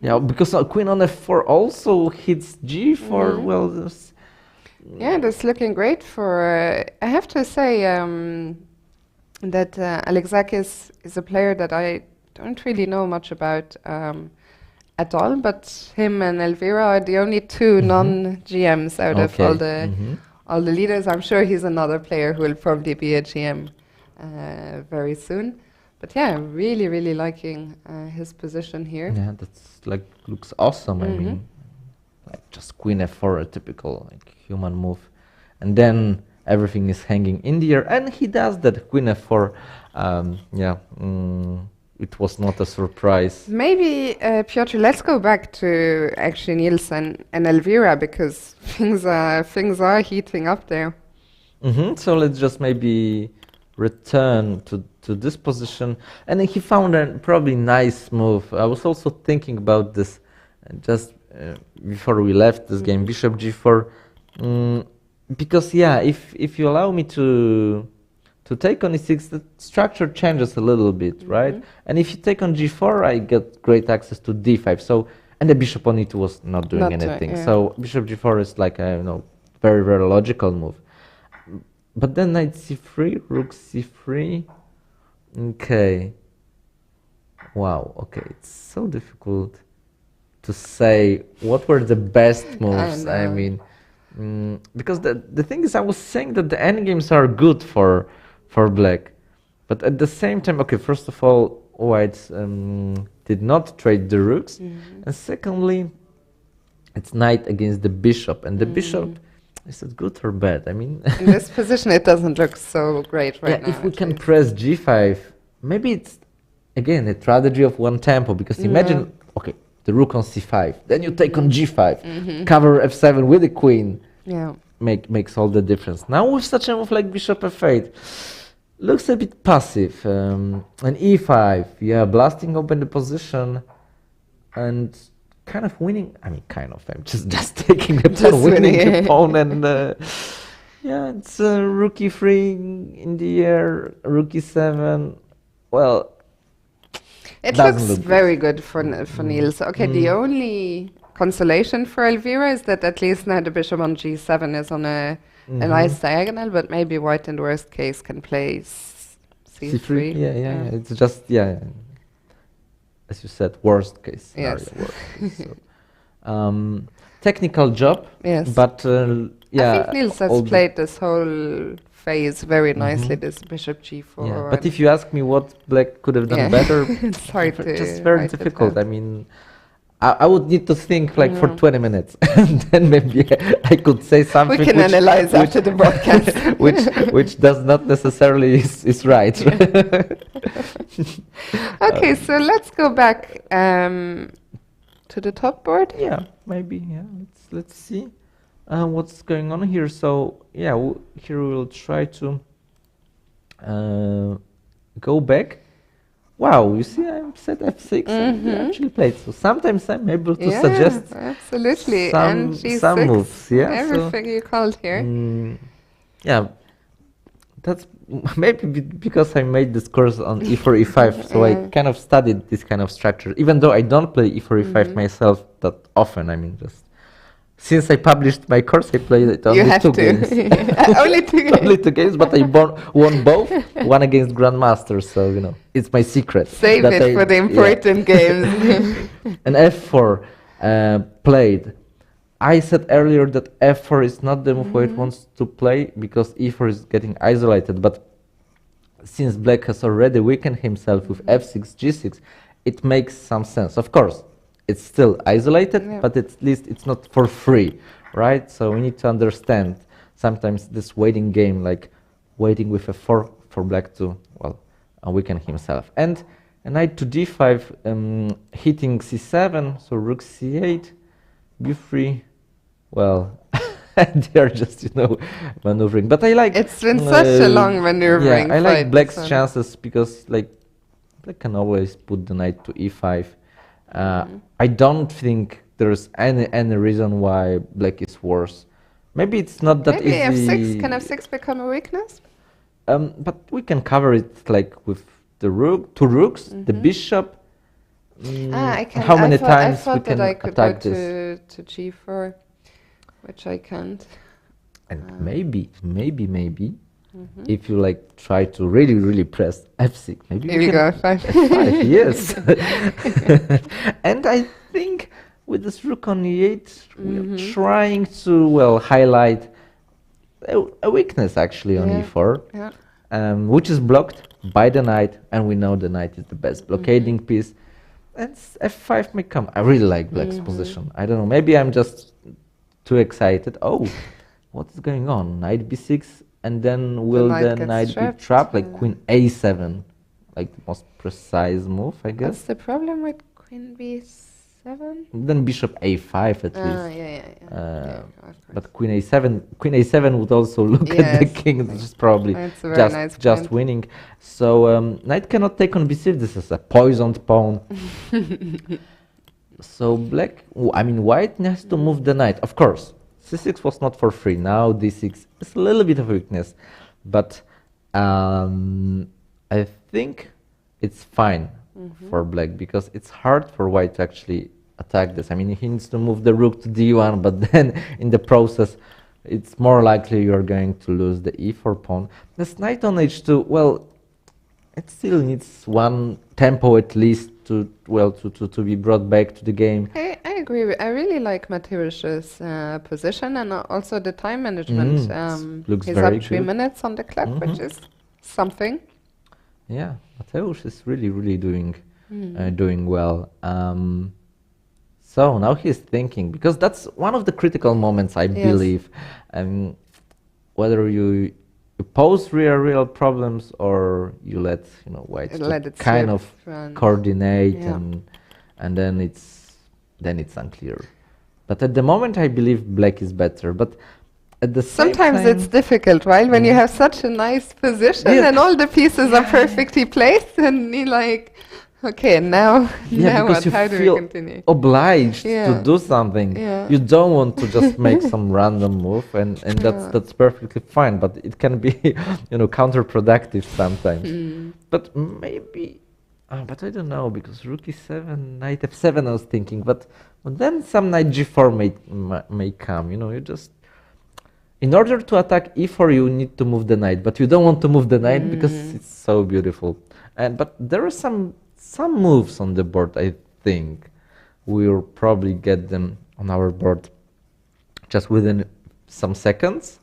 yeah, because queen on f4 also hits g4. Well, that's looking great for. I have to say that Alexakis is a player that I don't really know much about at all. But him and Elvira are the only 2 non-GMs out of all the leaders. I'm sure he's another player who will probably be a GM very soon. But yeah, I'm really, really liking his position here. Yeah, that's looks awesome. I mean, just queen f4, a typical human move, and then everything is hanging in the air, and he does that. Queen f4. It was not a surprise. Maybe Piotr, let's go back to actually Nielsen and Elvira, because things are heating up there. So let's just maybe return to this position, and he found a probably nice move. I was also thinking about this just before we left this game, bishop g4, because if you allow me to take on e6, the structure changes a little bit, right? And if you take on g4, I get great access to d5. So, and the bishop on e2 was not doing anything. So bishop g4 is like a very, very logical move. But then knight c3, rook c3. Okay. Wow. Okay, it's so difficult to say what were the best moves. I mean, because the thing is, I was saying that the endgames are good for black, but at the same time, okay, first of all, white did not trade the rooks, and secondly, it's knight against the bishop, and the bishop, is it good or bad? I mean, in this position, it doesn't look so great right now. If we can press g5, maybe it's again a strategy of one tempo, because imagine, okay, the rook on c5, then you take on g5, cover f7 with the queen. Yeah, makes all the difference. Now with such a move like bishop f8, looks a bit passive. And e5, yeah, blasting open the position and kind of winning. I mean, kind of. I'm just taking the pawn, winning the pawn, and Yeah, it's rook e3 in the air, rook e7. It Well, doesn't looks look good. very good for Niels. Okay, the only consolation for Elvira is that at least now the bishop on g7 is on a nice diagonal, but maybe white in the worst case can play c3. Yeah. It's just, as you said, worst case scenario. Yes. Worst case, so. Technical job, Yes. but I think Niels has played this whole phase very nicely, this bishop g4. Yeah, but if you ask me what black could have done better, it's hard to just very write it difficult. down. I mean, I would need to think like for 20 minutes, and then maybe I could say something. We can analyze after the broadcast. which does not necessarily is right. Okay, so let's go back to the top board. Yeah, maybe. Yeah, let's see what's going on here. So yeah, here we will try to go back. Wow, you see, I'm set f6 and we actually played. So sometimes I'm able to suggest absolutely, some, and G6, some moves. Yeah, everything you called here. Yeah, that's maybe because I made this course on e4, e5, so I kind of studied this kind of structure. Even though I don't play e4, e5 myself that often. I mean, just since I published my course, I played it only 2 games. Only 2 games. Only 2 games, but I won both. One against Grandmasters, so you know it's my secret. Save it for the important games. And f4 played. I said earlier that f4 is not the move white wants to play because e4 is getting isolated. But since black has already weakened himself with f6, g6, it makes some sense. Of course, it's still isolated, but at least it's not for free, right? So we need to understand sometimes this waiting game, like waiting with f4 for black to, well, weaken himself. And knight to d5, hitting c7, so rook c8, b3, well, they are just, you know, maneuvering. But I like... It's been such a long maneuvering Yeah, I like fight, black's so. chances because, like, black can always put the knight to e5. I don't think there's any reason why black is worse. Maybe it's not that maybe easy. f6, can f6 become a weakness? But we can cover it like with the rook, 2 rooks, the bishop. I can. How many times I thought we can that I could attack go this? to g4, which I can't. And maybe, if you like try to really press f6, maybe Here we we can go, 5. f5, yes. And I think with this rook on e8, we're trying to, well, highlight a weakness actually on e4, which is blocked by the knight, and we know the knight is the best blockading piece. And f5 may come. I really like black's position. I don't know, maybe I'm just too excited. Oh, what's going on? Knight b6, and then will the knight be trapped? Like queen a7, like the most precise move, I guess. What's the problem with queen b7? Then bishop a5 at least. Yeah, but queen a7 would also look at the king, which is probably just winning. So knight cannot take on b6. This is a poisoned pawn. So black, I mean white has to move the knight. Of course, c6 was not for free. Now d6 is a little bit of weakness, but I think it's fine for black because it's hard for white to actually attack this. I mean, he needs to move the rook to d1, but then in the process, it's more likely you're going to lose the e4 pawn. This knight on h2, well, it still needs one tempo at least to be brought back to the game. I agree. I really like Mateusz's position and also the time management. Looks he's very up 3 good. minutes on the clock, which is something. Yeah, Mateusz is really doing well. So now he's thinking, because that's one of the critical moments, I believe, whether you pose real problems or you let white to kind of coordinate and then it's unclear. But at the moment, I believe black is better. But at the same Sometimes time, it's difficult, right? When you have such a nice position and all the pieces are perfectly placed, and you like, Okay, now, Yeah, now because what? you How do we feel continue? obliged Yeah. to do something. Yeah. You don't want to just make some random move, and Yeah. that's perfectly fine. But it can be, counterproductive sometimes. But maybe, but I don't know, because rook e7, knight f7. I was thinking, but then some knight g4 may come. You just. In order to attack e4, you need to move the knight, but you don't want to move the knight because it's so beautiful. But there are some moves on the board. I think we'll probably get them on our board just within some seconds.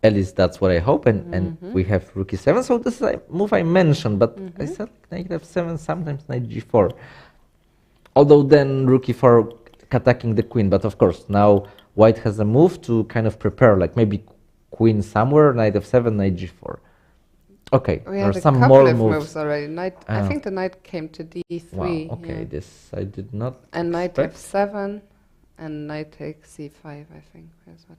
At least that's what I hope. And we have rook e7. So this is a move I mentioned, but I said knight f7, sometimes knight g4. Although then rook e4 attacking the queen, but of course now white has a move to kind of prepare, like maybe queen somewhere, knight f7, knight g4. Okay, We there have are a some couple more of moves. moves already. Knight. I think the knight came to d3. Wow, okay, yeah. this I did not And knight expect. f7 and knight takes c5, I think. Is what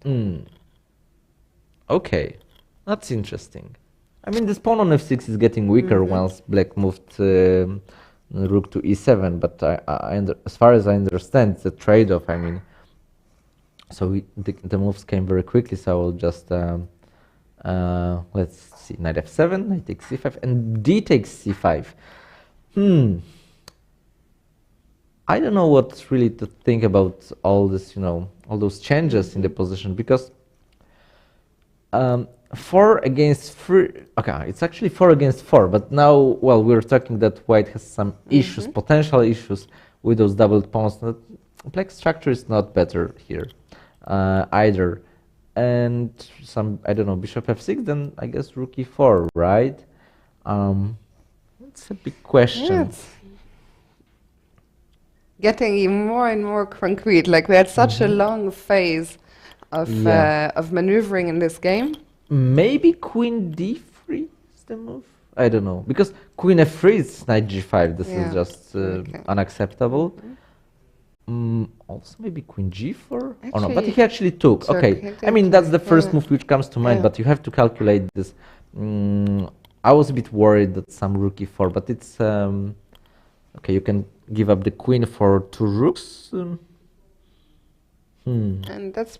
Okay, that's interesting. I mean, this pawn on f6 is getting weaker once black moved rook to e7, but as far as I understand, it's a trade-off. I mean, so the moves came very quickly, so I will just, let's see, knight f7, knight takes c5, and d takes c5. I don't know what really to think about all this, all those changes in the position, because 4 against 3, okay, it's actually 4 against 4, but now, well, we're talking that white has some issues, potential issues with those doubled pawns. That black structure is not better here either. And some, I don't know, bishop f6, then I guess rook e4, right? It's a big question. Yeah, it's getting even more and more concrete. Like we had such a long phase of maneuvering in this game. Maybe queen d3 is the move? I don't know. Because queen f3 is knight g5. This is just unacceptable. Also maybe queen g4? Oh no, but he actually took. Okay, I mean, that's the first move which comes to mind, but you have to calculate this. I was a bit worried that some rook e4, but it's... okay, you can give up the queen for 2 rooks. And that's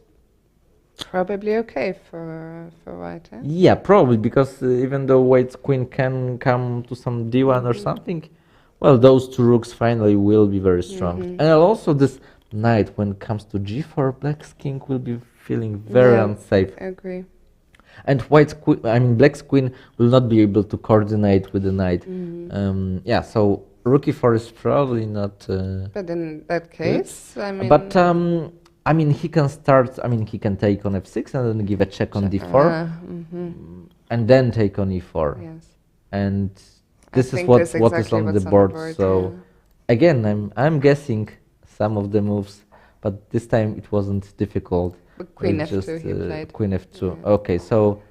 probably okay for white, eh? Yeah, probably, because even though white's queen can come to some d1 or something, well, those 2 rooks finally will be very strong. And also this knight, when it comes to g4, black's king will be feeling very unsafe. I agree. And white's queen, I mean, black's queen will not be able to coordinate with the knight. Yeah, so rook e4 is probably not... but in that case, I mean... But, I mean, he can start, I mean, he can take on f6 and then give a check on d4. And then take on e4. Yes. And this is what is on the board. So again, I'm guessing some of the moves, but this time it wasn't difficult. But queen f2 he played. Queen f2. Yeah. Okay, so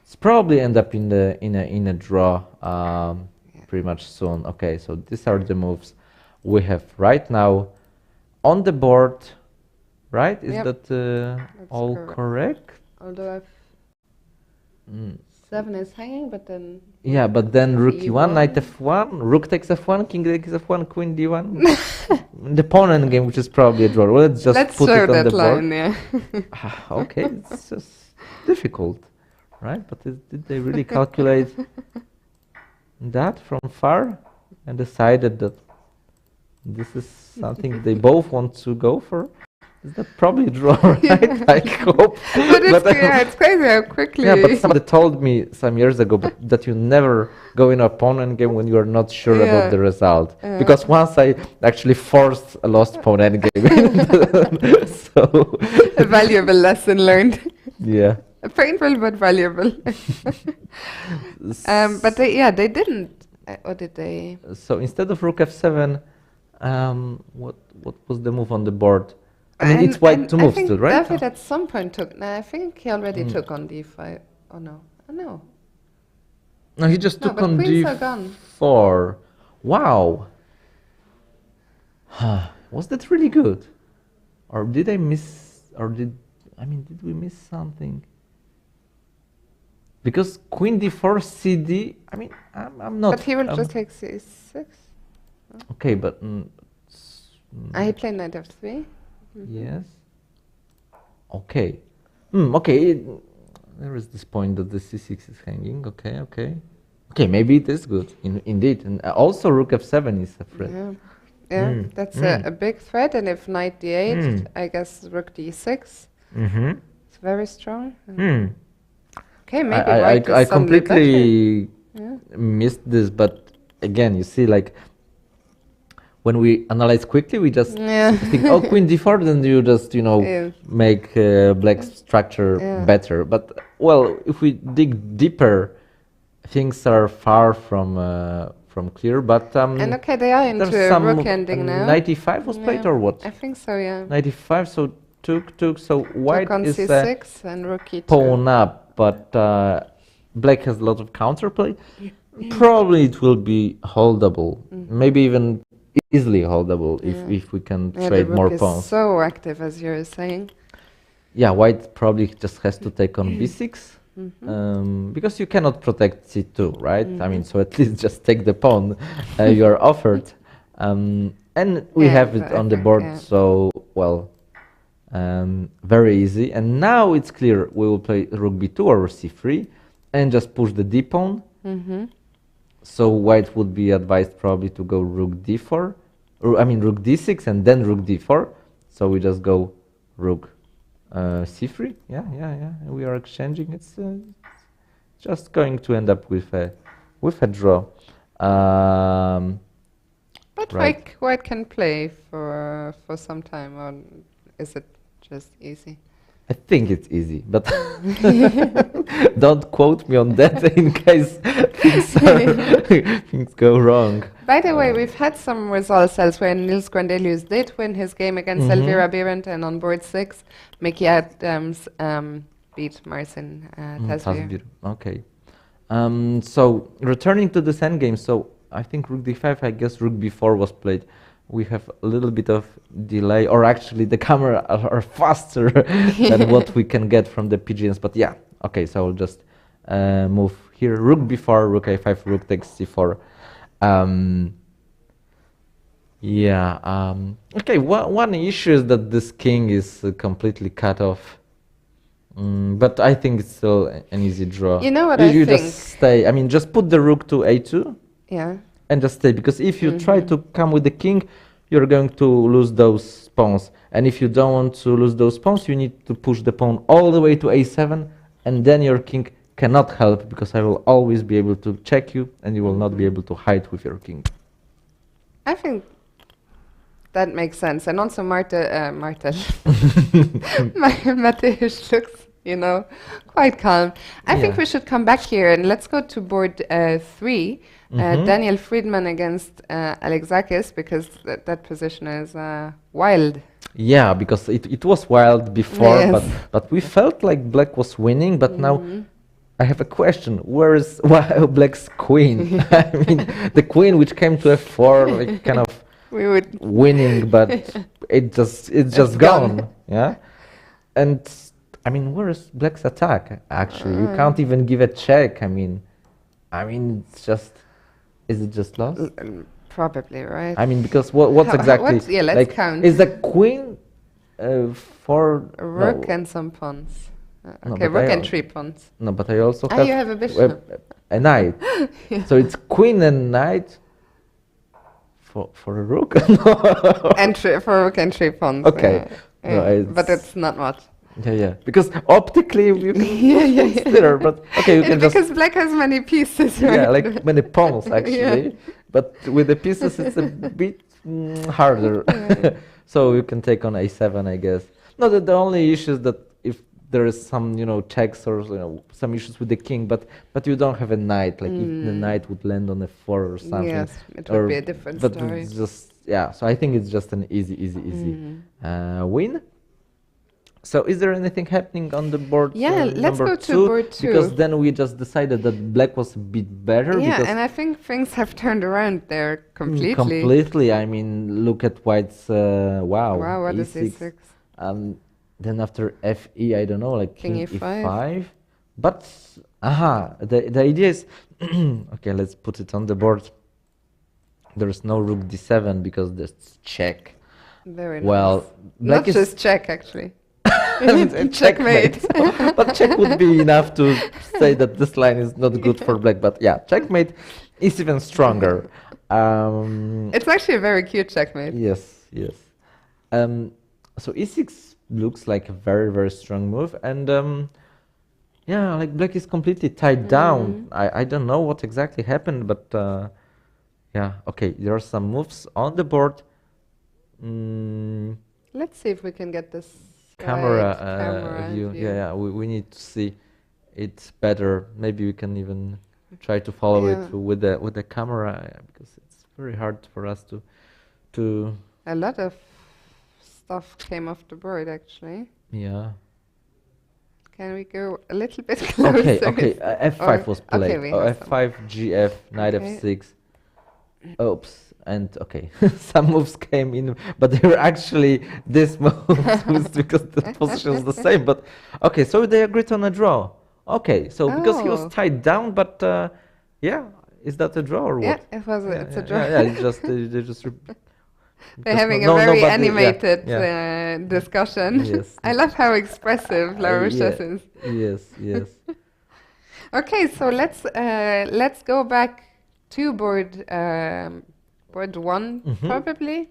it's probably end up in a draw pretty much soon. Okay, so these are the moves we have right now on the board. Right? Is that all correct? Although f7 is hanging, but then... Yeah, but then rook e1, knight f1, rook takes f1, king takes f1, queen d1. The pawn endgame, which is probably a draw. Well, let's just put it on the board. Yeah. Okay, it's just difficult, right? But did they really calculate that from far and decided that this is something they both want to go for? Is that probably a draw, right? I hope. But it's crazy how quickly... Yeah, but somebody told me some years ago that you never go in an opponent game when you are not sure about the result. Because once I actually forced a lost pawn endgame. So a valuable lesson learned. Yeah. Painful but valuable. But they didn't. Or did they? So instead of rook f7, what was the move on the board? I mean, it's white to move still, right? David at some point took... No, I think he already took on d5. Oh, no. Oh, no. No, he just took on d4. Wow. Was that really good? Or did I miss... Or did we miss something? Because queen d4, cd... I mean, I'm not... But he will just take c6. Okay, but I play knight f3. yes. Okay. Okay. There is this point that the c6 is hanging. Okay, okay. Okay, maybe it is good, indeed. And also rook f7 is a threat. Yeah, yeah, that's a big threat. And if knight d8, I guess rook d6. It's very strong. Okay, maybe white is I suddenly completely better. Yeah. missed this, but again, you see, like, when we analyze quickly, we just think, oh, queen d4, then you just, make black's structure better. But, well, if we dig deeper, things are far from clear. But and okay, they are into a rook ending now. 95 was played or what? I think so, yeah. 95, so took. So white on is c6 and rook e2. Pawn up, but black has a lot of counterplay. Probably it will be holdable, maybe even easily holdable if we can trade more pawns. So active, as you're saying. Yeah, white probably just has to take on b6 because you cannot protect c2, right? I mean, so at least just take the pawn you are offered, and we have it on the board. So well, very easy. And now it's clear we will play rook b2 or c3, and just push the d pawn. So white would be advised probably to go rook d4, or I mean rook d6 and then rook d4. So we just go rook c3. Yeah. We are exchanging. It's just going to end up with a draw. But right. white can play for some time, or is it just easy? I think it's easy, but don't quote me on that in case things go wrong. By the way, we've had some results elsewhere. Nils Grandelius did win his game against Elvira Behrendt, and on board 6, Mickey Adams beat Marcin Tasvir. Okay. So returning to this endgame, so I think rook d5, I guess rook b4 was played. We have a little bit of delay, or actually the camera are faster than what we can get from the pigeons. But yeah, okay, so I'll just move here. Rook b4, rook a5, rook takes c4. Okay, one issue is that this king is completely cut off. But I think it's still an easy draw. You know what I think? Just stay. I mean, just put the rook to a2. Yeah. And just stay, because if you try to come with the king, you're going to lose those pawns. And if you don't want to lose those pawns, you need to push the pawn all the way to a7, and then your king cannot help, because I will always be able to check you, and you will not be able to hide with your king. I think that makes sense. And also Mateusz looks, quite calm. I think we should come back here, and let's go to board 3. Daniel Friedman against Alexakis, because that position is wild. Yeah, because it was wild before, but we felt like black was winning, but now I have a question. Where is black's queen? I mean, the queen which came to f4, like kind of winning, but it's just gone. Yeah, and I mean, where is black's attack? Actually, you can't even give a check. I mean, it's just. Is it just lost? Probably, right? I mean, because what's exactly? Let's count. Is the queen for a rook and some pawns? Okay, rook and 3 pawns. No, but I also have. You have a bishop. A knight. So it's queen and knight for a rook. And for rook and 3 pawns. Okay, but it's not much. Yeah. Because optically you can consider, but okay, you can because black has many pieces, right? Yeah, like many pawns actually. But with the pieces it's a bit harder. So you can take on a7, I guess. No, the only issue is that if there is some checks or some issues with the king, but you don't have a knight. Like if the knight would land on a 4 or something. Yes, it would be a different story. It's just so I think it's just an easy win. So is there anything happening on the board? Yeah, let's go to board 2. Because then we just decided that black was a bit better. Yeah, and I think things have turned around there completely. Completely. I mean, look at white's Wow, what e6. is e6? Then after fe, I don't know, like king e5. But the idea is okay. Let's put it on the board. there's no rook d7 because that's check. Very Well, nice. black Not is just check, actually. and Checkmate. But check would be enough to say that this line is not good for black. But yeah, checkmate is even stronger. It's actually a very cute checkmate. Yes, yes. So e6 looks like a very, very strong move, and yeah, like black is completely tied down. I don't know what exactly happened, but yeah, okay, there are some moves on the board. Let's see if we can get this Camera, camera view. view. Yeah, yeah, we need to see it better. Maybe we can even try to follow Yeah. it with the camera, because it's very hard for us to. A lot of stuff came off the board, actually. Yeah. Can we go a little bit closer? Okay, okay. F5 was played. Okay, we have some. F5, GF, knight Okay. F6. Oops. And okay, some moves came in, but they were actually this moves because the position is the same. But okay, so they agreed on a draw. Okay, so because he was Oh. tied down, but yeah, is that a draw or what? Yeah, it was. It's a draw. Yeah, it's just they just. They're having a very animated yeah. discussion. Yes. I love how expressive Larusha yeah. is. Yes, yes. Okay, so let's go back to board one, probably.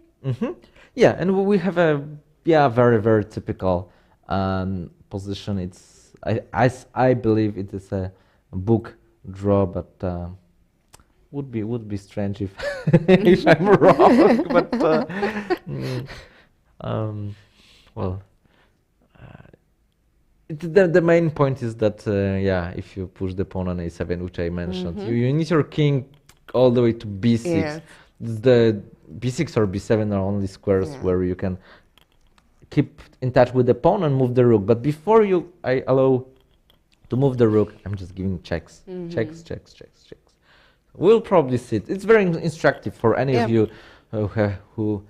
Yeah, and we have a very, very typical position. It's I believe it is a book draw, but would be strange if if I'm wrong. But well, the main point is that yeah, if you push the pawn on a7, which I mentioned, you need your king all the way to b6. Yes. The b6 or b7 are only squares where you can keep in touch with the pawn and move the rook. But before I allow to move the rook, I'm just giving checks. Checks, checks, checks, checks. We'll probably see it. It's very instructive for any of you who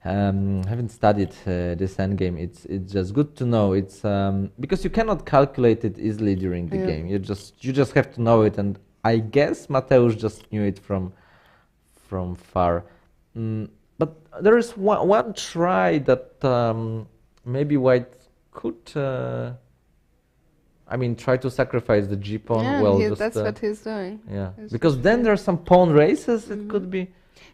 haven't studied this endgame. It's just good to know. It's because you cannot calculate it easily during the game. You just have to know it, and I guess Mateusz just knew it from far. But there is one try that maybe White could, I mean, try to sacrifice the g pawn. Yeah, Well, just, that's what he's doing. Yeah, He's because just then there are some pawn races. It could be.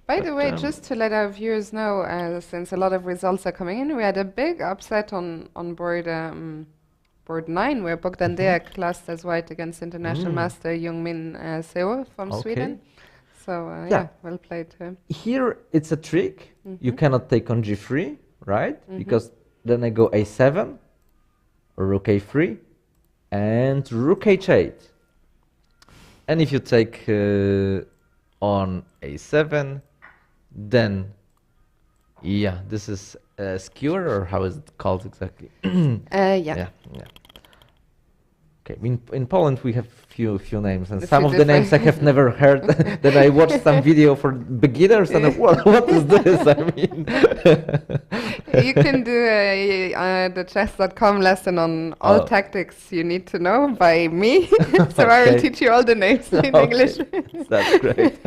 By the way, just to let our viewers know, since a lot of results are coming in, we had a big upset on board 9, where Bogdan Deák lost as white against international master Jungmin Seo from Sweden. So yeah, well played to him. Here it's a trick. You cannot take on g3, right? Because then I go a7, rook a3, and rook h8. And if you take on a7, then yeah, this is a skewer, or how is it called exactly? Yeah. Okay, in Poland we have few names, and A some few of the names I have never heard. Then I watched some video for beginners, and what is this? I mean, You can do the chess.com lesson on all tactics you need to know by me. So I will teach you all the names in English. That's great.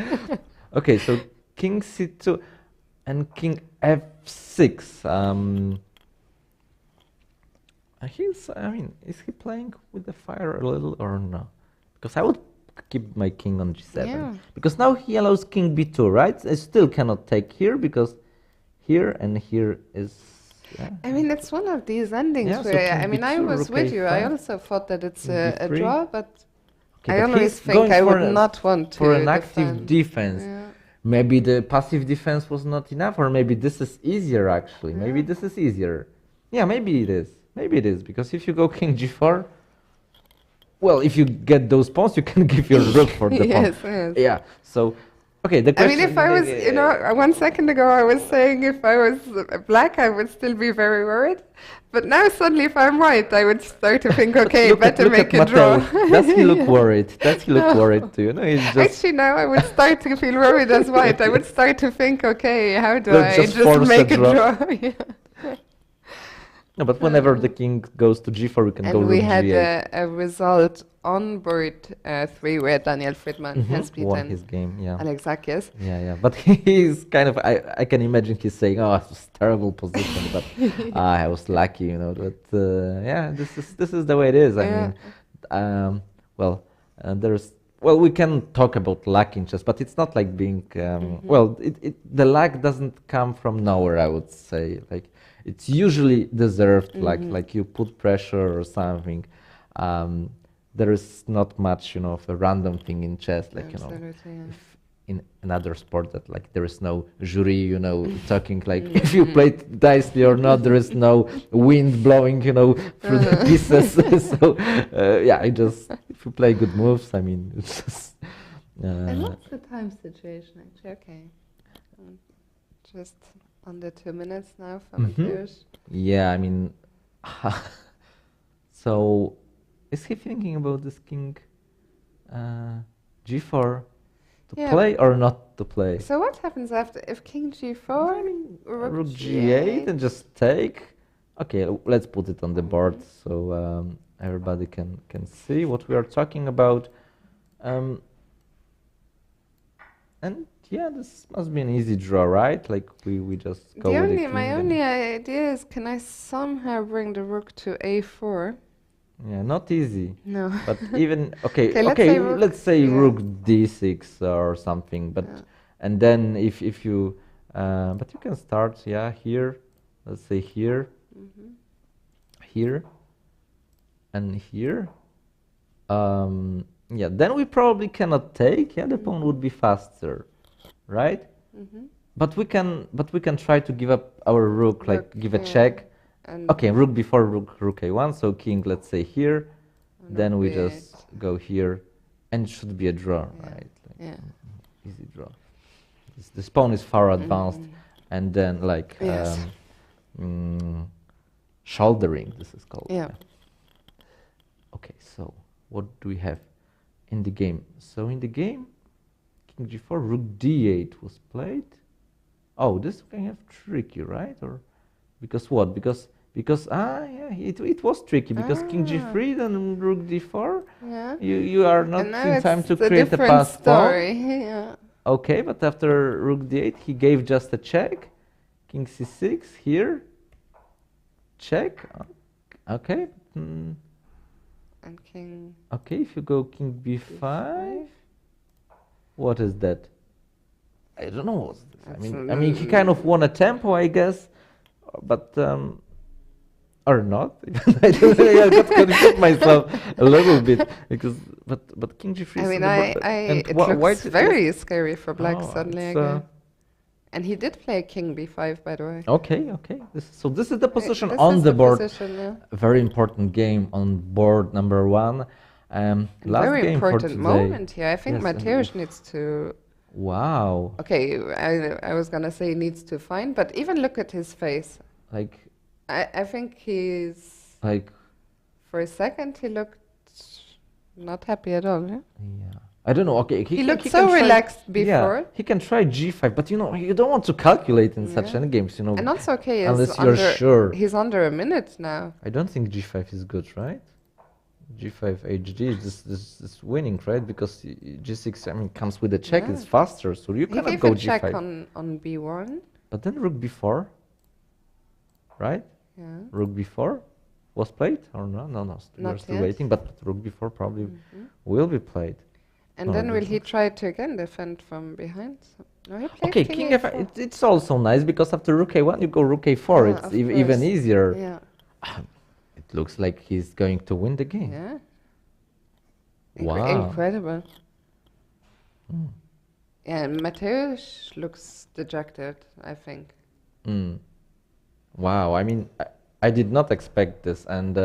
Okay, so king c2 and king f6. I mean, is he playing with the fire a little or no? Because I would keep my king on g7. Yeah. Because now he allows king b2, right? I still cannot take here because here and here is. Yeah. I mean, it's one of these endings Yeah, so where, king I mean, I b2, was rook with you. I a5, also thought that it's king a b3. draw, but Okay, I but always he's think going I for would not want to for an active defend. defense. Yeah. Maybe the passive defense was not enough, or maybe this is easier actually. Maybe this is easier. Yeah, maybe it is. Maybe it is, because if you go king g4, well, if you get those pawns, you can give your rook for the pawn. Yes. Yeah. So, okay. The I question. mean, if I was, 1 second ago, I was saying if I was black, I would still be very worried. But now suddenly, if I'm white, I would start to think, okay, better make a draw. Does he look worried? Does he look worried too? He's just Actually, now I would start to feel worried as white. I would start to think, okay, how do Let's I just just force make a a draw. draw? Yeah. No, but whenever the king goes to g4, we can go And rook we had g8. a result on board 3 where Daniel Friedman has Won beaten his game, yeah. Alexakis. Yeah, yeah, but he's kind of, I can imagine he's saying, oh, it was terrible position, but I was lucky, you know, but yeah, this is the way it is. I Yeah. mean, well, we can talk about luck in chess, but it's not like being, well, the luck doesn't come from nowhere, I would say. Like, it's usually deserved, like you put pressure or something. There is not much, you know, of a random thing in chess, like, you know, Absolutely, yeah. if in another sport that like there is no jury, you know, talking like if you played nicely or not, there is no wind blowing, you know, through the pieces. So yeah, if you play good moves, I mean, it's just. And what's the time situation actually? Okay, just under 2 minutes now for Mateusz. Yeah, I mean, so is he thinking about this king g4 to play or not to play? So what happens after if king g4, rook g8 and just take? Okay, let's put it on the board so everybody can see what we are talking about. And yeah, this must be an easy draw, right? Like we just go with the king. My only idea is, can I somehow bring the rook to a4? Yeah, not easy. No. But even okay, let's say rook d6 or something. But and then if you but you can start here. Let's say here, here, and here. Yeah, then we probably cannot take. Yeah, the pawn would be faster, right? But we can try to give up our rook, like give a check. Okay, rook before rook a1, so king, let's say here, then we just go here, and it should be a draw, right? Like, easy draw. This pawn is far advanced, and then like shouldering, this is called. Yeah. Okay, so what do we have in the game? So in the game, king g4, rook d8 was played. Oh, this is kind of tricky, right? Or because what? Because it was tricky because king g3 then rook d4. Yeah. You are not in time to create a pass story. Yeah. Okay, but after rook d8 he gave just a check. King c6 here. Check. Okay. And king. Okay, if you go king b5, what is that? I don't know what's this. I mean, he kind of won a tempo, I guess, but or not. I got confused myself a little bit because, but king g3. I mean, it looks very scary for black suddenly again. And he did play king b5, by the way. Okay. So this is the position on the board. Position, a very important game on board number 1. Last very game important for today. moment here. I think Mateusz needs to. Wow. Okay, I was gonna say needs to find, but even look at his face. Like. I think he's. Like. For a second, he looked not happy at all. Yeah. Yeah. I don't know. Okay, he looked so relaxed before. Yeah, he can try g5, but you know you don't want to calculate in such any games, you know. And also, okay, unless you're sure. He's under a minute now. I don't think g5 is good, right? g5 hd is winning, right? Because g6, I mean, comes with a check. It's faster, so you cannot go g5. Check on b1. But then rook b4, right? Yeah. Rook b4 was played or no? No, we're still waiting. But rook b4 probably will be played. And then will he try to again defend from behind? No, he played okay, king f5. It's also nice because after rook a1 you go rook a4. It's even easier. Yeah. It looks like he's going to win the game. Yeah. Wow. Incredible. Yeah, and Mateusz looks dejected, I think. Wow, I mean, I did not expect this, and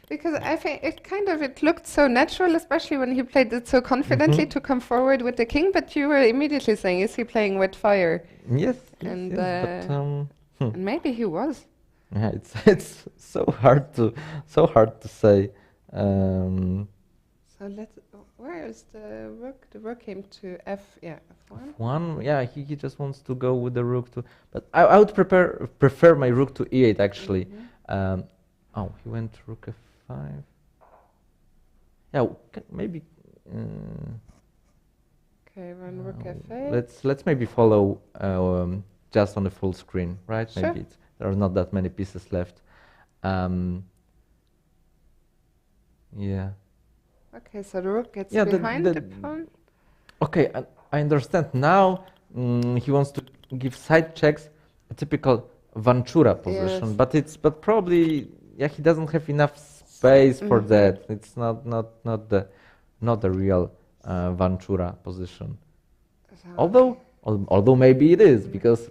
because I think it looked so natural, especially when he played it so confidently to come forward with the king. But you were immediately saying, "Is he playing with fire?" Yes, and but, and maybe he was. Yeah, it's so hard to say. So where is the rook? The rook came to f1. F1, yeah, he just wants to go with the rook to. But I would prefer my rook to e8 actually. Oh, he went rook f5. Yeah, maybe. Okay, run rook f8. Let's maybe follow just on the full screen, right? Sure. Maybe there are not that many pieces left. Yeah. Okay, so the rook gets behind the pawn. Okay, I understand now. He wants to give side checks, a typical Vanchura position, Yes. but probably he doesn't have enough space for that. It's not the real Vanchura position. So Although maybe it is because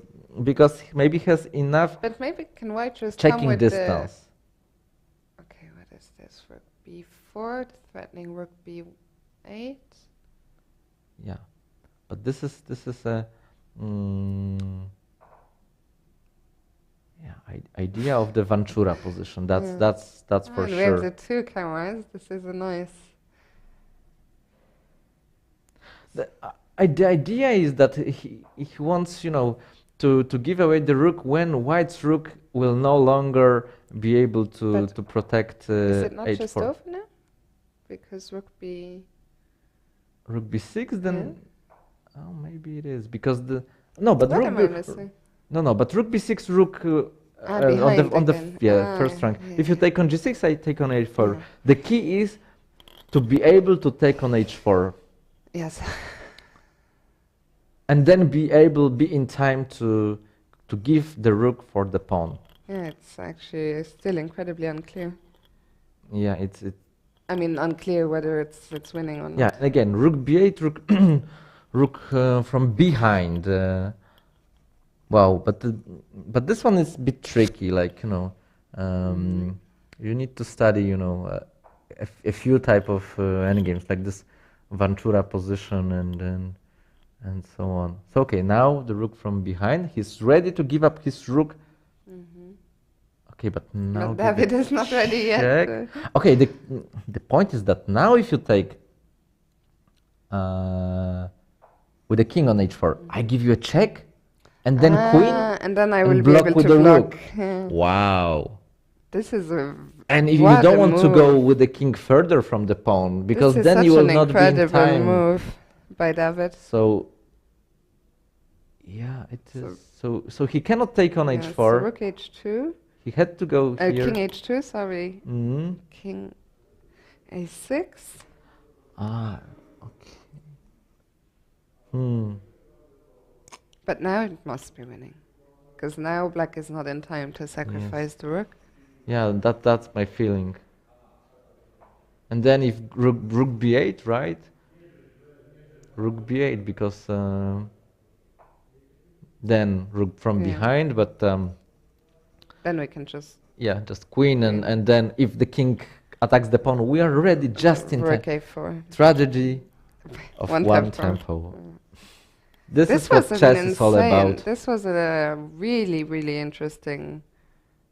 maybe he has enough. But maybe can white just come checking with distance. Okay, what is this? Rook b4, threatening rook b8. Yeah, but this is a idea of the Vanchura position. That's for And sure. we have the two cameras. This is a nice. The idea is that he wants, to give away the rook when white's rook will no longer be able to protect Is it not just h4. over now? Because rook b6, then oh, maybe it is because but What rook am I missing? but rook b6, rook behind on the again. first rank. Yeah. If you take on g6, I take on h4. The key is to be able to take on h4. Yes. And then be in time to give the rook for the pawn. Yeah, it's actually still incredibly unclear. Yeah, it's I mean, unclear whether it's winning or not. yeah. Again, rook b8, rook from behind. Wow, but this one is a bit tricky. Like you need to study a few type of endgames like this Vanchura position and so on. So okay, now the rook from behind. He's ready to give up his rook. Okay, but now David is not ready yet. check. Okay, the point is that now if you take with the king on h4, I give you a check, and then queen, and then I will be block able with to the block. rook. Yeah. Wow. This is a And if you what don't a want to move. go with the king further from the pawn, because This is then you such will an not be in incredible time. move by David. So yeah, it is. So he cannot take on Yes, h4. rook h2. He had to go here. King h2, sorry. King a6. Ah, okay. But now it must be winning. Because now black is not in time to sacrifice the rook. Yeah, that's my feeling. And then if rook b8, right? Rook b8 because then rook from behind, but then we can just just queen and then if the king attacks the pawn, we are ready just in rook time. a4. Strategy of one tempo. This is what chess is all about. This was a really, really interesting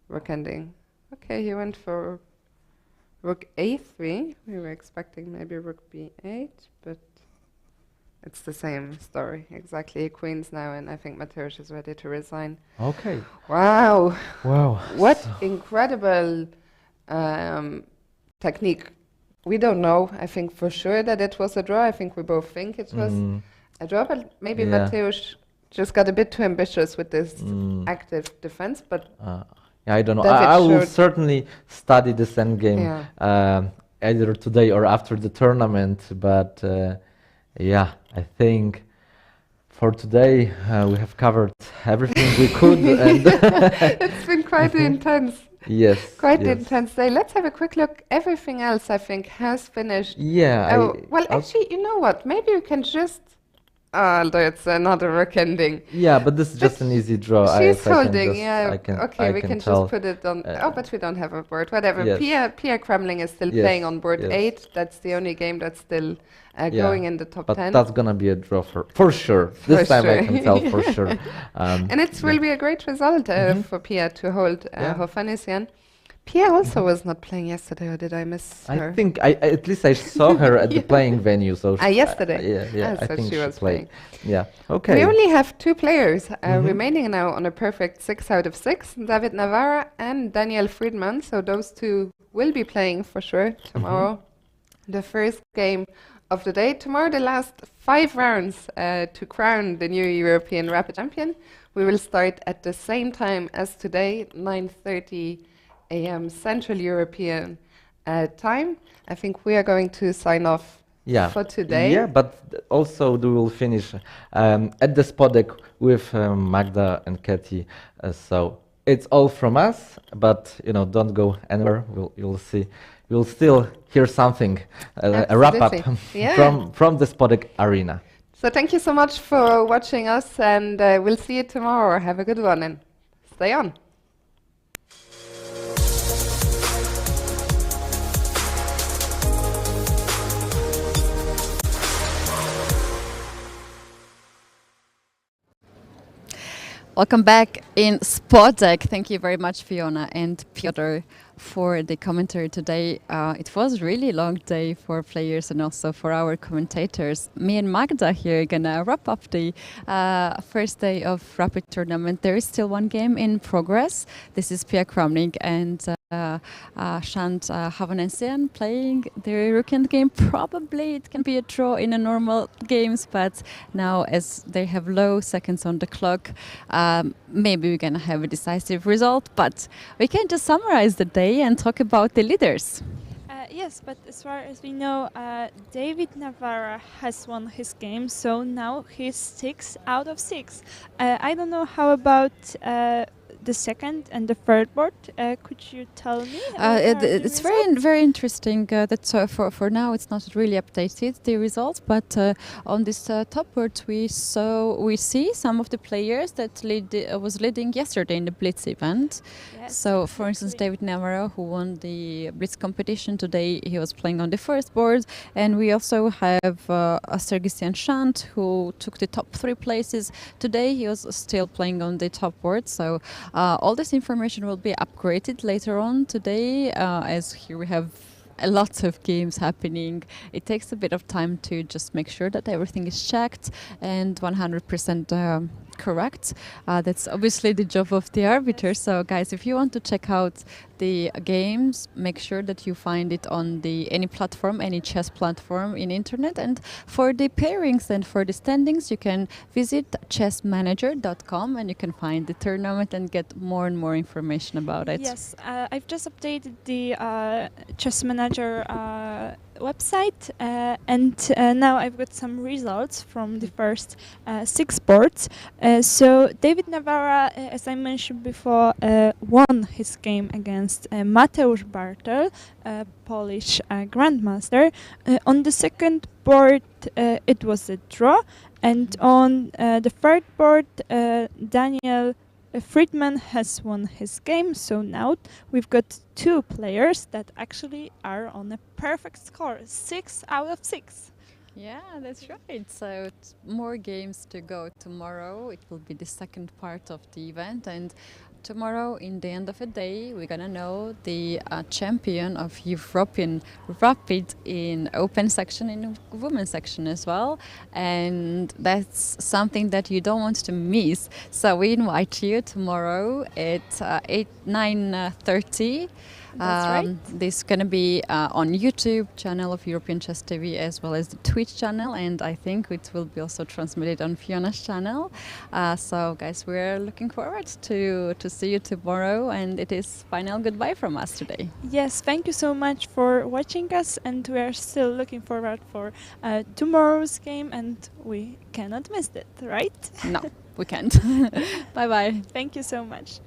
rook ending. Okay, he went for rook a3. We were expecting maybe rook b8, but it's the same story. Exactly, queens now, and I think Mateusz is ready to resign. Okay. Wow. Wow. What incredible technique. We don't know. I think for sure that it was a draw. I think we both think it was a draw, but maybe Mateusz just got a bit too ambitious with this active defense, but I don't know. I will certainly study this endgame either today or after the tournament, but I think for today we have covered everything we could. And it's been quite intense. Yes. Quite intense day. Let's have a quick look. Everything else, I think, has finished. Yeah. Well, actually, you know what? Maybe we can just... that's another rook ending. Yeah, but this is just an easy draw. She's holding, Okay, we can just put it on... but we don't have a board. Whatever. Yes. Pia Kremling is still playing on board 8. That's the only game that's still going in the top 10. But that's going to be a draw for sure. This time I can tell for sure. And it will be a great result for Pia to hold Hofannisian. Pia also was not playing yesterday, or did I miss her? I think at least I saw her at the playing venue. So yesterday. Yeah. So I think she was played. playing. Yeah. Okay. We only have 2 players remaining now on a perfect 6 out of 6, David Navarra and Daniel Friedman. So those 2 will be playing for sure tomorrow. The first game of the day. Tomorrow, the last 5 rounds to crown the new European Rapid Champion. We will start at the same time as today, 9:30 a.m. Central European time. I think we are going to sign off for today. Yeah, but also we will finish at the Spodek with Magda and Katie. So it's all from us, but don't go anywhere. You'll see. You'll still hear something, a wrap up from the Spodek Arena. So thank you so much for watching us, and we'll see you tomorrow. Have a good one and stay on. Welcome back in Spodek. Thank you very much, Fiona and Piotr, for the commentary today. It was a really long day for players and also for our commentators. Me and Magda here are gonna wrap up the first day of Rapid Tournament. There is still 1 game in progress. This is Pia Kramnik and Shant Havanesian playing the European game. Probably it can be a draw in a normal games, but now as they have low seconds on the clock, maybe we're gonna have a decisive result. But we can just summarize the day and talk about the leaders. Yes, but as far as we know, David Navarra has won his game, so now he's 6 out of 6. I don't know how about the second and the third board. Could you tell me? It's very interesting that for now it's not really updated the results, but on this top board we see some of the players that was leading yesterday in the Blitz event. Yes, so for instance, David Navarro, who won the Blitz competition today, he was playing on the first board, and we also have Sergisian Shant, who took the top 3 places today. He was still playing on the top board, so all this information will be upgraded later on today, as here we have a lot of games happening. It takes a bit of time to just make sure that everything is checked and 100% correct. That's obviously the job of the arbiter. So guys, if you want to check out the games, make sure that you find it on any platform, any chess platform in internet. And for the pairings and for the standings, you can visit chessmanager.com and you can find the tournament and get more and more information about it. Yes, I've just updated the Chess Manager website, and now I've got some results from the first 6 boards. So David Navarra, as I mentioned before, won his game against Mateusz Bartel, Polish grandmaster. On the second board, it was a draw, and on the third board, Daniel Friedman has won his game, so now we've got 2 players that actually are on a perfect score, 6 out of 6. Yeah, that's right. So more games to go tomorrow. It will be the second part of the event, and tomorrow, in the end of the day, we're gonna know the champion of European Rapid in open section, in women's section as well, and that's something that you don't want to miss. So we invite you tomorrow at 9:30. That's right. This is going to be on YouTube channel of European Chess TV as well as the Twitch channel, and I think it will be also transmitted on Fiona's channel. So guys, we're looking forward to see you tomorrow, and it is final goodbye from us today. Yes, thank you so much for watching us, and we are still looking forward for tomorrow's game, and we cannot miss it, right? No, we can't. Bye bye. Thank you so much.